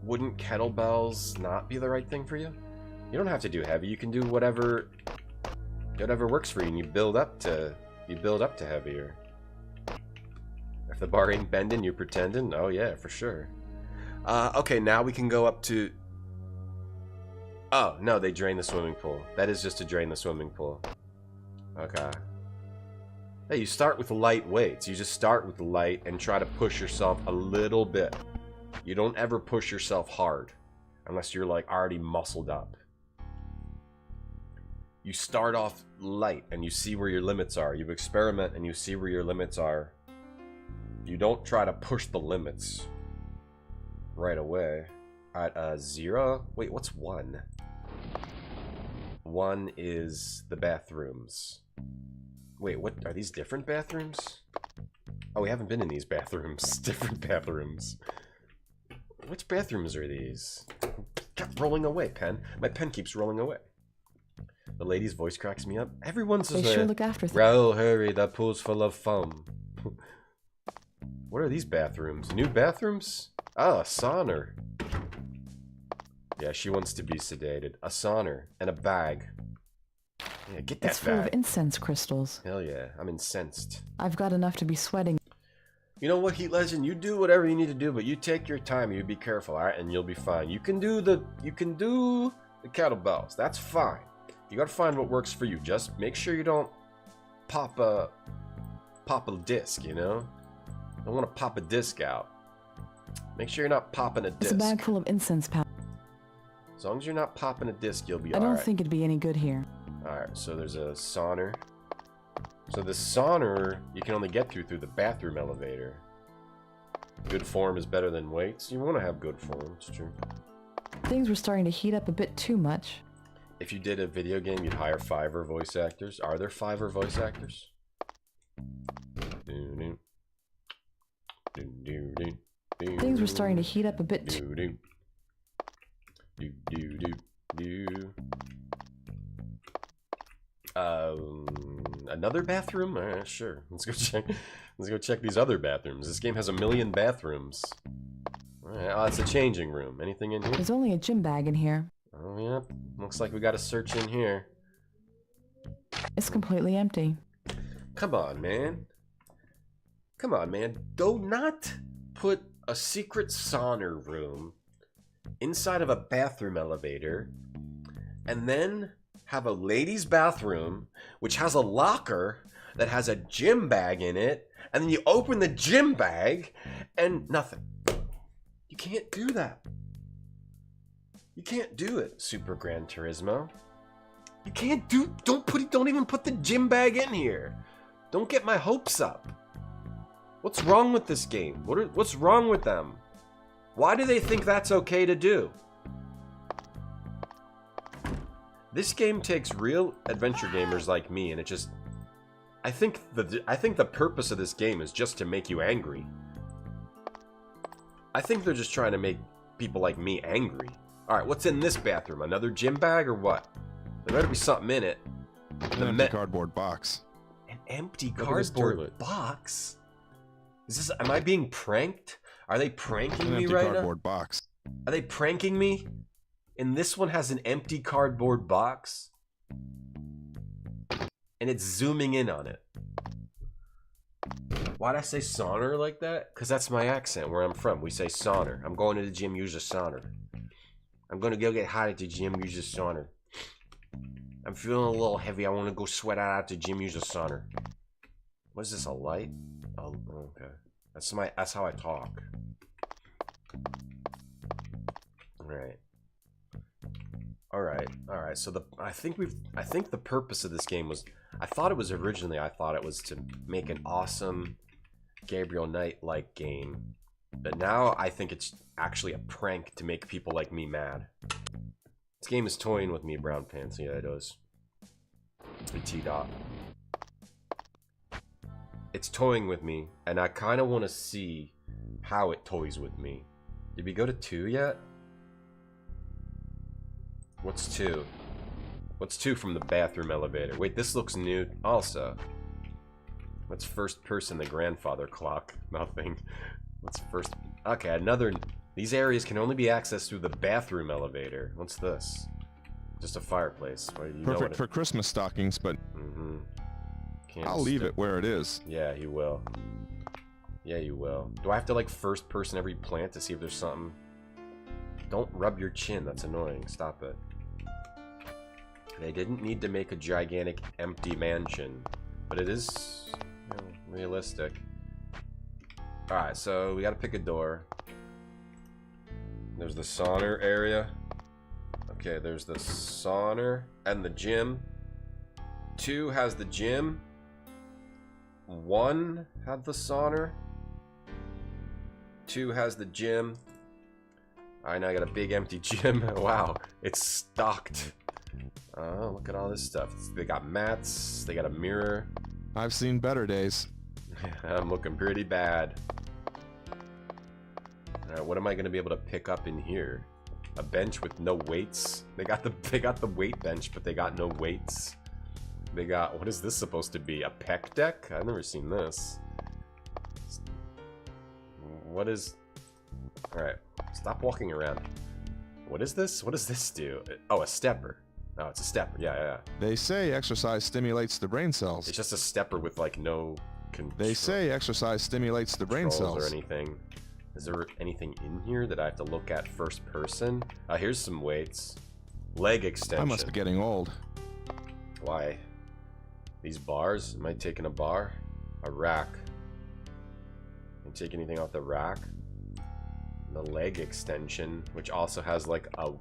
Speaker 2: wouldn't kettlebells not be the right thing for you? You don't have to do heavy. You can do whatever works for you, and you build up to heavier. If the bar ain't bending, you're pretending. Oh yeah, for sure. Okay, now we can go up to. Oh no, they drain the swimming pool. That is just to drain the swimming pool. Okay. Hey, you start with light weights. You just start with light and try to push yourself a little bit. You don't ever push yourself hard unless you're like already muscled up. You start off light and you see where your limits are. You experiment and you see where your limits are. You don't try to push the limits right away. At 0? Wait, what's 1? 1 is the bathrooms. Wait, what? Are these different bathrooms? Oh, we haven't been in these bathrooms. Different bathrooms. Which bathrooms are these? Kept rolling away, pen. My pen keeps rolling away. The lady's voice cracks me up. Everyone's
Speaker 8: they sure look after things.
Speaker 2: Raoul, hurry, that pool's full of foam. What are these bathrooms? New bathrooms? Ah, a sauna. Yeah, she wants to be sedated. A sauna and a bag. Yeah, get that
Speaker 8: it's full of incense crystals.
Speaker 2: Hell yeah, I'm incensed.
Speaker 8: I've got enough to be sweating.
Speaker 2: You know what, Heat Legend? You do whatever you need to do, but you take your time. You be careful, all right? And you'll be fine. You can do the kettlebells. That's fine. You gotta find what works for you. Just make sure you don't pop a disc. You know, don't want to pop a disc out. Make sure you're not popping a disc.
Speaker 8: It's a bag full of incense powder.
Speaker 2: As long as you're not popping a disc, you'll be
Speaker 8: alright.
Speaker 2: all
Speaker 8: I
Speaker 2: right.
Speaker 8: don't think it'd be any good here.
Speaker 2: Alright, so there's a sauna. So the sauna you can only get through the bathroom elevator. Good form is better than weights. You want to have good form, it's true.
Speaker 8: Things were starting to heat up a bit too much.
Speaker 2: If you did a video game, you'd hire Fiverr voice actors. Are there Fiverr voice actors?
Speaker 8: Things were starting to heat up a bit too.
Speaker 2: Another bathroom? Sure. Let's go check. Let's go check these other bathrooms. This game has 1 million bathrooms. Oh, it's a changing room. Anything in here?
Speaker 8: There's only a gym bag in here.
Speaker 2: Oh, yeah. Looks like we got to search in here.
Speaker 8: It's completely empty.
Speaker 2: Come on, man. Come on, man. Do not put a secret sauna room inside of a bathroom elevator and then have a ladies' bathroom which has a locker that has a gym bag in it, and then you open the gym bag and nothing. You can't do that. You can't do it, Super Gran Turismo. You can't do. Don't even put the gym bag in here. Don't get my hopes up. What's wrong with this game? What's wrong with them? Why do they think that's okay to do? This game takes real adventure gamers like me, and it just. I think the purpose of this game is just to make you angry. I think they're just trying to make people like me angry. Alright, what's in this bathroom? Another gym bag or what? There better be something in it.
Speaker 4: An empty cardboard box.
Speaker 2: An empty cardboard box? Is this? Am I being pranked? Are they pranking me right now?
Speaker 4: An empty cardboard box.
Speaker 2: Are they pranking me? And this one has an empty cardboard box? And it's zooming in on it. Why'd I say sauna like that? Because that's my accent where I'm from. We say sauna. I'm going to the gym, use a sauna. I'm going to go get hot at the gym, use a sauna. I'm feeling a little heavy. I want to go sweat out at the gym, use a sauna. What is this, a light? Oh, okay. That's how I talk. Alright. Alright. So I think the purpose of this game was, I thought it was to make an awesome Gabriel Knight-like game. But now I think it's actually a prank to make people like me mad. This game is toying with me, brown pants. Yeah, it does. T-Dot. It's toying with me, and I kind of want to see how it toys with me. Did we go to 2 yet? What's 2? What's 2 from the bathroom elevator? Wait, this looks new also. What's first person, the grandfather clock? Nothing. What's first... Okay, another... These areas can only be accessed through the bathroom elevator. What's this? Just a fireplace. Well, you know
Speaker 4: Perfect for Christmas stockings, but I'll leave it where it is.
Speaker 2: Yeah, you will. Yeah, you will. Do I have to, like, first person every plant to see if there's something? Don't rub your chin. That's annoying. Stop it. They didn't need to make a gigantic empty mansion, but it is, you know, realistic. Alright, so we gotta pick a door. There's the sauna area. Okay, there's the sauna and the gym. 2 has the gym. 1 had the sauna. 2 has the gym. Alright, now I got a big empty gym. Wow, it's stocked. Oh, look at all this stuff. They got mats. They got a mirror.
Speaker 4: I've seen better days.
Speaker 2: I'm looking pretty bad. Alright, what am I going to be able to pick up in here? A bench with no weights? They got the weight bench, but they got no weights. They got, what is this supposed to be? A pec deck? I've never seen this. What is... Alright, stop walking around. What is this? What does this do? Oh, a stepper. Oh, it's a stepper. Yeah.
Speaker 4: They say exercise stimulates the brain cells.
Speaker 2: It's just a stepper with, like, no control.
Speaker 4: They say exercise stimulates the brain cells.
Speaker 2: Or anything. Is there anything in here that I have to look at first person? Here's some weights. Leg extension.
Speaker 4: I must be getting old.
Speaker 2: Why? These bars? Am I taking a bar? A rack. Can I take anything off the rack? The leg extension, which also has like a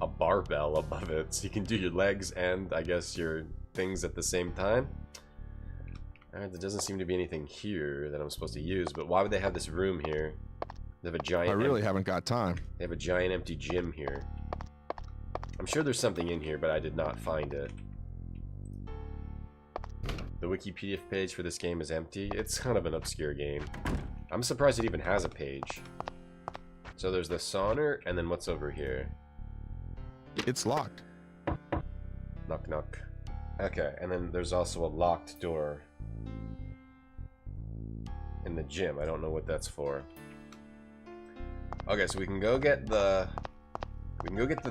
Speaker 2: a barbell above it, so you can do your legs and I guess your things at the same time. Alright, there doesn't seem to be anything here that I'm supposed to use, but why would they have this room here? They have a giant...
Speaker 4: I really haven't got time.
Speaker 2: They have a giant empty gym here. I'm sure there's something in here, but I did not find it. The Wikipedia page for this game is empty. It's kind of an obscure game. I'm surprised it even has a page. So there's the sauna, and then what's over here?
Speaker 4: It's locked.
Speaker 2: Knock, knock. Okay, and then there's also a locked door in the gym. I don't know what that's for. Okay, so we can go get the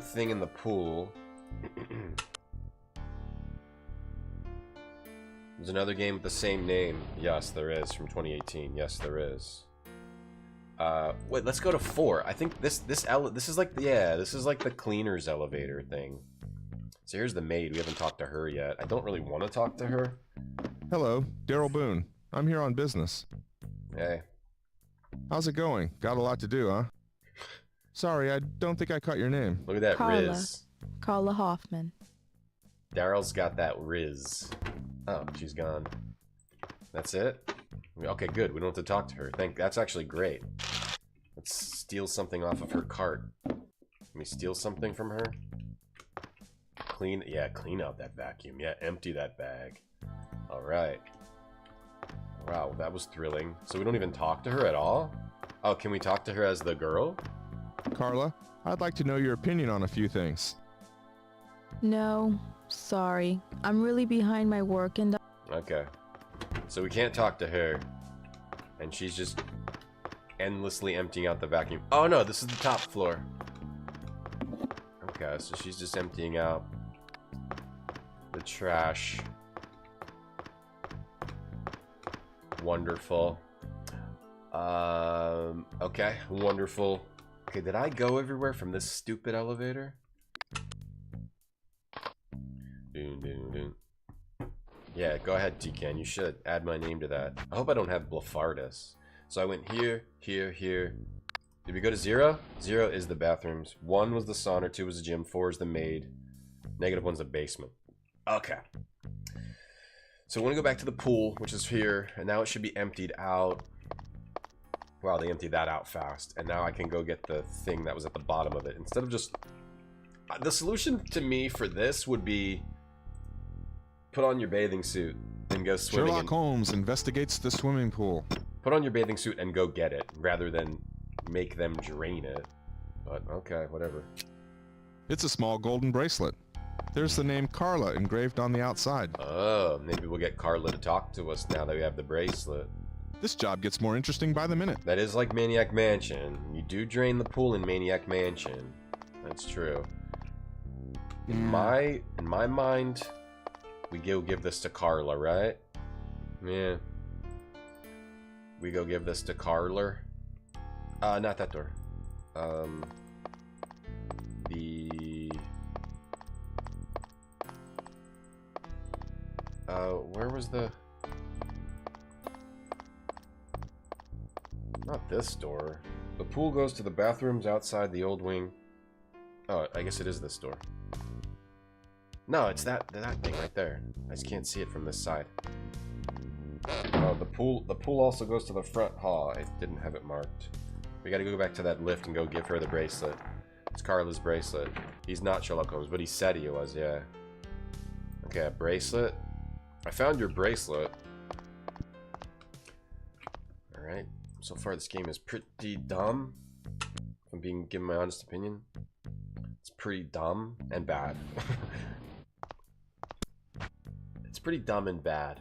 Speaker 2: thing in the pool. There's another game with the same name. Yes, there is, from 2018. Yes, there is. Wait, let's go to 4. I think this is like the cleaner's elevator thing. So here's the maid. We haven't talked to her yet. I don't really want to talk to her.
Speaker 4: Hello, Daryl Boone. I'm here on business.
Speaker 2: Hey.
Speaker 4: How's it going? Got a lot to do, huh? Sorry, I don't think I caught your name.
Speaker 2: Look at that Riz.
Speaker 10: Carla Hoffman.
Speaker 2: Daryl's got that Riz. Oh, she's gone. That's it? Okay, good. We don't have to talk to her. That's actually great. Let's steal something off of her cart. Can we steal something from her? Clean out that vacuum. Yeah, empty that bag. Alright. Wow, that was thrilling. So we don't even talk to her at all? Oh, can we talk to her as the girl?
Speaker 4: Carla, I'd like to know your opinion on a few things.
Speaker 10: No, sorry. I'm really behind my work and...
Speaker 2: Okay. So we can't talk to her. And she's just endlessly emptying out the vacuum. Oh no, this is the top floor. Okay, so she's just emptying out the trash. Wonderful. Okay, wonderful. Okay, did I go everywhere from this stupid elevator? Doon, doon, doon. Yeah, go ahead, Tican. You should add my name to that. I hope I don't have Blephardus. So I went here, here, here. Did we go to 0? 0 is the bathrooms. 1 was the sauna, 2 was the gym, 4 is the maid. -1's the basement. Okay. So we want to go back to the pool, which is here, and now it should be emptied out. Wow, they emptied that out fast. And now I can go get the thing that was at the bottom of it. Instead of just... The solution to me for this would be... Put on your bathing suit and go swimming.
Speaker 4: Sherlock Holmes investigates the swimming pool.
Speaker 2: Put on your bathing suit and go get it, rather than make them drain it. But, okay, whatever.
Speaker 4: It's a small golden bracelet. There's the name Carla engraved on the outside.
Speaker 2: Oh, maybe we'll get Carla to talk to us now that we have the bracelet.
Speaker 4: This job gets more interesting by the minute.
Speaker 2: That is like Maniac Mansion. You do drain the pool in Maniac Mansion. That's true. In my mind, we go give this to Carla, right? Yeah. We go give this to Carla. Not that door. Where was the... Not this door. The pool goes to the bathrooms outside the old wing. Oh, I guess it is this door. No, it's that thing right there. I just can't see it from this side. Oh, the pool also goes to the front hall. I didn't have it marked. We gotta go back to that lift and go give her the bracelet. It's Carla's bracelet. He's not Sherlock Holmes, but he said he was, yeah. Okay, a bracelet. I found your bracelet. Alright. So far this game is pretty dumb. If I'm being given my honest opinion. It's pretty dumb and bad. It's pretty dumb and bad.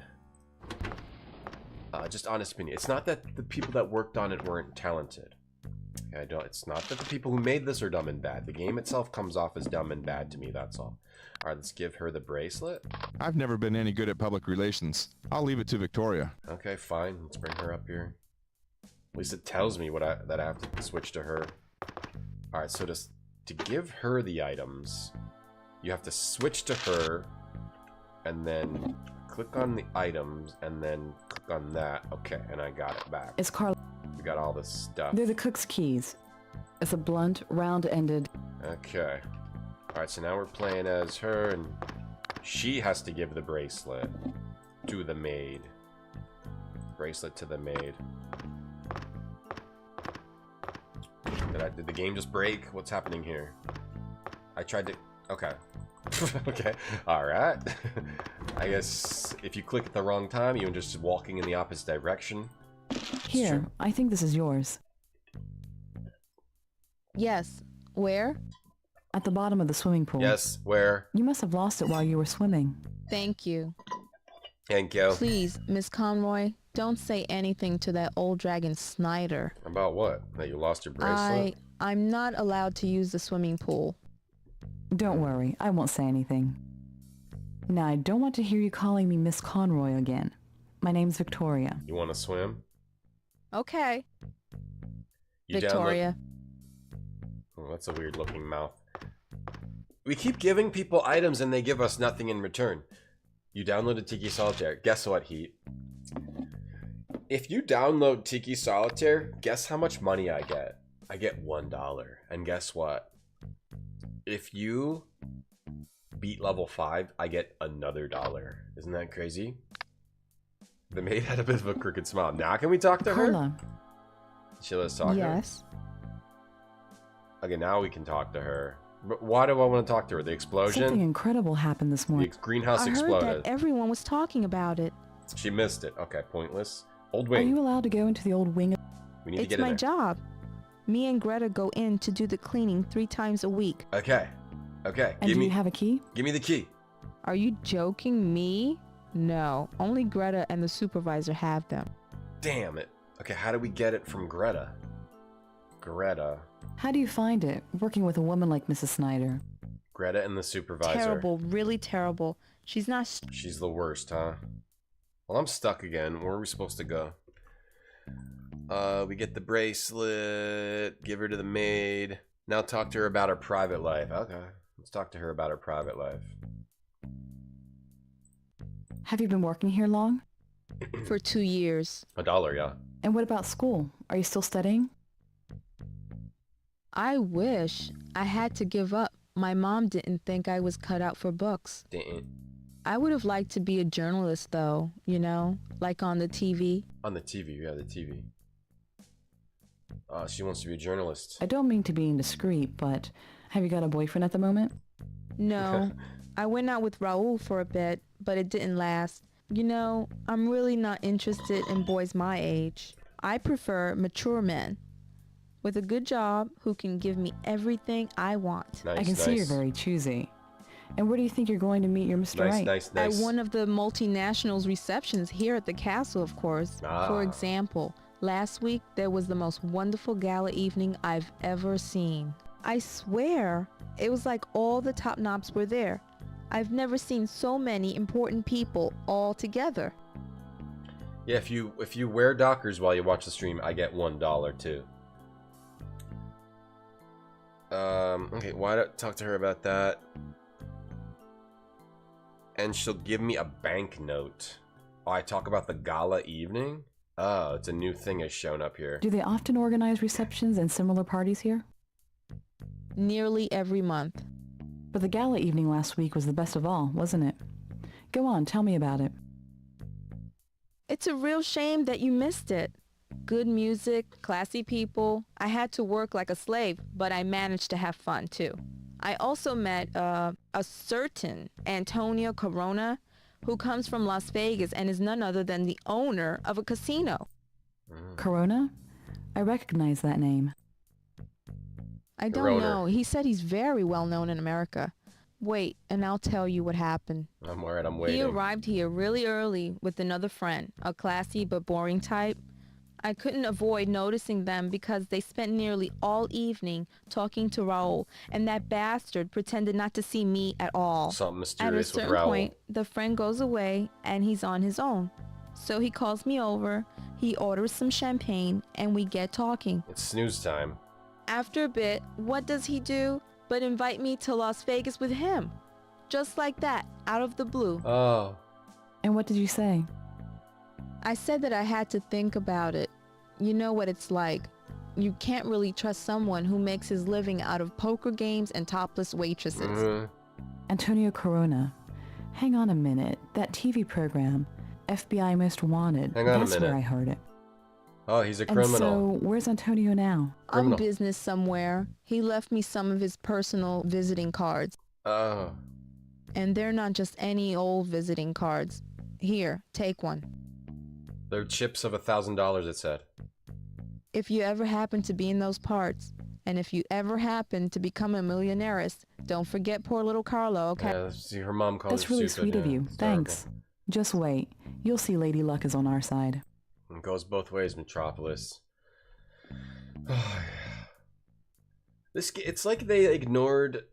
Speaker 2: Just honest opinion. It's not that the people that worked on it weren't talented. Okay, it's not that the people who made this are dumb and bad. The game itself comes off as dumb and bad to me, that's all. Alright, let's give her the bracelet.
Speaker 4: I've never been any good at public relations. I'll leave it to Victoria.
Speaker 2: Okay, fine. Let's bring her up here. At least it tells me that I have to switch to her. Alright, so to give her the items, you have to switch to her, and then click on the items, and then click on that. Okay, and I got it back.
Speaker 8: It's Carla.
Speaker 2: We got all this stuff.
Speaker 8: They're the cook's keys. It's a blunt, round-ended...
Speaker 2: Okay. Alright, so now we're playing as her, and she has to give the bracelet to the maid. Bracelet to the maid. Did the game just break? What's happening here? I tried to... Okay. Okay. Alright. I guess if you click at the wrong time, you're just walking in the opposite direction.
Speaker 8: Here, I think this is yours.
Speaker 10: Yes. Where?
Speaker 8: At the bottom of the swimming pool.
Speaker 2: Yes, where?
Speaker 8: You must have lost it while you were swimming.
Speaker 10: Thank you.
Speaker 2: Thank you.
Speaker 10: Please, Miss Conroy, don't say anything to that old dragon Snyder.
Speaker 2: About what? That you lost your bracelet?
Speaker 10: I'm not allowed to use the swimming pool.
Speaker 8: Don't worry, I won't say anything. Now, I don't want to hear you calling me Miss Conroy again. My name's Victoria.
Speaker 2: You want to swim?
Speaker 10: Okay.
Speaker 2: You
Speaker 10: Victoria.
Speaker 2: Oh, that's a weird looking mouth. We keep giving people items and they give us nothing in return. You downloaded Tiki Solitaire. Guess what, Heat? If you download Tiki Solitaire, guess how much money I get? I get $1. And guess what? If you beat level 5, I get another $1. Isn't that crazy? The maid had a bit of a crooked smile. Now can we talk to her? Sheila's talking.
Speaker 10: Yes.
Speaker 2: Okay, now we can talk to her. But why do I want to talk to her? The explosion?
Speaker 8: Something incredible happened this morning.
Speaker 2: The greenhouse exploded.
Speaker 10: I heard that everyone was talking about it.
Speaker 2: She missed it. Okay, pointless. Old wing.
Speaker 8: Are you allowed to go into the old wing?
Speaker 2: We need to get
Speaker 10: in there.
Speaker 2: It's
Speaker 10: my job. Me and Greta go in to do the cleaning 3 times a week.
Speaker 2: Okay. Okay.
Speaker 8: And do you have a key?
Speaker 2: Give me the key.
Speaker 10: Are you joking me? No. Only Greta and the supervisor have them.
Speaker 2: Damn it. Okay, how do we get it from Greta? Greta.
Speaker 8: How do you find it, working with a woman like Mrs. Snyder?
Speaker 2: Greta and the supervisor.
Speaker 10: Terrible. Really terrible. She's not...
Speaker 2: She's the worst, huh? Well, I'm stuck again. Where are we supposed to go? We get the bracelet. Give her to the maid. Now talk to her about her private life. Okay. Let's talk to her about her private life.
Speaker 8: Have you been working here long?
Speaker 10: For 2 years.
Speaker 2: $1, yeah.
Speaker 8: And what about school? Are you still studying?
Speaker 10: I wish. I had to give up. My mom didn't think I was cut out for books.
Speaker 2: Didn't.
Speaker 10: I would have liked to be a journalist, though, you know, like on the TV.
Speaker 2: On the TV, yeah, the TV. She wants to be a journalist.
Speaker 8: I don't mean to be indiscreet, but have you got a boyfriend at the moment?
Speaker 10: No. I went out with Raul for a bit, but it didn't last. You know, I'm really not interested in boys my age. I prefer mature men with a good job who can give me everything I want.
Speaker 8: I can see you're very choosy. And where do you think you're going to meet your Mr. Right?
Speaker 2: Nice.
Speaker 10: At one of the multinationals' receptions here at the castle, of course. For example, last week there was the most wonderful gala evening I've ever seen. I swear, it was like all the top knobs were there. I've never seen so many important people all together.
Speaker 2: Yeah, if you wear Dockers while you watch the stream, I get $1 too. Okay, why don't talk to her about that? And she'll give me a banknote. Oh, I talk about the gala evening? Oh, it's a new thing has shown up here.
Speaker 8: Do they often organize receptions and similar parties here?
Speaker 10: Nearly every month.
Speaker 8: But the gala evening last week was the best of all, wasn't it? Go on, tell me about it.
Speaker 10: It's a real shame that you missed it. Good music, classy people. I had to work like a slave, but I managed to have fun too. I also met a certain Antonio Corona, who comes from Las Vegas and is none other than the owner of a casino.
Speaker 8: Corona? I recognize that name.
Speaker 10: I don't know. He said he's very well known in America. Wait, and I'll tell you what happened.
Speaker 2: I'm worried, I'm waiting.
Speaker 10: He arrived here really early with another friend, a classy but boring type. I couldn't avoid noticing them because they spent nearly all evening talking to Raul, and that bastard pretended not to see me at all.
Speaker 2: Something mysterious
Speaker 10: at a
Speaker 2: with
Speaker 10: certain
Speaker 2: Raul.
Speaker 10: point, the friend goes away, and he's on his own. So he calls me over, he orders some champagne, and we get talking.
Speaker 2: It's snooze time.
Speaker 10: After a bit, what does he do but invite me to Las Vegas with him? Just like that, out of the blue.
Speaker 2: Oh.
Speaker 8: And what did you say?
Speaker 10: I said that I had to think about it. You know what it's like. You can't really trust someone who makes his living out of poker games and topless waitresses.
Speaker 8: Antonio Corona. Hang on a minute. That TV program, FBI Most Wanted.
Speaker 2: Hang on a
Speaker 8: That's
Speaker 2: minute.
Speaker 8: where I heard it.
Speaker 2: Oh, he's a criminal.
Speaker 8: And so, where's Antonio now?
Speaker 10: On business somewhere. He left me some of his personal visiting cards.
Speaker 2: Oh.
Speaker 10: And they're not just any old visiting cards. Here, take one.
Speaker 2: They're chips of $1,000, it said.
Speaker 10: If you ever happen to be in those parts, and if you ever happen to become a millionairist, don't forget poor little Carlo, okay?
Speaker 2: Yeah, see, her mom called
Speaker 8: That's
Speaker 2: her
Speaker 8: really
Speaker 2: stupid.
Speaker 8: sweet of
Speaker 2: Yeah,
Speaker 8: you.
Speaker 2: hysterical.
Speaker 8: Thanks. Just wait. You'll see Lady Luck is on our side.
Speaker 2: It goes both ways, Metropolis. It's like they ignored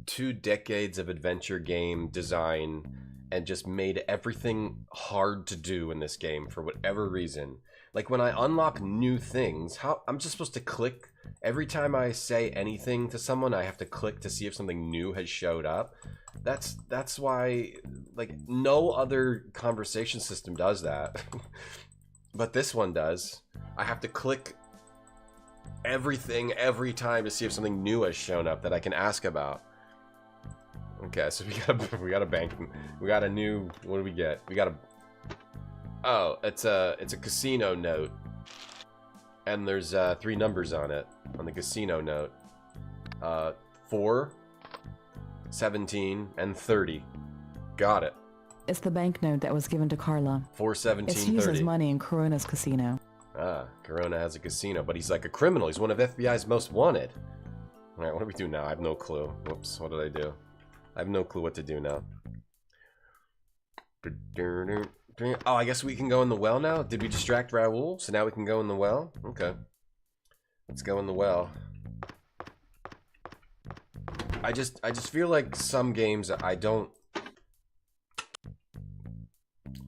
Speaker 2: 2 decades of adventure game design and just made everything hard to do in this game for whatever reason. Like when I unlock new things, I'm just supposed to click every time I say anything to someone. I have to click to see if something new has showed up. That's why, like, no other conversation system does that. But this one does. I have to click everything every time to see if something new has shown up that I can ask about. Okay, so we got a bank. We got a new. What do we get? We got a. Oh, it's a casino note, and there's 3 numbers on it on the casino note. 4, 17, and 30. Got it.
Speaker 8: It's the banknote that was given to Carla.
Speaker 2: 4, 17,
Speaker 8: It's used
Speaker 2: 30.
Speaker 8: as money in Corona's casino.
Speaker 2: Ah, Corona has a casino, but he's like a criminal. He's one of FBI's most wanted. All right, what do we do now? I have no clue. Whoops, what did I do? I have no clue what to do now. Oh, I guess we can go in the well now? Did we distract Raul? So now we can go in the well? Okay. Let's go in the well. I just feel like some games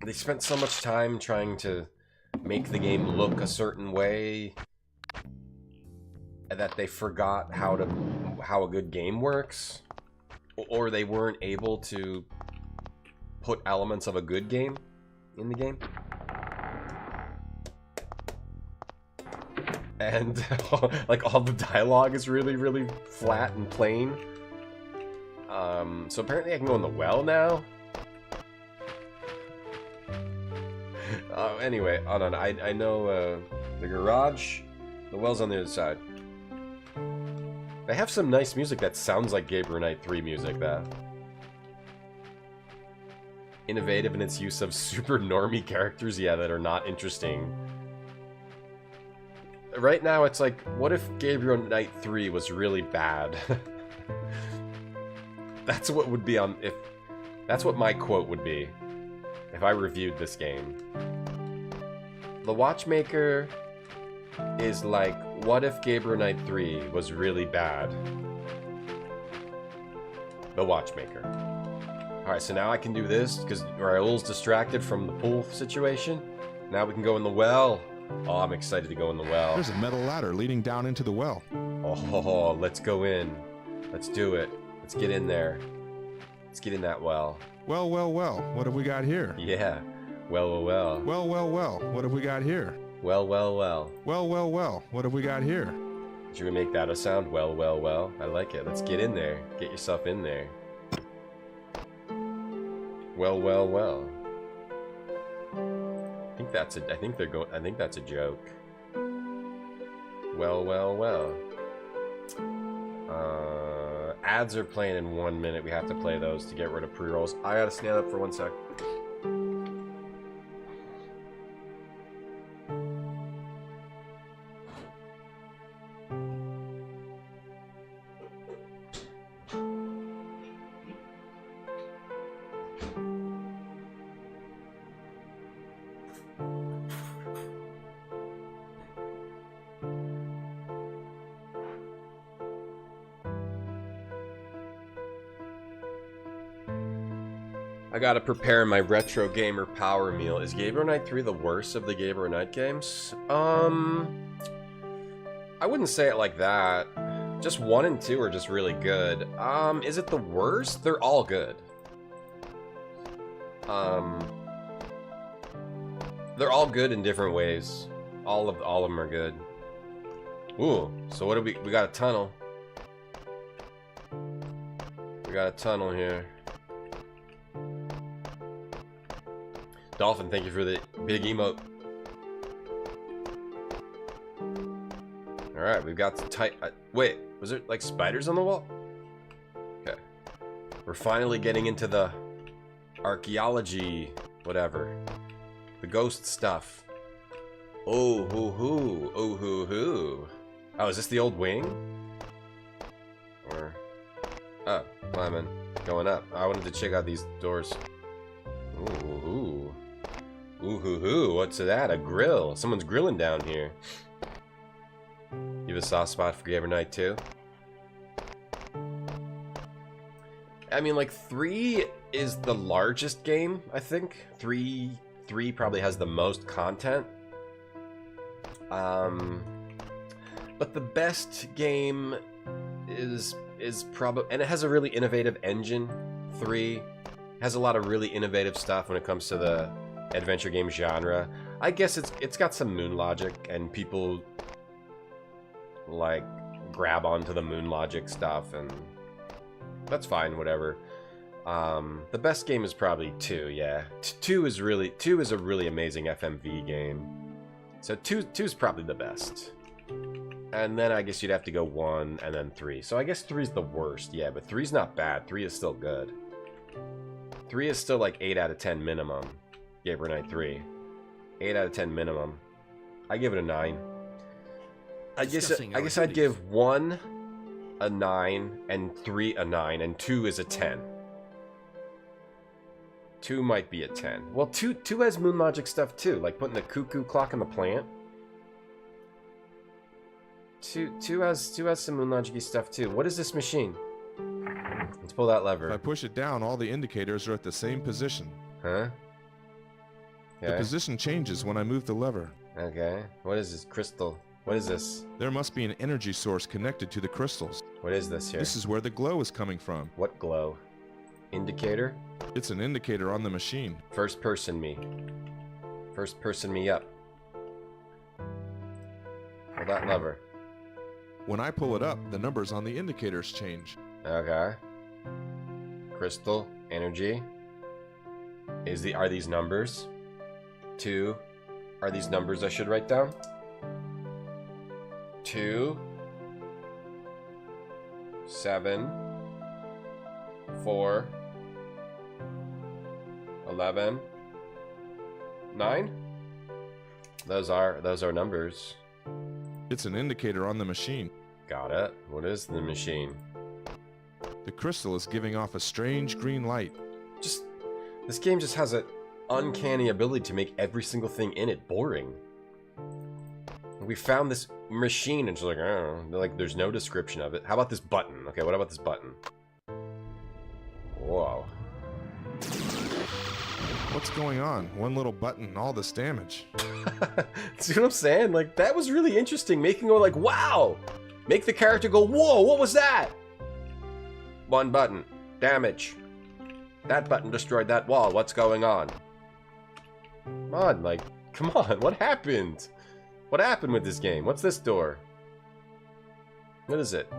Speaker 2: they spent so much time trying to make the game look a certain way that they forgot how a good game works, or they weren't able to put elements of a good game in the game. And like all the dialogue is really, really flat and plain. So apparently I can go in the well now. Anyway, hold on. I know the garage, the well's on the other side. They have some nice music that sounds like Gabriel Knight 3 music, that. Innovative in its use of super normie characters, yeah, that are not interesting. Right now, it's like, what if Gabriel Knight 3 was really bad? That's what would be on, if... That's what my quote would be, if I reviewed this game. The Watchmaker is like, what if Gabriel Knight 3 was really bad? The Watchmaker. Alright, so now I can do this, because Raoul's distracted from the pool situation. Now we can go in the well. Oh, I'm excited to go in the well.
Speaker 4: There's a metal ladder leading down into the well.
Speaker 2: Oh, let's go in. Let's do it. Let's get in there. Let's get in that well.
Speaker 4: Well, well, well, what have we got here?
Speaker 2: Yeah. Well, well, well.
Speaker 4: Well, well, well, what have we got here?
Speaker 2: Well, well, well.
Speaker 4: Well, well, well, what have we got here?
Speaker 2: Should we make that a sound? Well, well, well. I like it. Let's get in there. Get yourself in there. Well, well, well. I think that's a joke. Well, well, well. Ads are playing in 1 minute. We have to play those to get rid of pre-rolls. I gotta stand up for 1 sec. I gotta prepare my retro gamer power meal. Is Gabriel Knight 3 the worst of the Gabriel Knight games? I wouldn't say it like that. Just 1 and 2 are just really good. Is it the worst? They're all good. They're all good in different ways. All of them are good. Ooh, so what do we got a tunnel. We got a tunnel here. Dolphin, thank you for the big emote. Alright, we've got the tight... wait, was there like spiders on the wall? Okay. We're finally getting into the archaeology, whatever. The ghost stuff. Oh, hoo hoo. Oh, hoo hoo. Oh, is this the old wing? Or... oh, climbing. Going up. I wanted to check out these doors. Ooh, ooh. Ooh, hoo, hoo. What's that? A grill. Someone's grilling down here. You have a soft spot for Gabriel Knight 2? I mean, like, 3 is the largest game, I think. 3 probably has the most content. But the best game is probably... and it has a really innovative engine. 3 has a lot of really innovative stuff when it comes to the adventure game genre. I guess it's got some moon logic, and people like grab onto the moon logic stuff, and that's fine, whatever. The best game is probably 2, yeah. 2 is a really amazing FMV game. So 2 is probably the best. And then I guess you'd have to go 1 and then 3. So I guess 3 is the worst, yeah, but 3's not bad. 3 is still good. 3 is still like 8 out of 10 minimum. Gabriel Knight 3. 8 out of 10 minimum. I give it a 9. I guess I'd give 1 a 9 and 3 a 9 and 2 is a 10. 2 might be a 10. Well, 2 has moon logic stuff too, like putting the cuckoo clock in the plant. 2 has some moon logic-y stuff too. What is this machine? Let's pull that lever.
Speaker 4: If I push it down, all the indicators are at the same position.
Speaker 2: Huh? Okay.
Speaker 4: The position changes when I move the lever.
Speaker 2: Okay. What is this crystal? What is this?
Speaker 4: There must be an energy source connected to the crystals.
Speaker 2: What is this here?
Speaker 4: This is where the glow is coming from.
Speaker 2: What glow? Indicator?
Speaker 4: It's an indicator on the machine.
Speaker 2: First person me. First person me up. I that lever.
Speaker 4: When I pull it up, the numbers on the indicators change.
Speaker 2: Okay. Crystal, energy. Are these numbers? 2. Are these numbers I should write down? 2, 7, 4, 11, 9. Those are numbers.
Speaker 4: It's an indicator on the machine.
Speaker 2: Got it. What is the machine?
Speaker 4: The crystal is giving off a strange green light.
Speaker 2: This game just has an uncanny ability to make every single thing in it boring. We found this machine and it's like, I don't know, like there's no description of it. How about this button? Okay, what about this button? Whoa.
Speaker 4: What's going on? One little button, all this damage.
Speaker 2: See what I'm saying? Like, that was really interesting. Making go like, wow! Make the character go, whoa, what was that? One button. Damage. That button destroyed that wall. What's going on? Come on, like, come on. What happened? What happened with this game? What's this door? What is it?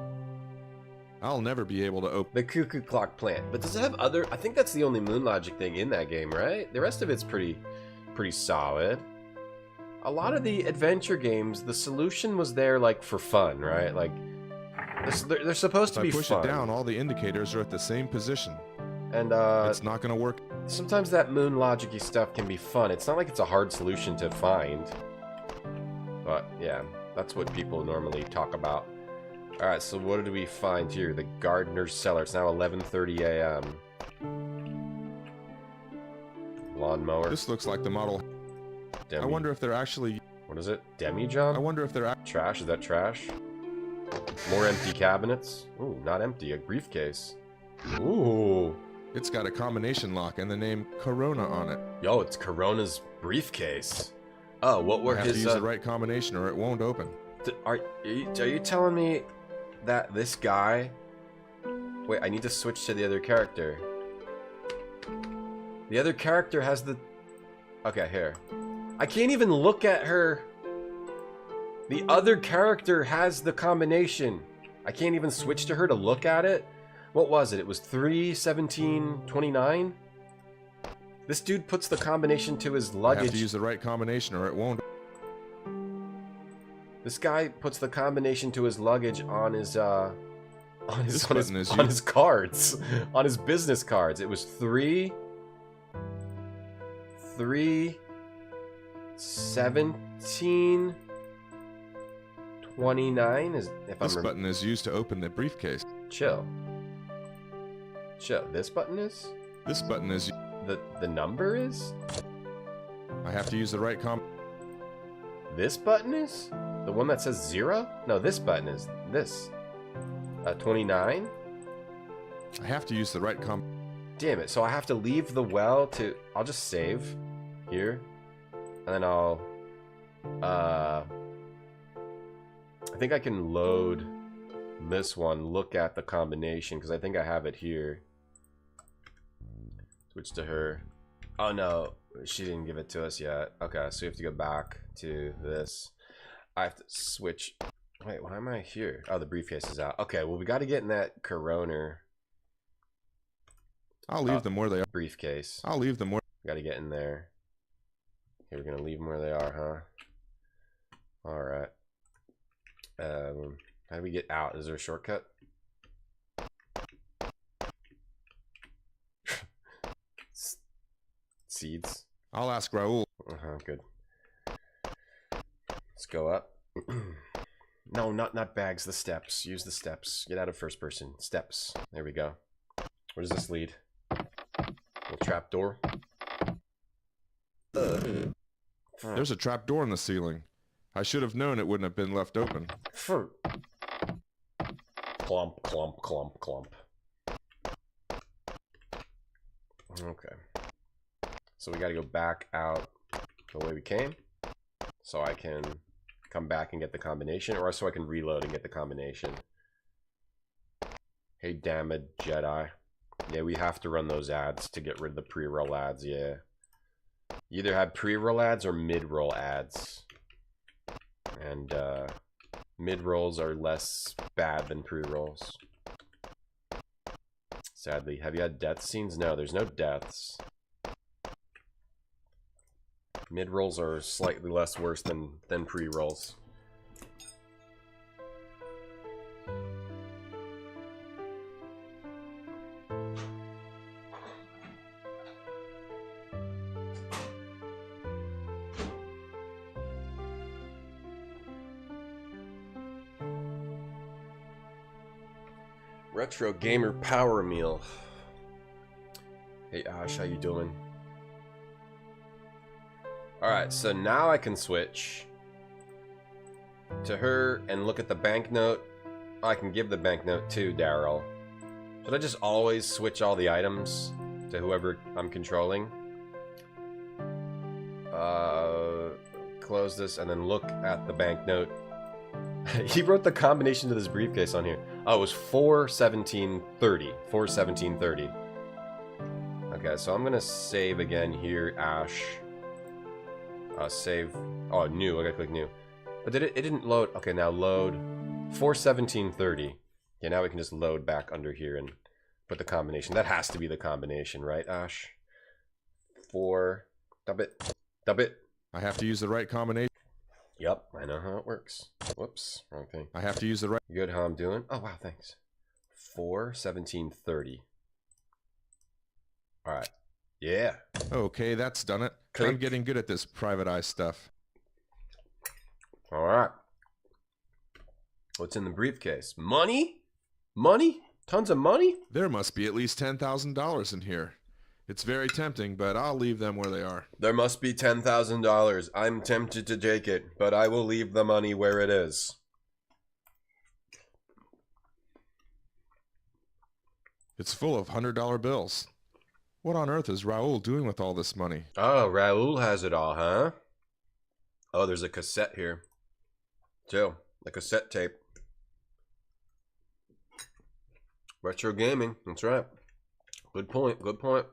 Speaker 4: I'll never be able to open
Speaker 2: the cuckoo clock plant. But does it have other... I think that's the only moon logic thing in that game, right? The rest of it's pretty solid. A lot of the adventure games, the solution was there, like, for fun, right? Like, they're supposed to be fun.
Speaker 4: If I push it down, all the indicators are at the same position.
Speaker 2: And,
Speaker 4: it's not gonna work.
Speaker 2: Sometimes that moon logic-y stuff can be fun. It's not like it's a hard solution to find. But, yeah, that's what people normally talk about. Alright, so what did we find here? The gardener's cellar. It's now 11:30 a.m. Lawnmower.
Speaker 4: This looks like the model. I wonder if they're actually...
Speaker 2: What is it? Demijohn?
Speaker 4: I wonder if they're...
Speaker 2: Trash? Is that trash? More empty cabinets? Ooh, not empty. A briefcase. Ooh.
Speaker 4: It's got a combination lock and the name Corona on it.
Speaker 2: Yo, it's Corona's briefcase. Oh, what were
Speaker 4: his... I have to use the right combination or it won't open.
Speaker 2: Are you telling me that this guy... Wait, I need to switch to the other character. The other character has the... Okay, here. I can't even look at her. The other character has the combination. I can't even switch to her to look at it. What was it? It was 3, 17, 29? This dude puts the combination to his luggage.
Speaker 4: I have to use the right combination or it won't.
Speaker 2: This guy puts the combination to his luggage on his cards, on his business cards. It was 3, 17, 29.
Speaker 4: This button is used to open the briefcase.
Speaker 2: Chill. This button is?
Speaker 4: This button is...
Speaker 2: The number is?
Speaker 4: I have to use the right
Speaker 2: This button is? The one that says 0? No, this button is this. 29?
Speaker 4: I have to use the right
Speaker 2: Damn it, so I have to leave the well to... I'll just save here. And then I'll... I think I can load this one, look at the combination, because I think I have it here. Switch to her. Oh no, she didn't give it to us yet. Okay, so we have to go back to this. I have to switch. Wait, why am I here? Oh, the briefcase is out. Okay, well, we got to get in that Corona.
Speaker 4: I'll leave them where they are.
Speaker 2: Briefcase.
Speaker 4: I'll leave them where...
Speaker 2: Got to get in there. Okay, we're going to leave them where they are, huh? Alright. How do we get out? Is there a shortcut? Seeds.
Speaker 4: I'll ask Raul.
Speaker 2: Good. Let's go up. No, not bags. The steps. Use the steps. Get out of first person. Steps. There we go. Where does this lead? Little trap door.
Speaker 4: There's a trap door in the ceiling. I should have known it wouldn't have been left open.
Speaker 2: Clump, clump, clump, clump. Okay. So we gotta go back out the way we came. So I can come back and get the combination, or so I can reload and get the combination. Hey, damn it, Jedi. Yeah, we have to run those ads to get rid of the pre-roll ads, yeah. You either have pre-roll ads or mid-roll ads. And, Mid-rolls are less bad than pre-rolls. Sadly. Have you had death scenes? No, there's no deaths. Mid-rolls are slightly less worse than pre-rolls. Retro Gamer Power Meal. Hey Ash, how you doing? Alright, so now I can switch to her and look at the banknote. Oh, I can give the banknote to Daryl. Should I just always switch all the items to whoever I'm controlling? Close this and then look at the banknote. He wrote the combination to this briefcase on here. Oh, it was 41730. 41730. Okay, so I'm gonna save again here, Ash. Save. Oh, new. I gotta click new. But did it didn't load. Okay, now load 41730. Yeah, now we can just load back under here and put the combination. That has to be the combination, right, Ash? 4. Dub it. Dub it.
Speaker 4: I have to use the right combination.
Speaker 2: Yep, I know how it works. Whoops, wrong thing.
Speaker 4: I have to use the right.
Speaker 2: Good, how I'm doing? Oh, wow, thanks. 41730. All right. Yeah.
Speaker 4: Okay, that's done it.
Speaker 2: Click.
Speaker 4: I'm getting good at this private eye stuff.
Speaker 2: All right. What's in the briefcase? Money? Money? Tons of money?
Speaker 4: There must be at least $10,000 in here. It's very tempting, but I'll leave them where they are.
Speaker 2: There must be $10,000. I'm tempted to take it, but I will leave the money where it is.
Speaker 4: It's full of $100 bills. What on earth is Raul doing with all this money?
Speaker 2: Oh, Raul has it all, huh? Oh, there's a cassette here. Too. A cassette tape. Retro gaming. That's right. Good point. Good point.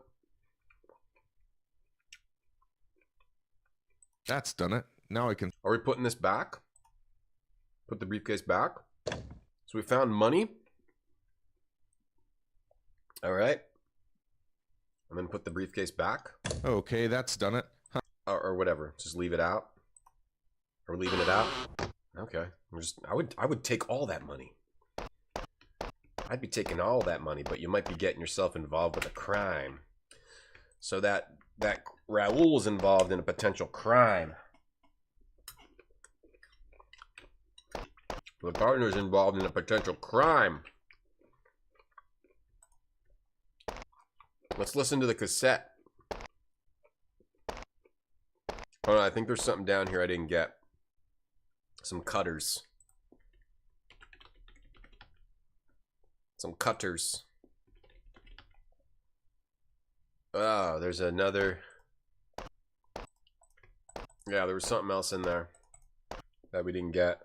Speaker 4: That's done it. Now I can...
Speaker 2: Are we putting this back? Put the briefcase back? So we found money. Alright. And then put the briefcase back.
Speaker 4: Okay, that's done it. Huh.
Speaker 2: Or whatever. Just leave it out. Or leaving it out. Okay. I would take all that money. I'd be taking all that money, but you might be getting yourself involved with a crime. So that Raul's involved in a potential crime. The partner's involved in a potential crime. Let's listen to the cassette. Oh no, I think there's something down here I didn't get. Some cutters. Some cutters. Oh, there's another. Yeah, there was something else in there that we didn't get.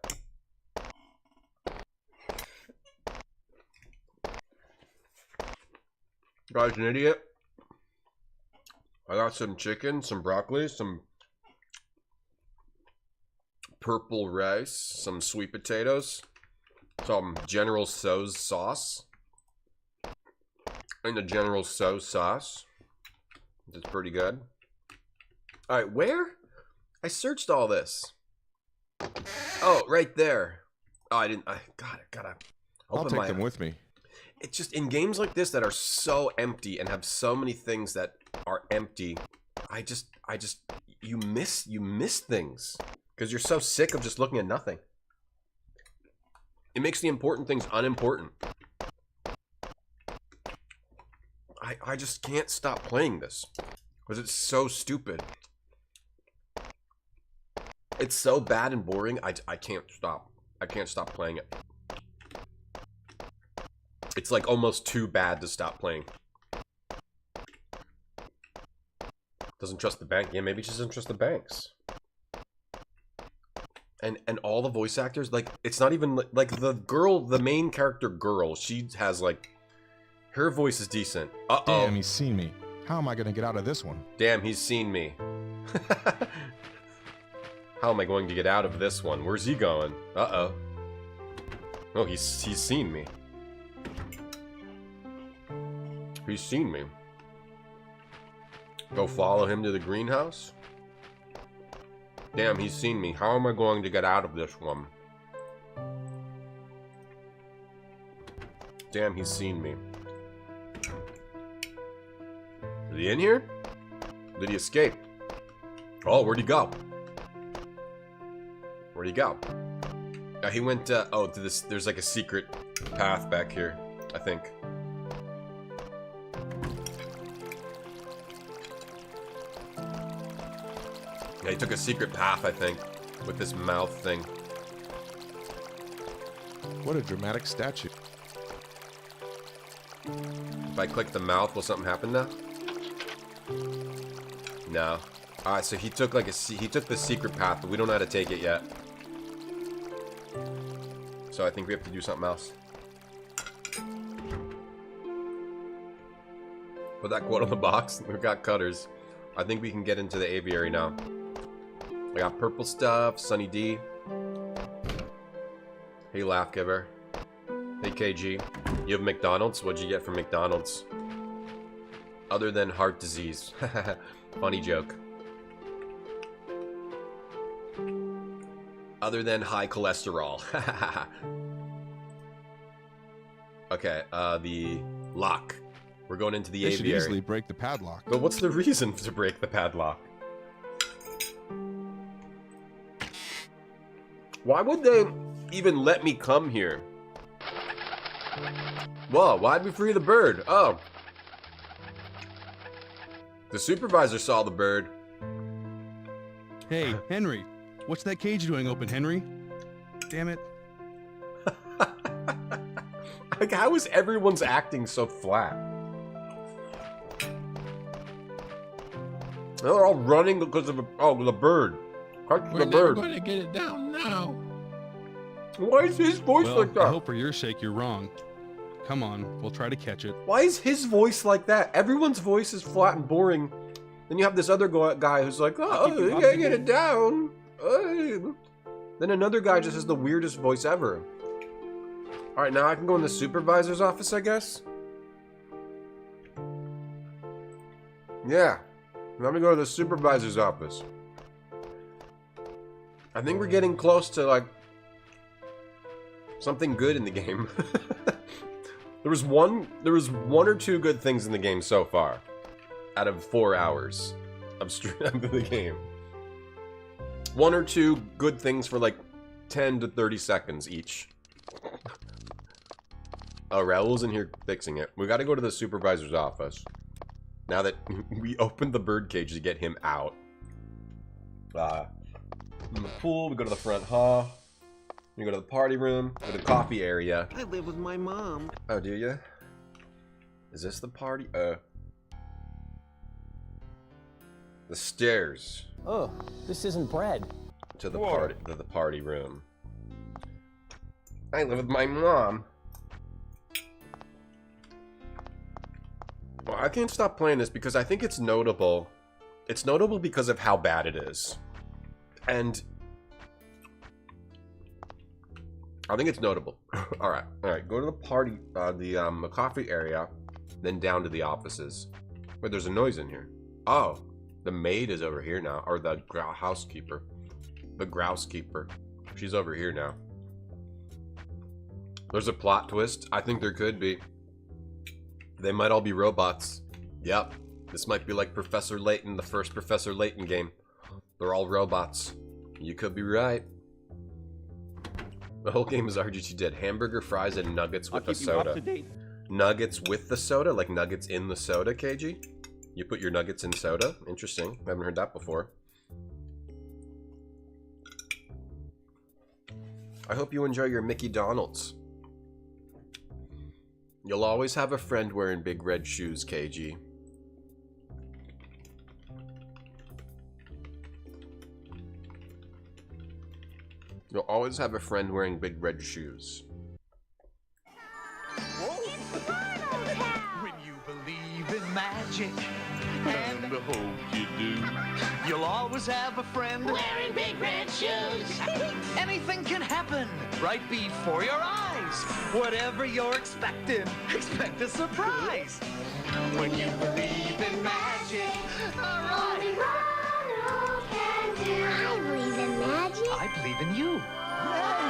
Speaker 2: Guy's an idiot. I got some chicken, some broccoli, some purple rice, some sweet potatoes, some General Tso's sauce, and the General Tso's sauce. It's pretty good. Alright, where? I searched all this. Oh, right there. Oh, I gotta
Speaker 4: I'll take them with me.
Speaker 2: It's just in games like this that are so empty and have so many things that are empty. You miss things because you're so sick of just looking at nothing. It makes the important things unimportant. I just can't stop playing this because it's so stupid. It's so bad and boring. I can't stop. I can't stop playing it. It's like almost too bad to stop playing. Doesn't trust the bank. Yeah, maybe she doesn't trust the banks. And all the voice actors, like, it's not even like the girl, the main character girl, she has like, her voice is decent. Uh-oh.
Speaker 4: Damn, he's seen me. How am I gonna get out of this one?
Speaker 2: Damn, he's seen me. How am I going to get out of this one? Where's he going? Uh-oh. Oh, he's seen me. He's seen me. Go follow him to the greenhouse? Damn, he's seen me. How am I going to get out of this one? Damn, he's seen me. Is he in here? Did he escape? Oh, where'd he go? Where'd he go? He went, oh, to this, there's like a secret path back here, I think. Yeah, he took a secret path, I think, with this mouth thing.
Speaker 4: What a dramatic statue.
Speaker 2: If I click the mouth, will something happen now? No. Alright, so he took like he took the secret path, but we don't know how to take it yet. So I think we have to do something else. Put that quote on the box. We've got cutters. I think we can get into the aviary now. I got purple stuff, Sunny D. Hey, Laugh Giver. Hey, KG. You have McDonald's? What'd you get from McDonald's? Other than heart disease. Funny joke. Other than high cholesterol. Okay, the lock. We're going into the
Speaker 4: They
Speaker 2: aviary.
Speaker 4: should easily break the padlock.
Speaker 2: But what's the reason to break the padlock? Why would they even let me come here? Whoa, why'd we free the bird? Oh. The supervisor saw the bird.
Speaker 9: Hey, Henry. What's that cage doing open, Henry? Damn it.
Speaker 2: Like, how is everyone's acting so flat? They're all running because of the bird. Catch the
Speaker 13: We're
Speaker 2: bird.
Speaker 13: never going to get it down now.
Speaker 2: Why is his voice like that?
Speaker 9: I hope for your sake you're wrong. Come on, we'll try to catch it.
Speaker 2: Why is his voice like that? Everyone's voice is flat and boring. Then you have this other guy who's like, oh, you gotta get it down. Then another guy just has the weirdest voice ever. Alright, now I can go in the supervisor's office, I guess? Yeah. Let me go to the supervisor's office. I think we're getting close to, like, something good in the game. There was one or two good things in the game so far. Out of 4 hours of the game. 1 or 2 good things for like 10 to 30 seconds each. Oh, Raul's in here fixing it. We gotta go to the supervisor's office. Now that we opened the bird cage to get him out. In the pool, we go to the front hall. We go to the party room, go to the coffee area.
Speaker 3: I live with my mom.
Speaker 2: Oh, do you? Is this the party? The stairs.
Speaker 14: Oh, this isn't bread.
Speaker 2: To the party room. I live with my mom. Well, I can't stop playing this because I think it's notable. It's notable because of how bad it is. And I think it's notable. Alright, go to the party, the coffee area, then down to the offices. Wait, there's a noise in here. Oh, the maid is over here now, or the housekeeper. The grousekeeper. She's over here now. There's a plot twist. I think there could be. They might all be robots. Yep, this might be like Professor Layton, the first Professor Layton game. They're all robots. You could be right. The whole game is RGT dead. Hamburger, fries, and nuggets with a soda. Nuggets with the soda? Like nuggets in the soda, KG? You put your nuggets in soda? Interesting. I haven't heard that before. I hope you enjoy your Mickey Donalds. You'll always have a friend wearing big red shoes, KG. You'll always have a friend wearing big red shoes.
Speaker 16: When you believe in magic,
Speaker 15: And I hope you do.
Speaker 17: You'll always have a friend
Speaker 18: wearing big red shoes.
Speaker 17: Anything can happen right before your eyes. Whatever you're expecting, expect a surprise. When you believe in magic, all right.
Speaker 18: I believe in magic.
Speaker 17: I believe in you.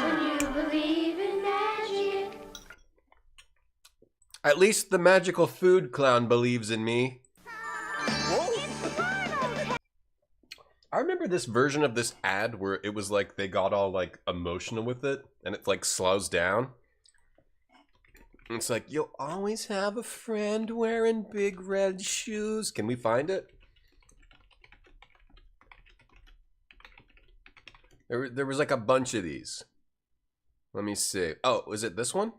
Speaker 18: When you believe in magic.
Speaker 2: At least the magical food clown believes in me. I remember this version of this ad where it was like they got all like emotional with it and it like slows down. And it's like, you'll always have a friend wearing big red shoes. Can we find it? There was like a bunch of these. Let me see. Oh, was it this one?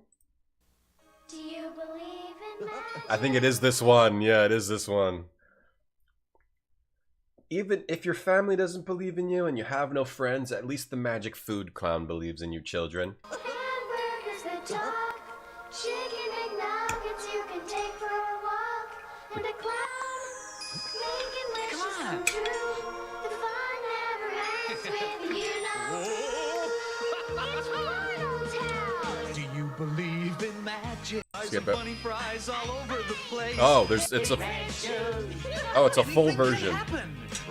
Speaker 18: Do you believe in magic?
Speaker 2: I think it is this one. Yeah, it is this one. Even if your family doesn't believe in you and you have no friends, at least the magic food clown believes in you, children.
Speaker 18: Hamburgers that talk, chicken McNuggets you can take for a walk, and a clown making wishes come true. The fun never ends with you know. It's Ronald's house.
Speaker 17: Do you believe in magic?
Speaker 2: Skip it.
Speaker 17: Funny fries all over the place.
Speaker 2: Oh, it's a full version.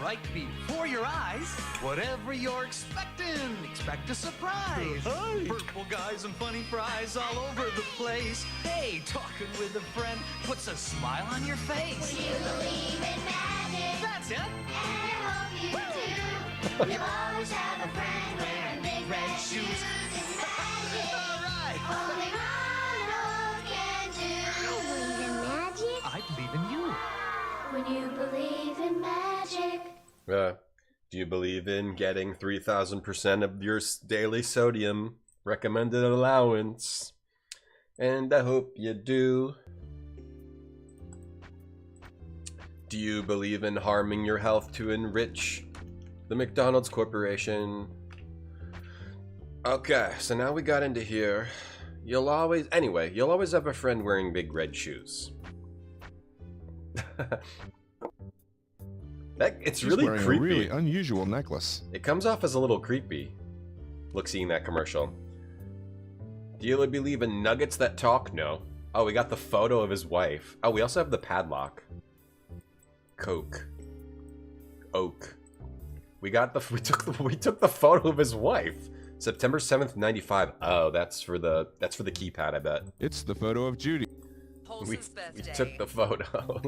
Speaker 17: Right before your eyes. Whatever you're expecting, expect a surprise. Purple guys and funny fries all over the place. Hey, talking with a friend puts a smile on your face.
Speaker 18: When you believe in magic,
Speaker 17: that's it.
Speaker 18: And I hope you do. You'll always have a friend wearing big red shoes. It's magic.
Speaker 17: All right.
Speaker 18: Only Ronald can do.
Speaker 11: I believe in magic.
Speaker 17: I believe in you.
Speaker 18: When you believe in magic.
Speaker 2: Do you believe in getting 3,000% of your daily sodium recommended allowance? And I hope you do. Do you believe in harming your health to enrich the McDonald's Corporation? Okay, so now we got into here. You'll always have a friend wearing big red shoes. It's really
Speaker 4: wearing
Speaker 2: creepy.
Speaker 4: A really unusual necklace.
Speaker 2: It comes off as a little creepy. Look, seeing that commercial. Do you believe in nuggets that talk? No. Oh, we got the photo of his wife. Oh, we also have the padlock. Coke. Oak. We took the photo of his wife. September 7th, 95. Oh, that's for the keypad, I bet.
Speaker 4: It's the photo of Judy.
Speaker 2: We took the photo.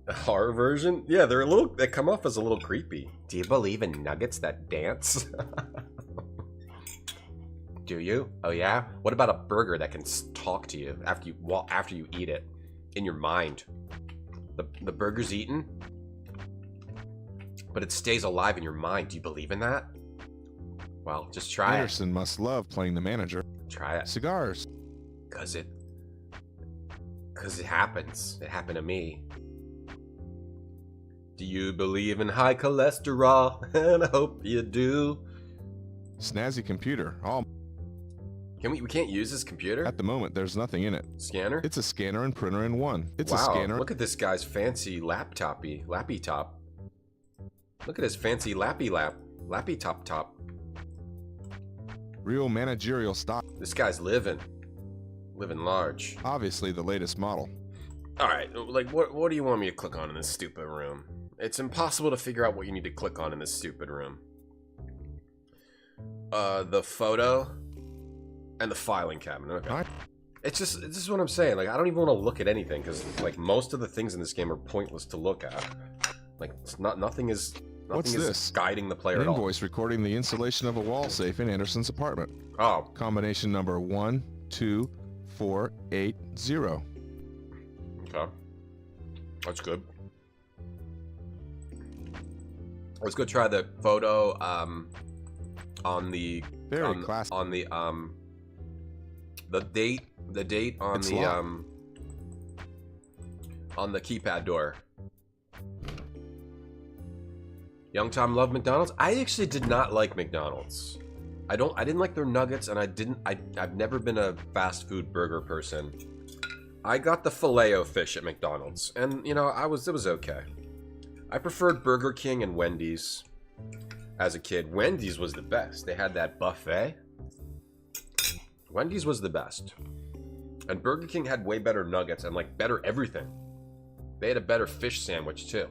Speaker 2: The horror version? Yeah, they come off as a little creepy. Do you believe in nuggets that dance? Do you? Oh yeah? What about a burger that can talk to you after you eat it? In your mind. The burger's eaten, but it stays alive in your mind. Do you believe in that? Well, just try
Speaker 4: Anderson must love playing the manager.
Speaker 2: Try it.
Speaker 4: Cigars.
Speaker 2: Cause it happens. It happened to me. Do you believe in high cholesterol? And I hope you do.
Speaker 4: Snazzy computer.
Speaker 2: We can't use this computer?
Speaker 4: At the moment, there's nothing in it.
Speaker 2: Scanner?
Speaker 4: It's a scanner and printer in one. It's
Speaker 2: wow,
Speaker 4: a scanner.
Speaker 2: Look at this guy's fancy lappy top. Look at his fancy lappy top.
Speaker 4: Real managerial style.
Speaker 2: This guy's living large.
Speaker 4: Obviously the latest model.
Speaker 2: Alright, like what do you want me to click on in this stupid room? It's impossible to figure out what you need to click on in this stupid room. The photo and the filing cabinet. Okay. This is what I'm saying. Like, I don't even want to look at anything because like most of the things in this game are pointless to look at. Like, nothing is guiding the player
Speaker 4: An
Speaker 2: at all.
Speaker 4: invoice recording the installation of a wall safe in Anderson's apartment.
Speaker 2: Oh.
Speaker 4: Combination number 12480.
Speaker 2: Okay. That's good. Let's go try the photo on the
Speaker 4: classic.
Speaker 2: on the date on
Speaker 4: It's
Speaker 2: the
Speaker 4: locked.
Speaker 2: on the keypad door. Young Tom loved McDonald's. I actually did not like McDonald's. I didn't like their nuggets, and I've never been a fast food burger person. I got the Filet-O-Fish at McDonald's, and you know, it was okay. I preferred Burger King and Wendy's as a kid. Wendy's was the best. They had that buffet. Wendy's was the best. And Burger King had way better nuggets and like better everything. They had a better fish sandwich too.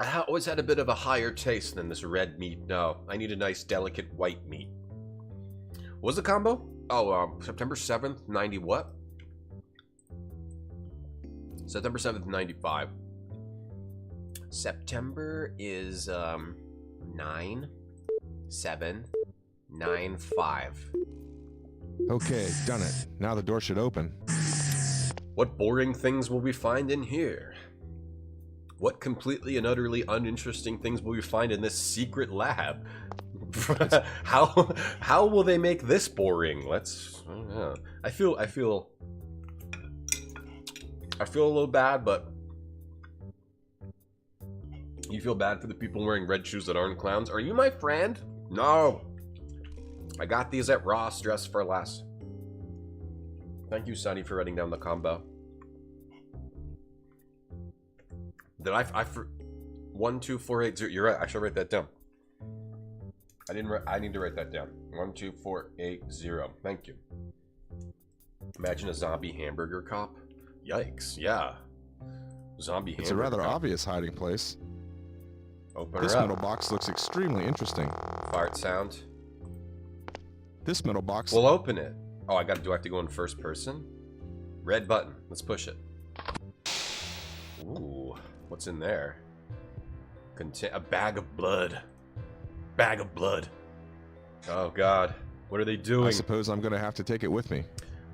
Speaker 2: I always had a bit of a higher taste than this red meat. No, I need a nice delicate white meat. What was the combo? Oh, September 7th, 90 what? September 7th, 95. September is 9/7/95.
Speaker 4: Okay, done it. Now the door should open.
Speaker 2: What boring things will we find in here? What completely and utterly uninteresting things will we find in this secret lab? How will they make this boring? Let's. I don't know. I feel a little bad, but you feel bad for the people wearing red shoes that aren't clowns. Are you my friend? No. I got these at Ross, dress for less. Thank you, Sonny, for writing down the combo. Did I 12480? You're right. I should write that down. I need to write that down. 12480. Thank you. Imagine a zombie hamburger cop. Yikes! Yeah. Zombie hamburger.
Speaker 4: It's a rather
Speaker 2: cop.
Speaker 4: obvious hiding place.
Speaker 2: Open
Speaker 4: This
Speaker 2: her up.
Speaker 4: middle box looks extremely interesting.
Speaker 2: Fart sound.
Speaker 4: This middle box.
Speaker 2: We'll open it. Oh, do I have to go in first person? Red button. Let's push it. Ooh, what's in there? A bag of blood. Bag of blood. Oh God, what are they doing?
Speaker 4: I suppose I'm gonna have to take it with me.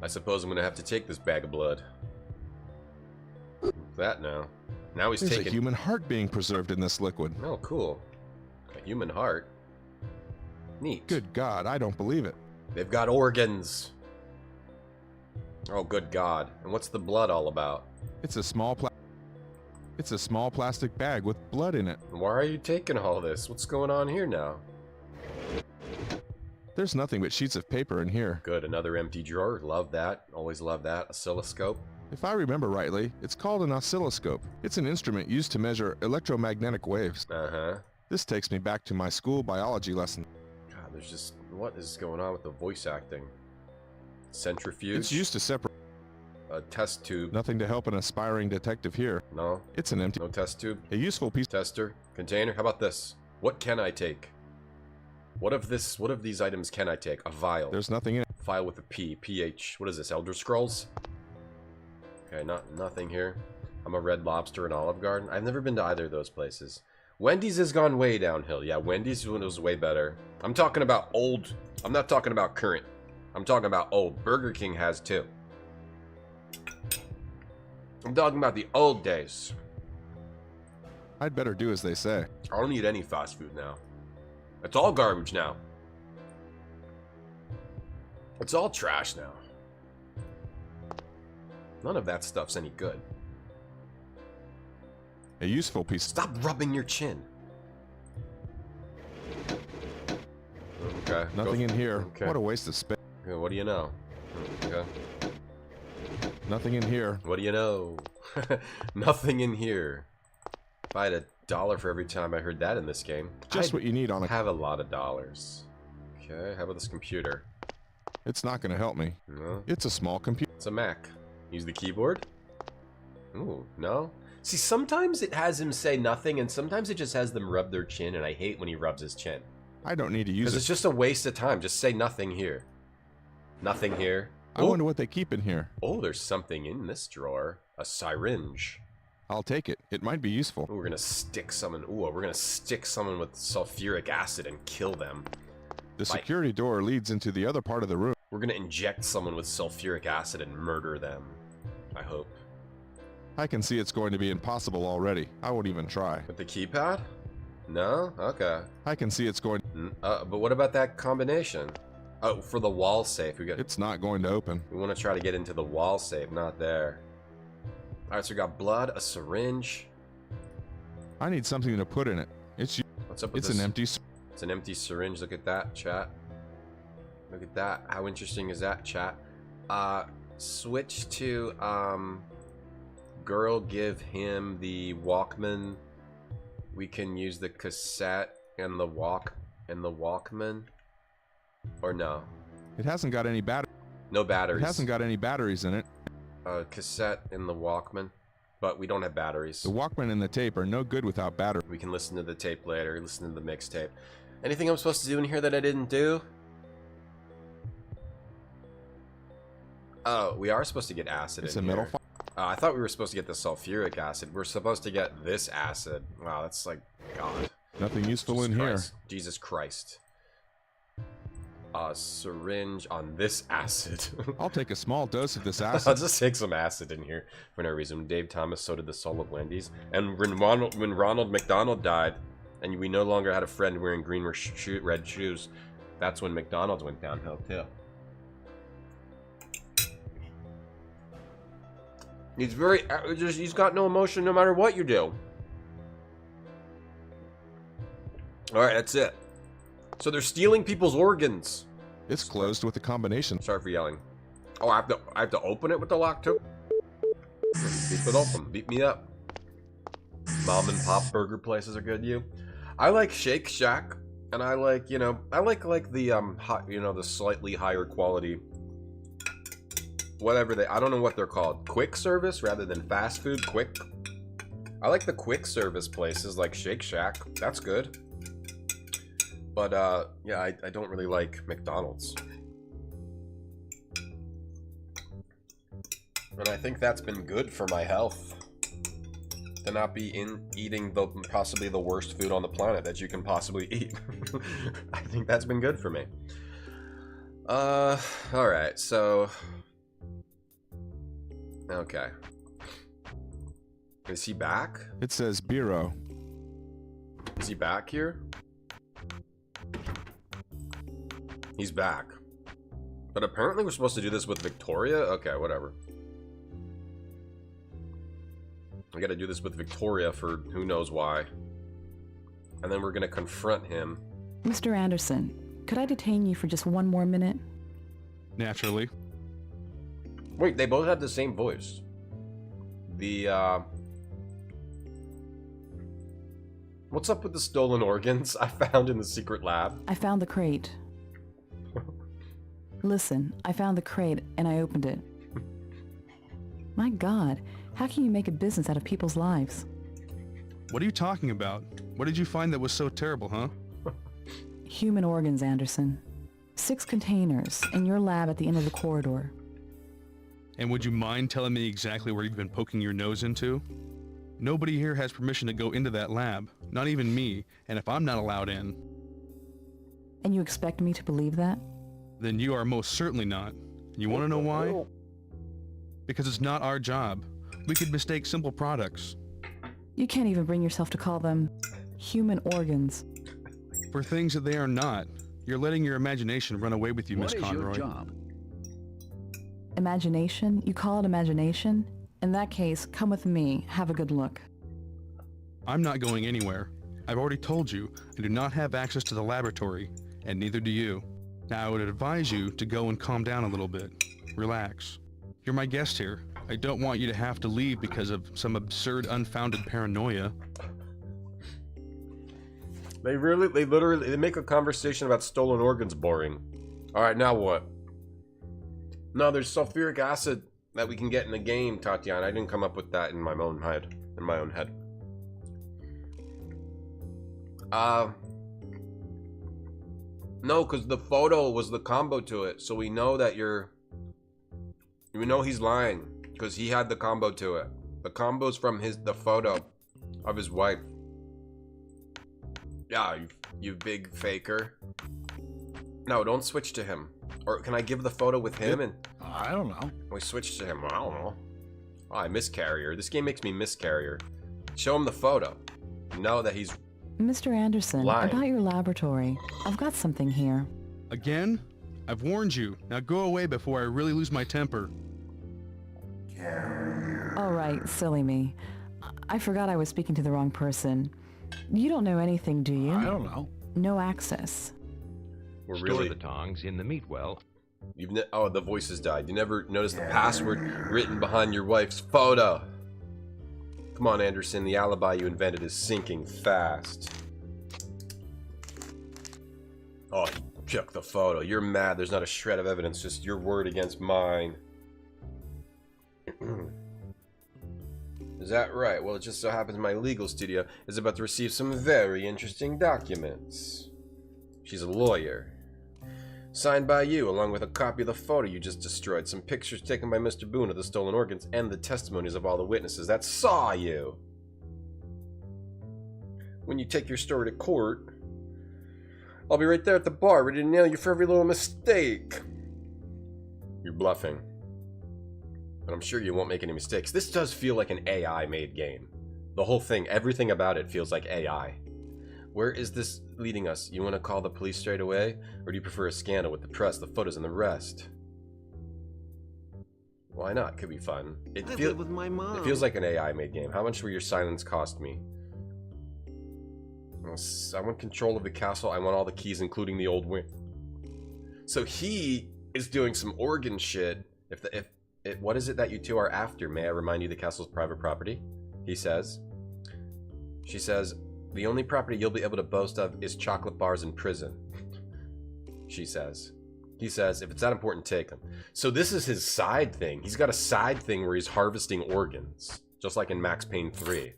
Speaker 2: I suppose I'm gonna have to take this bag of blood. What's that now? Now he's
Speaker 4: There's
Speaker 2: taking
Speaker 4: a human heart being preserved in this liquid.
Speaker 2: Oh, cool. A human heart. Neat.
Speaker 4: Good God, I don't believe it.
Speaker 2: They've got organs. Oh, good God. And what's the blood all about?
Speaker 4: It's a small plastic bag with blood in it.
Speaker 2: Why are you taking all this? What's going on here now?
Speaker 4: There's nothing but sheets of paper in here.
Speaker 2: Good, another empty drawer. Love that. Always love that. Oscilloscope.
Speaker 4: If I remember rightly, it's called an oscilloscope. It's an instrument used to measure electromagnetic waves.
Speaker 2: Uh-huh.
Speaker 4: This takes me back to my school biology lesson.
Speaker 2: God, there's just... What is going on with the voice acting? Centrifuge?
Speaker 4: It's used to separate...
Speaker 2: A test tube.
Speaker 4: Nothing to help an aspiring detective here.
Speaker 2: No.
Speaker 4: It's an empty...
Speaker 2: No test tube.
Speaker 4: A useful piece...
Speaker 2: Tester. Container. How about this? What can I take? What of these items can I take? A vial.
Speaker 4: There's nothing in it.
Speaker 2: Vial with a P. PH. What is this? Elder Scrolls? Okay, nothing here. I'm a Red Lobster and Olive Garden. I've never been to either of those places. Wendy's has gone way downhill. Yeah, Wendy's was way better. I'm talking about old. I'm not talking about current. I'm talking about old. Burger King has too. I'm talking about the old days.
Speaker 4: I'd better do as they say.
Speaker 2: I don't eat any fast food now. It's all garbage now. It's all trash now. None of that stuff's any good.
Speaker 4: A useful piece.
Speaker 2: Stop rubbing your chin. Okay.
Speaker 4: Nothing in here.
Speaker 2: Okay.
Speaker 4: What a waste of space.
Speaker 2: Okay, what do you know? Okay.
Speaker 4: Nothing in here.
Speaker 2: What do you know? Nothing in here. If I had $1 for every time I heard that in this game,
Speaker 4: Just what you need on a...
Speaker 2: have a lot of dollars. Okay, how about this computer?
Speaker 4: It's not going to help me.
Speaker 2: No.
Speaker 4: It's a small computer.
Speaker 2: It's a Mac. Use the keyboard? Ooh, no? See, sometimes it has him say nothing, and sometimes it just has them rub their chin, and I hate when he rubs his chin.
Speaker 4: I don't need to use it.
Speaker 2: Because it's just a waste of time. Just say nothing here. Nothing here.
Speaker 4: I wonder what they keep in here.
Speaker 2: Oh, there's something in this drawer. A syringe.
Speaker 4: I'll take it. It might be useful.
Speaker 2: Ooh, we're gonna stick someone. Ooh, we're gonna stick someone with sulfuric acid and kill them.
Speaker 4: The security door leads into the other part of the room.
Speaker 2: We're gonna inject someone with sulfuric acid and murder them. I hope.
Speaker 4: I can see it's going to be impossible already. I won't even try.
Speaker 2: With the keypad? No? Okay.
Speaker 4: I can see it's going...
Speaker 2: but what about that combination? Oh, for the wall safe.
Speaker 4: It's not going to open.
Speaker 2: We want to try to get into the wall safe, not there. Alright, so we got blood, a syringe.
Speaker 4: I need something to put in it.
Speaker 2: What's up with this?
Speaker 4: It's an empty...
Speaker 2: It's an empty syringe. Look at that, chat. Look at that. How interesting is that, chat? Switch to girl, give him the Walkman. We can use the cassette and the Walkman. Or no?
Speaker 4: It hasn't got any battery.
Speaker 2: No batteries.
Speaker 4: It hasn't got any batteries in it.
Speaker 2: Cassette and the Walkman. But we don't have batteries.
Speaker 4: The Walkman and the tape are no good without battery.
Speaker 2: We can listen to the tape later, listen to the mixtape. Anything I'm supposed to do in here that I didn't do? Oh, we are supposed to get acid in here. I thought we were supposed to get the sulfuric acid. We're supposed to get this acid. Wow, that's like, God.
Speaker 4: Nothing useful in here.
Speaker 2: Jesus Christ. Syringe on this acid.
Speaker 4: I'll take a small dose of this acid.
Speaker 2: I'll just take some acid in here for no reason. Dave Thomas, so did the soul of Wendy's. And when Ronald McDonald died, and we no longer had a friend wearing green or red shoes, that's when McDonald's went downhill too. He's very, he's got no emotion no matter what you do. Alright, that's it. So they're stealing people's organs.
Speaker 4: It's closed with a combination.
Speaker 2: Sorry for yelling. Oh, I have to open it with the lock too? Beep it open. Beat me up. Mom and pop burger places are good to you. I like Shake Shack, and I like, you know, I like the the slightly higher quality, whatever I don't know what they're called, quick service rather than fast food. Quick. I like the quick service places like Shake Shack. That's good. But yeah, I don't really like McDonald's. And I think that's been good for my health. To not be eating possibly the worst food on the planet that you can possibly eat. I think that's been good for me. Alright, so... Okay. Is he back?
Speaker 4: It says Bureau.
Speaker 2: Is he back here? He's back. But apparently we're supposed to do this with Victoria? Okay, whatever. I gotta do this with Victoria for who knows why. And then we're gonna confront him.
Speaker 8: Mr. Anderson, could I detain you for just one more minute?
Speaker 9: Naturally.
Speaker 2: Wait, they both have the same voice. What's up with the stolen organs I found in the secret lab?
Speaker 8: I found the crate. Listen, I found the crate and I opened it. My God, how can you make a business out of people's lives?
Speaker 9: What are you talking about? What did you find that was so terrible, huh?
Speaker 8: Human organs, Anderson. 6 containers in your lab at the end of the corridor.
Speaker 9: And would you mind telling me exactly where you've been poking your nose into? Nobody here has permission to go into that lab, not even me, and if I'm not allowed in...
Speaker 8: And you expect me to believe that?
Speaker 9: Then you are most certainly not. You want to know why? Because it's not our job. We could mistake simple products.
Speaker 8: You can't even bring yourself to call them human organs.
Speaker 9: For things that they are not. You're letting your imagination run away with you, Miss Conroy.
Speaker 5: What is your job?
Speaker 8: Imagination? You call it imagination? In that case, come with me. Have a good look.
Speaker 9: I'm not going anywhere. I've already told you I do not have access to the laboratory, and neither do you. Now I would advise you to go and calm down a little bit. Relax. You're my guest here. I don't want you to have to leave because of some absurd, unfounded paranoia.
Speaker 2: They literally make a conversation about stolen organs boring. Alright, now what? No, there's sulfuric acid that we can get in the game, Tatiana. I didn't come up with that in my own head. No, because the photo was the combo to it, so we know that we know he's lying, because he had the combo to it. The combo's from the photo of his wife. Yeah, you big faker. No, don't switch to him. Or can I give the photo with him and...
Speaker 5: I don't know.
Speaker 2: We switch to him. I don't know. Oh, I miss Carrier. This game makes me miss Carrier. Show him the photo. Know that he's...
Speaker 8: Mr. Anderson,
Speaker 2: lying.
Speaker 8: About your laboratory. I've got something here.
Speaker 9: Again? I've warned you. Now go away before I really lose my temper.
Speaker 8: All right, silly me. I forgot I was speaking to the wrong person. You don't know anything, do you?
Speaker 5: I don't know.
Speaker 8: No access.
Speaker 2: We're
Speaker 19: Store the tongs in the meat well.
Speaker 2: Oh, the voice has died. You never noticed the password written behind your wife's photo. Come on, Anderson. The alibi you invented is sinking fast. Oh, he took the photo. You're mad. There's not a shred of evidence. Just your word against mine. Is that right? Well, it just so happens my legal studio is about to receive some very interesting documents. She's a lawyer. Signed by you, along with a copy of the photo you just destroyed, some pictures taken by Mr. Boone of the stolen organs, and the testimonies of all the witnesses that saw you. When you take your story to court, I'll be right there at the bar, ready to nail you for every little mistake. You're bluffing. But I'm sure you won't make any mistakes. This does feel like an AI-made game. The whole thing, everything about it feels like AI. Where is this leading us? You want to call the police straight away? Or do you prefer a scandal with the press, the photos, and the rest? Why not? Could be fun. I live with my mom. It feels like an AI-made game. How much will your silence cost me? I want control of the castle. I want all the keys, including the old wing. So he is doing some organ shit. What is it that you two are after? May I remind you the castle's private property? He says. She says, the only property you'll be able to boast of is chocolate bars in prison. She says. He says, if it's that important, take them. So this is his side thing. He's got a side thing where he's harvesting organs. Just like in Max Payne 3.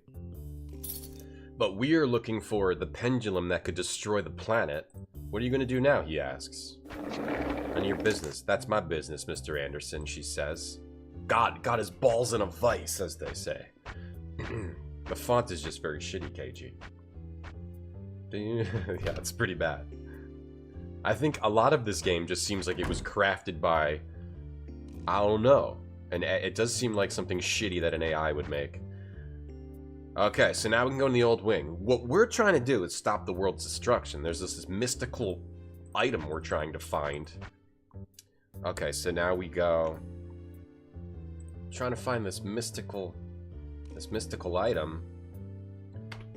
Speaker 2: But we are looking for the pendulum that could destroy the planet. What are you going to do now, he asks. None of your business. That's my business, Mr. Anderson, she says. God got his balls in a vice, as they say. The font is just very shitty, KG. Yeah, it's pretty bad. I think a lot of this game just seems like it was crafted by... I don't know. And it does seem like something shitty that an AI would make. Okay, so now we can go in the old wing. What we're trying to do is stop the world's destruction. There's this mystical item we're trying to find. Okay, so now we go... trying to find this mystical item.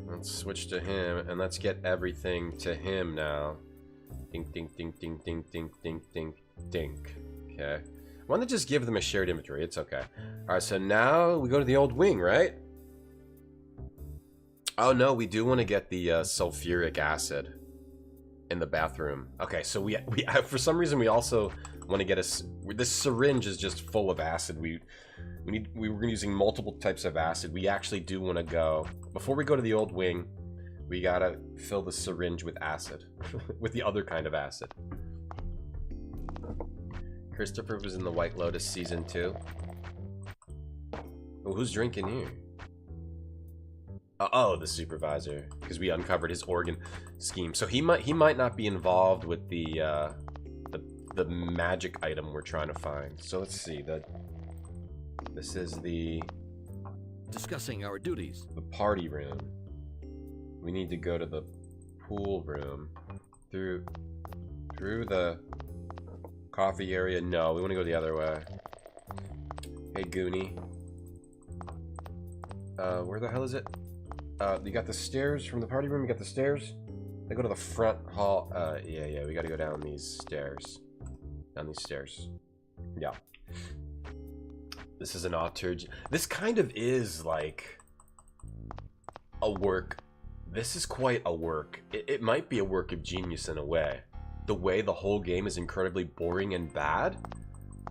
Speaker 2: Let's switch to him, and let's get everything to him now. Dink, dink, dink, dink, dink, dink, dink, dink, dink. Okay. I want to just give them a shared inventory. It's okay. Alright, so now we go to the old wing, right? Oh no, we do want to get the sulfuric acid in the bathroom. Okay, so we for some reason we also want to get this syringe is just full of acid. We were using multiple types of acid. We actually do want to go before we go to the old wing. We gotta fill the syringe with acid, with the other kind of acid. Christopher was in the White Lotus season 2. Oh, who's drinking here? Oh, the supervisor, because we uncovered his organ scheme. So he might not be involved with the magic item we're trying to find. So let's see. This is the
Speaker 19: discussing our duties.
Speaker 2: The party room. We need to go to the pool room through the coffee area. No, we want to go the other way. Hey, Goonie. Where the hell is it? You got the stairs from the party room. You got the stairs. They go to the front hall. Yeah. We got to go down these stairs. Down these stairs. Yeah. This is an auteur. This kind of is like a work. This is quite a work. It might be a work of genius in a way. The way the whole game is incredibly boring and bad,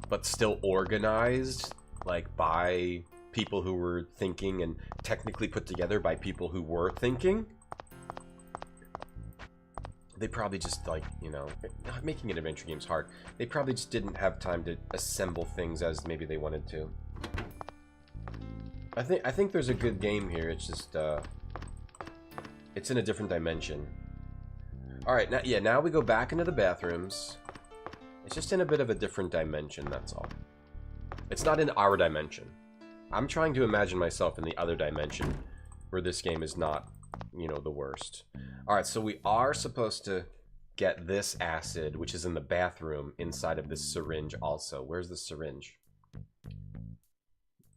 Speaker 2: but still organized, like by people who were thinking and technically put together by people who were thinking. They probably just, like, you know, making an adventure game is hard. They probably just didn't have time to assemble things as maybe they wanted to. I think there's a good game here. It's just it's in a different dimension. All right, now we go back into the bathrooms. It's just in a bit of a different dimension, that's all. It's not in our dimension. I'm trying to imagine myself in the other dimension where this game is not, you know, the worst. All right, so we are supposed to get this acid, which is in the bathroom, inside of this syringe also. Where's the syringe?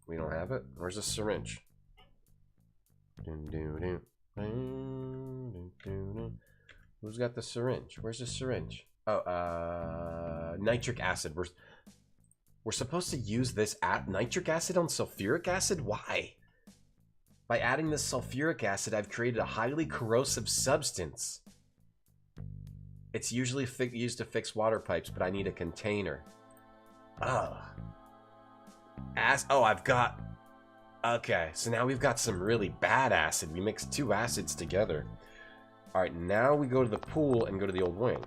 Speaker 2: We don't have it? Where's the syringe? Who's got the syringe? Where's the syringe? Oh, nitric acid. We're supposed to use this nitric acid on sulfuric acid? Why? By adding this sulfuric acid, I've created a highly corrosive substance. It's usually used to fix water pipes, but I need a container. Oh, I've got... Okay, so now we've got some really bad acid. We mixed 2 acids together. Alright, now we go to the pool and go to the old wing.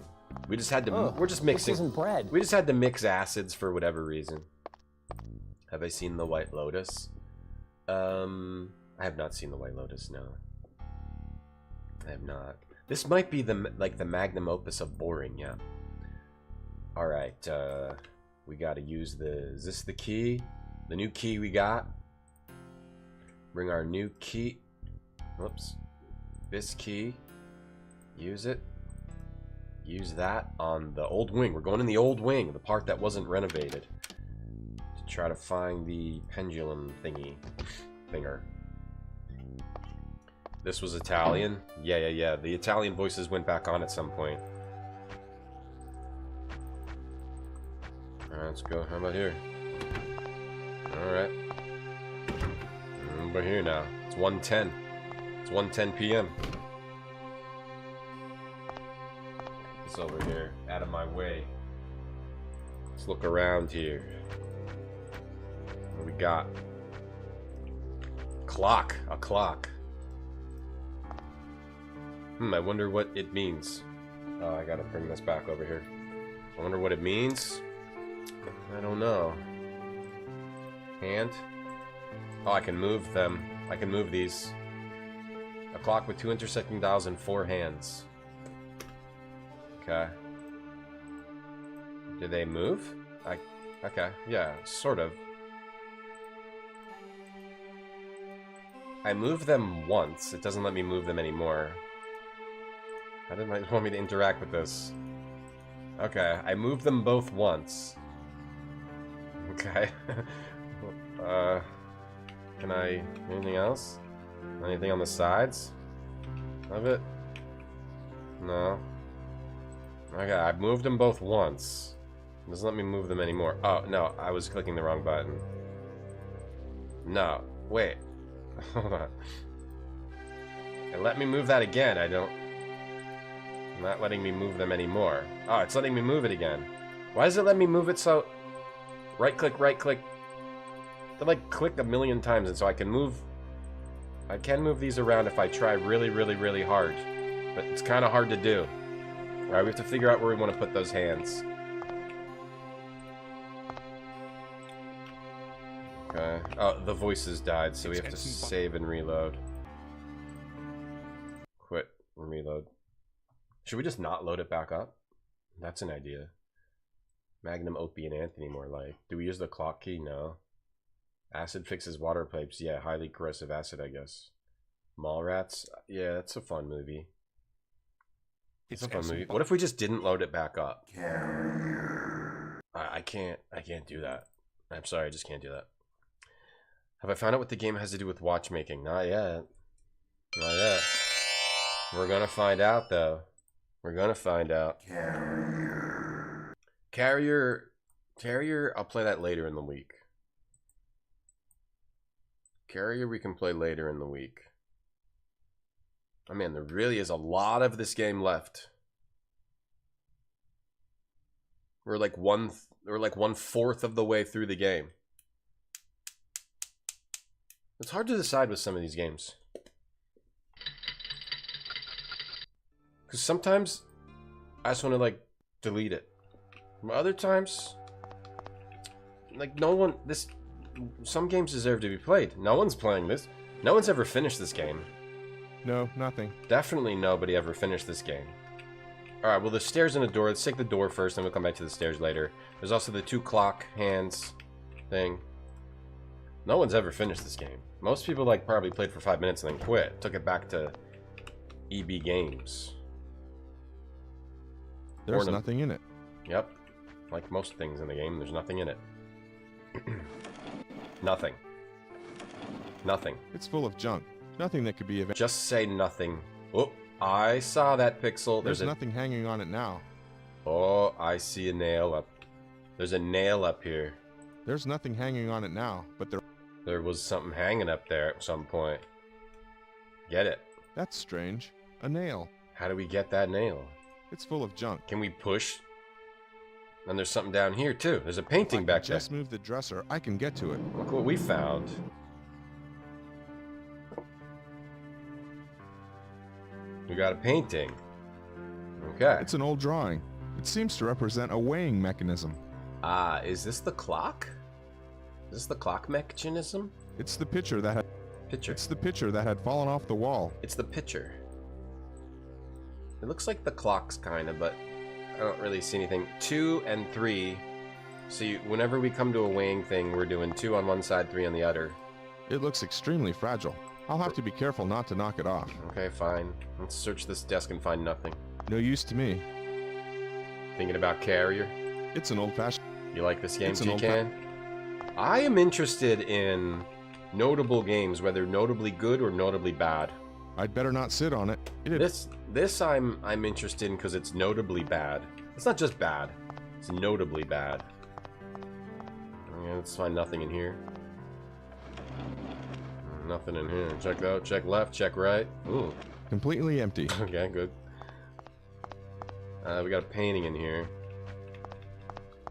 Speaker 2: We just had to... we're just mixing...
Speaker 14: This isn't bread.
Speaker 2: We just had to mix acids for whatever reason. Have I seen the White Lotus? I have not seen the White Lotus, no. I have not. This might be the magnum opus of boring, yeah. Alright, we gotta use the... Is this the key? The new key we got? Bring our new key... Whoops. This key. Use it. Use that on the old wing. We're going in the old wing, the part that wasn't renovated. To try to find the pendulum thinger. This was Italian? Yeah. The Italian voices went back on at some point. Alright, let's go. How about here? Alright. We're here now. It's 1:10. It's 1:10 p.m. It's over here. Out of my way. Let's look around here. What do we got? Clock. A clock. I wonder what it means. Oh, I gotta bring this back over here. I wonder what it means. I don't know. Hand? Oh, I can move them. I can move these. A clock with 2 intersecting dials and 4 hands. Okay. Do they move? Okay, yeah, sort of. I moved them once. It doesn't let me move them anymore. How did I want me to interact with this? Okay, I moved them both once. Okay. Can I... Anything else? Anything on the sides of it? No. Okay, I've moved them both once. It doesn't let me move them anymore. Oh, no, I was clicking the wrong button. No, wait. Hold on. And let me move that again. Not letting me move them anymore. Oh, it's letting me move it again. Why does it let me move it so... Right click, right click. I like click a million times, and so I can move these around if I try really, really, really hard. But it's kind of hard to do. Alright, we have to figure out where we want to put those hands. Okay. Oh, the voices died, so we have to save and reload. Quit and reload. Should we just not load it back up? That's an idea. Magnum, Opie, and Anthony more like. Do we use the clock key? No. Acid fixes water pipes. Yeah, highly corrosive acid, I guess. Mallrats? Yeah, that's a fun movie. It's a fun movie. What if we just didn't load it back up? I can't do that. I'm sorry, I just can't do that. Have I found out what the game has to do with watchmaking? Not yet. Not yet. We're gonna find out, though. We're gonna find out. Carrier, I'll play that later in the week. Carrier we can play later in the week. Oh man, there really is a lot of this game left. We're like 1/4 of the way through the game. It's hard to decide with some of these games. Because sometimes I just want to like delete it. Other times, like some games deserve to be played. No one's playing this. No one's ever finished this game.
Speaker 4: No, nothing.
Speaker 2: Definitely nobody ever finished this game. Alright, well, the stairs and the door. Let's take the door first, and we'll come back to the stairs later. There's also the 2 clock hands thing. No one's ever finished this game. Most people, like, probably played for 5 minutes and then quit. Took it back to EB Games.
Speaker 4: There's nothing in it.
Speaker 2: Yep. Like most things in the game, there's nothing in it. Nothing. Nothing.
Speaker 4: It's full of junk. Nothing that could be of...
Speaker 2: Just say nothing. Oh, I saw that pixel.
Speaker 4: There's nothing hanging on it now.
Speaker 2: Oh, I see a nail up. There's a nail up here.
Speaker 4: There's nothing hanging on it now, but
Speaker 2: there was something hanging up there at some point. Get it?
Speaker 4: That's strange. A nail.
Speaker 2: How do we get that nail?
Speaker 4: It's full of junk.
Speaker 2: Can we push? And there's something down here too. There's a painting back there.
Speaker 4: Just move the dresser. I can get to it.
Speaker 2: Look what we found. We got a painting. Okay.
Speaker 4: It's an old drawing. It seems to represent a weighing mechanism.
Speaker 2: Ah, is this the clock? Is this the clock mechanism?
Speaker 4: It's the picture that had...
Speaker 2: Picture.
Speaker 4: It's the picture that had fallen off the wall.
Speaker 2: It's the picture. It looks like the clocks, kind of, but I don't really see anything. 2 and 3. So whenever we come to a weighing thing, we're doing 2 on one side, 3 on the other.
Speaker 4: It looks extremely fragile. I'll have to be careful not to knock it off.
Speaker 2: Okay, fine. Let's search this desk and find nothing.
Speaker 4: No use to me.
Speaker 2: Thinking about Carrier?
Speaker 4: It's an old-fashioned...
Speaker 2: You like this game, T-Can? I am interested in notable games, whether notably good or notably bad.
Speaker 4: I'd better not sit on it.
Speaker 2: This I'm interested in because it's notably bad. It's not just bad. It's notably bad. Okay, let's find nothing in here. Nothing in here. Check out. Check left. Check right. Ooh.
Speaker 4: Completely empty.
Speaker 2: Okay, good. We got a painting in here.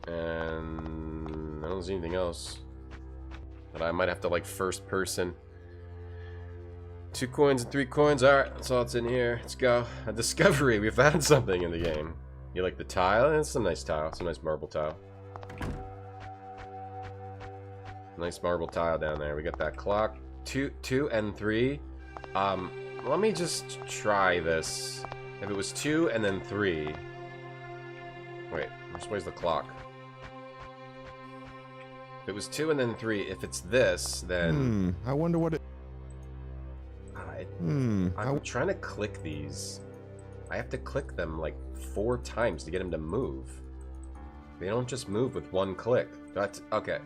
Speaker 2: And I don't see anything else. But I might have to, like, first person. 2 coins and 3 coins. Alright, that's all that's in here. Let's go. A discovery. We found something in the game. You like the tile? It's a nice tile. It's a nice marble tile. Nice marble tile down there. We got that clock. 2 and 3. Let me just try this. If it was 2 and then 3. Wait, where's the clock? If it was 2 and then 3, if it's this, then...
Speaker 4: I wonder what it...
Speaker 2: I'm trying to click these. I have to click them like 4 times to get them to move. They don't just move with one click. That's... Okay.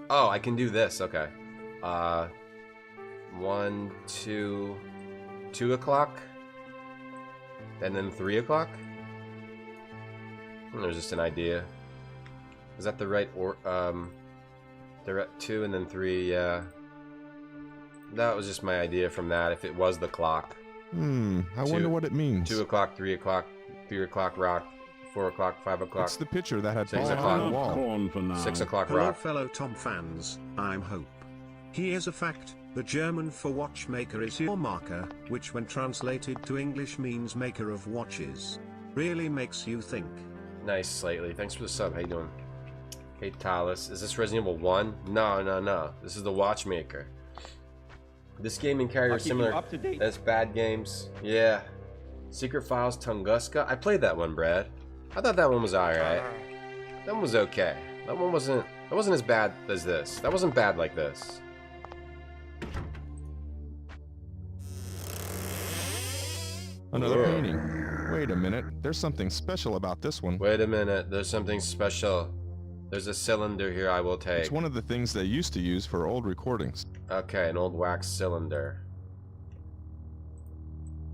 Speaker 2: Oh, I can do this. Okay. 1, 2... 2 o'clock? And then 3 o'clock? There's just an idea. Is that the right or they're at 2 and then 3, yeah. That was just my idea from that, if it was the clock.
Speaker 4: I wonder what it means.
Speaker 2: 2 o'clock, 3 o'clock, 3 o'clock rock, 4 o'clock, 5 o'clock.
Speaker 4: It's the picture that had
Speaker 2: 6
Speaker 4: fallen
Speaker 2: o'clock
Speaker 4: on the wall.
Speaker 2: 6 o'clock
Speaker 3: Hello
Speaker 2: rock.
Speaker 3: fellow Tom fans, I'm Hope. Here's a fact, the German for watchmaker is Uhrmacher, which when translated to English means maker of watches. Really makes you think.
Speaker 2: Nice, Slightly. Thanks for the sub. How you doing? Hey, Talus. Is this Resident Evil 1? No. This is the Watchmaker. This game and Carrier are similar as bad games. Yeah. Secret Files Tunguska. I played that one, Brad. I thought that one was alright. That one was okay. That one wasn't as bad as this. That wasn't bad like this.
Speaker 4: Another painting. Wait a minute. There's something special about this one.
Speaker 2: Wait a minute. There's something special. There's a cylinder here I will take.
Speaker 4: It's one of the things they used to use for old recordings.
Speaker 2: Okay, an old wax cylinder.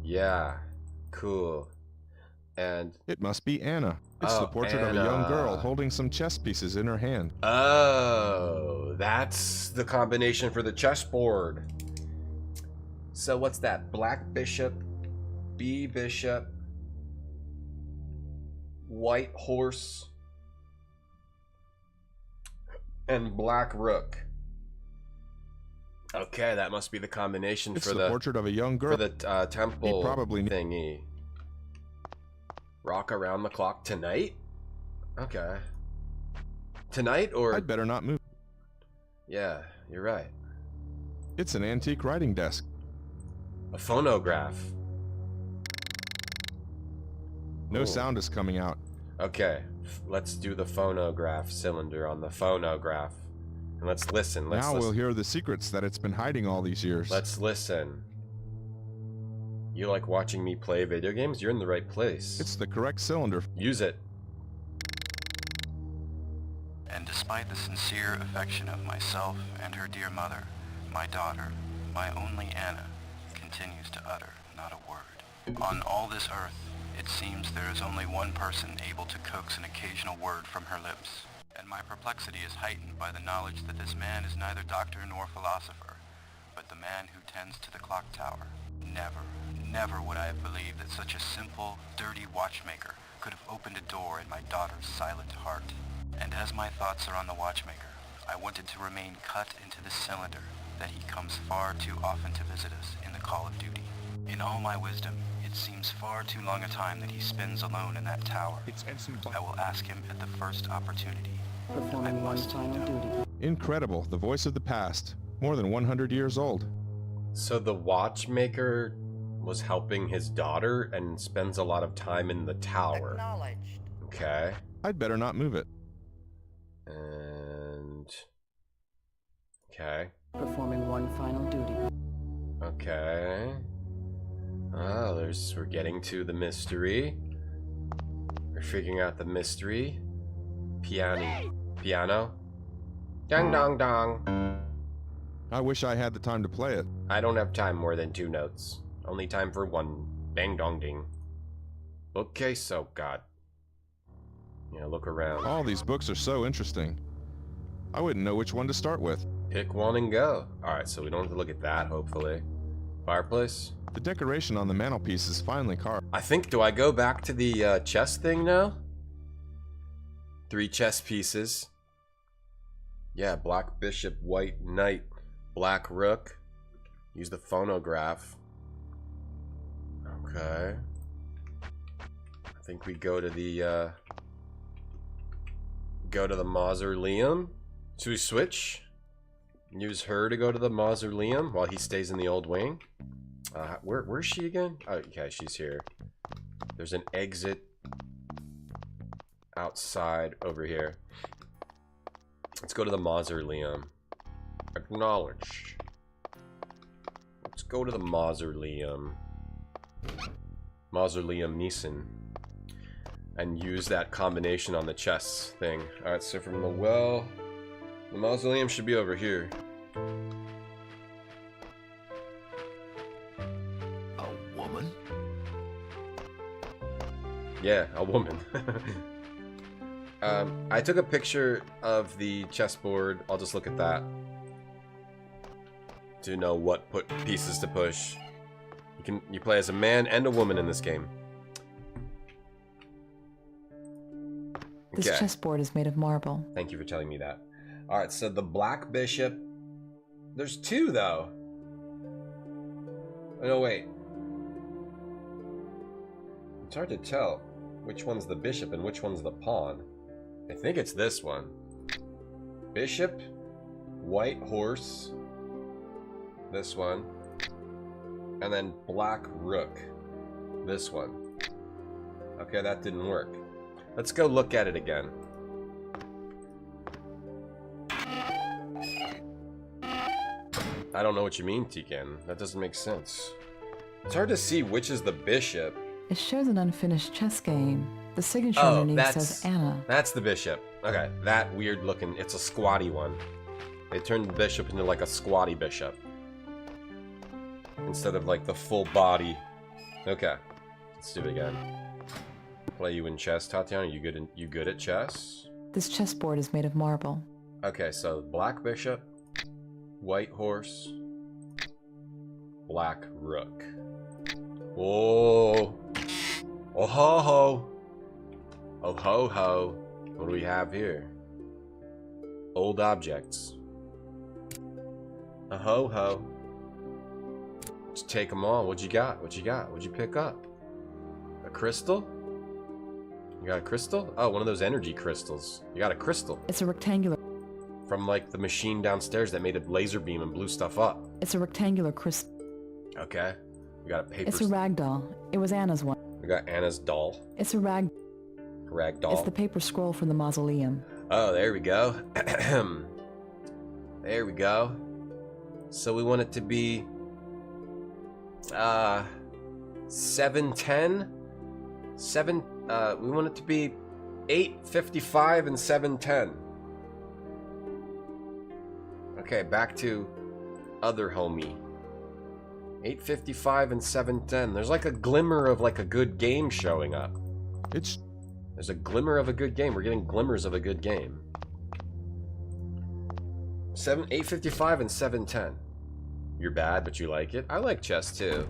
Speaker 2: Yeah. Cool. And...
Speaker 4: It must be Anna. It's the portrait of a young girl holding some chess pieces in her hand.
Speaker 2: Oh, that's the combination for the chessboard. So what's that? Black bishop, B bishop, white horse, and black rook. Okay, that must be the combination
Speaker 4: it's
Speaker 2: for
Speaker 4: the portrait of a young girl.
Speaker 2: For the temple
Speaker 4: probably
Speaker 2: thingy. Rock around the clock tonight? Okay. Tonight or...
Speaker 4: I'd better not move.
Speaker 2: Yeah, you're right.
Speaker 4: It's an antique writing desk.
Speaker 2: A phonograph.
Speaker 4: No sound is coming out.
Speaker 2: Okay, let's do the phonograph cylinder on the phonograph. And let's listen.
Speaker 4: Now we'll hear the secrets that it's been hiding all these years.
Speaker 2: Let's listen. You like watching me play video games? You're in the right place.
Speaker 4: It's the correct cylinder.
Speaker 2: Use it.
Speaker 20: And despite the sincere affection of myself and her dear mother, my daughter, my only Anna, continues to utter not a word. On all this earth, it seems there is only one person able to coax an occasional word from her lips. And my perplexity is heightened by the knowledge that this man is neither doctor nor philosopher, but the man who tends to the clock tower. Never, never would I have believed that such a simple, dirty watchmaker could have opened a door in my daughter's silent heart. And as my thoughts are on the watchmaker, I wanted to remain cut into the cylinder that he comes far too often to visit us in the call of duty. In all my wisdom, it seems far too long a time that he spends alone in that tower. I will ask him at the first opportunity.
Speaker 8: Performing one final duty.
Speaker 4: Incredible, the voice of the past. More than 100 years old.
Speaker 2: So the watchmaker was helping his daughter and spends a lot of time in the tower.
Speaker 16: Acknowledged.
Speaker 2: Okay.
Speaker 4: I'd better not move it.
Speaker 2: And... okay.
Speaker 8: Performing one final duty.
Speaker 2: Okay. Oh, we're getting to the mystery. We're figuring out the mystery. Piano. Dong dong dong.
Speaker 4: I wish I had the time to play it.
Speaker 2: I don't have time more than 2 notes. Only time for 1. Bang dong ding. Bookcase, oh god. Yeah, look around.
Speaker 4: All these books are so interesting. I wouldn't know which one to start with.
Speaker 2: Pick one and go. Alright, so we don't have to look at that, hopefully. Fireplace?
Speaker 4: The decoration on the mantelpiece is finely carved.
Speaker 2: I think, do I go back to the chess thing now? 3 chess pieces. Yeah, black bishop, white knight, black rook. Use the phonograph. Okay. I think we go to the mausoleum. Should we switch? Use her to go to the mausoleum while he stays in the old wing. Where's she again? Oh, okay, she's here. There's an exit outside over here. Let's go to the mausoleum. Acknowledged. Let's go to the mausoleum. Mausoleum Neeson. And use that combination on the chess thing. Alright, so from the well... the mausoleum should be over here.
Speaker 19: A woman?
Speaker 2: Yeah, a woman. I took a picture of the chessboard. I'll just look at that to know what pieces to push. You play as a man and a woman in this game.
Speaker 8: This chessboard is made of marble.
Speaker 2: Thank you for telling me that. Alright, so the black bishop... there's 2, though. Oh, no, wait. It's hard to tell which one's the bishop and which one's the pawn. I think it's this one. Bishop, white horse, this one, and then black rook, this one. Okay, that didn't work. Let's go look at it again. I don't know what you mean, Tiken. That doesn't make sense. It's hard to see which is the bishop.
Speaker 8: It shows an unfinished chess game. The signature underneath says Anna.
Speaker 2: That's the bishop. Okay, that weird looking, it's a squatty one. They turned the bishop into like a squatty bishop. Instead of like the full body. Okay, let's do it again. Play you in chess, Tatiana. You good at chess?
Speaker 8: This chessboard is made of marble.
Speaker 2: Okay, so black bishop, white horse, black rook. Oh, oh ho ho, oh ho ho. What do we have here? Old objects. A ho ho. Let's take them all. What you got? What you got? What'd you pick up? A crystal? You got a crystal? Oh, one of those energy crystals. You got a crystal.
Speaker 8: It's a rectangular.
Speaker 2: From like the machine downstairs that made a laser beam and blew stuff up.
Speaker 8: It's a rectangular crystal.
Speaker 2: Okay. We got a paper.
Speaker 8: It's a rag doll. It was Anna's one.
Speaker 2: We got Anna's doll.
Speaker 8: It's a rag
Speaker 2: doll.
Speaker 8: It's the paper scroll from the mausoleum.
Speaker 2: Oh, there we go. There we go. So we want it to be 710. We want it to be 8:55 and 7:10. Okay, back to other homie. 8:55 and 7:10. There's like a glimmer of like a good game showing up. There's a glimmer of a good game. We're getting glimmers of a good game. 855 and 710. You're bad, but you like it. I like chess too.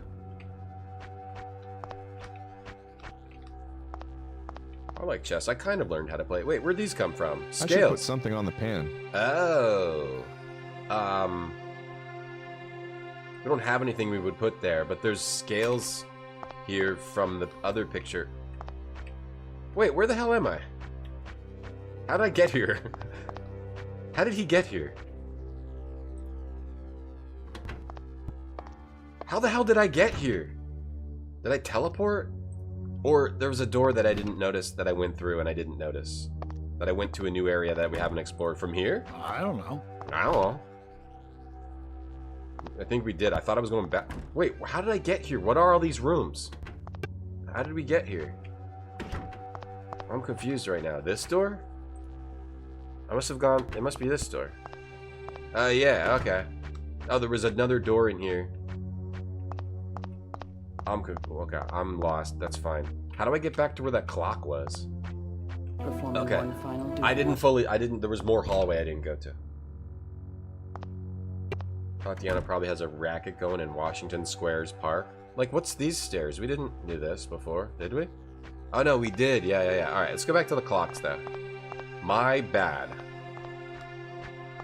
Speaker 2: I like chess. I kind of learned how to play it. Wait, where'd these come from? Scales.
Speaker 4: I should put something on the pan.
Speaker 2: Oh. We don't have anything we would put there, but there's scales here from the other picture. Wait, where the hell am I? How did I get here? How did he get here? How the hell did I get here? Did I teleport? Or there was a door that I didn't notice that I went through and I didn't notice. That I went to a new area that we haven't explored from here?
Speaker 21: I don't know.
Speaker 2: I don't know. I think we did. I thought I was going back. Wait, how did I get here? What are all these rooms? How did we get here? I'm confused right now. This door? I must have gone... It must be this door. Yeah, okay. Oh, there was another door in here. Okay, I'm lost. That's fine. How do I get back to where that clock was? Okay. There was more hallway I didn't go to. Tatiana probably has a racket going in Washington Square's park. Like, what's these stairs? We didn't do this before, did we? Oh, no, we did. Yeah. Alright, let's go back to the clocks, though. My bad.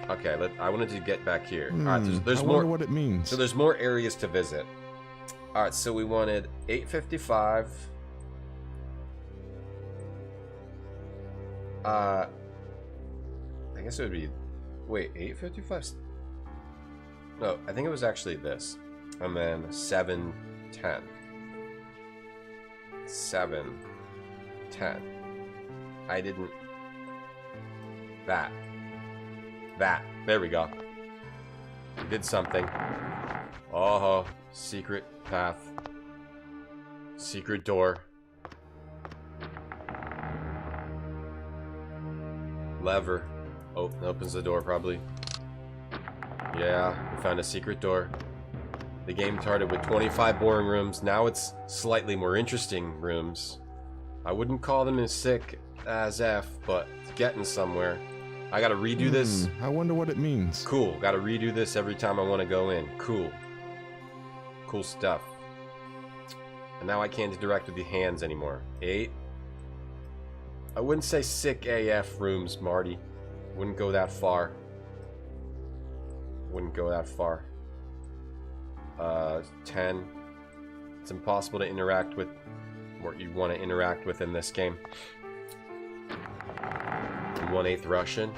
Speaker 2: Okay, I wanted to get back here. Alright, there's
Speaker 4: I
Speaker 2: more.
Speaker 4: wonder what it means.
Speaker 2: So there's more areas to visit. Alright, so we wanted 855. I guess it would be... Wait, 855? No, I think it was actually this. And then 710. 710. I didn't... That. There we go. We did something. Oh, secret path. Secret door. Lever. Oh, opens the door probably. Yeah, we found a secret door. The game started with 25 boring rooms. Now it's slightly more interesting rooms. I wouldn't call them as sick as F, but it's getting somewhere. I gotta redo this.
Speaker 4: I wonder what it means.
Speaker 2: Cool. Gotta redo this every time I want to go in. Cool. Cool stuff. And now I can't interact with the hands anymore. 8. I wouldn't say sick AF rooms, Marty. Wouldn't go that far. Wouldn't go that far. 10. It's impossible to interact with what you want to interact with in this game. 1/8 Russian.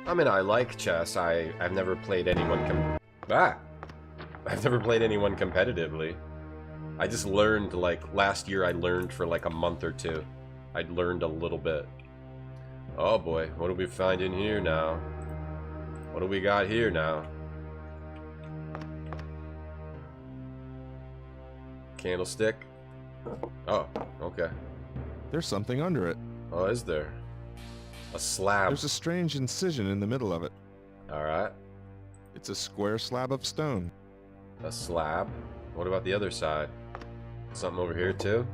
Speaker 2: I mean, I like chess. I've never played anyone I've never played anyone competitively. I just learned, like, last year I learned for like a month or two. I'd learned a little bit. Oh boy, what do we find in here now? What do we got here now? Candlestick. Oh, okay.
Speaker 4: There's something under it.
Speaker 2: Oh, is there? A slab.
Speaker 4: There's a strange incision in the middle of it.
Speaker 2: Alright.
Speaker 4: It's a square slab of stone.
Speaker 2: A slab? What about the other side? Something over here too?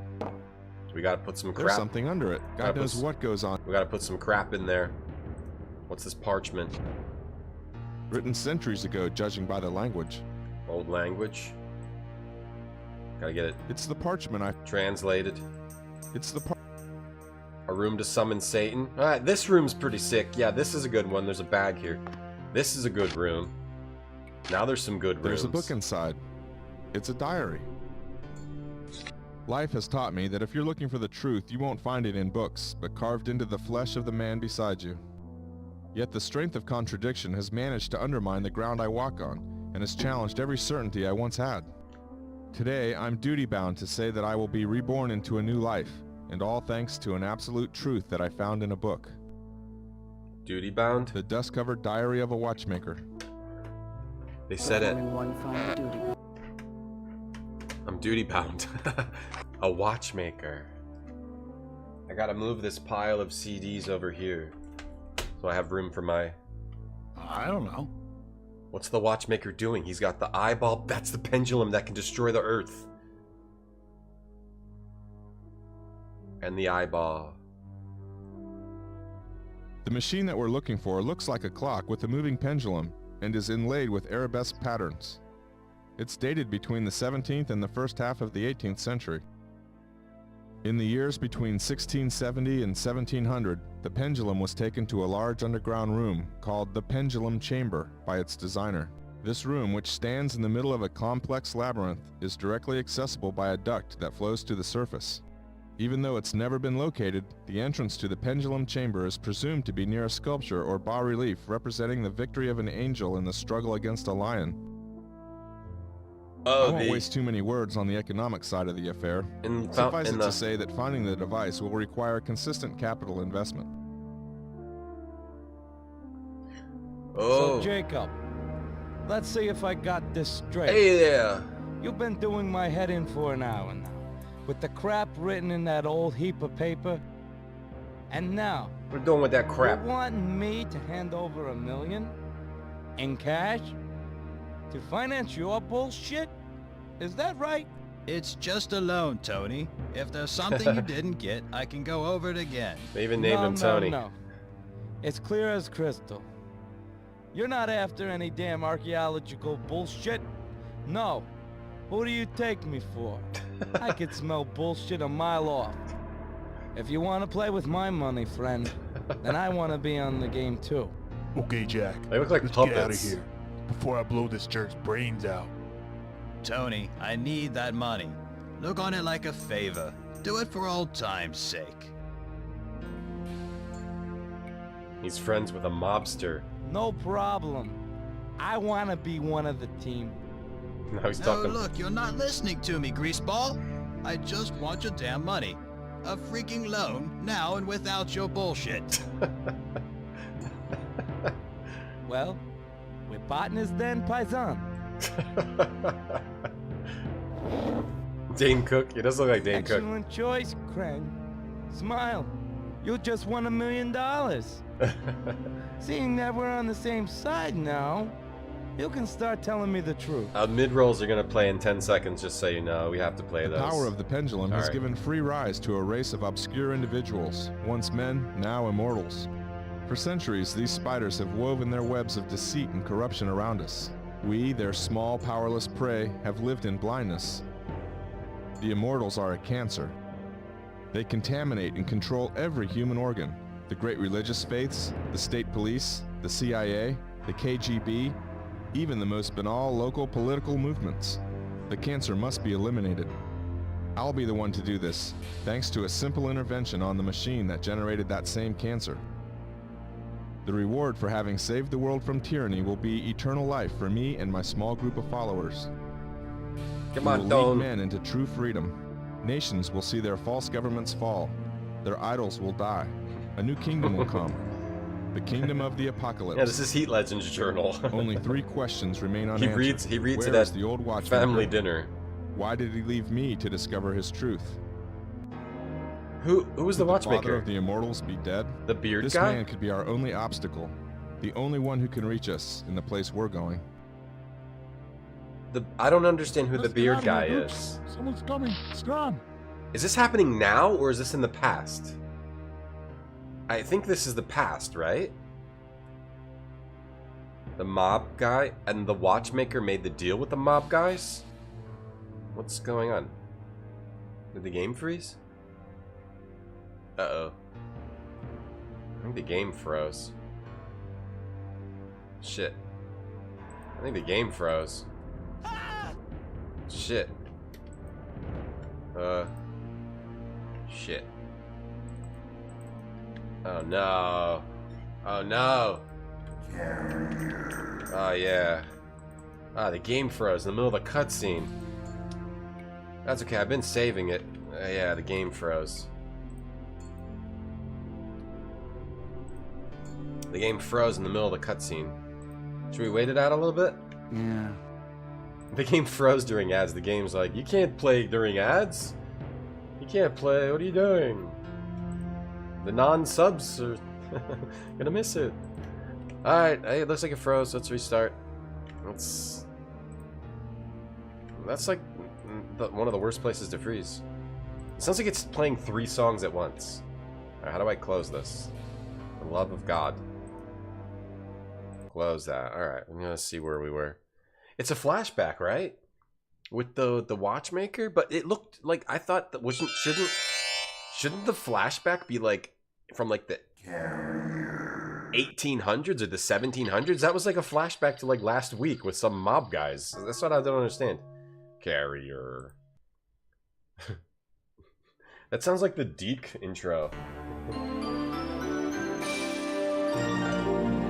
Speaker 2: We gotta put some crap.
Speaker 4: There's something under it. God knows what goes on.
Speaker 2: We gotta put some crap in there. What's this parchment?
Speaker 4: Written centuries ago, judging by the language.
Speaker 2: Old language? Gotta get it.
Speaker 4: It's the parchment I
Speaker 2: translated.
Speaker 4: It's the
Speaker 2: A room to summon Satan. Alright, this room's pretty sick. Yeah, this is a good one. There's a bag here. This is a good room. Now there's some good rooms.
Speaker 4: There's a book inside. It's a diary. Life has taught me that if you're looking for the truth, you won't find it in books, but carved into the flesh of the man beside you. Yet the strength of contradiction has managed to undermine the ground I walk on, and has challenged every certainty I once had. Today, I'm duty-bound to say that I will be reborn into a new life, and all thanks to an absolute truth that I found in a book.
Speaker 2: Duty-bound?
Speaker 4: The dust-covered diary of a watchmaker.
Speaker 2: They said it. I'm duty-bound. A watchmaker. I gotta move this pile of CDs over here, so I have room for my...
Speaker 21: I don't know.
Speaker 2: What's the watchmaker doing? He's got the eyeball. That's the pendulum that can destroy the earth. And the eyeball.
Speaker 4: The machine that we're looking for looks like a clock with a moving pendulum and is inlaid with arabesque patterns. It's dated between the 17th and the first half of the 18th century. In the years between 1670 and 1700, the pendulum was taken to a large underground room called the Pendulum Chamber by its designer. This room, which stands in the middle of a complex labyrinth, is directly accessible by a duct that flows to the surface. Even though it's never been located, the entrance to the Pendulum Chamber is presumed to be near a sculpture or bas-relief representing the victory of an angel in the struggle against a lion. I won't waste too many words on the economic side of the affair. Suffice it to say that finding the device will require consistent capital investment.
Speaker 1: So, Jacob, let's see if I got this straight.
Speaker 2: Hey there!
Speaker 1: You've been doing my head in for an hour now, with the crap written in that old heap of paper. And now,
Speaker 2: we're doing with that crap.
Speaker 1: You're wanting me to hand over $1 million in cash to finance your bullshit? Is that right?
Speaker 22: It's just a loan, Tony. If there's something you didn't get, I can go over it again.
Speaker 2: They even named him Tony.
Speaker 1: No. It's clear as crystal. You're not after any damn archaeological bullshit. No. Who do you take me for? I could smell bullshit a mile off. If you want to play with my money, friend, then I want to be on the game too.
Speaker 23: Okay, Jack.
Speaker 2: They look like
Speaker 23: let's
Speaker 2: puppets.
Speaker 23: Get out of here before I blow this jerk's brains out.
Speaker 22: Tony, I need that money. Look on it like a favor. Do it for old time's sake.
Speaker 2: He's friends with a mobster.
Speaker 1: No problem. I want to be one of the team.
Speaker 2: Now he's talking.
Speaker 22: No, look, you're not listening to me, greaseball. I just want your damn money. A freaking loan, now and without your bullshit.
Speaker 1: Well, we're partners then, paisan.
Speaker 2: Dane Cook. He does look like Dane Cook.
Speaker 1: Excellent choice, Krang. Smile. You just won $1 million. Seeing that we're on the same side now, you can start telling me the truth.
Speaker 2: Mid-rolls are going to play in 10 seconds, just so you know. We have to play those.
Speaker 4: The power of the pendulum has given free rise to a race of obscure individuals, once men, now immortals. For centuries, these spiders have woven their webs of deceit and corruption around us. We, their small, powerless prey, have lived in blindness. The immortals are a cancer. They contaminate and control every human organ. The great religious faiths, the state police, the CIA, the KGB, even the most banal local political movements. The cancer must be eliminated. I'll be the one to do this, thanks to a simple intervention on the machine that generated that same cancer. The reward for having saved the world from tyranny will be eternal life for me and my small group of followers.
Speaker 2: Come
Speaker 4: we
Speaker 2: on,
Speaker 4: will
Speaker 2: Don.
Speaker 4: lead men into true freedom. Nations will see their false governments fall. Their idols will die. A new kingdom will come. The kingdom of the apocalypse.
Speaker 2: Yeah, this is Heat Legends Journal.
Speaker 4: Only 3 questions remain unanswered.
Speaker 2: He reads
Speaker 4: Where
Speaker 2: it
Speaker 4: is
Speaker 2: at
Speaker 4: the old Watchmaker?
Speaker 2: family dinner.
Speaker 4: Why did he leave me to discover his truth?
Speaker 2: Who was the Watchmaker?
Speaker 4: Father of the immortals be dead?
Speaker 2: The beard
Speaker 4: this
Speaker 2: guy?
Speaker 4: This man could be our only obstacle. The only one who can reach us in the place we're going.
Speaker 2: I don't understand who the beard guy is.
Speaker 23: Someone's coming. Scram.
Speaker 2: Is this happening now, or is this in the past? I think this is the past, right? The mob guy and the Watchmaker made the deal with the mob guys? What's going on? Did the game freeze? Uh-oh. I think the game froze. Shit. I think the game froze. Shit. Shit. Oh no. Oh no. Oh yeah. Ah, the game froze in the middle of a cutscene. That's okay, I've been saving it. Yeah, the game froze. The game froze in the middle of the cutscene. Should we wait it out a little bit?
Speaker 1: Yeah.
Speaker 2: The game froze during ads. The game's like, you can't play during ads. You can't play. What are you doing? The non-subs are gonna miss it. Alright, hey, it looks like it froze. Let's restart. That's like one of the worst places to freeze. It sounds like it's playing 3 songs at once. Alright, how do I close this? The love of God. Close that. Alright, I'm gonna see where we were. It's a flashback, right? With the Watchmaker? But it looked like, I thought that shouldn't the flashback be like from like the 1800s or the 1700s? That was like a flashback to like last week with some mob guys. That's what I don't understand. Carrier. That sounds like the Deke intro.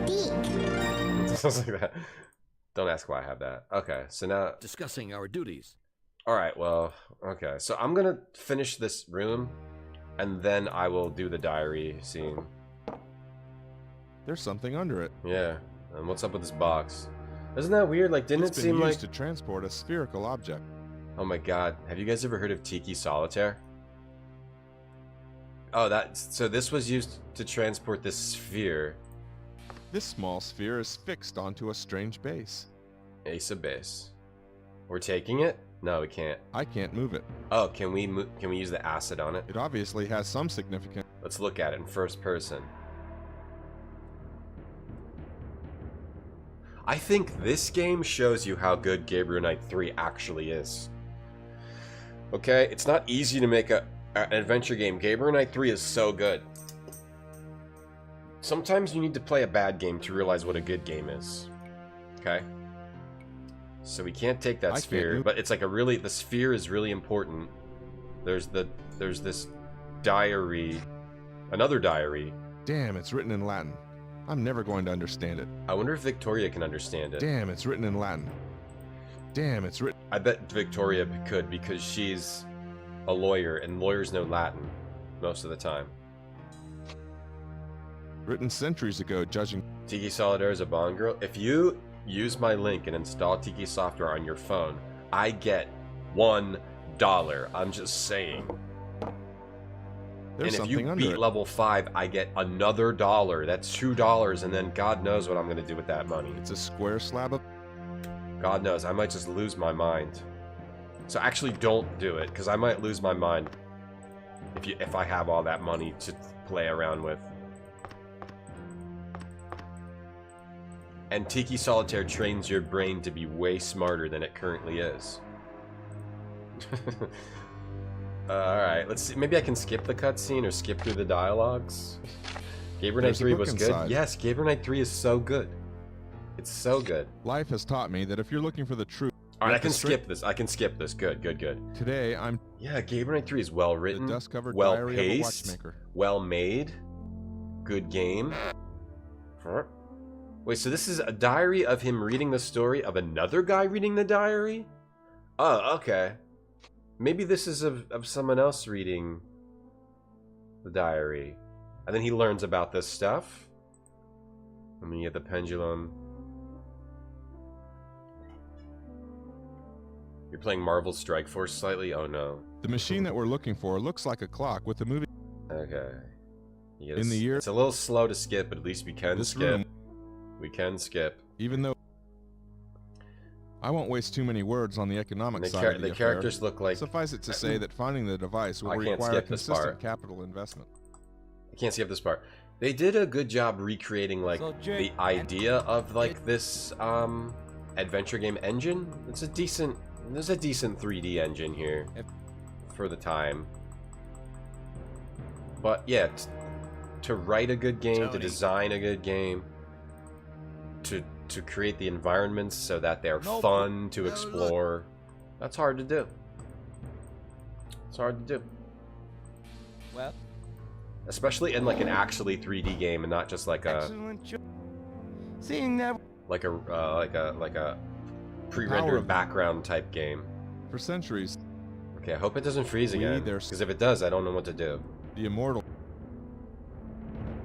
Speaker 2: It sounds like that. Don't ask why I have that. Okay, so now...
Speaker 19: Discussing our duties.
Speaker 2: Alright, well, okay. So I'm gonna finish this room, and then I will do the diary scene.
Speaker 4: There's something under it.
Speaker 2: Yeah, and what's up with this box? Isn't that weird? Like, didn't it seem like...
Speaker 4: It's been used to transport a spherical object.
Speaker 2: Oh my god, have you guys ever heard of Tiki Solitaire? Oh, so this was used to transport this sphere.
Speaker 4: This small sphere is fixed onto a strange base.
Speaker 2: Ace of base. We're taking it? No, we can't.
Speaker 4: I can't move it.
Speaker 2: Oh, can we use the acid on it?
Speaker 4: It obviously has some significance.
Speaker 2: Let's look at it in first person. I think this game shows you how good Gabriel Knight 3 actually is. Okay, it's not easy to make an adventure game. Gabriel Knight 3 is so good. Sometimes you need to play a bad game to realize what a good game is. Okay? So we can't take that sphere, but it's like the sphere is really important. There's this diary, another diary.
Speaker 4: Damn, it's written in Latin. I'm never going to understand it.
Speaker 2: I wonder if Victoria can understand it.
Speaker 4: Damn, it's written in Latin. Damn, it's written...
Speaker 2: I bet Victoria could, because she's a lawyer, and lawyers know Latin most of the time.
Speaker 4: Written centuries ago, judging...
Speaker 2: Tiki Solitaire is a Bond girl. If you use my link and install Tiki software on your phone, I get $1. I'm just saying.
Speaker 4: There's
Speaker 2: and if you beat level 5, I get another $1. That's $2, and then God knows what I'm going to do with that money.
Speaker 4: It's a square slab of...
Speaker 2: God knows, I might just lose my mind. So actually don't do it, because I might lose my mind if I have all that money to play around with. And Tiki Solitaire trains your brain to be way smarter than it currently is. Alright, let's see. Maybe I can skip the cutscene or skip through the dialogues. Gabriel Knight 3 was good. Yes, Gabriel Knight 3 is so good. It's so good.
Speaker 4: Life has taught me that if you're looking for the truth...
Speaker 2: Alright, I can skip this. I can skip this. Good, good, good.
Speaker 4: Today, I'm...
Speaker 2: Yeah, Gabriel Knight 3 is well written, well paced, well made, good game. Wait, so this is a diary of him reading the story of another guy reading the diary? Oh, okay. Maybe this is of someone else reading the diary. And then he learns about this stuff. And then you get the pendulum. You're playing Marvel Strike Force slightly? Oh no.
Speaker 4: The machine that we're looking for looks like a clock with a movie...
Speaker 2: Okay. Yes.
Speaker 4: In the year...
Speaker 2: It's a little slow to skip, but at least we can skip. We can skip.
Speaker 4: Even though... I won't waste too many words on the economic side of the
Speaker 2: characters look like...
Speaker 4: Suffice it to say that finding the device will require consistent capital investment.
Speaker 2: I can't skip this part. They did a good job recreating, like, the idea of, like, this, adventure game engine. It's a decent... There's a decent 3D engine here. For the time. But, yeah, to write a good game, to design a good game, to create the environments so that they're fun to explore. That's hard to do. It's hard to do.
Speaker 1: Well,
Speaker 2: especially in like an actually 3D game and not just like a
Speaker 1: seeing that
Speaker 2: like a pre-rendered background type game.
Speaker 4: For centuries.
Speaker 2: Okay, I hope it doesn't freeze again. Because if it does, I don't know what to do.
Speaker 4: The immortal.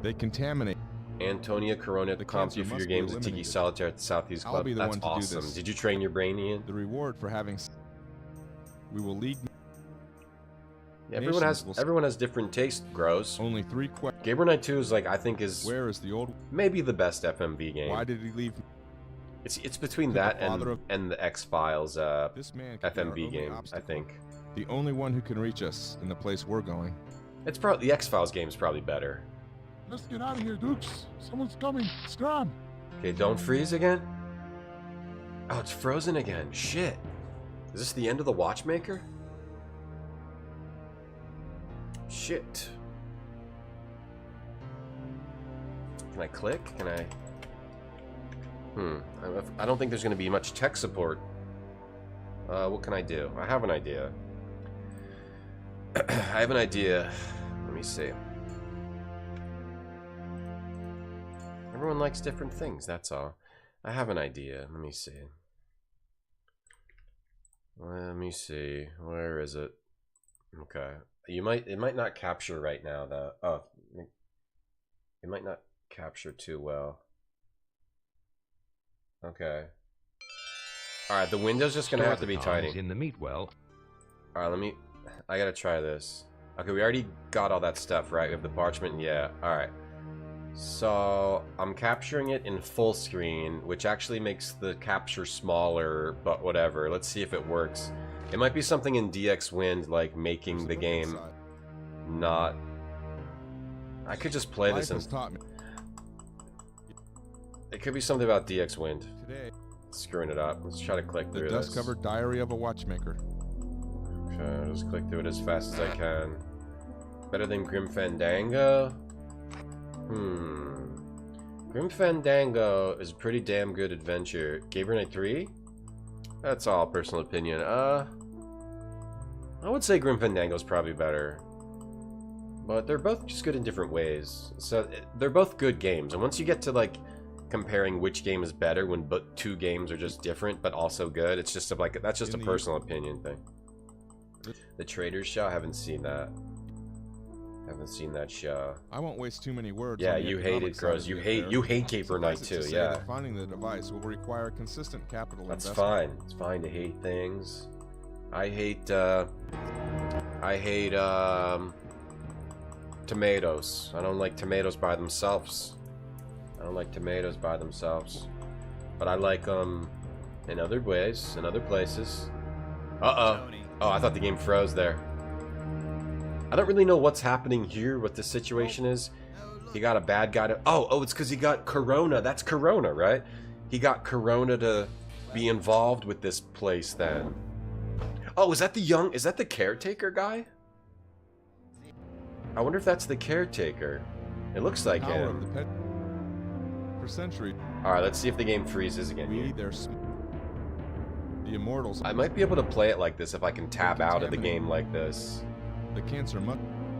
Speaker 4: They contaminate.
Speaker 2: Antonia Corona comps you for your games at Tiki Solitaire at the Southeast Club. That's awesome. Did you train your brain, Ian?
Speaker 4: The reward for having... We will lead...
Speaker 2: Yeah, everyone has different taste, Gross.
Speaker 4: Only 3 questions.
Speaker 2: Gabriel Knight 2 is like, I think is...
Speaker 4: Where is the old...
Speaker 2: Maybe the best FMV game.
Speaker 4: Why did he leave...
Speaker 2: It's between that and the X-Files FMV game, I think.
Speaker 4: The only one who can reach us in the place we're going.
Speaker 2: It's probably... The X-Files game is probably better.
Speaker 23: Let's get out of here, Dukes. Someone's coming. Scram!
Speaker 2: Okay, don't freeze again? Oh, it's frozen again. Shit. Is this the end of the Watchmaker? Shit. Can I click? Can I... I don't think there's going to be much tech support. What can I do? I have an idea. I have an idea. Let me see. Everyone likes different things, that's all. I have an idea. Let me see. Let me see. Where is it? Okay. It might not capture right now though. Oh. It might not capture too well. Okay. Alright, the window's just gonna have to be tiny.
Speaker 6: In the meat well.
Speaker 2: Alright, I gotta try this. Okay, we already got all that stuff, right? We have the parchment, yeah. Alright. So, I'm capturing it in full screen, which actually makes the capture smaller, but whatever. Let's see if it works. It might be something in DX Wind, like making the game not... I could just play this and... It could be something about DX Wind. Screwing it up. Let's try to click through this.
Speaker 4: The dust-covered diary of a watchmaker.
Speaker 2: Okay, I'll just click through it as fast as I can. Better than Grim Fandango? Grim Fandango is a pretty damn good adventure. Gabriel Knight 3? That's all personal opinion. I would say Grim Fandango is probably better. But they're both just good in different ways. So they're both good games. And once you get to like comparing which game is better when two games are just different but also good, it's just like that's just a personal opinion thing. The Trader's Show, I haven't seen that. Haven't seen that show.
Speaker 4: I won't waste too many words.
Speaker 2: Yeah, you hate it, Gross. You hate Gabriel Knight too. Yeah.
Speaker 4: Finding the device will require consistent capital
Speaker 2: investment. That's fine. It's fine to hate things. I hate tomatoes. I don't like tomatoes by themselves. But I like them in other ways, in other places. Uh-oh. Oh, I thought the game froze there. I don't really know what's happening here, what the situation is. He got a bad guy to... Oh, it's because he got Corona. That's Corona, right? He got Corona to be involved with this place then. Oh, is that the caretaker guy? I wonder if that's the caretaker. It looks like him.
Speaker 4: For centuries.
Speaker 2: Alright, let's see if the game freezes again here.
Speaker 4: The Immortals.
Speaker 2: I might be able to play it like this if I can tab out of the game like this.
Speaker 4: The cancer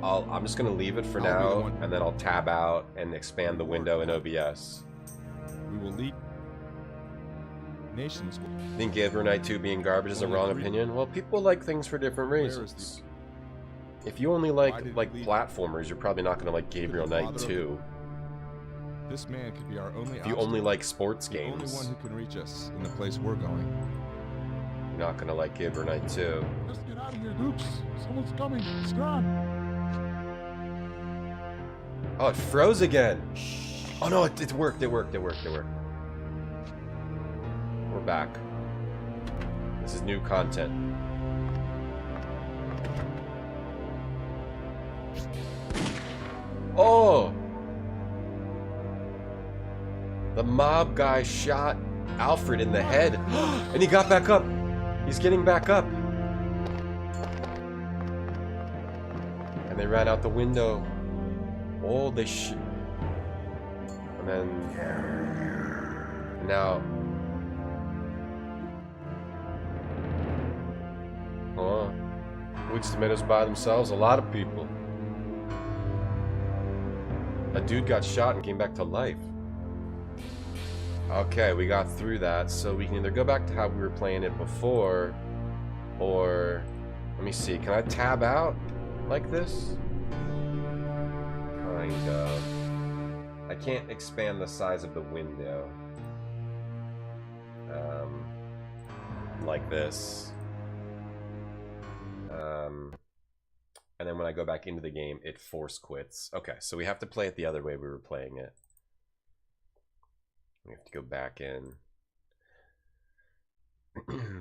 Speaker 2: I'm just gonna leave it for now, and then I'll tab out and expand the window in OBS.
Speaker 4: We will lead nations.
Speaker 2: Think Gabriel Knight 2 being garbage is a wrong opinion? Well, people like things for different reasons. If you only like platformers, you're probably not gonna like Gabriel Knight 2.
Speaker 4: This man could be our only.
Speaker 2: If you only like sports games,
Speaker 4: the only one who can reach us in the place we're going.
Speaker 2: You're not gonna like Gabriel Knight 2.
Speaker 23: Let's get out of here, Dukes. Someone's coming. Scram!
Speaker 2: Oh, it froze again. Oh no, it worked. We're back. This is new content. Oh! The mob guy shot Alfred in the head, and he got back up. He's getting back up. And they ran out the window. Oh, they and then... Now... Oh. Who eats tomatoes by themselves? A lot of people. A dude got shot and came back to life. Okay, we got through that, so we can either go back to how we were playing it before, or... Let me see, can I tab out like this? Kind of. I can't expand the size of the window. Like this. And then when I go back into the game, it force quits. Okay, so we have to play it the other way we were playing it. We have to go back in.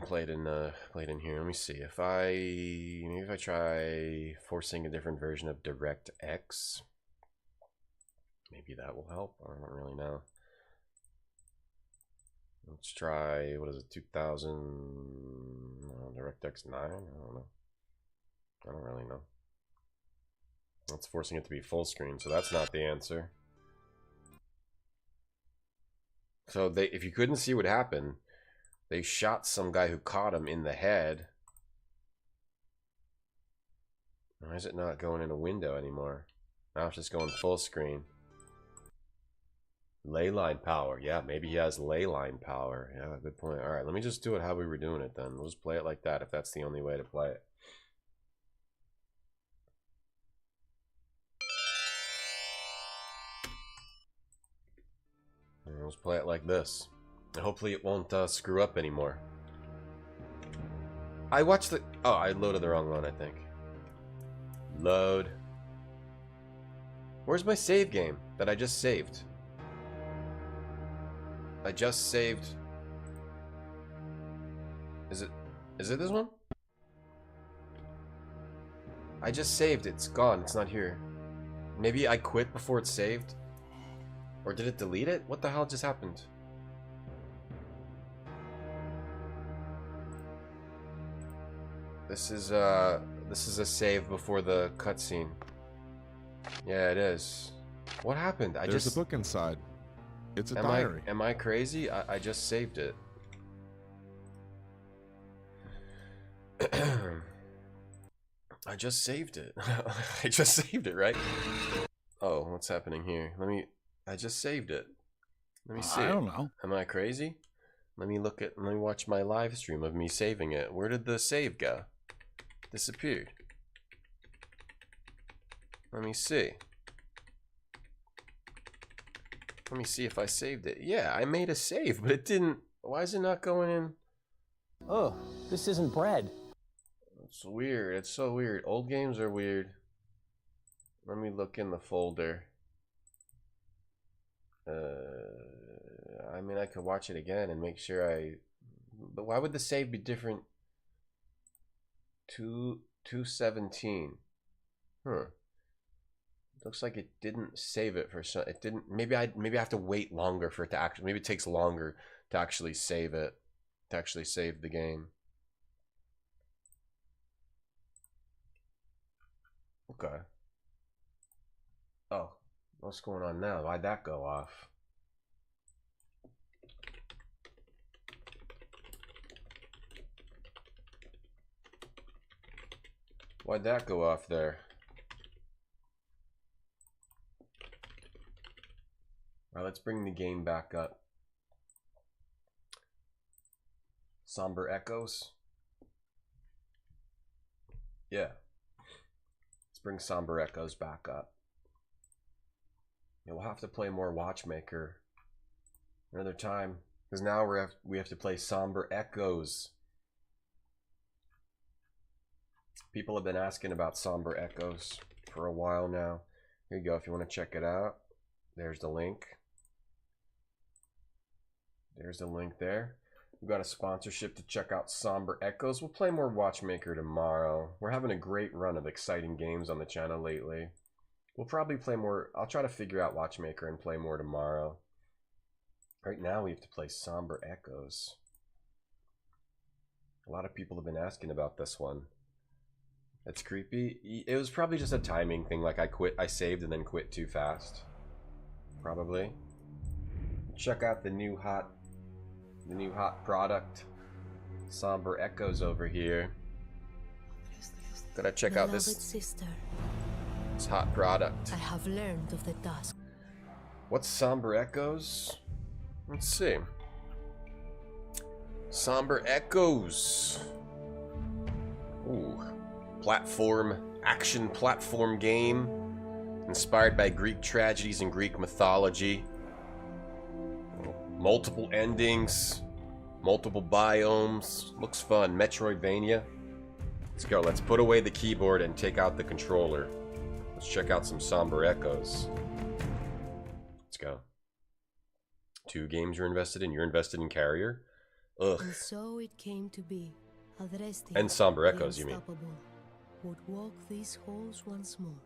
Speaker 2: play it in here. Let me see if maybe if I try forcing a different version of DirectX. Maybe that will help. I don't really know. Let's try, what is it, 2000 DirectX 9? I don't know. I don't really know. That's forcing it to be full screen, so that's not the answer. So if you couldn't see what happened, they shot some guy who caught him in the head. Why is it not going in a window anymore? Now it's just going full screen. Ley line power. Yeah, maybe he has ley line power. Yeah, good point. Alright, let me just do it how we were doing it then. We'll just play it like that if that's the only way to play it. And let's play it like this. And hopefully it won't screw up anymore. I watched the... Oh, I loaded the wrong one, I think. Load. Where's my save game that I just saved? I just saved. Is it this one? I just saved it. It's gone. It's not here. Maybe I quit before it's saved? Or did it delete it? What the hell just happened? This is a save before the cutscene. Yeah, it is. What happened?
Speaker 4: There's a book inside. It's a diary.
Speaker 2: Am I crazy? I just saved it. I just saved it. I just saved it, right? Oh, what's happening here? I just saved it. Let me see.
Speaker 21: I don't know.
Speaker 2: Am I crazy? Let me watch my live stream of me saving it. Where did the save go? Disappeared. Let me see. Let me see if I saved it. Yeah, I made a save, but it didn't... Why is it not going in?
Speaker 14: Oh, this isn't bread.
Speaker 2: It's weird. It's so weird. Old games are weird. Let me look in the folder. I mean, I could watch it again and make sure But why would the save be different? 217. Huh. Looks like it didn't save it for some. It didn't. Maybe I have to wait longer for it to actually. Maybe it takes longer to actually save it. To actually save the game. Okay. Oh, what's going on now? Why'd that go off? Why'd that go off there? Alright, let's bring the game back up. Somber Echoes. Yeah. Let's bring Somber Echoes back up. Yeah, we'll have to play more Watchmaker another time. Because now we have to play Somber Echoes. People have been asking about Somber Echoes for a while now. Here you go, if you want to check it out. There's the link. There's the link there. We've got a sponsorship to check out Somber Echoes. We'll play more Watchmaker tomorrow. We're having a great run of exciting games on the channel lately. We'll probably play more. I'll try to figure out Watchmaker and play more tomorrow. Right now we have to play Somber Echoes. A lot of people have been asking about this one. That's creepy. It was probably just a timing thing, like I saved and then quit too fast. Probably. Check out the new hot product. Somber Echoes over here. Gotta check out this
Speaker 6: sister.
Speaker 2: This hot product.
Speaker 6: I have learned of the task.
Speaker 2: What's Somber Echoes? Let's see. Somber Echoes. Ooh. Action platform game. Inspired by Greek tragedies and Greek mythology. Multiple endings. Multiple biomes. Looks fun. Metroidvania. Let's go. Let's put away the keyboard and take out the controller. Let's check out some Somber Echoes. Let's go. 2 games you're invested in. You're invested in Carrier. Ugh.
Speaker 6: And so it came to be. Adresti,
Speaker 2: And Somber Echoes, you mean?
Speaker 6: would walk these halls once more,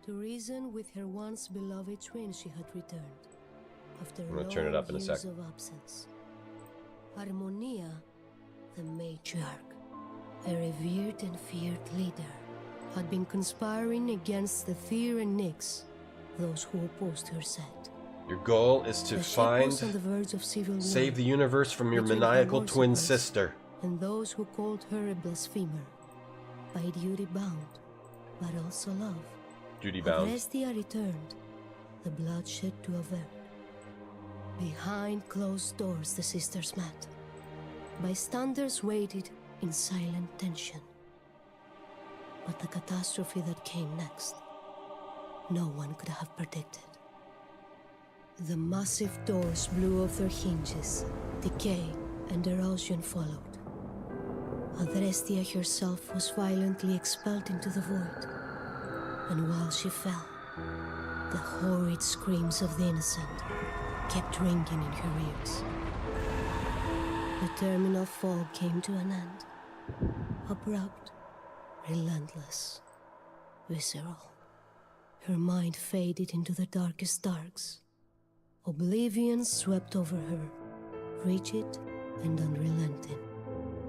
Speaker 6: to reason with her once beloved twin she had returned after
Speaker 2: I'm gonna turn it up in a
Speaker 6: years
Speaker 2: sec.
Speaker 6: of absence. Harmonia, the matriarch, a revered and feared leader, had been conspiring against the Tyr and Nyx, those who opposed her set.
Speaker 2: Your goal is to
Speaker 6: The ship
Speaker 2: find,
Speaker 6: was on the verge of civil
Speaker 2: save
Speaker 6: war
Speaker 2: the universe from your
Speaker 6: between her
Speaker 2: maniacal twin
Speaker 6: worshippers
Speaker 2: sister.
Speaker 6: and those who called her a blasphemer, by duty bound, but also love.
Speaker 2: Duty bound.
Speaker 6: Adrestia returned, the bloodshed to avert. Behind closed doors the sisters met. Bystanders waited in silent tension. But the catastrophe that came next, no one could have predicted. The massive doors blew off their hinges, decay and erosion followed. Adrestia herself was violently expelled into the void, and while she fell, the horrid screams of the innocent kept ringing in her ears. The terminal fall came to an end, abrupt, relentless, visceral. Her mind faded into the darkest darks. Oblivion swept over her, rigid and unrelenting,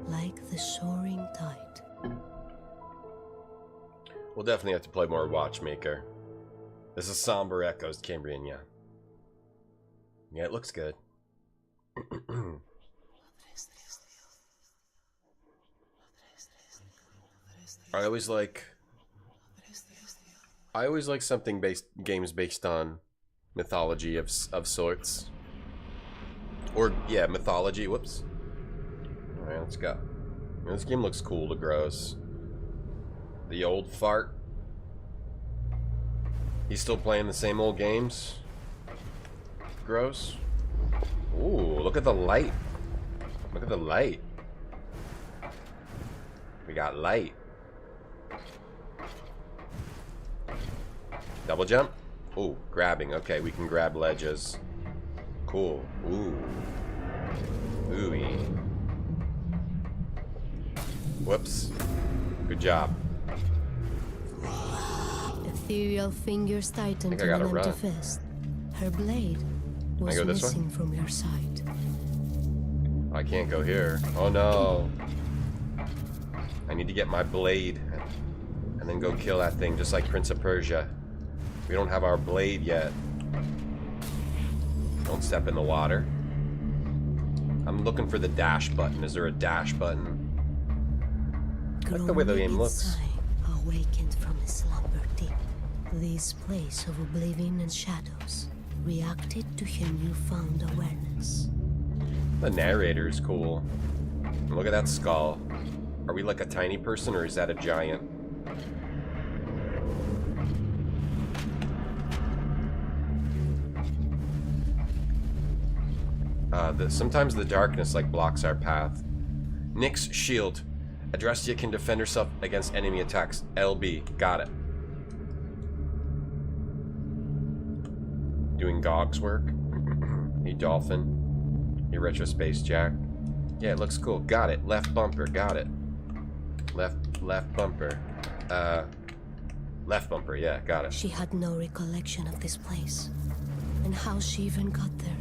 Speaker 6: like the soaring tide.
Speaker 2: We'll definitely have to play more Watchmaker. This is Somber Echoes, Cambrian, yeah. Yeah, it looks good. I always like something games based on mythology of sorts. Or yeah, mythology. Whoops. All right, let's go. This game looks cool to gross. The old fart. He's still playing the same old games. Gross. Ooh, look at the light. Look at the light. We got light. Double jump. Ooh, grabbing. Okay, we can grab ledges. Cool. Ooh. Ooey. Whoops. Good job.
Speaker 6: Ethereal fingers tightened
Speaker 2: I
Speaker 6: in an
Speaker 2: gotta
Speaker 6: empty
Speaker 2: run.
Speaker 6: fist. Her blade was
Speaker 2: go this way?
Speaker 6: missing from her side.
Speaker 2: I can't go here. Oh no. I need to get my blade and then go kill that thing just like Prince of Persia. We don't have our blade yet. Don't step in the water. I'm looking for the dash button. Is there a dash button? I like the way the game looks.
Speaker 6: Awakened from a slumber deep, this place of oblivion and shadows reacted to her newfound awareness.
Speaker 2: The narrator is cool. Look at that skull. Are we like a tiny person or is that a giant? Sometimes the darkness like blocks our path. Nyx shield. Adrestia can defend herself against enemy attacks. LB. Got it. Doing Gog's work. Hey dolphin. Hey retro space jack. Yeah, it looks cool. Got it. Left bumper. Got it. Left bumper. Left bumper. Yeah, got it.
Speaker 6: She had no recollection of this place, and how she even got there.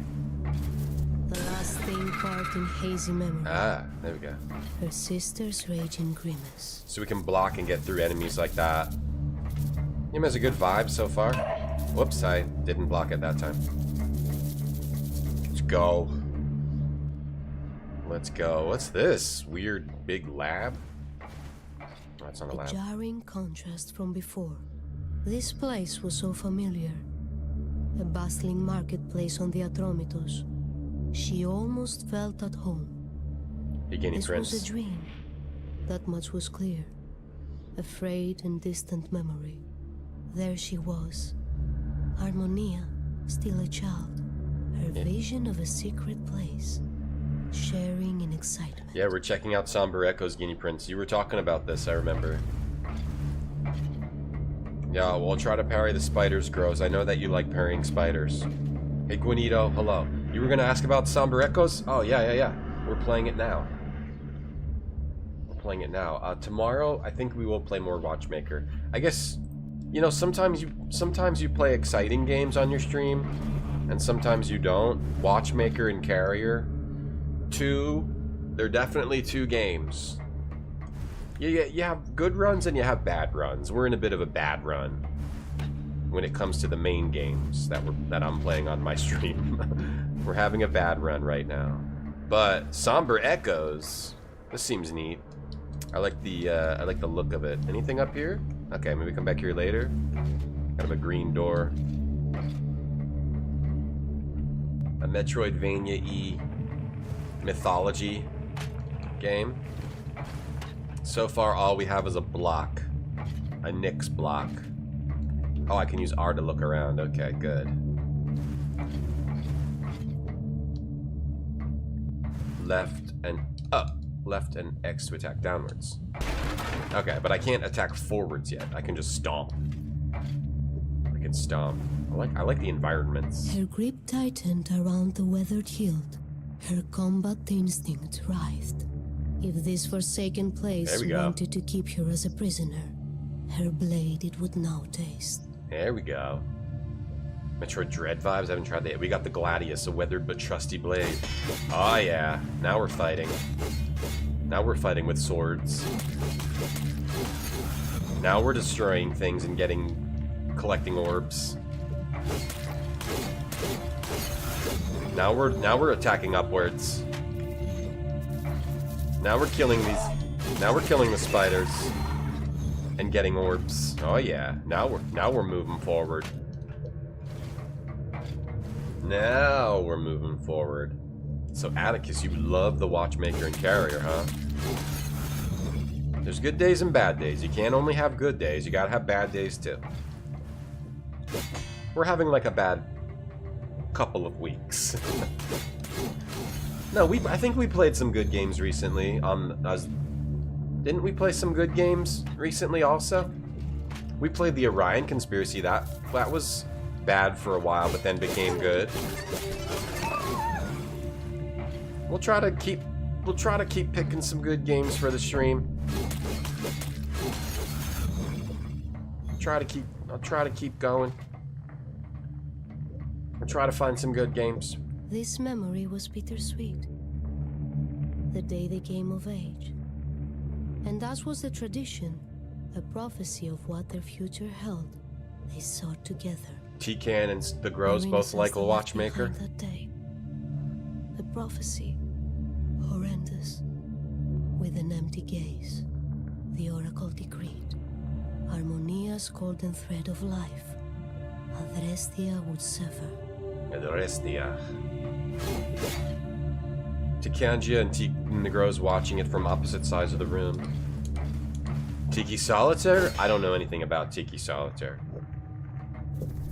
Speaker 6: The last thing carved in hazy memory.
Speaker 2: Ah, there we go.
Speaker 6: Her sister's raging grimace.
Speaker 2: So we can block and get through enemies like that. Game has a good vibe so far. Whoops, I didn't block it that time. Let's go. Let's go. What's this? Weird big lab? Oh, that's not a
Speaker 6: A
Speaker 2: lab.
Speaker 6: jarring contrast from before. This place was so familiar. A bustling marketplace on the Atromitos. She almost felt at home.
Speaker 2: Beginning
Speaker 6: This
Speaker 2: Prince.
Speaker 6: was a dream. That much was clear. A frayed and distant memory. There she was. Harmonia, still a child. Her vision of a secret place. Sharing in excitement.
Speaker 2: Yeah, we're checking out Somber Echoes, Guinea Prince. You were talking about this, I remember. Yeah, we'll try to parry the spiders, Grows. I know that you like parrying spiders. Hey, Guinito, hello. You were gonna ask about Somber Echoes? Oh, yeah. We're playing it now. We're playing it now. Tomorrow, I think we will play more Watchmaker. I guess You know, sometimes you play exciting games on your stream, and sometimes you don't. Watchmaker and Carrier, they're definitely two games. You have good runs and you have bad runs. We're in a bit of a bad run when it comes to the main games that I'm playing on my stream. We're having a bad run right now. But Somber Echoes, this seems neat. I like the look of it. Anything up here? Okay, maybe come back here later. Kind of a green door. A Metroidvania-y mythology game. So far, all we have is a block. A Nyx block. Oh, I can use R to look around. Okay, good. Left and up. Left and X to attack downwards. Okay, but I can't attack forwards yet. I can just stomp. I can stomp. I like the environments.
Speaker 6: Her grip tightened around the weathered hilt. Her combat instinct writhed. If this forsaken place wanted to keep her as a prisoner, her blade it would now taste.
Speaker 2: There we go. Metroid Dread vibes. I haven't tried that yet. We got the Gladius, a weathered but trusty blade. Oh yeah, now we're fighting. Now we're fighting with swords. Now we're destroying things and collecting orbs. Now we're attacking upwards. Now we're killing the spiders and getting orbs. Oh yeah. Now we're moving forward. Now we're moving forward. So Atticus, you love the Watchmaker and Carrier, huh? There's good days and bad days. You can't only have good days. You gotta have bad days too. We're having like a bad couple of weeks. No, I think we played some good games recently. Didn't we play some good games recently also? We played the Orion Conspiracy. That was bad for a while, but then became good. We'll try to keep picking some good games for the stream. I'll try to keep going. I'll try to find some good games.
Speaker 6: This memory was bittersweet. The day they came of age. And as was the tradition, a prophecy of what their future held, they sought together.
Speaker 2: T-Can and the Grows both like a Watchmaker.
Speaker 6: That day. A prophecy, horrendous. With an empty gaze, the oracle decreed. Harmonia's golden thread of life, Adrestia would sever.
Speaker 2: Adrestia. Tikangia and the Grows watching it from opposite sides of the room. Tiki Solitaire? I don't know anything about Tiki Solitaire.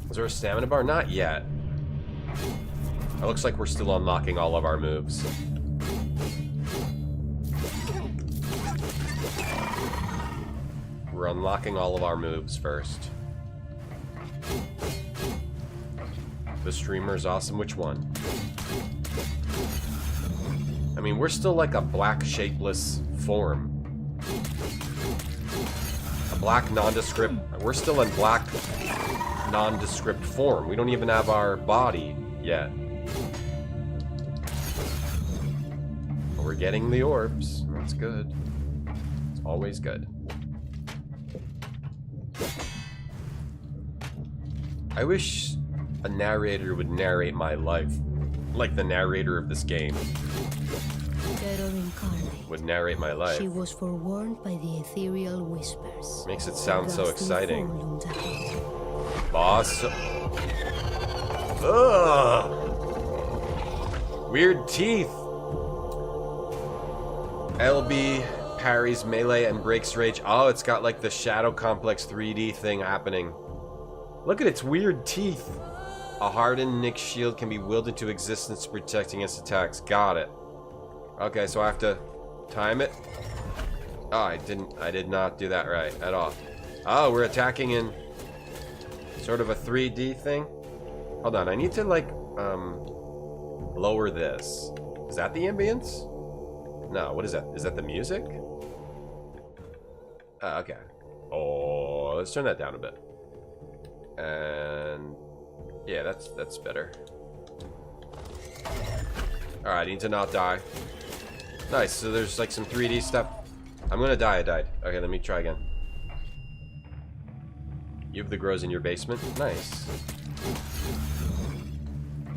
Speaker 2: Is there a stamina bar? Not yet. It looks like we're still unlocking all of our moves. We're unlocking all of our moves first. The streamer is awesome. Which one? I mean, we're still like a black shapeless form. A black nondescript. We're still in black nondescript form. We don't even have our body yet. But we're getting the orbs. That's good. It's always good. I wish a narrator would narrate my life, like the narrator of this game would narrate my life.
Speaker 6: She was forewarned by the ethereal whispers.
Speaker 2: Makes it sound so exciting. Boss. Ugh. Weird teeth. LB parries melee and breaks rage. Oh, it's got like the Shadow Complex 3D thing happening. Look at its weird teeth. A hardened Nyx shield can be willed into existence to protect against attacks. Got it. Okay, so I have to time it. Oh, I did not do that right at all. Oh, we're attacking in sort of a 3D thing. Hold on, I need to like lower this. Is that the ambience? No, what is that? Is that the music? Okay. Oh, let's turn that down a bit. And yeah, that's better. Alright, I need to not die. Nice, so there's like some 3D stuff. I'm gonna die, I died. Okay, let me try again. You have the grows in your basement? Nice.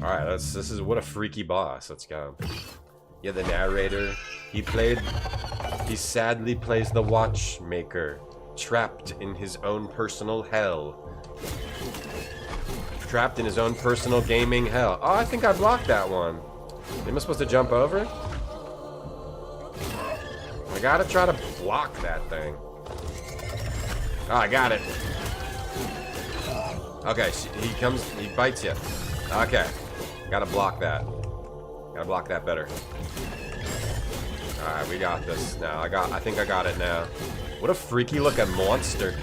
Speaker 2: Alright, this is what a freaky boss. Let's go. Yeah, the narrator. He sadly plays the Watchmaker, trapped in his own personal hell. Trapped in his own personal gaming hell. Oh, I think I blocked that one. Am I supposed to jump over? I gotta try to block that thing. Oh, I got it. Okay, he bites you. Okay. Gotta block that. Gotta block that better. Alright, we got this now. I think I got it now. What a freaky looking monster.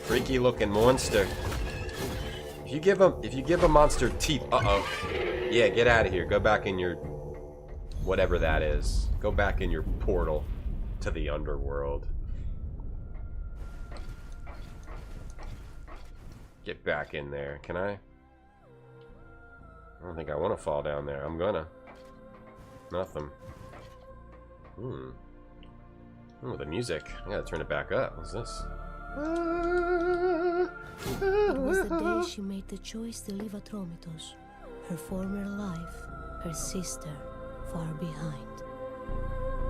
Speaker 2: Freaky looking monster. If you give a monster teeth, yeah, get out of here. Go back in your whatever that is. Go back in your portal to the underworld. Get back in there. Can I? I don't think I want to fall down there. I'm gonna. Nothing. Oh, the music. I gotta turn it back up. What's this?
Speaker 6: It was the day she made the choice to leave Atromitos, her former life, her sister, far behind.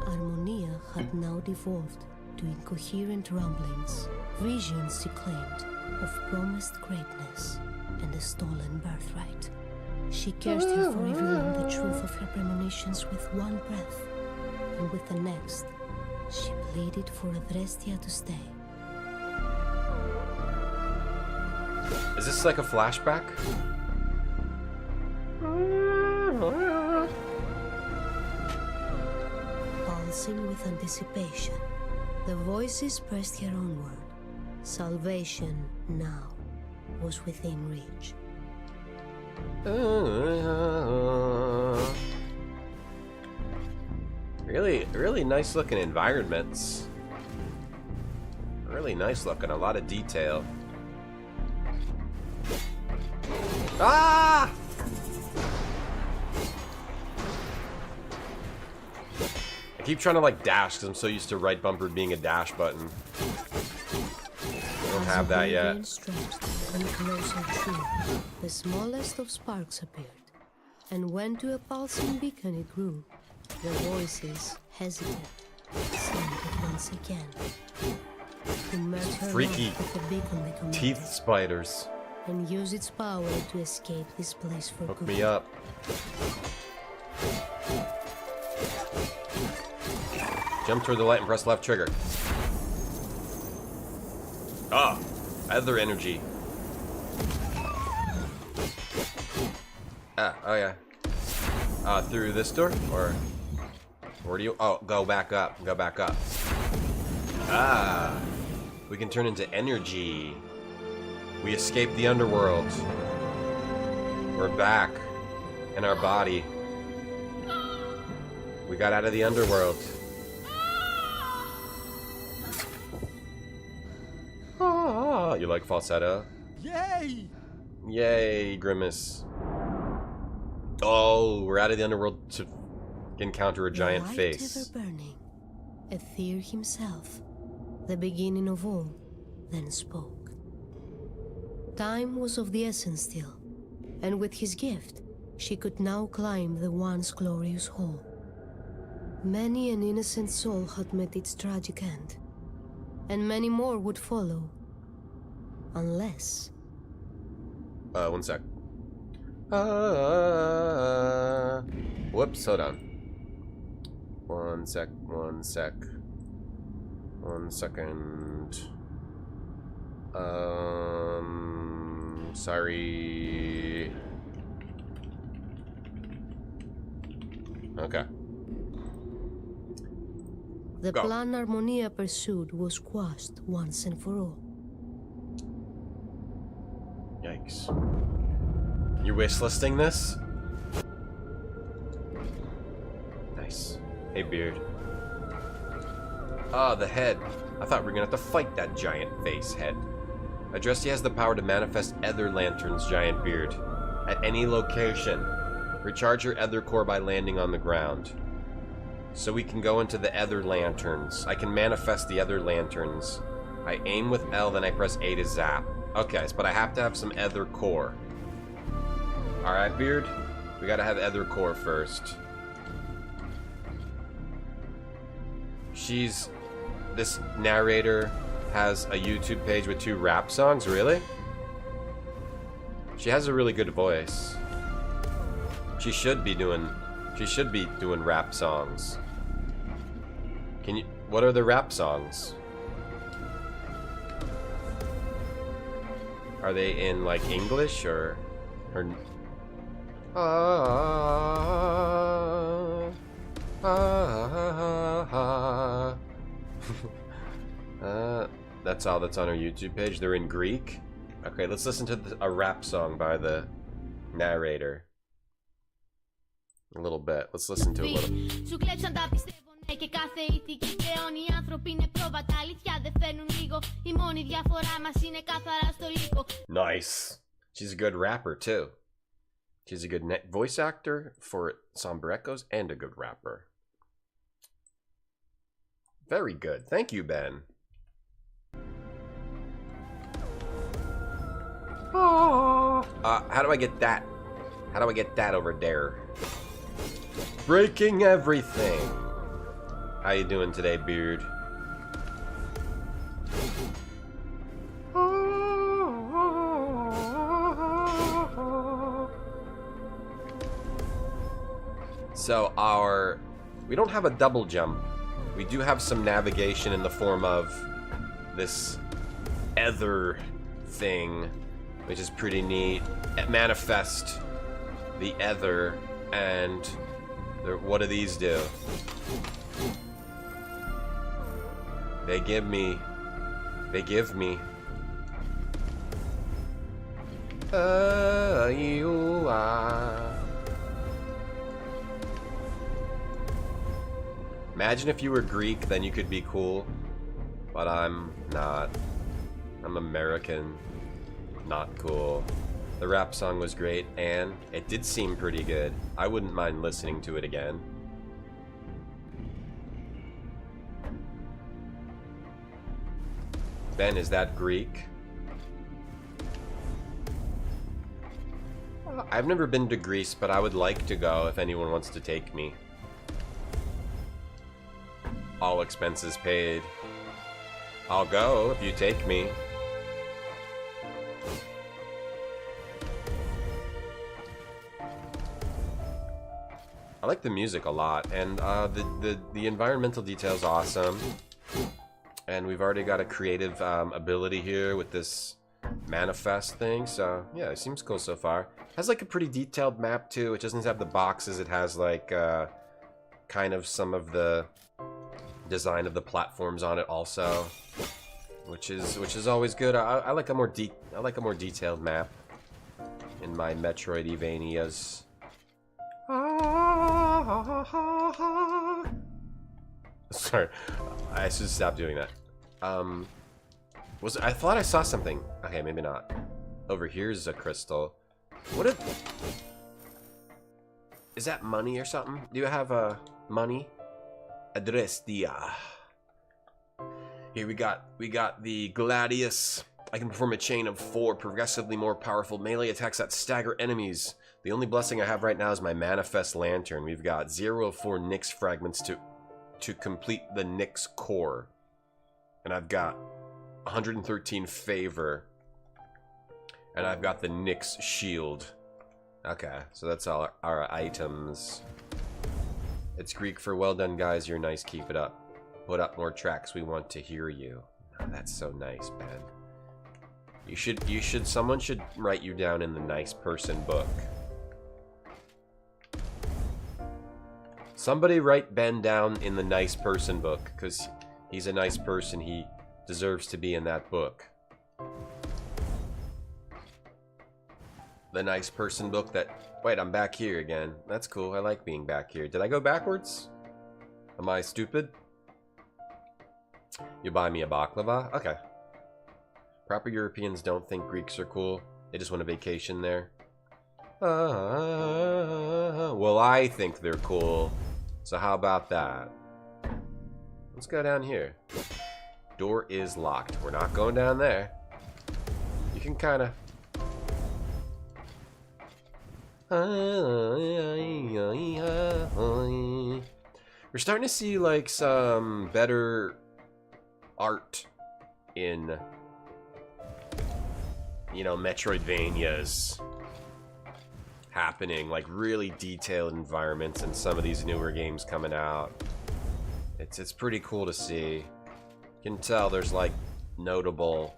Speaker 6: Harmonia had now devolved to incoherent rumblings, visions she claimed of promised greatness and a stolen birthright. She cursed her for revealing the truth of her premonitions with one breath, and with the next, she pleaded for Adrestia to stay.
Speaker 2: Is this like a flashback?
Speaker 6: Pulsing with anticipation, the voices pressed her onward. Salvation now was within reach.
Speaker 2: Really nice looking environments. Really nice looking, a lot of detail. Ah! I keep trying to like dash because I'm so used to right bumper being a dash button. I don't have that yet.
Speaker 6: And closer to, the smallest of sparks appeared, and when to a pulsing beacon it grew, the voices hesitated, sounded once again. To merge her
Speaker 2: Freaky
Speaker 6: life with the beacon they commanded,
Speaker 2: teeth spiders.
Speaker 6: and use its power to escape this place for
Speaker 2: Hook
Speaker 6: good.
Speaker 2: me up. Jump toward the light and press left trigger. Ah, other energy. Oh yeah. Through this door? Or where do you... Oh, go back up. Go back up. Ah. We can turn into energy. We escaped the underworld. We're back. In our body. We got out of the underworld. Ah, you like falsetto?
Speaker 23: Yay!
Speaker 2: Yay, Grimace. Oh, we're out of the underworld to encounter a giant
Speaker 6: The light
Speaker 2: face.
Speaker 6: ever burning, Aether himself, the beginning of all, then spoke. Time was of the essence still, and with his gift, she could now climb the once glorious hall. Many an innocent soul had met its tragic end, and many more would follow, unless...
Speaker 2: One sec. Whoops, hold on. One second. Sorry. Okay.
Speaker 6: The
Speaker 2: Go.
Speaker 6: plan Harmonia pursued was quashed once and for all.
Speaker 2: Yikes. You wishlisting this? Nice. Hey, Beard. Ah, the head. I thought we were gonna have to fight that giant face head. Adresti has the power to manifest Ether Lantern's giant beard at any location. Recharge your Ether core by landing on the ground. So we can go into the Ether Lanterns. I can manifest the Ether Lanterns. I aim with L, then I press A to zap. Okay, but I have to have some Ether core. Alright, Beard. We gotta have Ether core first. This narrator has a YouTube page with 2 rap songs, really? She has a really good voice. She should be doing rap songs. What are the rap songs? Are they in like English or that's all that's on her YouTube page. They're in Greek. Okay, let's listen to a rap song by the narrator. A little bit. Let's listen to a little. Nice. She's a good rapper too. She's a good voice actor for Somber Echoes and a good rapper. Very good. Thank you, Ben. How do I get that? How do I get that over there? Breaking everything. How you doing today, Beard? So we don't have a double jump. We do have some navigation in the form of this ether thing, which is pretty neat. Manifest the ether, and what do these do? They give me you are. Imagine if you were Greek, then you could be cool. But I'm not. I'm American. Not cool. The rap song was great, and it did seem pretty good. I wouldn't mind listening to it again. Ben, is that Greek? I've never been to Greece, but I would like to go if anyone wants to take me. All expenses paid. I'll go if you take me. I like the music a lot, and the environmental detail is awesome. And we've already got a creative ability here with this manifest thing, so yeah, it seems cool so far. It has like a pretty detailed map too. It doesn't have the boxes. It has like kind of some of the design of the platforms on it also, which is always good. I like a more detailed map in my Metroidvanias. Sorry, I should stop doing that. I thought I saw something. Okay, maybe not. Over here's a crystal. Is that money or something? Do you have money? Adrestia. Here we got the Gladius. I can perform a chain of 4 progressively more powerful melee attacks that stagger enemies. The only blessing I have right now is my Manifest Lantern. We've got 0 of 4 Nyx fragments to complete the Nyx core. And I've got 113 favor. And I've got the Nyx shield. Okay, so that's all our items. It's Greek for well done, guys. You're nice. Keep it up. Put up more tracks. We want to hear you. Oh, that's so nice, Ben. Someone should write you down in the nice person book. Somebody write Ben down in the nice person book, because he's a nice person. He deserves to be in that book. The nice person book that... Wait, I'm back here again. That's cool. I like being back here. Did I go backwards? Am I stupid? You buy me a baklava? Okay. Proper Europeans don't think Greeks are cool. They just want a vacation there. Well, I think they're cool. So how about that? Let's go down here. Door is locked. We're not going down there. You can kind of... We're starting to see like some better art in, you know, Metroidvanias happening, like really detailed environments in some of these newer games coming out. It's pretty cool to see. You can tell there's like notable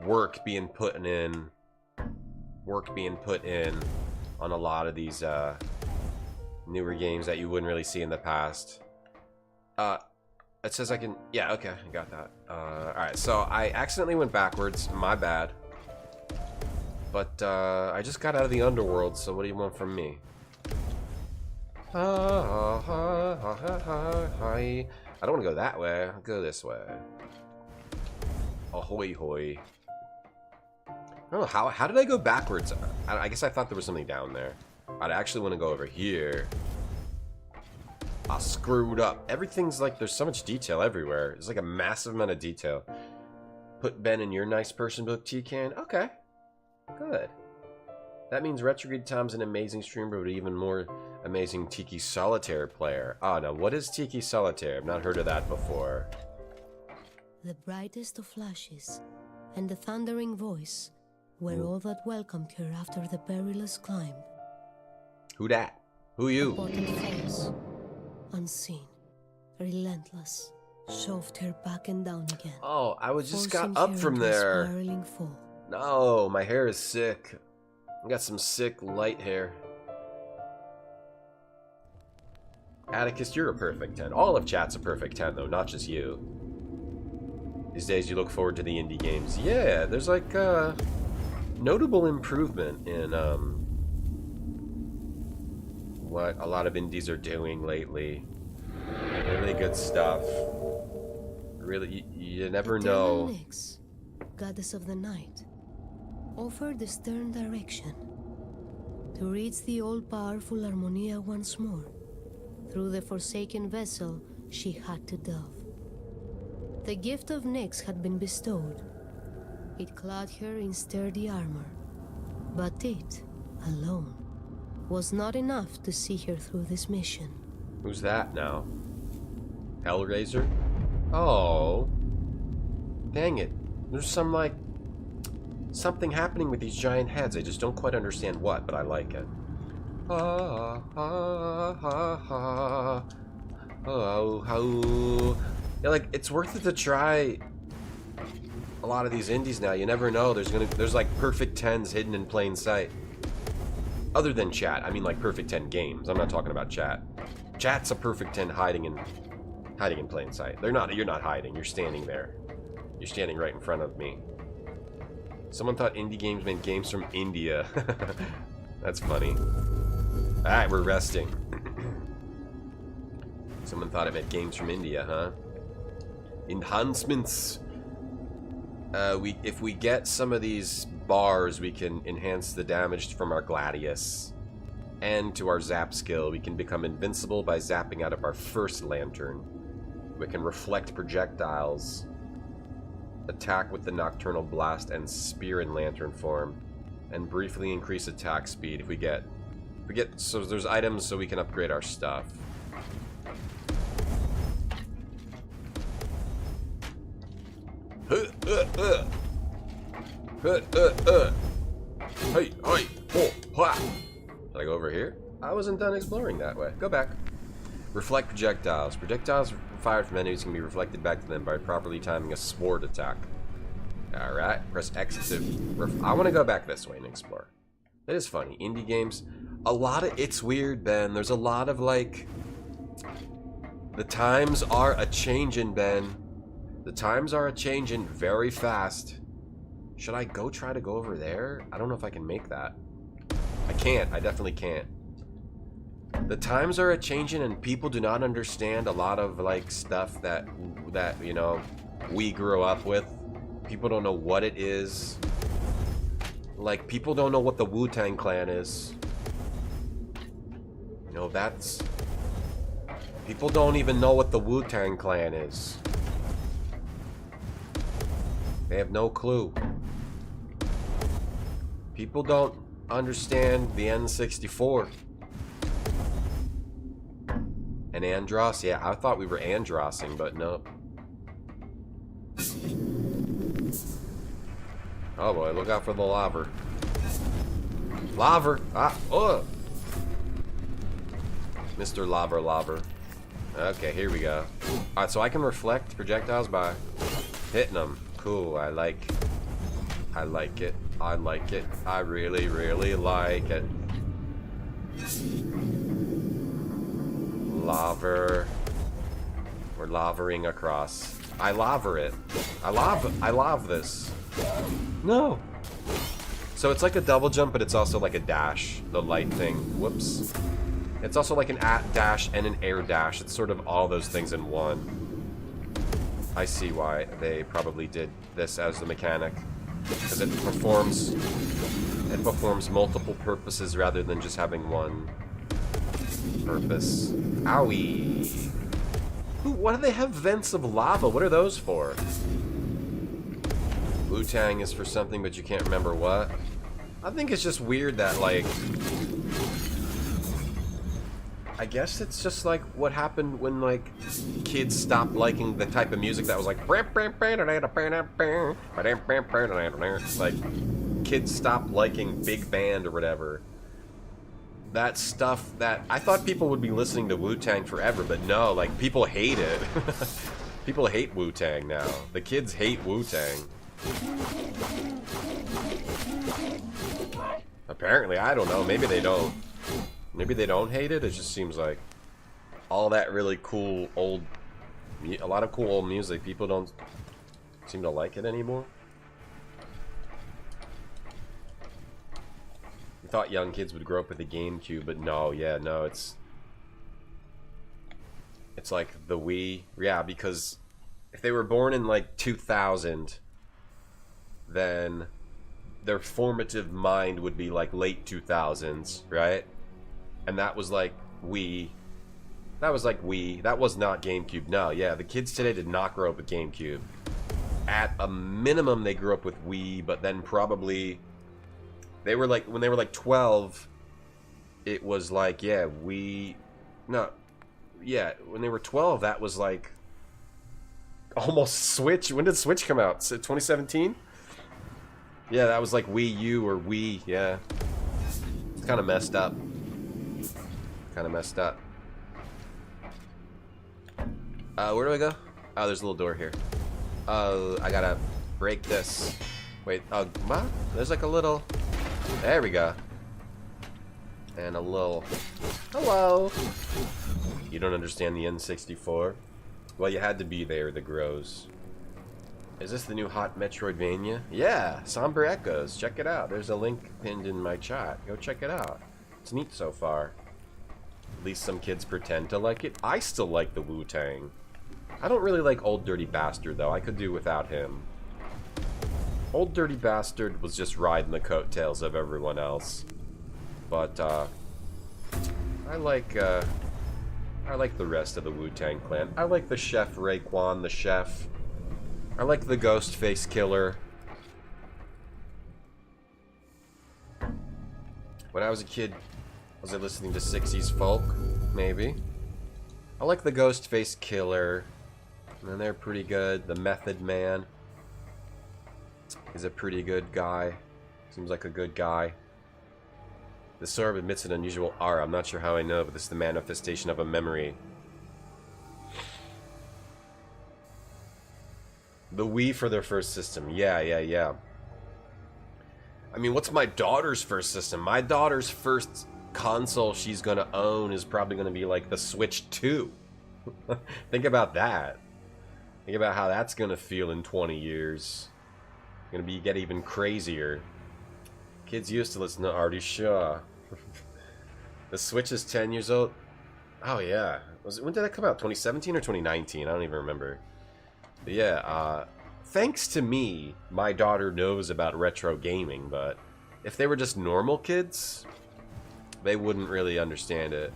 Speaker 2: work being put in on a lot of these newer games that you wouldn't really see in the past. It says I can... Yeah, okay, I got that. Alright, so I accidentally went backwards. My bad. But I just got out of the underworld, so what do you want from me? I don't want to go that way. I'll go this way. Ahoy hoy. I don't know, how did I go backwards? I guess I thought there was something down there. I'd actually want to go over here. I screwed up. Everything's like, there's so much detail everywhere. There's like a massive amount of detail. Put Ben in your nice person book, T-Can. Okay. Good. That means Retrograde Tom's an amazing streamer, but even more amazing Tiki Solitaire player. Oh, now what is Tiki Solitaire? I've not heard of that before.
Speaker 6: The brightest of flashes and the thundering voice were all that welcomed her after the perilous climb.
Speaker 2: Who dat? Who you?
Speaker 6: Bottom falls, unseen, relentless, shoved her back and down again.
Speaker 2: Oh, I was just got
Speaker 6: forcing
Speaker 2: up
Speaker 6: her
Speaker 2: from
Speaker 6: into a
Speaker 2: there.
Speaker 6: spiraling fall.
Speaker 2: No, my hair is sick. I got some sick light hair. Atticus, you're a perfect 10. All of chat's a perfect 10, though, not just you. These days you look forward to the indie games. Yeah, there's like notable improvement in what a lot of indies are doing lately. Really good stuff. Really, you never know.
Speaker 6: Nyx, goddess of the night, offered the stern direction to reach the all-powerful Harmonia once more through the forsaken vessel she had to delve. The gift of Nyx had been bestowed. It clad her in sturdy armor, but it, alone, was not enough to see her through this mission.
Speaker 2: Who's that now? Hellraiser? Oh. Dang it. There's some, like, something happening with these giant heads. I just don't quite understand what, but I like it. Oh, yeah, like, it's worth it to try a lot of these indies now. You never know. There's like perfect 10s hidden in plain sight. Other than chat. I mean, like, perfect 10 games. I'm not talking about chat. Chat's a perfect 10 hiding in plain sight. You're not hiding. You're standing there. You're standing right in front of me. Someone thought indie games meant games from India. That's funny. Alright, we're resting. Someone thought it meant games from India, huh? Enhancements. If we get some of these bars, we can enhance the damage from our Gladius. And to our zap skill, we can become invincible by zapping out of our first lantern. We can reflect projectiles, attack with the Nocturnal Blast and spear in lantern form, and briefly increase attack speed if we get so there's items so we can upgrade our stuff. Hey, Did I go over here? I wasn't done exploring that way. Go back. Reflect projectiles. Projectiles fired from enemies can be reflected back to them by properly timing a sword attack. Alright, press X to... I want to go back this way and explore. That is funny. Indie games, a lot of... It's weird, Ben. There's a lot of, like... The times are a-changin', Ben. The times are a-changin' very fast. Should I try to go over there? I don't know if I can make that. I can't. I definitely can't. The times are a-changin' and people do not understand a lot of, like, stuff that that, you know, we grew up with. People don't know what it is. Like, people don't know what the Wu-Tang Clan is. You know, that's... People don't even know what the Wu-Tang Clan is. They have no clue. People don't understand the N64. And Andros, yeah, I thought we were Androssing, but no. Oh boy, look out for the laver. Laver! Ah, oh! Mr. Laver. Okay, here we go. Alright, so I can reflect projectiles by hitting them. Cool, I like it. I like it. I really, really like it. Laver. We're lavering across. I laver it. I love this. No! So it's like a double jump, but it's also like a dash. The light thing. Whoops. It's also like an at dash and an air dash. It's sort of all those things in one. I see why they probably did this as the mechanic. Because it performs multiple purposes rather than just having one purpose. Owie! Ooh, why do they have vents of lava? What are those for? Wu-Tang is for something, but you can't remember what. I think it's just weird that, like... I guess it's just like what happened when, like, kids stopped liking the type of music that was like... Like, kids stopped liking big band or whatever. That stuff that... I thought people would be listening to Wu-Tang forever, but no, like, people hate it. People hate Wu-Tang now. The kids hate Wu-Tang. Apparently, I don't know. Maybe they don't. Maybe they don't hate it. It just seems like all that really cool old... A lot of cool old music. People don't seem to like it anymore. We thought young kids would grow up with the GameCube, but no, yeah, no, it's like the Wii. Yeah, because if they were born in like 2000, then their formative mind would be like late 2000s, right? And that was like Wii. That was like Wii. That was not GameCube. No, yeah, the kids today did not grow up with GameCube. At a minimum, they grew up with Wii, but then probably... They were like, when they were like 12, it was like, yeah, no, yeah, when they were 12, that was like almost Switch. When did Switch come out? 2017? Yeah, that was like Wii U or Wii, yeah. It's kind of messed up. Kind of messed up. Where do I go? Oh, there's a little door here. I gotta break this. Wait, what? There's like a little... There we go. And a little... Hello! You don't understand the N64? Well, you had to be there, the Grows. Is this the new hot Metroidvania? Yeah! Somber Echoes. Check it out. There's a link pinned in my chat. Go check it out. It's neat so far. At least some kids pretend to like it. I still like the Wu-Tang. I don't really like Old Dirty Bastard, though. I could do without him. Old Dirty Bastard was just riding the coattails of everyone else. But, I like the rest of the Wu-Tang Clan. I like the Chef Raekwon, the chef. I like the Ghostface Killer. When I was a kid, was I listening to 60s folk? Maybe. I like the Ghostface Killer. And they're pretty good. The Method Man is a pretty good guy. Seems like a good guy. The sword emits an unusual aura. I'm not sure how I know, but this is the manifestation of a memory. The Wii for their first system. Yeah. I mean, what's my daughter's first system? My daughter's first console she's gonna own is probably gonna be like the Switch 2. Think about that. Think about how that's gonna feel in 20 years. Get even crazier. Kids used to listen to Artie Shaw. The Switch is 10 years old. Oh yeah. When did that come out? 2017 or 2019? I don't even remember. Yeah, thanks to me, my daughter knows about retro gaming, but if they were just normal kids, they wouldn't really understand it.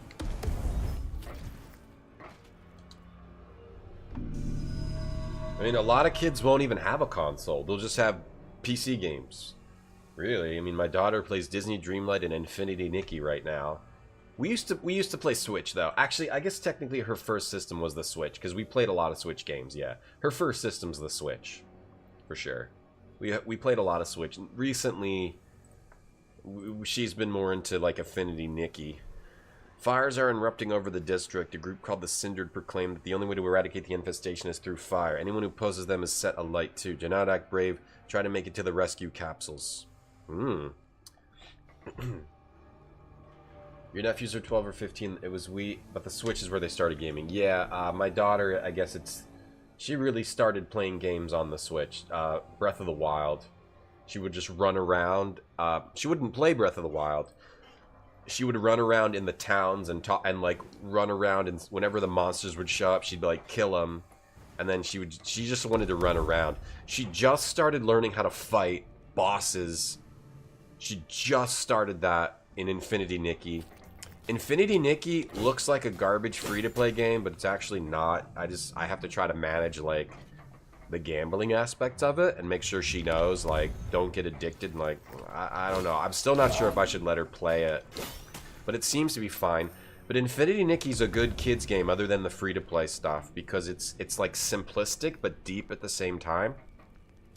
Speaker 2: I mean, a lot of kids won't even have a console. They'll just have PC games. Really, I mean, my daughter plays Disney Dreamlight and Infinity Nikki right now. We used to play Switch though. Actually, I guess technically her first system was the Switch because we played a lot of Switch games. Yeah, her first system's the Switch, for sure. We played a lot of Switch. Recently, she's been more into like Infinity Nikki. Fires are erupting over the district. A group called the Cindered proclaimed that the only way to eradicate the infestation is through fire. Anyone who opposes them is set alight too. Do not act brave. Try to make it to the rescue capsules. Your nephews are 12 or 15. It was but the Switch is where they started gaming. Yeah, my daughter, I guess she really started playing games on the Switch. Breath of the Wild. She would just run around. She wouldn't play Breath of the Wild. She would run around in the towns and like run around, and whenever the monsters would show up, she'd like kill them, and then she just wanted to run around. She just started learning how to fight bosses. She just started that in Infinity Nikki. Infinity Nikki looks like a garbage free-to-play game, but it's actually not. I have to try to manage like the gambling aspect of it and make sure she knows, like, don't get addicted, and like, I don't know. I'm still not sure if I should let her play it, but it seems to be fine. But Infinity Nikki's a good kids game other than the free-to-play stuff because it's like simplistic but deep at the same time.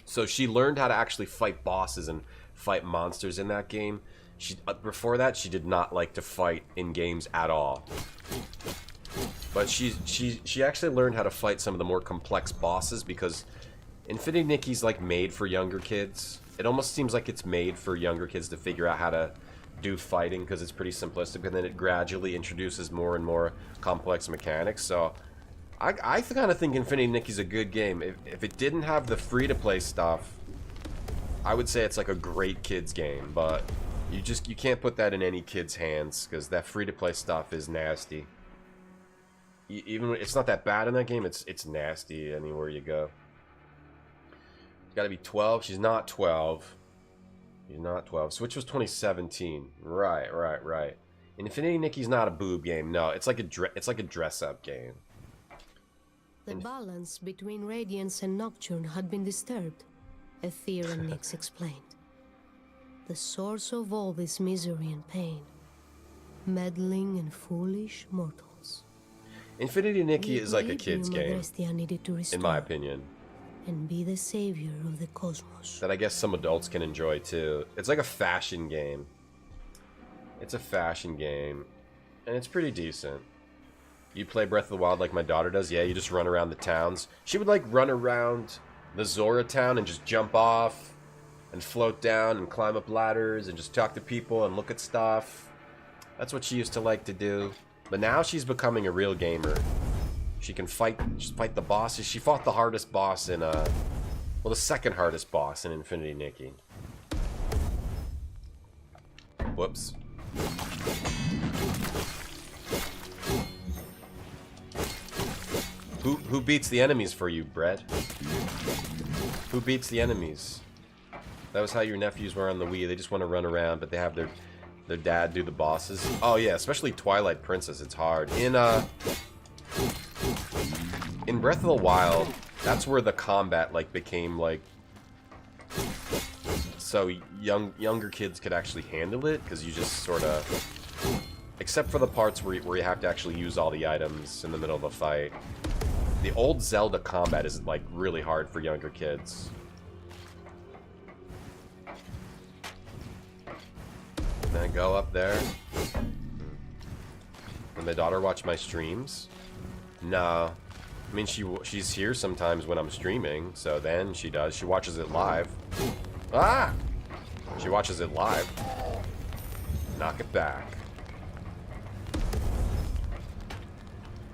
Speaker 2: So she learned how to actually fight bosses and fight monsters in that game. Before that, she did not like to fight in games at all. But she actually learned how to fight some of the more complex bosses because Infinity Nikki's like made for younger kids. It almost seems like it's made for younger kids to figure out how to do fighting because it's pretty simplistic, and then it gradually introduces more and more complex mechanics. So I kind of think Infinity Nikki's a good game. If it didn't have the free-to-play stuff, I would say it's like a great kids game, but you can't put that in any kid's hands because that free-to-play stuff is nasty. Even it's not that bad in that game, it's nasty anywhere you go. It's got to be 12. She's not 12. She's not 12. Switch was 2017. Right. Infinity Nikki's not a boob game. No, it's like a dress-up game.
Speaker 6: The balance between Radiance and Nocturne had been disturbed, Aether and Nyx explained. The source of all this misery and pain, meddling and foolish mortals.
Speaker 2: Infinity Nikki is like a kid's game, in my opinion.
Speaker 6: And be the savior of the cosmos.
Speaker 2: That I guess some adults can enjoy too. It's like a fashion game. It's a fashion game, and it's pretty decent. You play Breath of the Wild like my daughter does? Yeah, you just run around the towns. She would like run around the Zora town and just jump off and float down and climb up ladders and just talk to people and look at stuff. That's what she used to like to do. But now she's becoming a real gamer. She can fight the bosses. She fought the hardest boss in well, the second hardest boss in Infinity Nikki. Whoops. Who beats the enemies for you, Brett? Who beats the enemies? That was how your nephews were on the Wii. They just want to run around, but they have their dad do the bosses. Oh yeah, especially Twilight Princess. It's hard. In Breath of the Wild, that's where the combat like became like so younger kids could actually handle it because you just sort of, except for the parts where you have to actually use all the items in the middle of a fight. The old Zelda combat is like really hard for younger kids. Then I go up there. And my daughter watch my streams? No. I mean, she's here sometimes when I'm streaming, so then she does. She watches it live. Ah! She watches it live. Knock it back.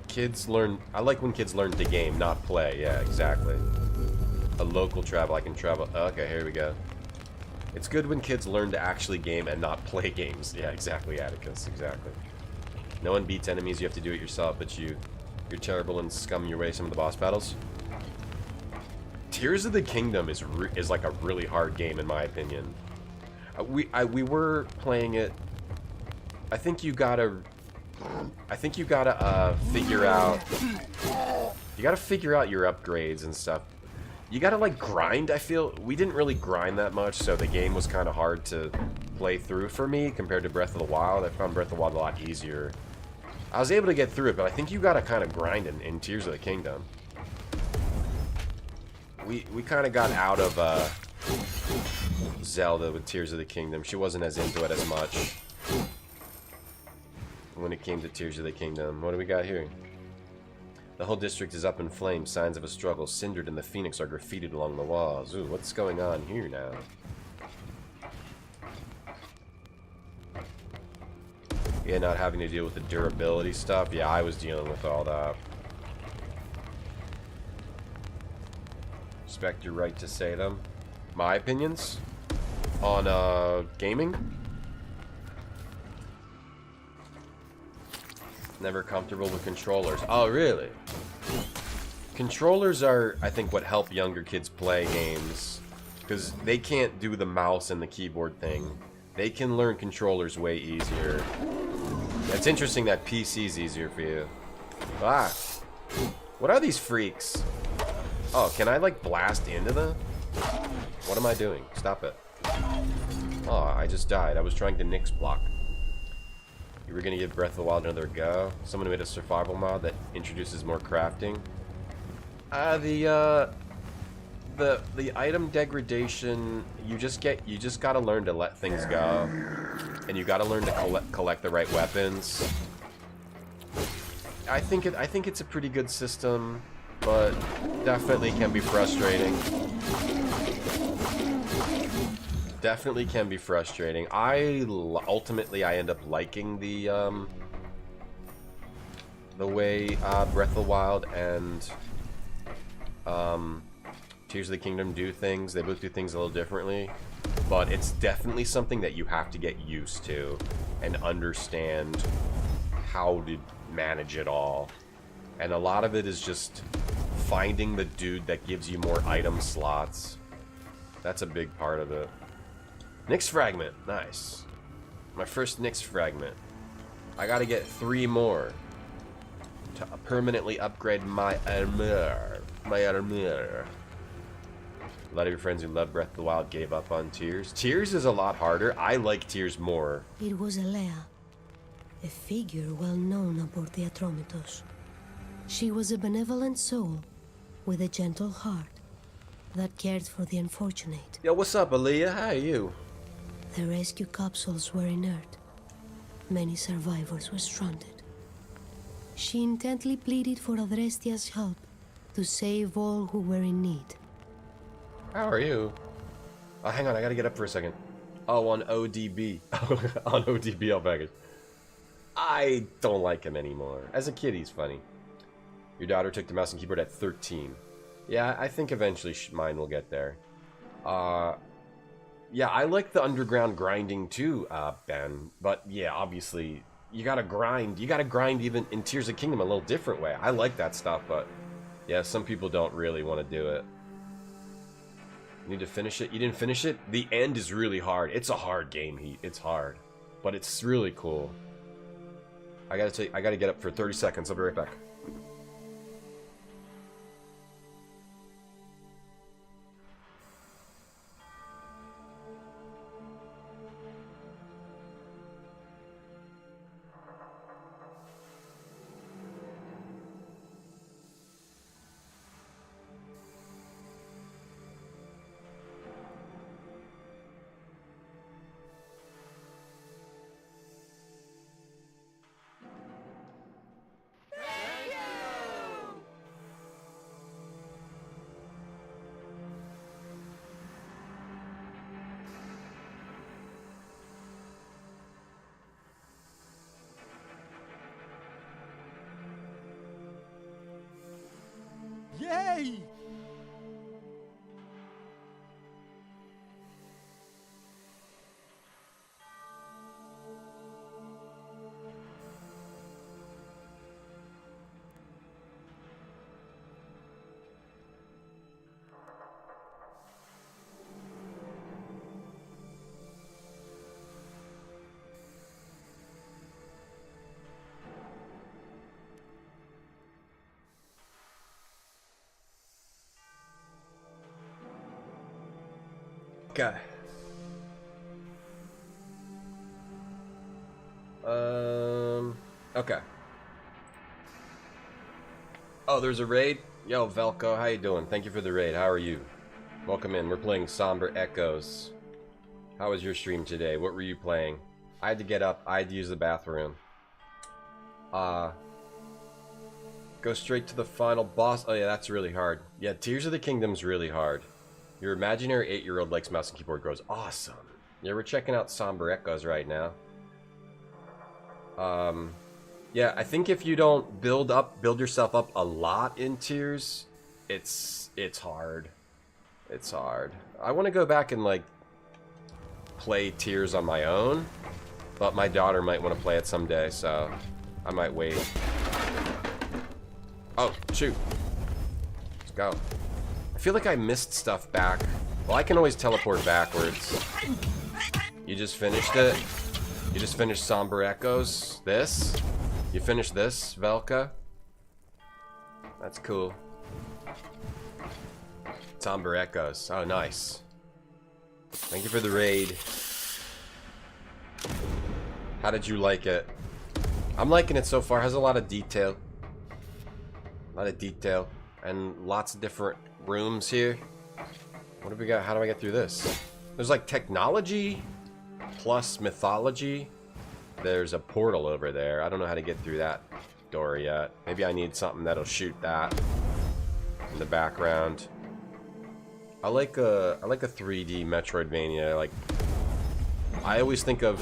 Speaker 2: Kids learn... I like when kids learn to game, not play. Yeah, exactly. A local travel. I can travel... Okay, here we go. It's good when kids learn to actually game and not play games. Yeah, exactly, Atticus. Exactly. No one beats enemies. You have to do it yourself, but you're terrible and scum your way some of the boss battles. Tears of the Kingdom is like a really hard game in my opinion. We were playing it. I think you gotta figure out. You gotta figure out your upgrades and stuff. You gotta like grind. I feel we didn't really grind that much, so the game was kind of hard to play through for me compared to Breath of the Wild. I found Breath of the Wild a lot easier. I was able to get through it, but I think you gotta kind of grind in Tears of the Kingdom. We kind of got out of Zelda with Tears of the Kingdom. She wasn't as into it as much when it came to Tears of the Kingdom. What do we got here? The whole district is up in flames. Signs of a struggle. Cindered and the Phoenix are graffitied along the walls. Ooh, what's going on here now? Yeah, not having to deal with the durability stuff. Yeah, I was dealing with all that. Respect your right to say them. My opinions on gaming. Never comfortable with controllers. Oh, really? Controllers are, I think, what help younger kids play games. Because they can't do the mouse and the keyboard thing. They can learn controllers way easier. It's interesting that PC's easier for you. Ah! What are these freaks? Oh, can I, like, blast into them? What am I doing? Stop it. Oh, I just died. I was trying to Nyx block. You were gonna give Breath of the Wild another go? Someone made a survival mod that introduces more crafting. The item degradation, you just gotta learn to let things go. And you gotta learn to collect the right weapons. I think it's a pretty good system, but definitely can be frustrating. Definitely can be frustrating. Ultimately I end up liking the way Breath of the Wild and Tears of the Kingdom do things. They both do things a little differently, but it's definitely something that you have to get used to and understand how to manage it all. And a lot of it is just finding the dude that gives you more item slots. That's a big part of it. Nyx fragment, nice. My first Nyx fragment. I gotta get 3 more to permanently upgrade my armor. A lot of your friends who love Breath of the Wild gave up on Tears. Tears is a lot harder. I like Tears more.
Speaker 6: It was Alea, a figure well known aboard the Atromitos. She was a benevolent soul with a gentle heart that cared for the unfortunate.
Speaker 2: Yo, what's up, Alea? How are you?
Speaker 6: The rescue capsules were inert. Many survivors were stranded. She intently pleaded for Adrestia's help to save all who were in need.
Speaker 2: How are you? Oh, hang on, I gotta get up for a second. Oh, on ODB. On ODB, I'll package. I don't like him anymore. As a kid, he's funny. Your daughter took the mouse and keyboard at 13. Yeah, I think eventually mine will get there. Yeah, I like the underground grinding too, Ben. But yeah, obviously, you gotta grind. You gotta grind even in Tears of the Kingdom a little different way. I like that stuff, but yeah, some people don't really want to do it. You need to finish it. You didn't finish it? The end is really hard. It's a hard game, Heat. It's hard. But it's really cool. I gotta get up for 30 seconds. I'll be right back.
Speaker 23: Yay!
Speaker 2: Okay. Okay. Oh, there's a raid? Yo, Velko, how you doing? Thank you for the raid. How are you? Welcome in. We're playing Somber Echoes. How was your stream today? What were you playing? I had to get up. I had to use the bathroom. Go straight to the final boss. Oh yeah, that's really hard. Yeah, Tears of the Kingdom's really hard. Your imaginary 8-year-old likes mouse and keyboard grows. Awesome. Yeah, we're checking out Somber Echoes right now. Yeah, I think if you don't build yourself up a lot in Tears, it's hard. It's hard. I want to go back and like play Tears on my own, but my daughter might want to play it someday, so I might wait. Oh, shoot. Let's go. I feel like I missed stuff back. Well, I can always teleport backwards. You just finished it? You just finished Somber Echoes? This? You finished this, Velka? That's cool. Somber Echoes. Oh, nice. Thank you for the raid. How did you like it? I'm liking it so far. It has a lot of detail. A lot of detail. And lots of different rooms here. What do we got? How do I get through this? There's like technology plus mythology. There's a portal over there. I don't know how to get through that door yet. Maybe I need something that'll shoot that in the background. I like a 3D Metroidvania. Like I always think of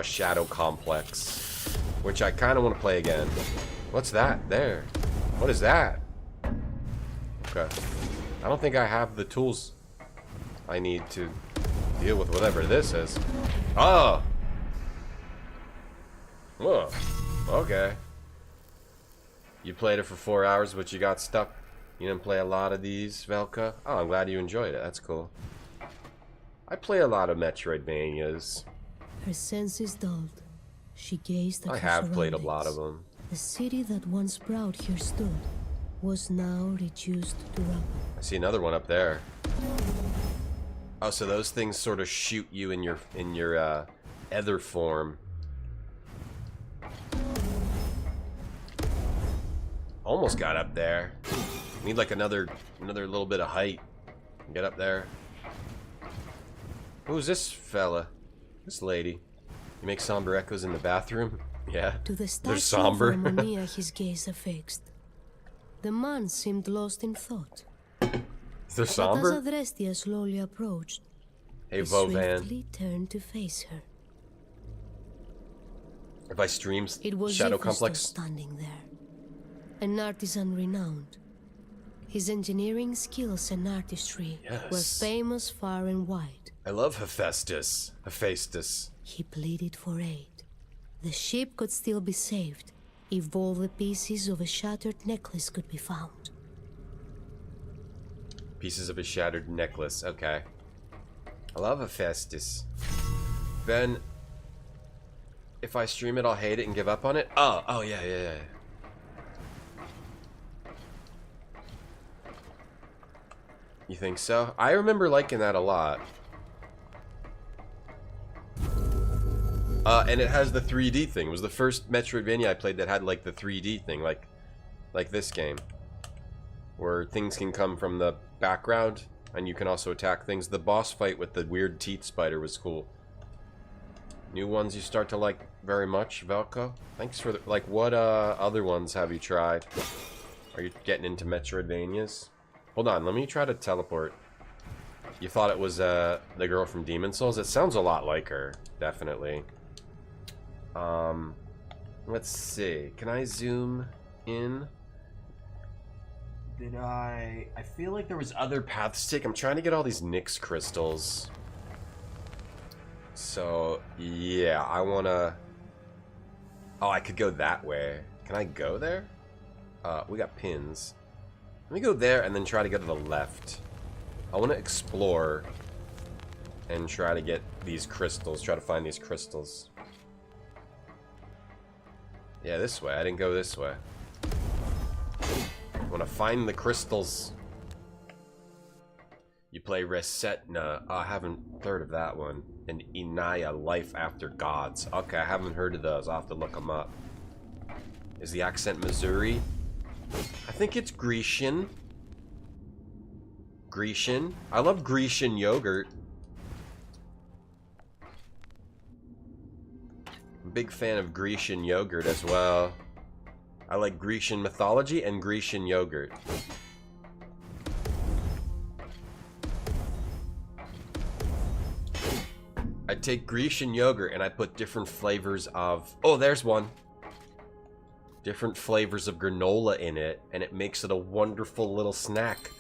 Speaker 2: Shadow Complex, which I kind of want to play again. What's that there? What is that? Okay. I don't think I have the tools I need to deal with whatever this is. Oh! Whoa. Okay. You played it for 4 hours, but you got stuck. You didn't play a lot of these, Velka? Oh, I'm glad you enjoyed it. That's cool. I play a lot of Metroidvanias.
Speaker 6: Her senses dulled. She gazed at
Speaker 2: I
Speaker 6: her
Speaker 2: have played a
Speaker 6: surroundings.
Speaker 2: lot of them.
Speaker 6: The city that once proud here stood was now reduced to rubble.
Speaker 2: I see another one up there. Oh, so those things sort of shoot you in your ether form. Almost got up there. Need like another little bit of height. Get up there. Who's this fella? This lady. You make Somber Echoes in the bathroom? Yeah.
Speaker 6: To the
Speaker 2: They're
Speaker 6: statue
Speaker 2: somber.
Speaker 6: of Harmonia his gaze affixed. The man seemed lost in thought.
Speaker 2: Is there
Speaker 6: But
Speaker 2: somber?
Speaker 6: as Adrestia slowly approached,
Speaker 2: Hey,
Speaker 6: he
Speaker 2: Vovan.
Speaker 6: swiftly turned to face her.
Speaker 2: If I stream
Speaker 6: It was
Speaker 2: Shadow
Speaker 6: Zephyr
Speaker 2: Complex,
Speaker 6: standing there, an artisan renowned. His engineering skills and artistry were
Speaker 2: Yes.
Speaker 6: famous far and wide.
Speaker 2: I love Hephaestus. Hephaestus.
Speaker 6: He pleaded for aid. The ship could still be saved if all the pieces of a shattered necklace could be found.
Speaker 2: Pieces of a shattered necklace. Okay. I love Hephaestus. Ben, if I stream it, I'll hate it and give up on it? Oh, yeah. You think so? I remember liking that a lot. And it has the 3D thing. It was the first Metroidvania I played that had like the 3D thing, like this game, where things can come from the background and you can also attack things. The boss fight with the weird teeth spider was cool. New ones you start to like very much, Velko? Thanks for the, like, what other ones have you tried? Are you getting into Metroidvanias? Hold on, let me try to teleport. You thought it was the girl from Demon Souls? It sounds a lot like her, definitely. Let's see. Can I zoom in? Did I feel like there was other paths to take. I'm trying to get all these Nyx crystals. So, yeah, I wanna... Oh, I could go that way. Can I go there? We got pins. Let me go there and then try to go to the left. I want to explore and try to get these crystals. Try to find these crystals. Yeah, this way. I didn't go this way. I want to find the crystals. You play Resetna? I haven't heard of that one. And Inaya, Life After Gods. Okay, I haven't heard of those. I'll have to look them up. Is the accent Missouri? I think it's Grecian. Grecian. I love Grecian yogurt. I'm a big fan of Grecian yogurt as well. I like Grecian mythology and Grecian yogurt. I take Grecian yogurt and I put different flavors of... Oh, there's one. Different flavors of granola in it, and it makes it a wonderful little snack.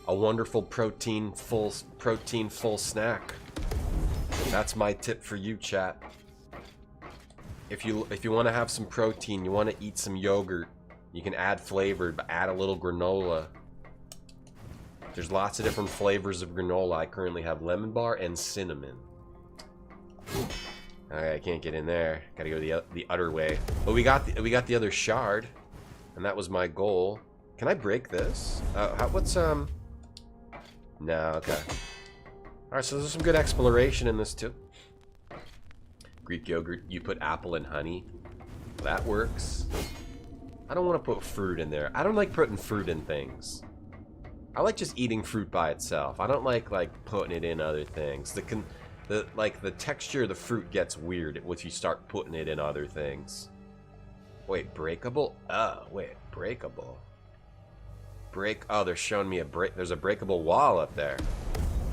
Speaker 2: A wonderful protein full snack. That's my tip for you, chat. If you want to have some protein, you want to eat some yogurt, you can add flavor, but add a little granola. There's lots of different flavors of granola. I currently have lemon bar and cinnamon. Alright, I can't get in there. Gotta go the other way. But we got the other shard, and that was my goal. Can I break this? What's No, okay. Alright, so there's some good exploration in this too. Greek yogurt, you put apple and honey. That works. I don't want to put fruit in there. I don't like putting fruit in things. I like just eating fruit by itself. I don't like putting it in other things. The texture of the fruit gets weird if you start putting it in other things. Wait, breakable? Oh, wait, breakable. Oh, they're showing me there's a breakable wall up there.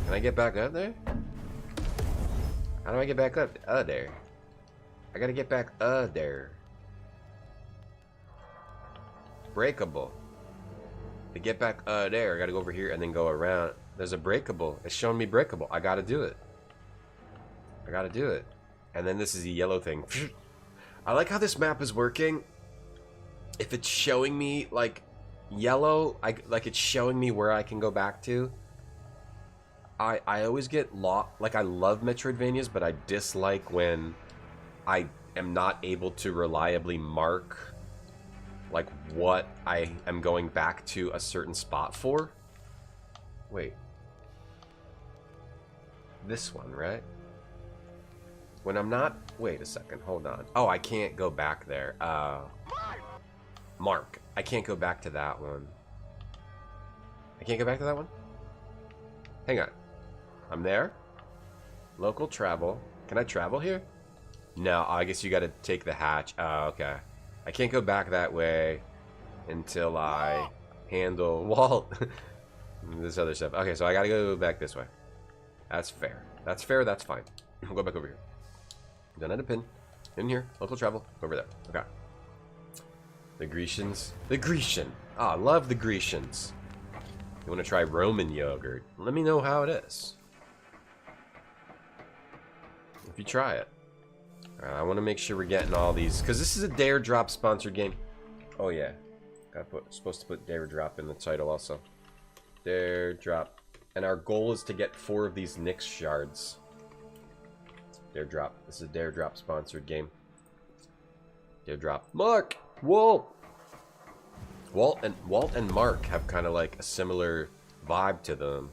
Speaker 2: Can I get back up there? How do I get back up there? I gotta get back there. Breakable. To get back there, I gotta go over here and then go around. There's a breakable. It's showing me breakable. I gotta do it. I gotta do it. And then this is a yellow thing. I like how this map is working. If it's showing me like yellow, like it's showing me where I can go back to. I always get lost. Like, I love Metroidvanias, but I dislike when I am not able to reliably mark like what I am going back to a certain spot for. Wait. This one, right? When I'm not... Wait a second, hold on. Oh, I can't go back there. Mark. I can't go back to that one. I can't go back to that one? Hang on. I'm there. Local travel. Can I travel here? No, I guess you gotta take the hatch. Oh, okay. I can't go back that way until I handle Walt. This other stuff. Okay, so I gotta go back this way. That's fair. That's fair, that's fine. I'll go back over here. Done at a pin. In here. Local travel. Over there. Okay. The Grecians. The Grecian. Ah, I love the Grecians. You want to try Roman yogurt? Let me know how it is. If you try it. I want to make sure we're getting all these, because this is a Dare Drop sponsored game. Oh yeah. Supposed to put Dare Drop in the title also. Dare Drop. And our goal is to get 4 of these Nyx shards. Dare Drop. This is a Dare Drop sponsored game. Dare Drop. Mark! Walt! Walt and Mark have kind of like a similar vibe to them.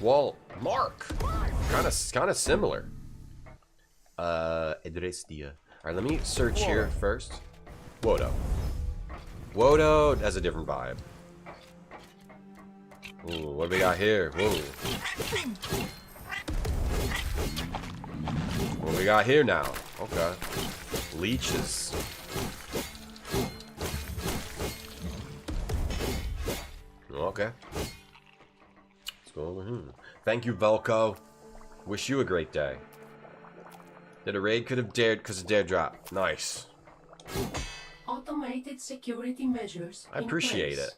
Speaker 2: Walt, Mark, kind of similar. Edrestia. All right, let me search here first. Wodo. Wodo has a different vibe. Ooh, what do we got here? Whoa. What do we got here now? Okay. Leeches. Okay. Let's go over here. Thank you, Velko. Wish you a great day. Did a raid could have dared because of Dare Drop. Nice.
Speaker 7: Automated security measures.
Speaker 2: I appreciate it.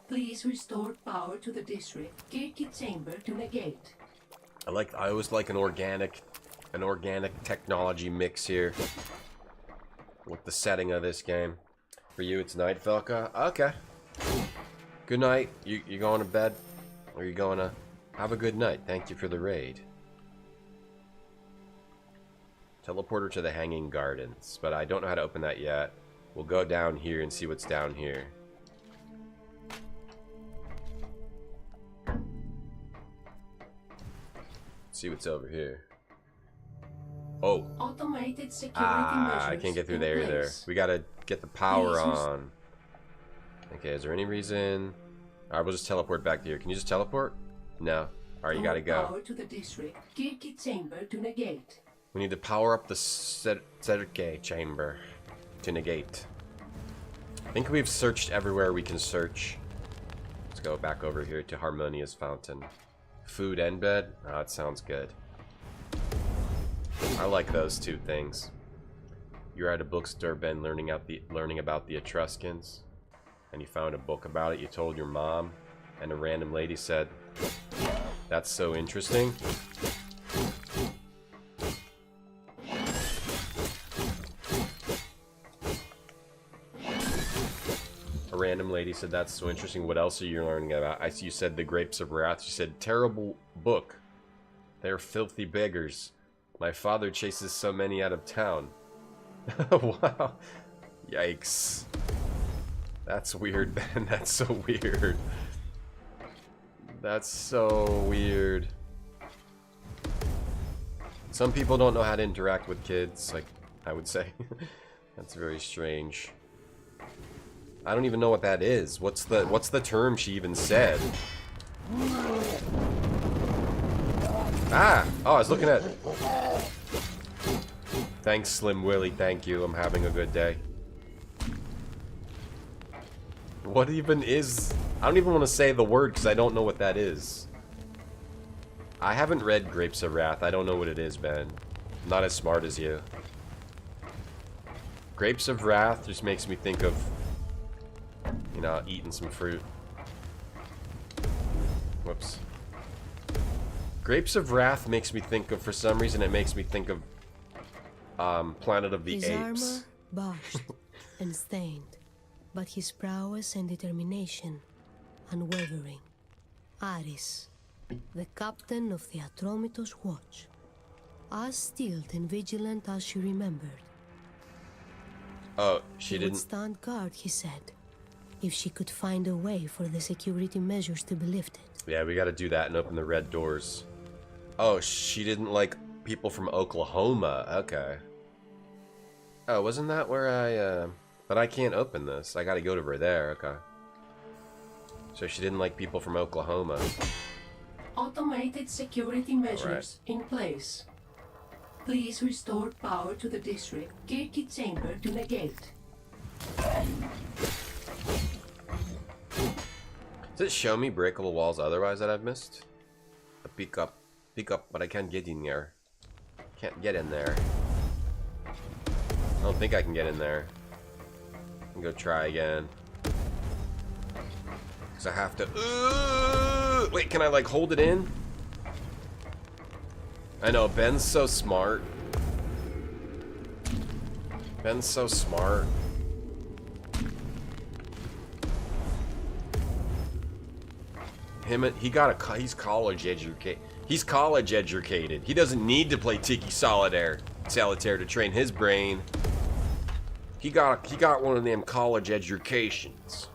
Speaker 7: Please restore power to the district. Gated chamber to negate.
Speaker 2: I always like an organic technology mix here with the setting of this game. For you, it's night, Velka. Okay. Good night. You going to bed? Or you going to have a good night? Thank you for the raid. Teleporter to the Hanging Gardens, but I don't know how to open that yet. We'll go down here and see what's down here. see what's over here. Oh.
Speaker 7: Automated security
Speaker 2: I
Speaker 7: measures
Speaker 2: can't get through
Speaker 7: in
Speaker 2: there either.
Speaker 7: place.
Speaker 2: We gotta get the power
Speaker 7: Please
Speaker 2: on. Okay, is there any reason? Alright, we'll just teleport back to here. Can you just teleport? No. Alright, you gotta go.
Speaker 7: Power to the district. Kirky chamber to negate.
Speaker 2: We need to power up the Serke chamber to negate. I think we've searched everywhere we can search. Let's go back over here to Harmonia's Fountain. Food and bed? Oh, that sounds good. I like those two things. You're at a bookstore, Ben, learning about the Etruscans, and you found a book about it. You told your mom, and a random lady said, "That's so interesting." A random lady said, "That's so interesting. What else are you learning about?" You said the Grapes of Wrath. She said, "Terrible book. They're filthy beggars. My father chases so many out of town." Wow. Yikes. That's weird, Ben. That's so weird. That's so weird. Some people don't know how to interact with kids, like I would say. That's very strange. I don't even know what that is. What's the term she even said? Ah! Oh, I was looking at... Thanks, Slim Willy. Thank you. I'm having a good day. What even is... I don't even want to say the word because I don't know what that is. I haven't read Grapes of Wrath. I don't know what it is, Ben. I'm not as smart as you. Grapes of Wrath just makes me think of... You know, eating some fruit. Whoops. Grapes of Wrath makes me think of, for some reason, it makes me think of Planet of the
Speaker 6: His
Speaker 2: Apes.
Speaker 6: armor bashed and stained, but his prowess and determination unwavering. Aris, the captain of the Atromitos Watch, as stealth and vigilant as she remembered.
Speaker 2: Oh, she
Speaker 6: He
Speaker 2: didn't...
Speaker 6: would stand guard, he said, if she could find a way for the security measures to be lifted.
Speaker 2: Yeah, we gotta do that and open the red doors. Oh, she didn't like people from Oklahoma. Okay. Oh, wasn't that where I, But I can't open this. I gotta go to her there. Okay. So she didn't like people from Oklahoma.
Speaker 7: Automated security measures in place. Please restore power to the district. Kirky chamber to negate.
Speaker 2: Does it show me breakable walls otherwise that I've missed? A peek up, but I can't get in there. Can't get in there. I don't think I can get in there. I can go try again. Because I have to... wait, can I like hold it in? I know, Ben's so smart. Ben's so smart. He's college educated. He's college educated. He doesn't need to play Tiki Solitaire to train his brain. He got one of them college educations.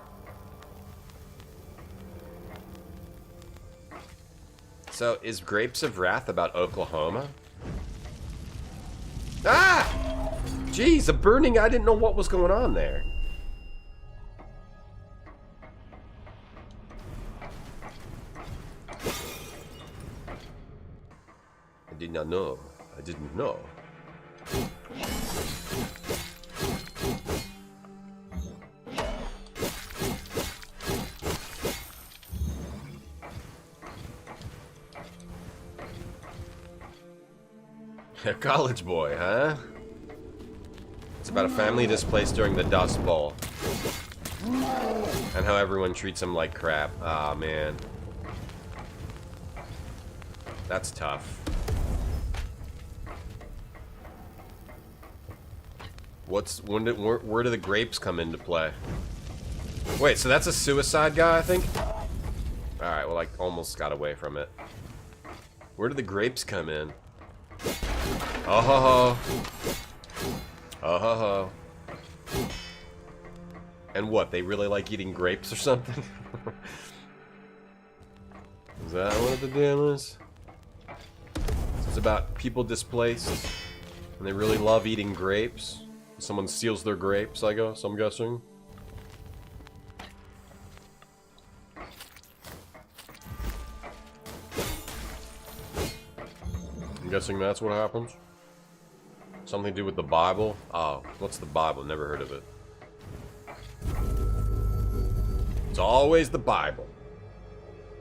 Speaker 2: So is Grapes of Wrath about Oklahoma? Ah! Jeez, the burning, I didn't know what was going on there. I did not know. I didn't know. A college boy, huh? It's about a family displaced during the Dust Bowl. And how everyone treats him like crap. Ah, oh, man. That's tough. Where do the grapes come into play? Wait, so that's a suicide guy, I think? Alright, well, I almost got away from it. Where do the grapes come in? Oh ho ho. Oh ho ho. And what, they really like eating grapes or something? Is that what the deal is? It's about people displaced, and they really love eating grapes. Someone steals their grapes, I guess, I'm guessing. I'm guessing that's what happens. Something to do with the Bible? Oh, what's the Bible? Never heard of it. It's always the Bible.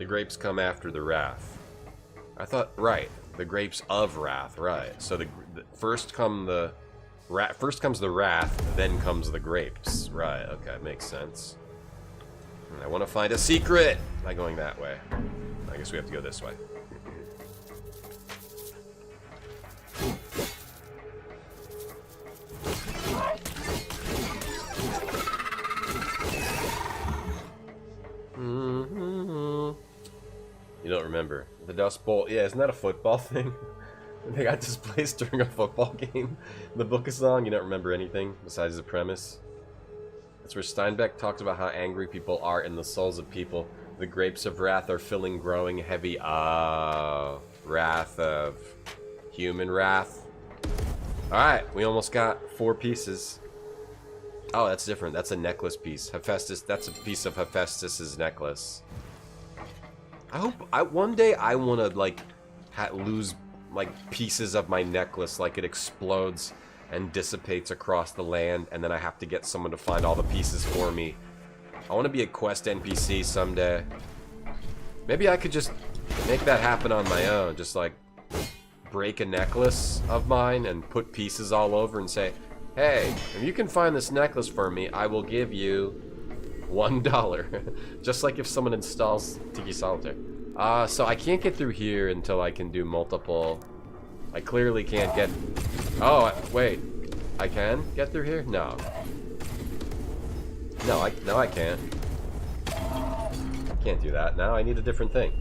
Speaker 2: The grapes come after the wrath. I thought, right, the grapes of wrath, right. So first comes the wrath, then comes the grapes. Right, okay, makes sense. And I want to find a secret by going that way. I guess we have to go this way. You don't remember. The Dust Bowl, yeah, isn't that a football thing? They got displaced during a football game. The book is long, you don't remember anything besides the premise. That's where Steinbeck talks about how angry people are in the souls of people. The grapes of wrath are filling growing heavy. Wrath of human wrath. Alright, we almost got 4 pieces. Oh, that's different. That's a necklace piece. Hephaestus, that's a piece of Hephaestus's necklace. I hope, one day I want to, like, lose, like, pieces of my necklace, like it explodes and dissipates across the land, and then I have to get someone to find all the pieces for me. I want to be a quest NPC someday. Maybe I could just make that happen on my own, just, like, break a necklace of mine and put pieces all over and say, hey, if you can find this necklace for me, I will give you $1. Just like if someone installs Tiki Solitaire. So I can't get through here until I can do multiple. I clearly can't get... Oh, wait. I can get through here? No. No, I can't. Can't do that. Now I need a different thing.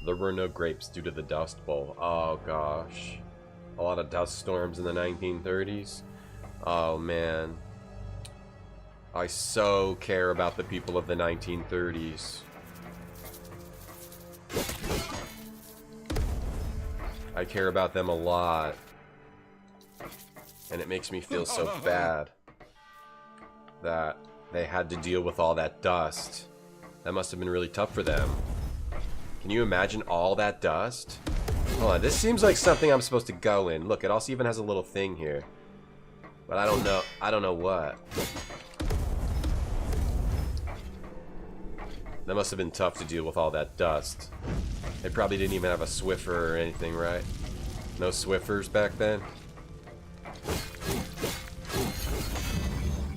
Speaker 2: There were no grapes due to the Dust Bowl. Oh, gosh. A lot of dust storms in the 1930s. Oh, man. I so care about the people of the 1930s. I care about them a lot. And it makes me feel so bad that they had to deal with all that dust. That must have been really tough for them. Can you imagine all that dust? Hold on, this seems like something I'm supposed to go in. Look, it also even has a little thing here. But I don't know what. That must have been tough to deal with all that dust. They probably didn't even have a Swiffer or anything, right? No Swiffers back then?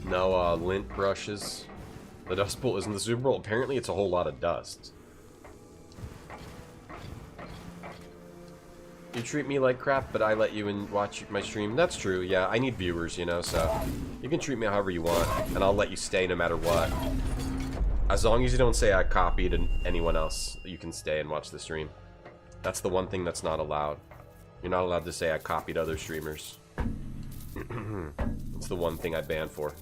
Speaker 2: No lint brushes? The Dust Bowl isn't the Super Bowl? Apparently it's a whole lot of dust. You treat me like crap, but I let you watch my stream. That's true, yeah. I need viewers, you know, so you can treat me however you want, and I'll let you stay no matter what. As long as you don't say I copied anyone else, you can stay and watch the stream. That's the one thing that's not allowed. You're not allowed to say I copied other streamers. It's the one thing I banned for.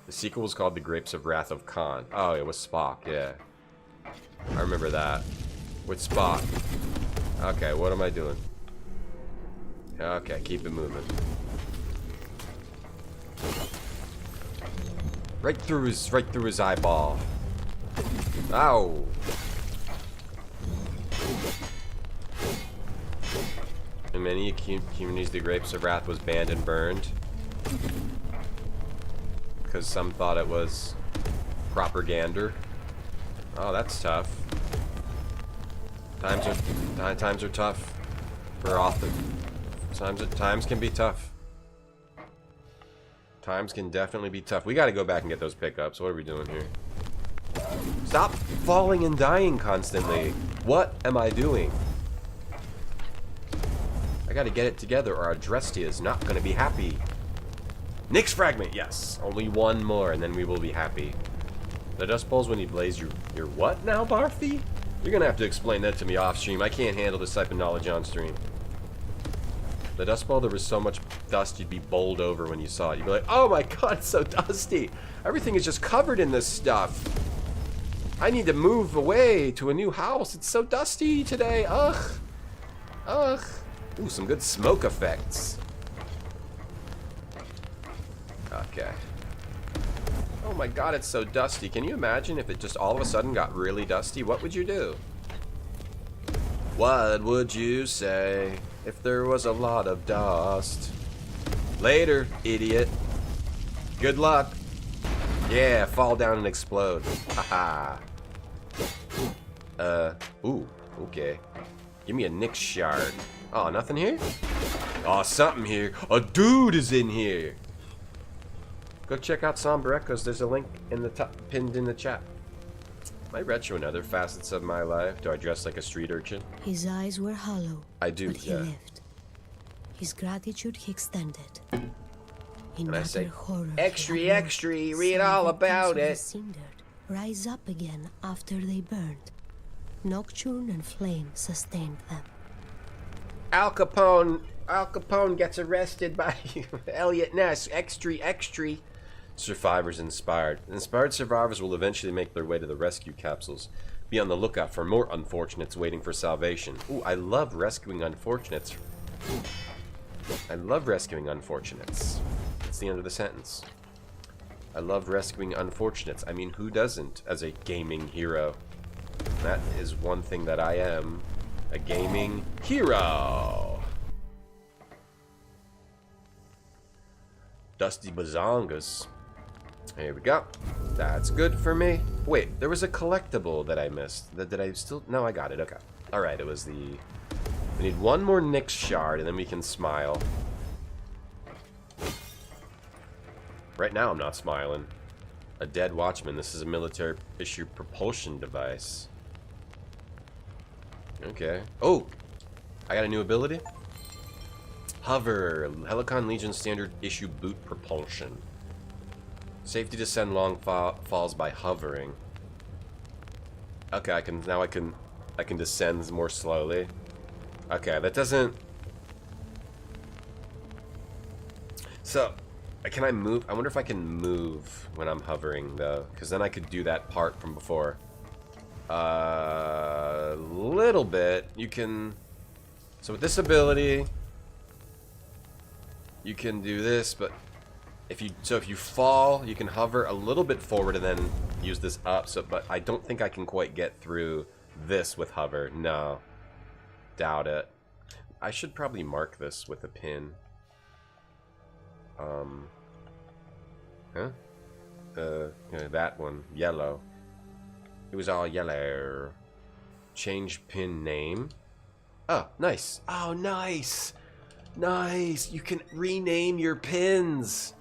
Speaker 2: The sequel was called The Grapes of Wrath of Khan. Oh, it was Spock, yeah. I remember that. With Spock. Okay, what am I doing? Okay, keep it moving. Right through his eyeball. Ow. In many communities, the Grapes of Wrath was banned and burned. Because some thought it was propaganda. Oh, that's tough. Times are tough for author. Times can be tough. Times can definitely be tough. We got to go back and get those pickups. What are we doing here? Stop falling and dying constantly. What am I doing? I got to get it together, or our Drestia is not going to be happy. Nyx fragment, yes. Only one more, and then we will be happy. The Dust Bowl's when you blaze your what now, Barthy? You're gonna have to explain that to me off stream. I can't handle this type of knowledge on stream. The Dust Bowl, there was so much dust you'd be bowled over when you saw it. You'd be like, oh my god, it's so dusty. Everything is just covered in this stuff. I need to move away to a new house. It's so dusty today. Ugh. Ugh. Ooh, some good smoke effects. Okay. Oh my god, it's so dusty. Can you imagine if it just all of a sudden got really dusty? What would you do? What would you say if there was a lot of dust? Later, idiot. Good luck. Yeah, fall down and explode. Haha. Ooh, okay. Give me a Nick shard. Oh, nothing here? Oh, something here. A dude is in here. Go check out Somber Echoes. There's a link in the top, pinned in the chat. Am I retro in other facets of my life? Do I dress like a street urchin?
Speaker 6: His eyes were hollow.
Speaker 2: I do,
Speaker 6: but he
Speaker 2: yeah.
Speaker 6: lived. His gratitude he extended.
Speaker 2: And I say,
Speaker 6: horror
Speaker 2: extra, read all about it.
Speaker 6: Cindered, rise up again after they burned. Nocturne and flame sustained them.
Speaker 2: Al Capone gets arrested by Elliot Ness. Extra. Survivors inspired. Inspired survivors will eventually make their way to the rescue capsules. Be on the lookout for more unfortunates waiting for salvation. Ooh, I love rescuing unfortunates. I love rescuing unfortunates. That's the end of the sentence. I love rescuing unfortunates. I mean, who doesn't as a gaming hero? That is one thing that I am. A gaming hero. Dusty Bazongas. Here we go. That's good for me. Wait, there was a collectible that I missed. Did I still? No, I got it. Okay. Alright, it was the... We need one more Nyx shard and then we can smile. Right now I'm not smiling. A dead watchman. This is a military issue propulsion device. Okay. Oh! I got a new ability. Hover. Helicon Legion standard issue boot propulsion. Safety descend long falls by hovering. Okay, I can descend more slowly. Okay, that doesn't... So, can I move? I wonder if I can move when I'm hovering, though. Because then I could do that part from before. Little bit. You can... So with this ability... You can do this, but... If you fall, you can hover a little bit forward and then use this up. But I don't think I can quite get through this with hover. No. Doubt it. I should probably mark this with a pin. That one. Yellow. It was all yellow. Change pin name. Oh, nice. Oh, nice. Nice. You can rename your pins.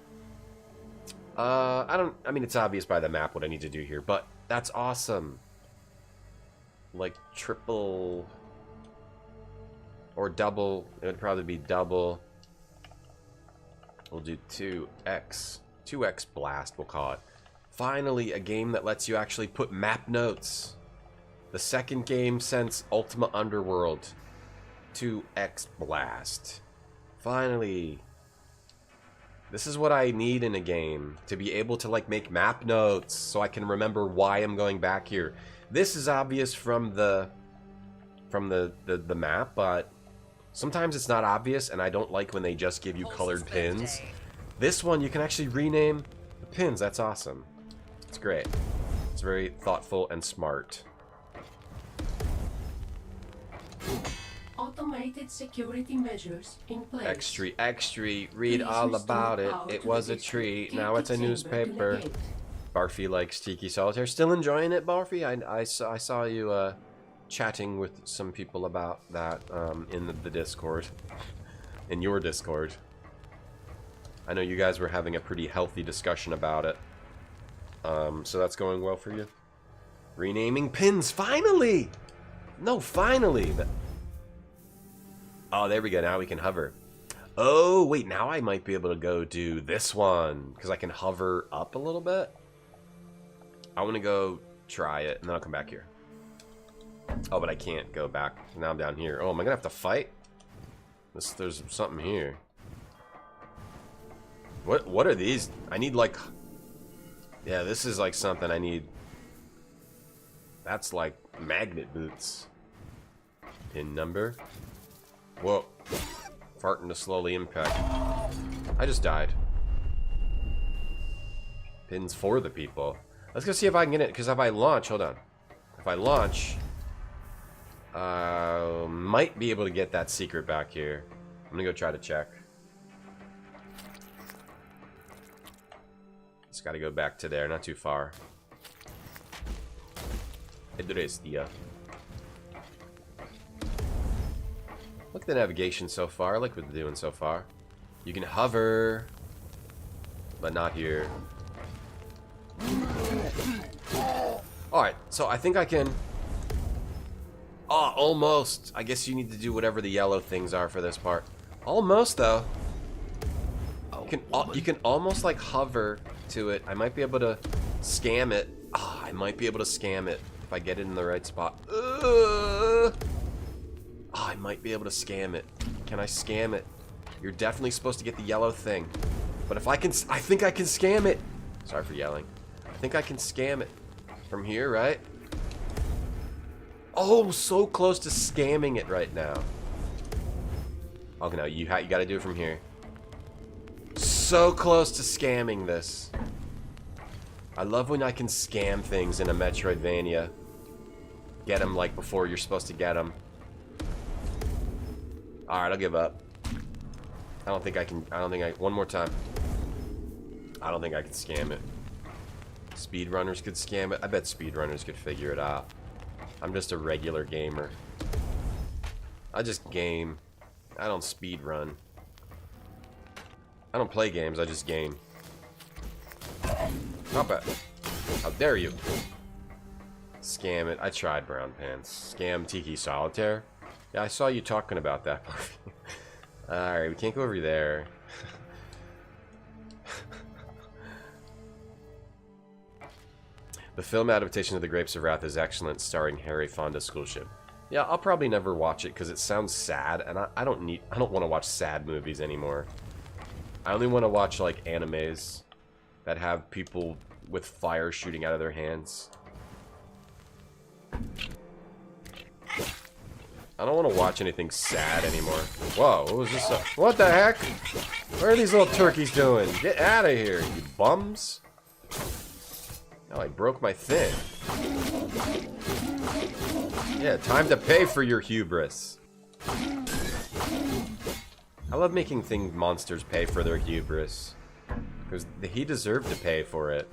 Speaker 2: I mean, it's obvious by the map what I need to do here, but that's awesome. Like triple or double. It would probably be double. We'll do 2x. 2x blast, we'll call it. Finally, a game that lets you actually put map notes. The second game since Ultima Underworld. 2x blast. Finally. This is what I need in a game. To be able to like make map notes so I can remember why I'm going back here. This is obvious from the map, but sometimes it's not obvious and I don't like when they just give you colored pins. This one you can actually rename the pins. That's awesome. It's great. It's very thoughtful and smart.
Speaker 7: Automated security measures in place.
Speaker 2: Extra, read all about it. It was a tree. Now it's a newspaper. Barfy likes Tiki Solitaire. Still enjoying it, Barfy? I saw you chatting with some people about that in the Discord. In your Discord. I know you guys were having a pretty healthy discussion about it. So that's going well for you? Renaming pins, finally! No, finally! Oh, there we go. Now we can hover. Oh, wait. Now I might be able to go do this one. Because I can hover up a little bit. I want to go try it. And then I'll come back here. Oh, but I can't go back. Now I'm down here. Oh, am I going to have to fight? There's something here. What are these? I need like... Yeah, this is like something I need. That's like magnet boots. Pin number. Whoa. Farting to slowly impact. I just died. Pins for the people. Let's go see if I can get it, because if I launch, hold on. If I launch, might be able to get that secret back here. I'm gonna go try to check. Just gotta go back to there, not too far. Edrestia. Look at the navigation so far. I like what they're doing so far. You can hover, but not here. Alright, so I think I can... Oh, almost. I guess you need to do whatever the yellow things are for this part. Almost, though. You can almost, like, hover to it. I might be able to scam it. Oh, I might be able to scam it if I get it in the right spot. Oh, I might be able to scam it. Can I scam it? You're definitely supposed to get the yellow thing. But if I can... I think I can scam it. Sorry for yelling. I think I can scam it. From here, right? Oh, so close to scamming it right now. Okay, no, you gotta do it from here. So close to scamming this. I love when I can scam things in a Metroidvania. Get them like before you're supposed to get them. Alright, I'll give up. I don't think I can. One more time. I don't think I can scam it. Speedrunners could scam it. I bet speedrunners could figure it out. I'm just a regular gamer. I just game. I don't speedrun. I don't play games, I just game. Stop it. How dare you? Scam it. I tried brown pants. Scam Tiki Solitaire? Yeah, I saw you talking about that. Alright, we can't go over there. The film adaptation of The Grapes of Wrath is excellent, starring Harry Fonda schoolship. Yeah, I'll probably never watch it because it sounds sad, and I don't want to watch sad movies anymore. I only want to watch like animes that have people with fire shooting out of their hands. I don't want to watch anything sad anymore. Whoa, what was this? What the heck? What are these little turkeys doing? Get out of here, you bums! Oh, I broke my thing. Yeah, time to pay for your hubris. I love making monsters pay for their hubris. Because he deserved to pay for it.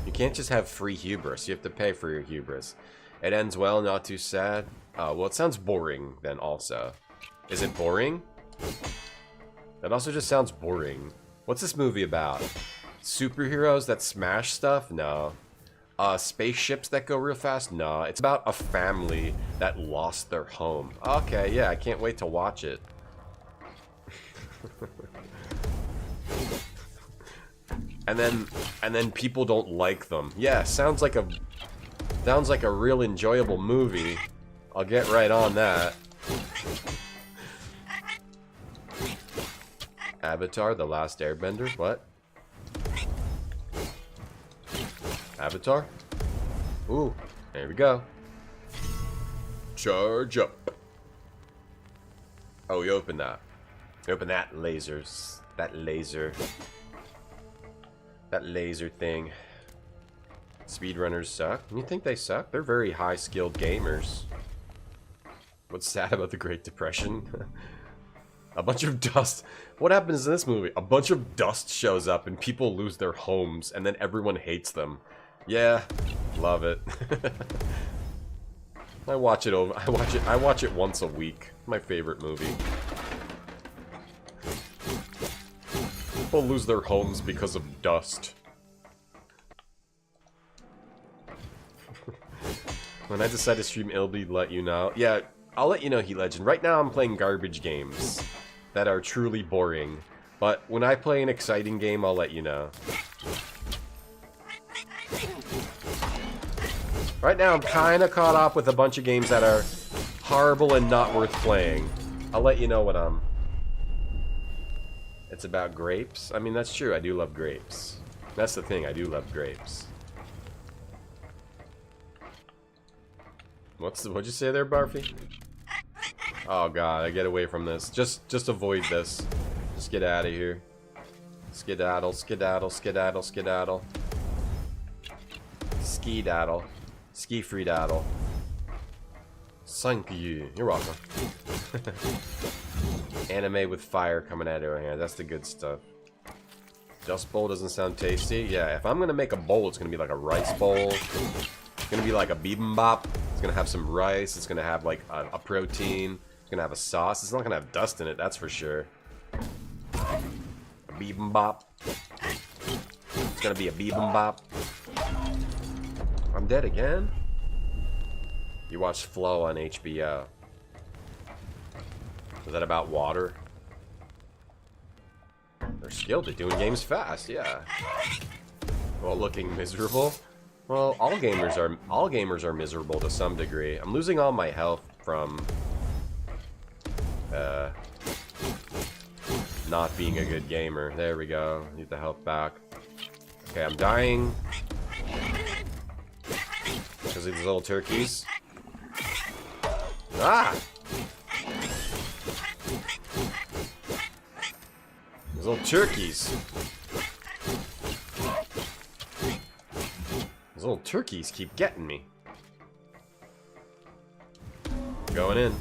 Speaker 2: You can't just have free hubris. You have to pay for your hubris. It ends well, not too sad. Well, it sounds boring then also. Is it boring? That also just sounds boring. What's this movie about? Superheroes that smash stuff? No. Spaceships that go real fast? No. It's about a family that lost their home. Okay, yeah, I can't wait to watch it. and then people don't like them. Yeah, sounds like a real enjoyable movie. I'll get right on that. Avatar: The Last Airbender? What? Avatar? Ooh, there we go. Charge up. Oh, we opened that. We opened that lasers. That laser. That laser thing. Speedrunners suck. You think they suck? They're very high-skilled gamers. What's sad about the Great Depression? A bunch of dust. What happens in this movie? A bunch of dust shows up and people lose their homes and then everyone hates them. Yeah, love it. I watch it once a week. My favorite movie. People lose their homes because of dust. When I decide to stream, it'll be let you know. Yeah, I'll let you know, Heat Legend. Right now I'm playing garbage games that are truly boring. But when I play an exciting game, I'll let you know. Right now I'm kind of caught up with a bunch of games that are horrible and not worth playing. I'll let you know when I'm... It's about grapes? I mean, that's true. I do love grapes. That's the thing. I do love grapes. What'd you say there, Barfy? Oh god, I get away from this. Just avoid this. Just get out of here. Skedaddle, skedaddle, skedaddle, skedaddle. Ski-daddle. Ski-free-daddle. Thank you. You're welcome. Anime with fire coming out of her hand. That's the good stuff. Dust bowl doesn't sound tasty. Yeah, if I'm gonna make a bowl, it's gonna be like a rice bowl. It's gonna be like a bibimbap. It's gonna have some rice. It's gonna have like a protein. It's gonna have a sauce. It's not gonna have dust in it, that's for sure. A bibimbap. It's gonna be a bibimbap. I'm dead again? You watched Flow on HBO. Was that about water? They're skilled at doing games fast, yeah. Well, looking miserable. Well, all gamers are miserable to some degree. I'm losing all my health from not being a good gamer. There we go. Need the health back. Okay, I'm dying because of these little turkeys. Ah! These little turkeys. Those little turkeys keep getting me. Going in.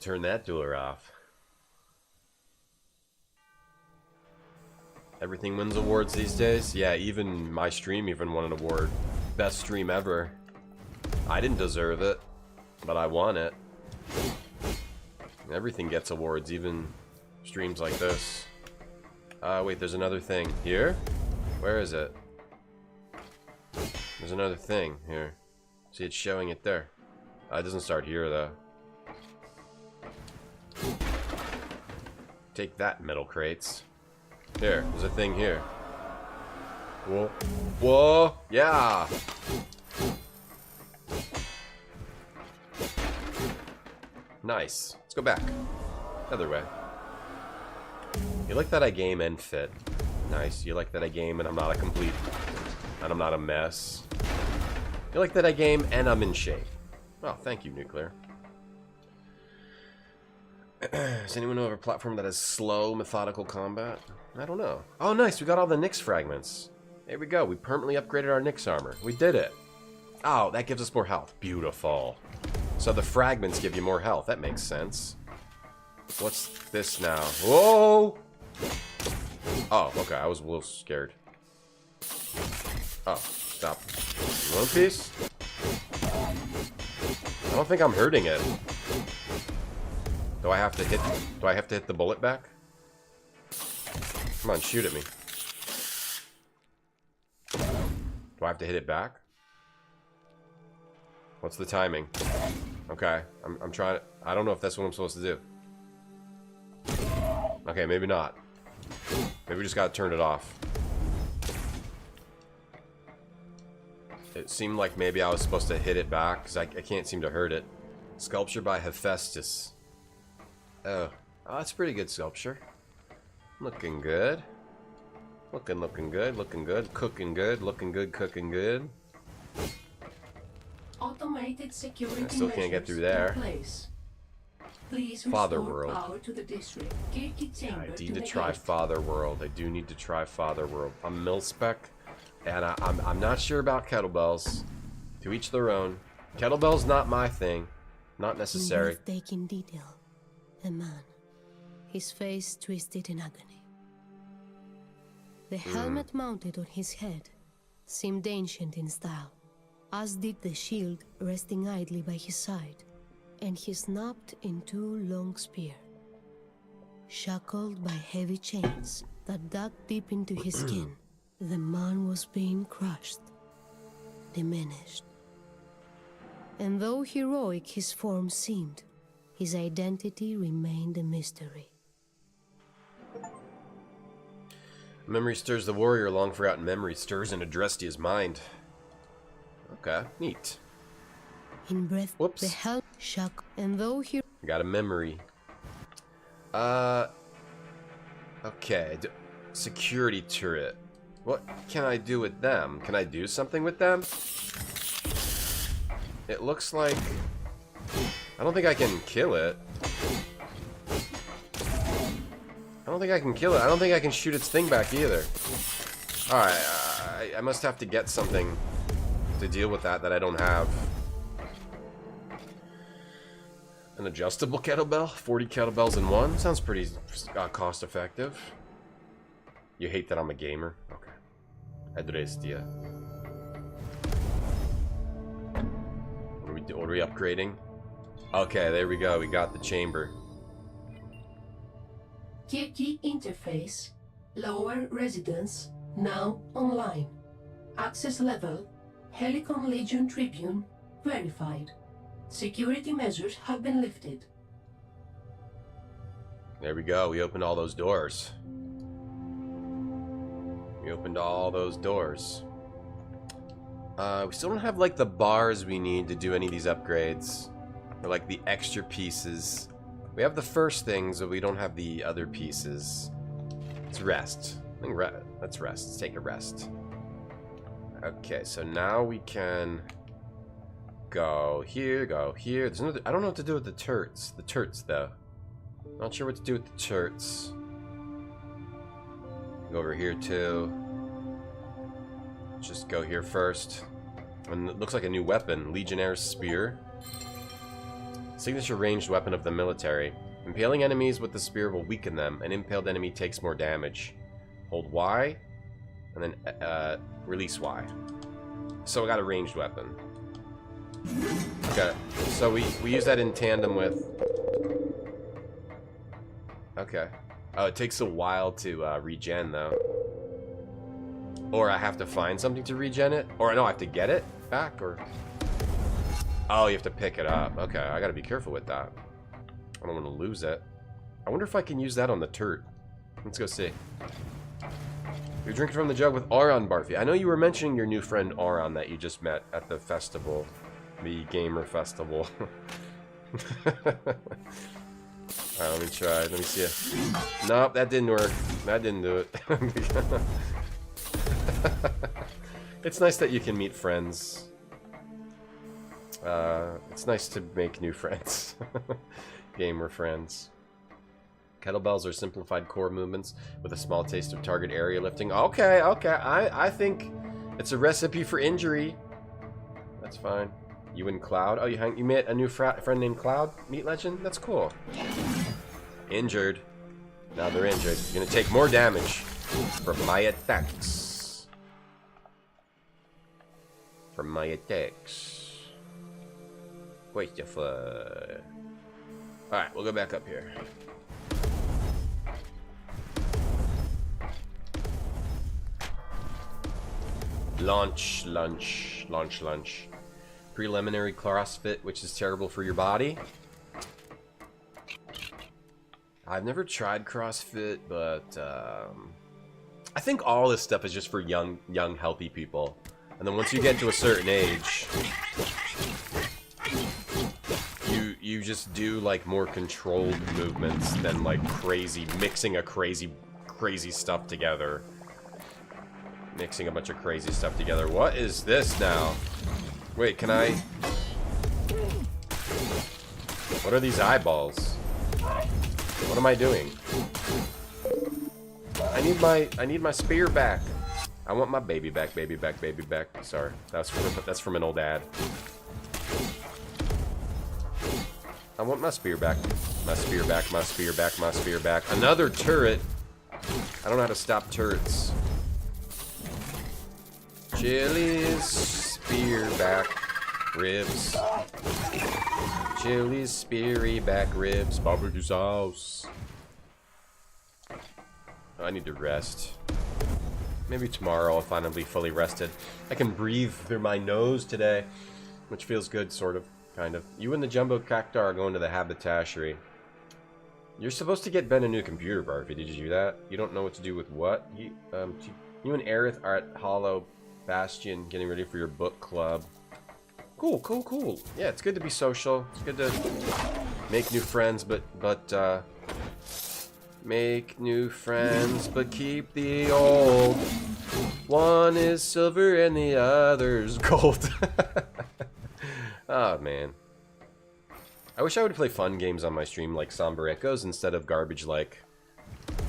Speaker 2: Turn that dueler off. Everything wins awards these days. Yeah, even my stream even won an award. Best stream ever. I didn't deserve it, but I won it. Everything gets awards, even streams like this. Wait, there's another thing. Here? Where is it? There's another thing here. See, it's showing it there. It doesn't start here, though. Take that, metal crates. Here, there's a thing here. Whoa. Whoa! Yeah! Nice. Let's go back. Other way. You like that I game and fit. Nice. You like that I game and I'm not a complete... and I'm not a mess. You like that I game and I'm in shape. Oh, thank you, Nuclear. Does anyone know of a platform that has slow, methodical combat? I don't know. Oh, nice. We got all the Nyx fragments. There we go. We permanently upgraded our Nyx armor. We did it. Oh, that gives us more health. Beautiful. So the fragments give you more health. That makes sense. What's this now? Whoa! Oh, okay. I was a little scared. Oh, stop. One piece? I don't think I'm hurting it. Do I have to hit the bullet back? Come on, shoot at me. Do I have to hit it back? What's the timing? Okay, I'm trying to... I don't know if that's what I'm supposed to do. Okay, maybe not. Maybe we just gotta turn it off. It seemed like maybe I was supposed to hit it back, because I can't seem to hurt it. Sculpture by Hephaestus. Oh, that's pretty good sculpture. Looking good. Looking good, looking good. Cooking good, looking good, cooking good.
Speaker 7: Automated security
Speaker 2: I still can't get through there.
Speaker 7: Please
Speaker 2: Father
Speaker 7: restore
Speaker 2: World.
Speaker 7: power to the district.
Speaker 2: I need to try Father World. I do need to try Father World. I'm mil-spec, and I'm not sure about kettlebells. To each their own. Kettlebell's not my thing. Not necessary.
Speaker 6: In breathtaking detail, a man, his face twisted in agony. The helmet mounted on his head seemed ancient in style, as did the shield resting idly by his side, and he snapped into long spear. Shackled by heavy chains that dug deep into his skin, the man was being crushed, diminished. And though heroic his form seemed, his identity remained a mystery.
Speaker 2: Memory stirs the warrior, long forgotten memory stirs and addressed his mind. Okay, neat.
Speaker 6: In breath,
Speaker 2: whoops.
Speaker 6: The help shock, and though he
Speaker 2: got a memory. Okay, security turret. What can I do with them? Can I do something with them? It looks like... I don't think I can kill it. I don't think I can kill it. I don't think I can shoot its thing back either. Alright, I must have to get something to deal with that I don't have. An adjustable kettlebell? 40 kettlebells in one? Sounds pretty cost effective. You hate that I'm a gamer? Okay. Adrestia. What are we upgrading? Okay, there we go. We got the chamber.
Speaker 7: Key interface. Lower residence. Now online. Access level. Helicon Legion Tribune. Verified. Security measures have been lifted.
Speaker 2: There we go. We opened all those doors. We opened all those doors. We still don't have, like, the bars we need to do any of these upgrades. Or, like, the extra pieces. We have the first things, but we don't have the other pieces. Let's rest. Let's rest. Let's take a rest. Okay, so now we can... go here, go here. There's another, I don't know what to do with the turrets. The turrets, though. Not sure what to do with the turrets. Go over here, too. Just go here first. And it looks like a new weapon. Legionnaire's Spear. Signature ranged weapon of the military. Impaling enemies with the spear will weaken them. An impaled enemy takes more damage. Hold Y. And then release Y. So I got a ranged weapon. Okay, so we use that in tandem with... Okay. Oh, it takes a while to regen, though. Or I have to find something to regen it? Or no, I have to get it back, or... Oh, you have to pick it up. Okay, I gotta be careful with that. I don't want to lose it. I wonder if I can use that on the turret. Let's go see. You're drinking from the jug with Auron, Barfy. I know you were mentioning your new friend Auron that you just met at the festival. The gamer festival. Alright, let me try. Let me see it. Nope, that didn't work. That didn't do it. It's nice that you can meet friends. It's nice to make new friends. Gamer friends. Kettlebells are simplified core movements with a small taste of target area lifting. Okay, okay. I think it's a recipe for injury. That's fine. You and Cloud? Oh, you met a new friend named Cloud? Meat Legend? That's cool. Injured. Now they're injured. You're gonna take more damage from my attacks. From my attacks. Quite the fun. Alright, we'll go back up here. Launch. Preliminary CrossFit, which is terrible for your body. I've never tried CrossFit, but I think all this stuff is just for young, healthy people. And then once you get to a certain age, you just do like more controlled movements than like mixing a crazy stuff together. Mixing a bunch of crazy stuff together. What is this now? Wait, can I? What are these eyeballs? What am I doing? I need my spear back. I want my baby back. Sorry, that's from an old ad. I want my spear back. My spear back. Another turret. I don't know how to stop turrets. Chili's spear back ribs. Chili's speary back ribs. Barbecue sauce. I need to rest. Maybe tomorrow I'll finally be fully rested. I can breathe through my nose today, which feels good, sort of, kind of. You and the Jumbo Cactar are going to the habitationary. You're supposed to get Ben a new computer, Barfy. Did you do that? You don't know what to do with what? You and Aerith are at Hollow Bastion getting ready for your book club. Cool. Yeah, it's good to be social. It's good to make new friends, but make new friends, but keep the old. One is silver and the other's gold. Oh, man. I wish I would play fun games on my stream like Somber Echoes instead of garbage like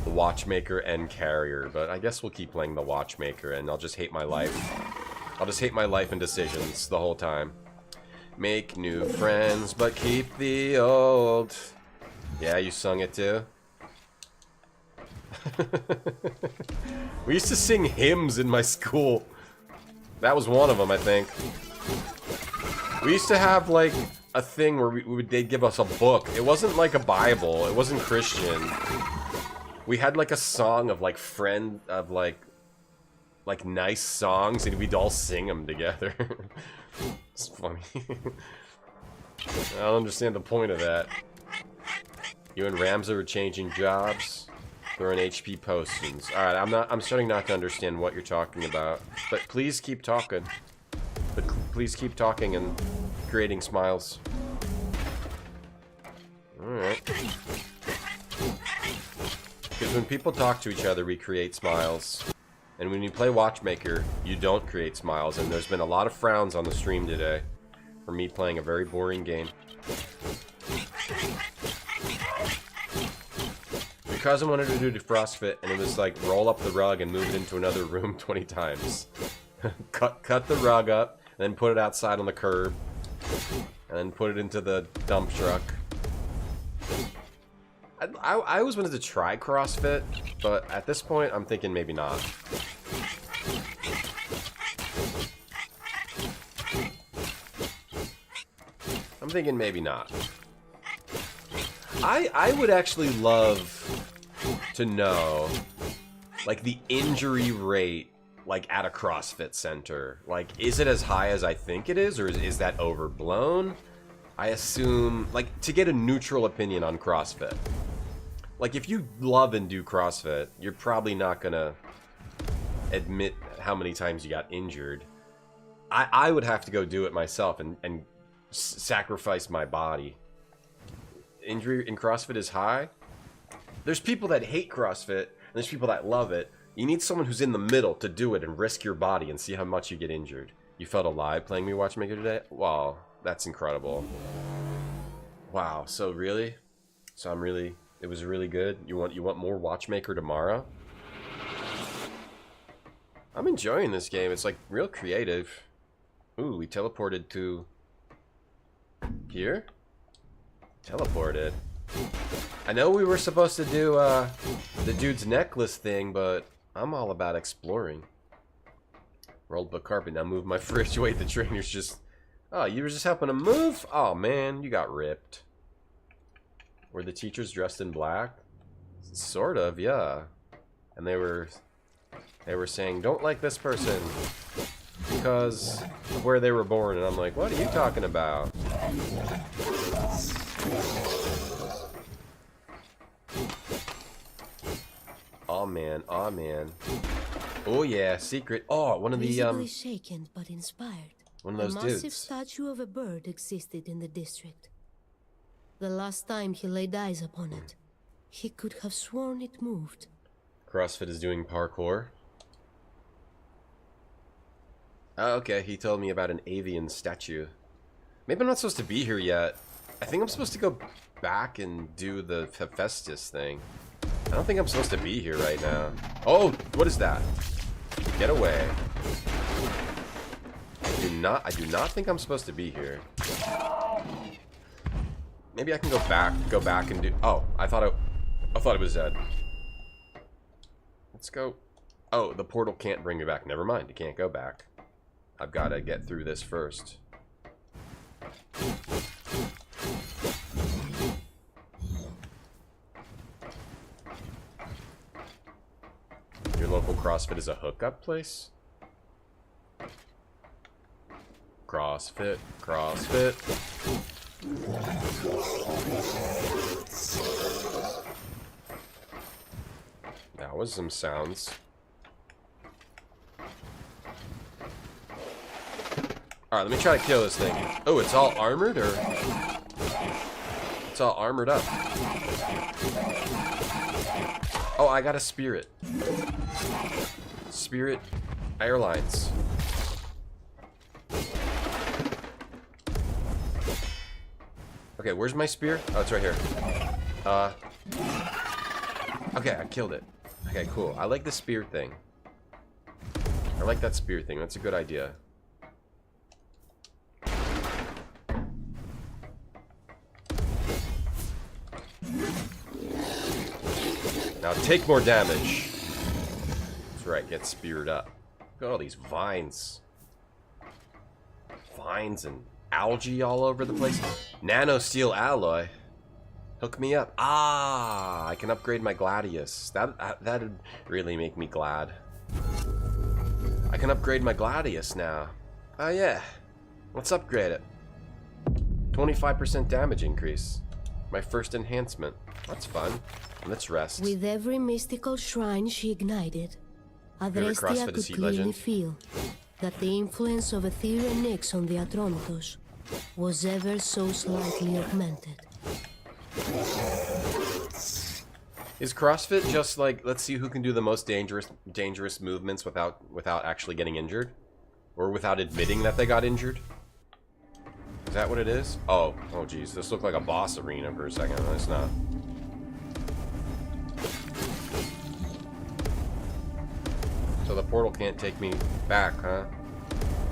Speaker 2: the Watchmaker and Carrier, but I guess we'll keep playing the Watchmaker and I'll just hate my life. I'll just hate my life and decisions the whole time. Make new friends, but keep the old. Yeah, you sung it too? We used to sing hymns in my school. That was one of them, I think. We used to have, like, a thing where they'd give us a book. It wasn't like a Bible. It wasn't Christian. We had, like, a song of, like, like nice songs, and we'd all sing them together. It's funny. I don't understand the point of that. You and Ramza are changing jobs. They're on HP potions. Alright, I'm starting not to understand what you're talking about. But please keep talking. But please keep talking and creating smiles. Alright. Because when people talk to each other, we create smiles. And when you play Watchmaker, you don't create smiles. And there's been a lot of frowns on the stream today for me playing a very boring game. My cousin wanted to do the CrossFit, and it was like roll up the rug and move it into another room 20 times. cut the rug up, and then put it outside on the curb, and then put it into the dump truck. I always wanted to try CrossFit, but at this point, I'm thinking maybe not. I'm thinking maybe not. I would actually love to know, like, the injury rate, like, at a CrossFit center. Like, is it as high as I think it is, or is that overblown? I assume, like, to get a neutral opinion on CrossFit. Like, if you love and do CrossFit, you're probably not gonna admit how many times you got injured. I would have to go do it myself and sacrifice my body. Injury in CrossFit is high. There's people that hate CrossFit, and there's people that love it. You need someone who's in the middle to do it and risk your body and see how much you get injured. You felt alive playing me Watchmaker today? Wow, that's incredible. Wow, so really? So it was really good? You want more Watchmaker tomorrow? I'm enjoying this game. It's like real creative. Ooh, we teleported to here? Teleported. I know we were supposed to do the dude's necklace thing, but I'm all about exploring. Rolled book carpet. Now move my fridge. Wait, the trainer's just... Oh, you were just helping him move? Oh, man, you got ripped. Were the teachers dressed in black? Sort of, yeah. And they were saying, don't like this person because of where they were born. And I'm like, what are you talking about? Oh man, oh man. Oh yeah, secret. Oh, one of the
Speaker 6: Visibly shaken but inspired.
Speaker 2: One of those
Speaker 6: a massive
Speaker 2: dudes.
Speaker 6: statue of a bird existed in the district. The last time he laid eyes upon it, he could have sworn it moved.
Speaker 2: CrossFit is doing parkour. Oh, okay, he told me about an avian statue. Maybe I'm not supposed to be here yet. I think I'm supposed to go back and do the Hephaestus thing. I don't think I'm supposed to be here right now. Oh, what is that? Get away. I do not think I'm supposed to be here. Maybe I can go back and do... Oh, I thought it was dead. Let's go. Oh, the portal can't bring me back. Never mind, it can't go back. I've got to get through this first. Your local CrossFit is a hookup place? CrossFit, CrossFit. That was some sounds. Alright, let me try to kill this thing. Oh, it's all armored, or... It's all armored up. Oh, I got a Spirit. Spirit Airlines. Okay, where's my spear? Oh, it's right here. Okay, I killed it. Okay, cool. I like the spear thing. I like that spear thing. That's a good idea. Now take more damage. That's right, get speared up. Look at all these vines. Vines and algae all over the place. Nano steel alloy. Hook me up. Ah, I can upgrade my Gladius. That'd really make me glad. I can upgrade my Gladius now. Oh yeah. Let's upgrade it. 25% damage increase. My first enhancement. That's fun. Let's rest.
Speaker 6: With every mystical shrine she ignited, Adrestia could clearly feel that the influence of Aether and Nyx on the Atronotos was ever so slightly augmented.
Speaker 2: Is CrossFit just like, let's see who can do the most dangerous movements without actually getting injured? Or without admitting that they got injured? Is that what it is? Oh geez, this looked like a boss arena for a second. No, it's not. So the portal can't take me back, huh?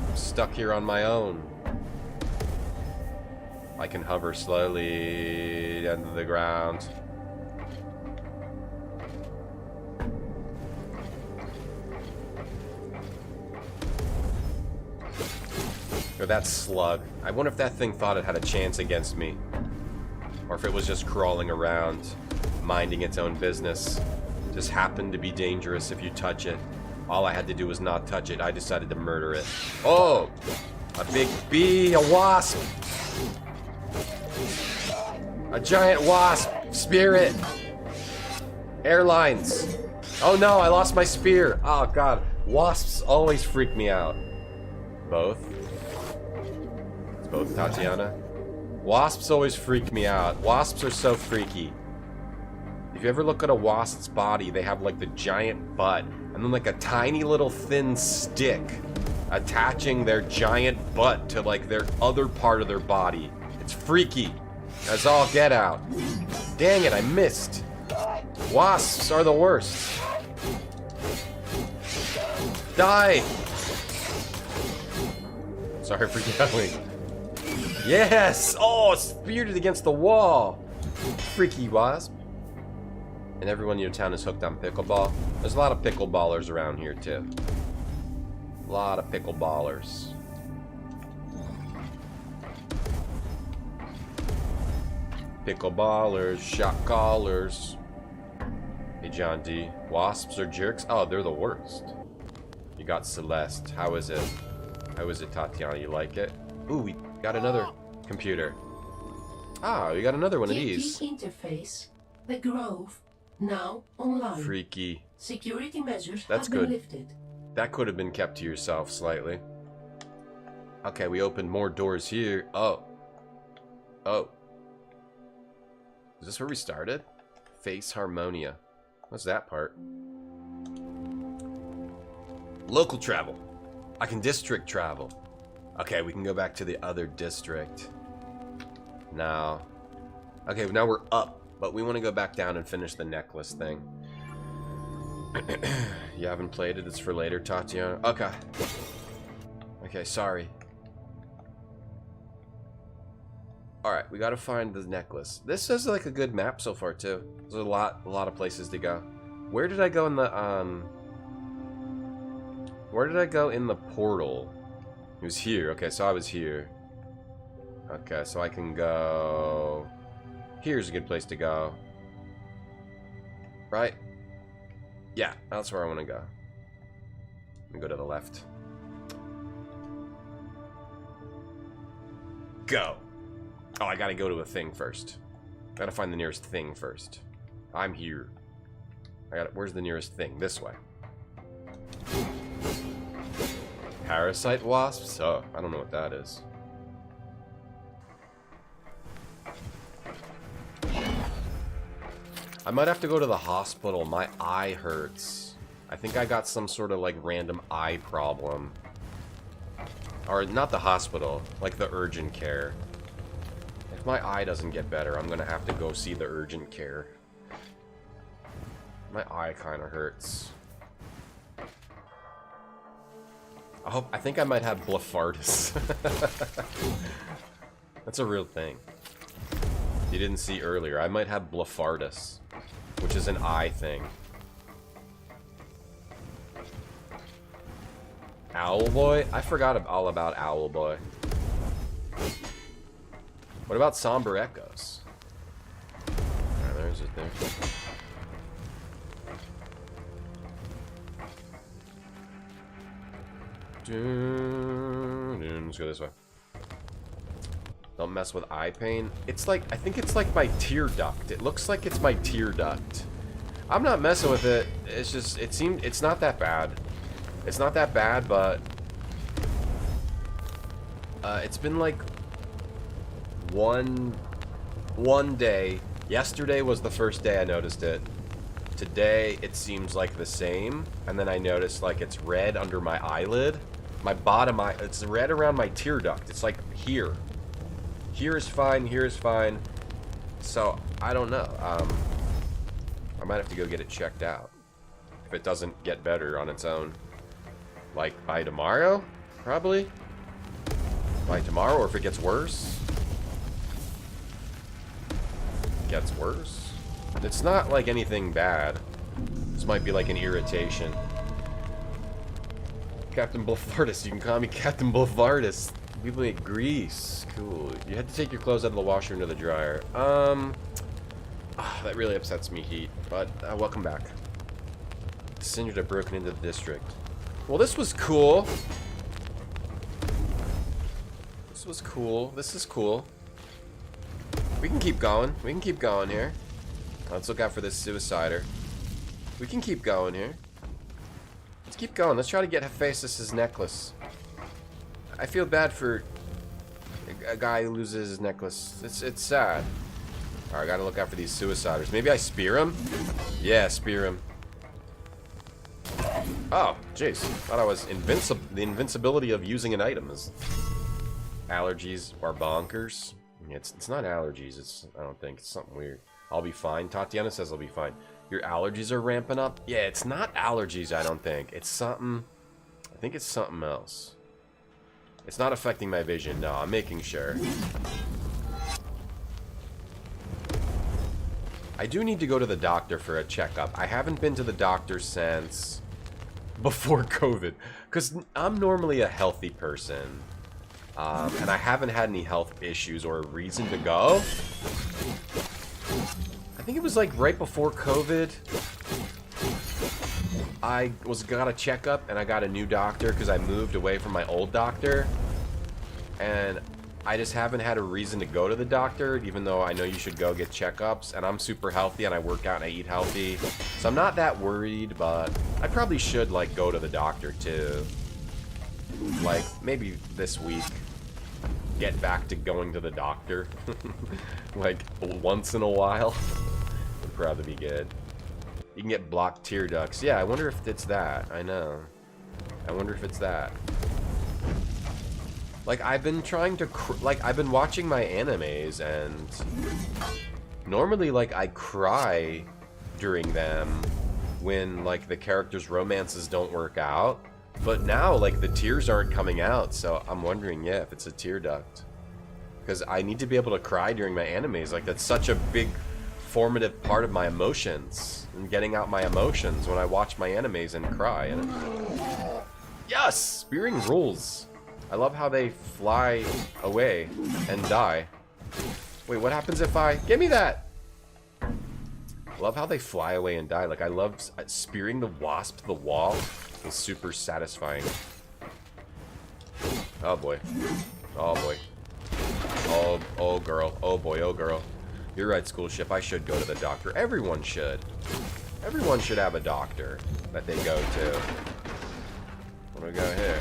Speaker 2: I'm stuck here on my own. I can hover slowly down to the ground. Or that slug. I wonder if that thing thought it had a chance against me. Or if it was just crawling around, minding its own business. Just happened to be dangerous if you touch it. All I had to do was not touch it. I decided to murder it. Oh! A big bee! A wasp! A giant wasp! Spirit! Airlines! Oh no, I lost my spear! Oh god. Wasps always freak me out. Both? It's both, Tatiana? Wasps always freak me out. Wasps are so freaky. If you ever look at a wasp's body, they have like the giant butt and then like a tiny little thin stick attaching their giant butt to like their other part of their body. It's freaky. That's all get out. Dang it, I missed. Wasps are the worst. Die! Sorry for yelling. Yes! Oh, speared it against the wall. Freaky wasp. And everyone in your town is hooked on pickleball. There's a lot of pickleballers around here too. A lot of pickleballers. Pickleballers, shot callers. Hey John D. Wasps are jerks? Oh, they're the worst. You got Celeste. How is it? How is it, Tatiana? You like it? Ooh, we got another computer. Ah, we got another one of these.
Speaker 7: Interface. The Grove. Now online.
Speaker 2: Freaky.
Speaker 7: Security measures
Speaker 2: That's
Speaker 7: have been
Speaker 2: good.
Speaker 7: lifted.
Speaker 2: That could have been kept to yourself slightly. Okay, we opened more doors here. Oh. Oh. Is this where we started? Face Harmonia. What's that part? Local travel. I can district travel. Okay, we can go back to the other district. Now. Okay, now we're up. But we want to go back down and finish the necklace thing. You haven't played it? It's for later, Tatiana? Okay. Okay, sorry. Alright, we gotta find the necklace. This is like a good map so far, too. There's a lot of places to go. Where did I go in the, Where did I go in the portal? It was here. Okay, so I was here. Okay, so I can go... Here's a good place to go. Right? Yeah, that's where I want to go. Let me go to the left. Go! Oh, I gotta go to a thing first. I gotta find the nearest thing first. I'm here. Where's the nearest thing? This way. Parasite wasps? Oh, I don't know what that is. I might have to go to the hospital. My eye hurts. I think I got some sort of like random eye problem. Or not the hospital, like the urgent care. If my eye doesn't get better, I'm gonna have to go see the urgent care. My eye kind of hurts. I think I might have blepharitis. That's a real thing. You didn't see earlier. I might have blepharitis, which is an eye thing. Owlboy? I forgot all about Owlboy. What about Somber Echoes? There's it there. Let's go this way. Don't mess with eye pain. It's like, I think it's like my tear duct. It looks like it's my tear duct. I'm not messing with it. It's just, it's not that bad. It's not that bad, but it's been like one day. Yesterday was the first day I noticed it. Today it seems like the same, and then I noticed like it's red under my eyelid. My bottom eye, it's red around my tear duct. It's like here. Here is fine, here is fine. So, I don't know. I might have to go get it checked out. If it doesn't get better on its own. Like, by tomorrow? Probably? By tomorrow, or if it gets worse? Gets worse? It's not like anything bad. This might be like an irritation. Captain Blepharitis. You can call me Captain Blepharitis. We make grease. Cool. You had to take your clothes out of the washer into the dryer. That really upsets me, Heat. But, welcome back. Sindred had broken into the district. Well, this was cool. This was cool. This is cool. We can keep going. We can keep going here. Let's look out for this suicider. We can keep going here. Let's keep going. Let's try to get Hephaestus' necklace. I feel bad for a guy who loses his necklace. It's sad. Alright, I gotta look out for these suiciders. Maybe I spear him? Yeah, spear him. Oh, jeez. Thought I was invincible. The invincibility of using an item is... Allergies are bonkers. It's not allergies. It's, I don't think. It's something weird. I'll be fine. Tatiana says I'll be fine. Your allergies are ramping up? Yeah, it's not allergies, I don't think. It's something... I think it's something else. It's not affecting my vision. No, I'm making sure. I do need to go to the doctor for a checkup. I haven't been to the doctor since before COVID. Because I'm normally a healthy person. And I haven't had any health issues or a reason to go. I think it was like right before COVID. I got a checkup and I got a new doctor because I moved away from my old doctor. And I just haven't had a reason to go to the doctor, even though I know you should go get checkups. And I'm super healthy and I work out and I eat healthy. So I'm not that worried, but I probably should like go to the doctor too. Like maybe this week. Get back to going to the doctor. Like once in a while. Would probably be good. You can get blocked tear ducts. Yeah, I wonder if it's that. I know. I wonder if it's that. Like, I've been trying to... like, I've been watching my animes, and... normally, like, I cry during them when, like, the characters' romances don't work out. But now, like, the tears aren't coming out, so I'm wondering, yeah, if it's a tear duct. Because I need to be able to cry during my animes. Like, that's such a big, formative part of my emotions. And getting out my emotions when I watch my animes and cry. And yes! Spearing rules. I love how they fly away and die. Wait, what happens if I... Give me that! I love how they fly away and die. Like, I love spearing the wasp to the wall. It's super satisfying. Oh, boy. Oh, boy. Oh, girl. Oh, boy. Oh, girl. You're right, school ship. I should go to the doctor. Everyone should. Everyone should have a doctor that they go to. What do we got here?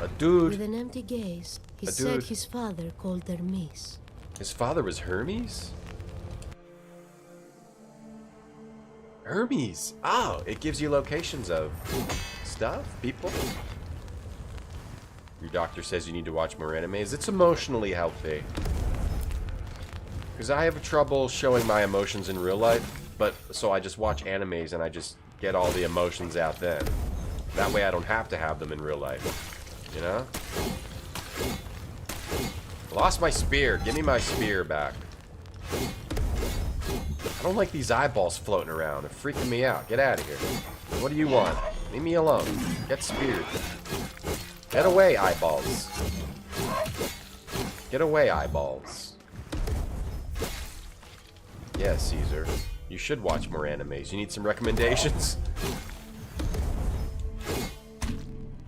Speaker 2: A dude.
Speaker 6: With an empty gaze, he said his father called Hermes.
Speaker 2: His father was Hermes? Hermes! Oh, it gives you locations of stuff, people. Your doctor says you need to watch more animes. It's emotionally healthy. Because I have trouble showing my emotions in real life, but so I just watch animes and I just get all the emotions out then. That way I don't have to have them in real life. You know? Lost my spear. Give me my spear back. I don't like these eyeballs floating around. They're freaking me out. Get out of here. What do you want? Leave me alone. Get speared. Get away, eyeballs. Get away, eyeballs. Yeah, Caesar. You should watch more animes. You need some recommendations?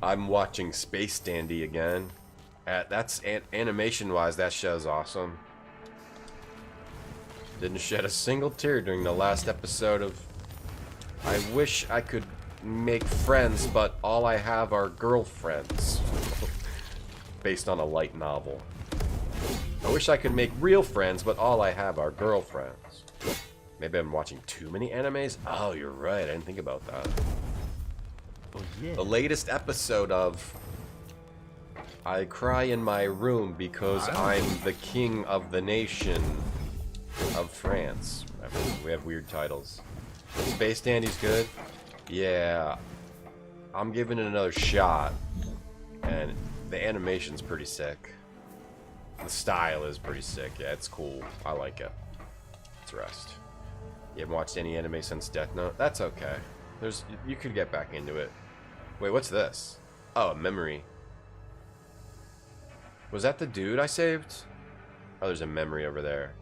Speaker 2: I'm watching Space Dandy again. That's animation-wise, that show's awesome. Didn't shed a single tear during the last episode of... I wish I could make friends, but all I have are girlfriends. Based on a light novel. I wish I could make real friends, but all I have are girlfriends. Maybe I'm watching too many animes? Oh, you're right. I didn't think about that.
Speaker 10: Oh, yeah.
Speaker 2: The latest episode of... I cry in my room because I'm the king of the nation of France. We have weird titles. Space Dandy's good? Yeah. I'm giving it another shot. And the animation's pretty sick. The style is pretty sick. Yeah, it's cool. I like it. Let's rest. You haven't watched any anime since Death Note? That's okay. You could get back into it. Wait, what's this? Oh, a memory. Was that the dude I saved? Oh, there's a memory over there.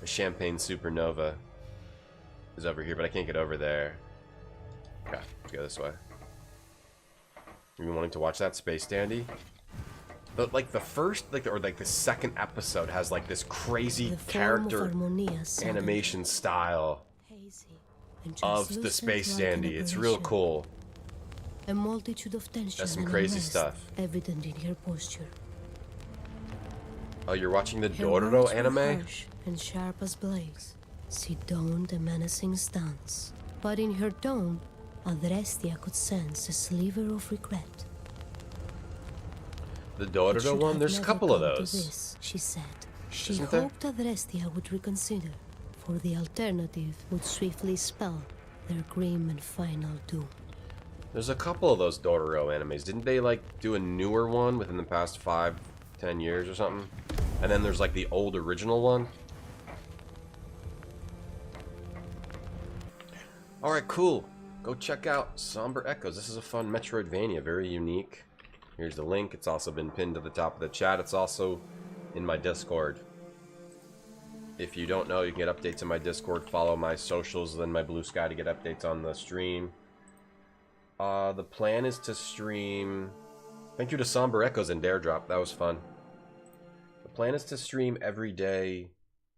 Speaker 2: The Champagne Supernova is over here, but I can't get over there. Okay, let's go this way. You been wanting to watch that Space Dandy? But like the first, or the second episode has like this crazy character animation style of the Space Dandy. It's real cool.
Speaker 6: A multitude of tension.
Speaker 2: That's some crazy stuff.
Speaker 6: Evident in her posture.
Speaker 2: Oh, you're watching the
Speaker 6: Her
Speaker 2: Dororo
Speaker 6: words were
Speaker 2: anime?
Speaker 6: harsh and sharp as blades. She donned a menacing stance, but in her tone, Adrestia could sense a sliver of regret.
Speaker 2: The
Speaker 6: It
Speaker 2: Dororo
Speaker 6: should
Speaker 2: one?
Speaker 6: have
Speaker 2: There's a
Speaker 6: never
Speaker 2: couple of
Speaker 6: come to
Speaker 2: those.
Speaker 6: this, she said. She
Speaker 2: Isn't there?
Speaker 6: hoped Adrestia would reconsider, for the alternative would swiftly spell their grim and final doom.
Speaker 2: There's a couple of those Dororo animes. Didn't they like do a newer one within the past 5-10 years or something? And then there's like the old original one. Alright, cool. Go check out Somber Echoes. This is a fun Metroidvania, very unique. Here's the link. It's also been pinned to the top of the chat. It's also in my Discord. If you don't know, you can get updates in my Discord. Follow my socials, then my Blue Sky to get updates on the stream. The plan is to stream... Thank you to Somber Echoes and Dare Drop. That was fun. The plan is to stream every day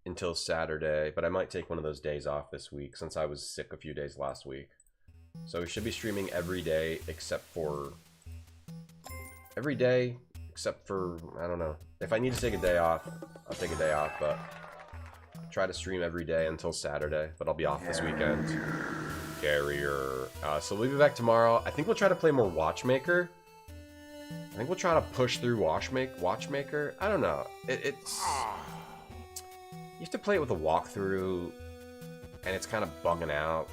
Speaker 2: until Saturday, but I might take one of those days off this week since I was sick a few days last week. So we should be streaming every day except for... Every day except for... I don't know. If I need to take a day off, I'll take a day off, but... Try to stream every day until Saturday, but I'll be off this weekend. Carrier. So we'll be back tomorrow. I think we'll try to play more Watchmaker. I think we'll try to push through Watchmaker. I don't know. It's... You have to play it with a walkthrough, and it's kind of bugging out.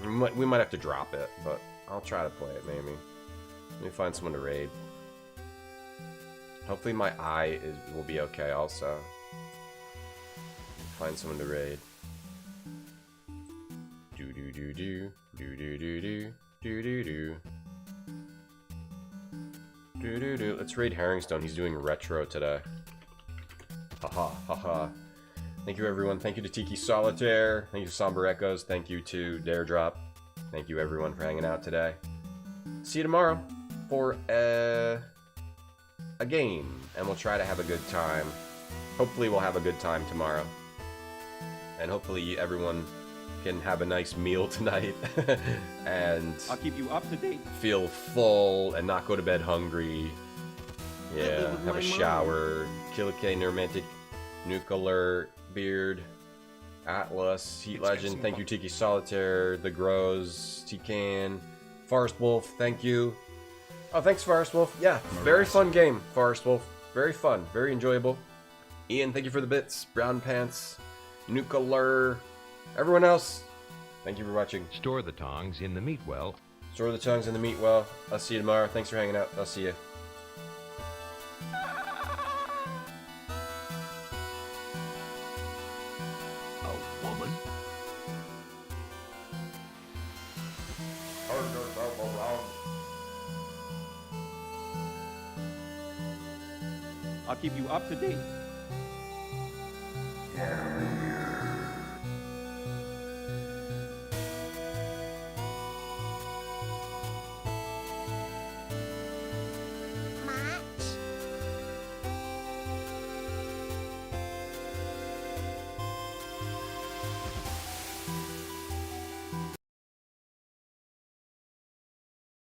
Speaker 2: We might have to drop it, but I'll try to play it, maybe. Let me find someone to raid. Hopefully my eye will be okay also. Find someone to raid. Do do do do do do do do do do do do do do. Let's raid Herringstone. He's doing retro today. Haha haha. Thank you everyone. Thank you to Tiki Solitaire. Thank you to Somber Echoes. Thank you to Dare Drop. Thank you everyone for hanging out today. See you tomorrow for a game, and we'll try to have a good time. Hopefully we'll have a good time tomorrow. And hopefully everyone can have a nice meal tonight and
Speaker 10: I'll keep you up to date.
Speaker 2: Feel full and not go to bed hungry. Yeah, have a shower. Kill a K, Neuromantic, Nuke Alert, Beard, Atlas, Heat Legend, thank you Tiki Solitaire, The Grows, T-Can, Forest Wolf, thank you. Oh, thanks Forest Wolf. Yeah, very fun game, Forest Wolf. Very fun, very enjoyable. Ian, thank you for the bits. Brown Pants, Nuclear, everyone else, thank you for watching.
Speaker 12: Store the tongs in the meat well.
Speaker 2: Store the tongs in the meat well. I'll see you tomorrow. Thanks for hanging out. I'll see you.
Speaker 12: A woman?
Speaker 10: I'll keep you up to date.
Speaker 2: Yeah.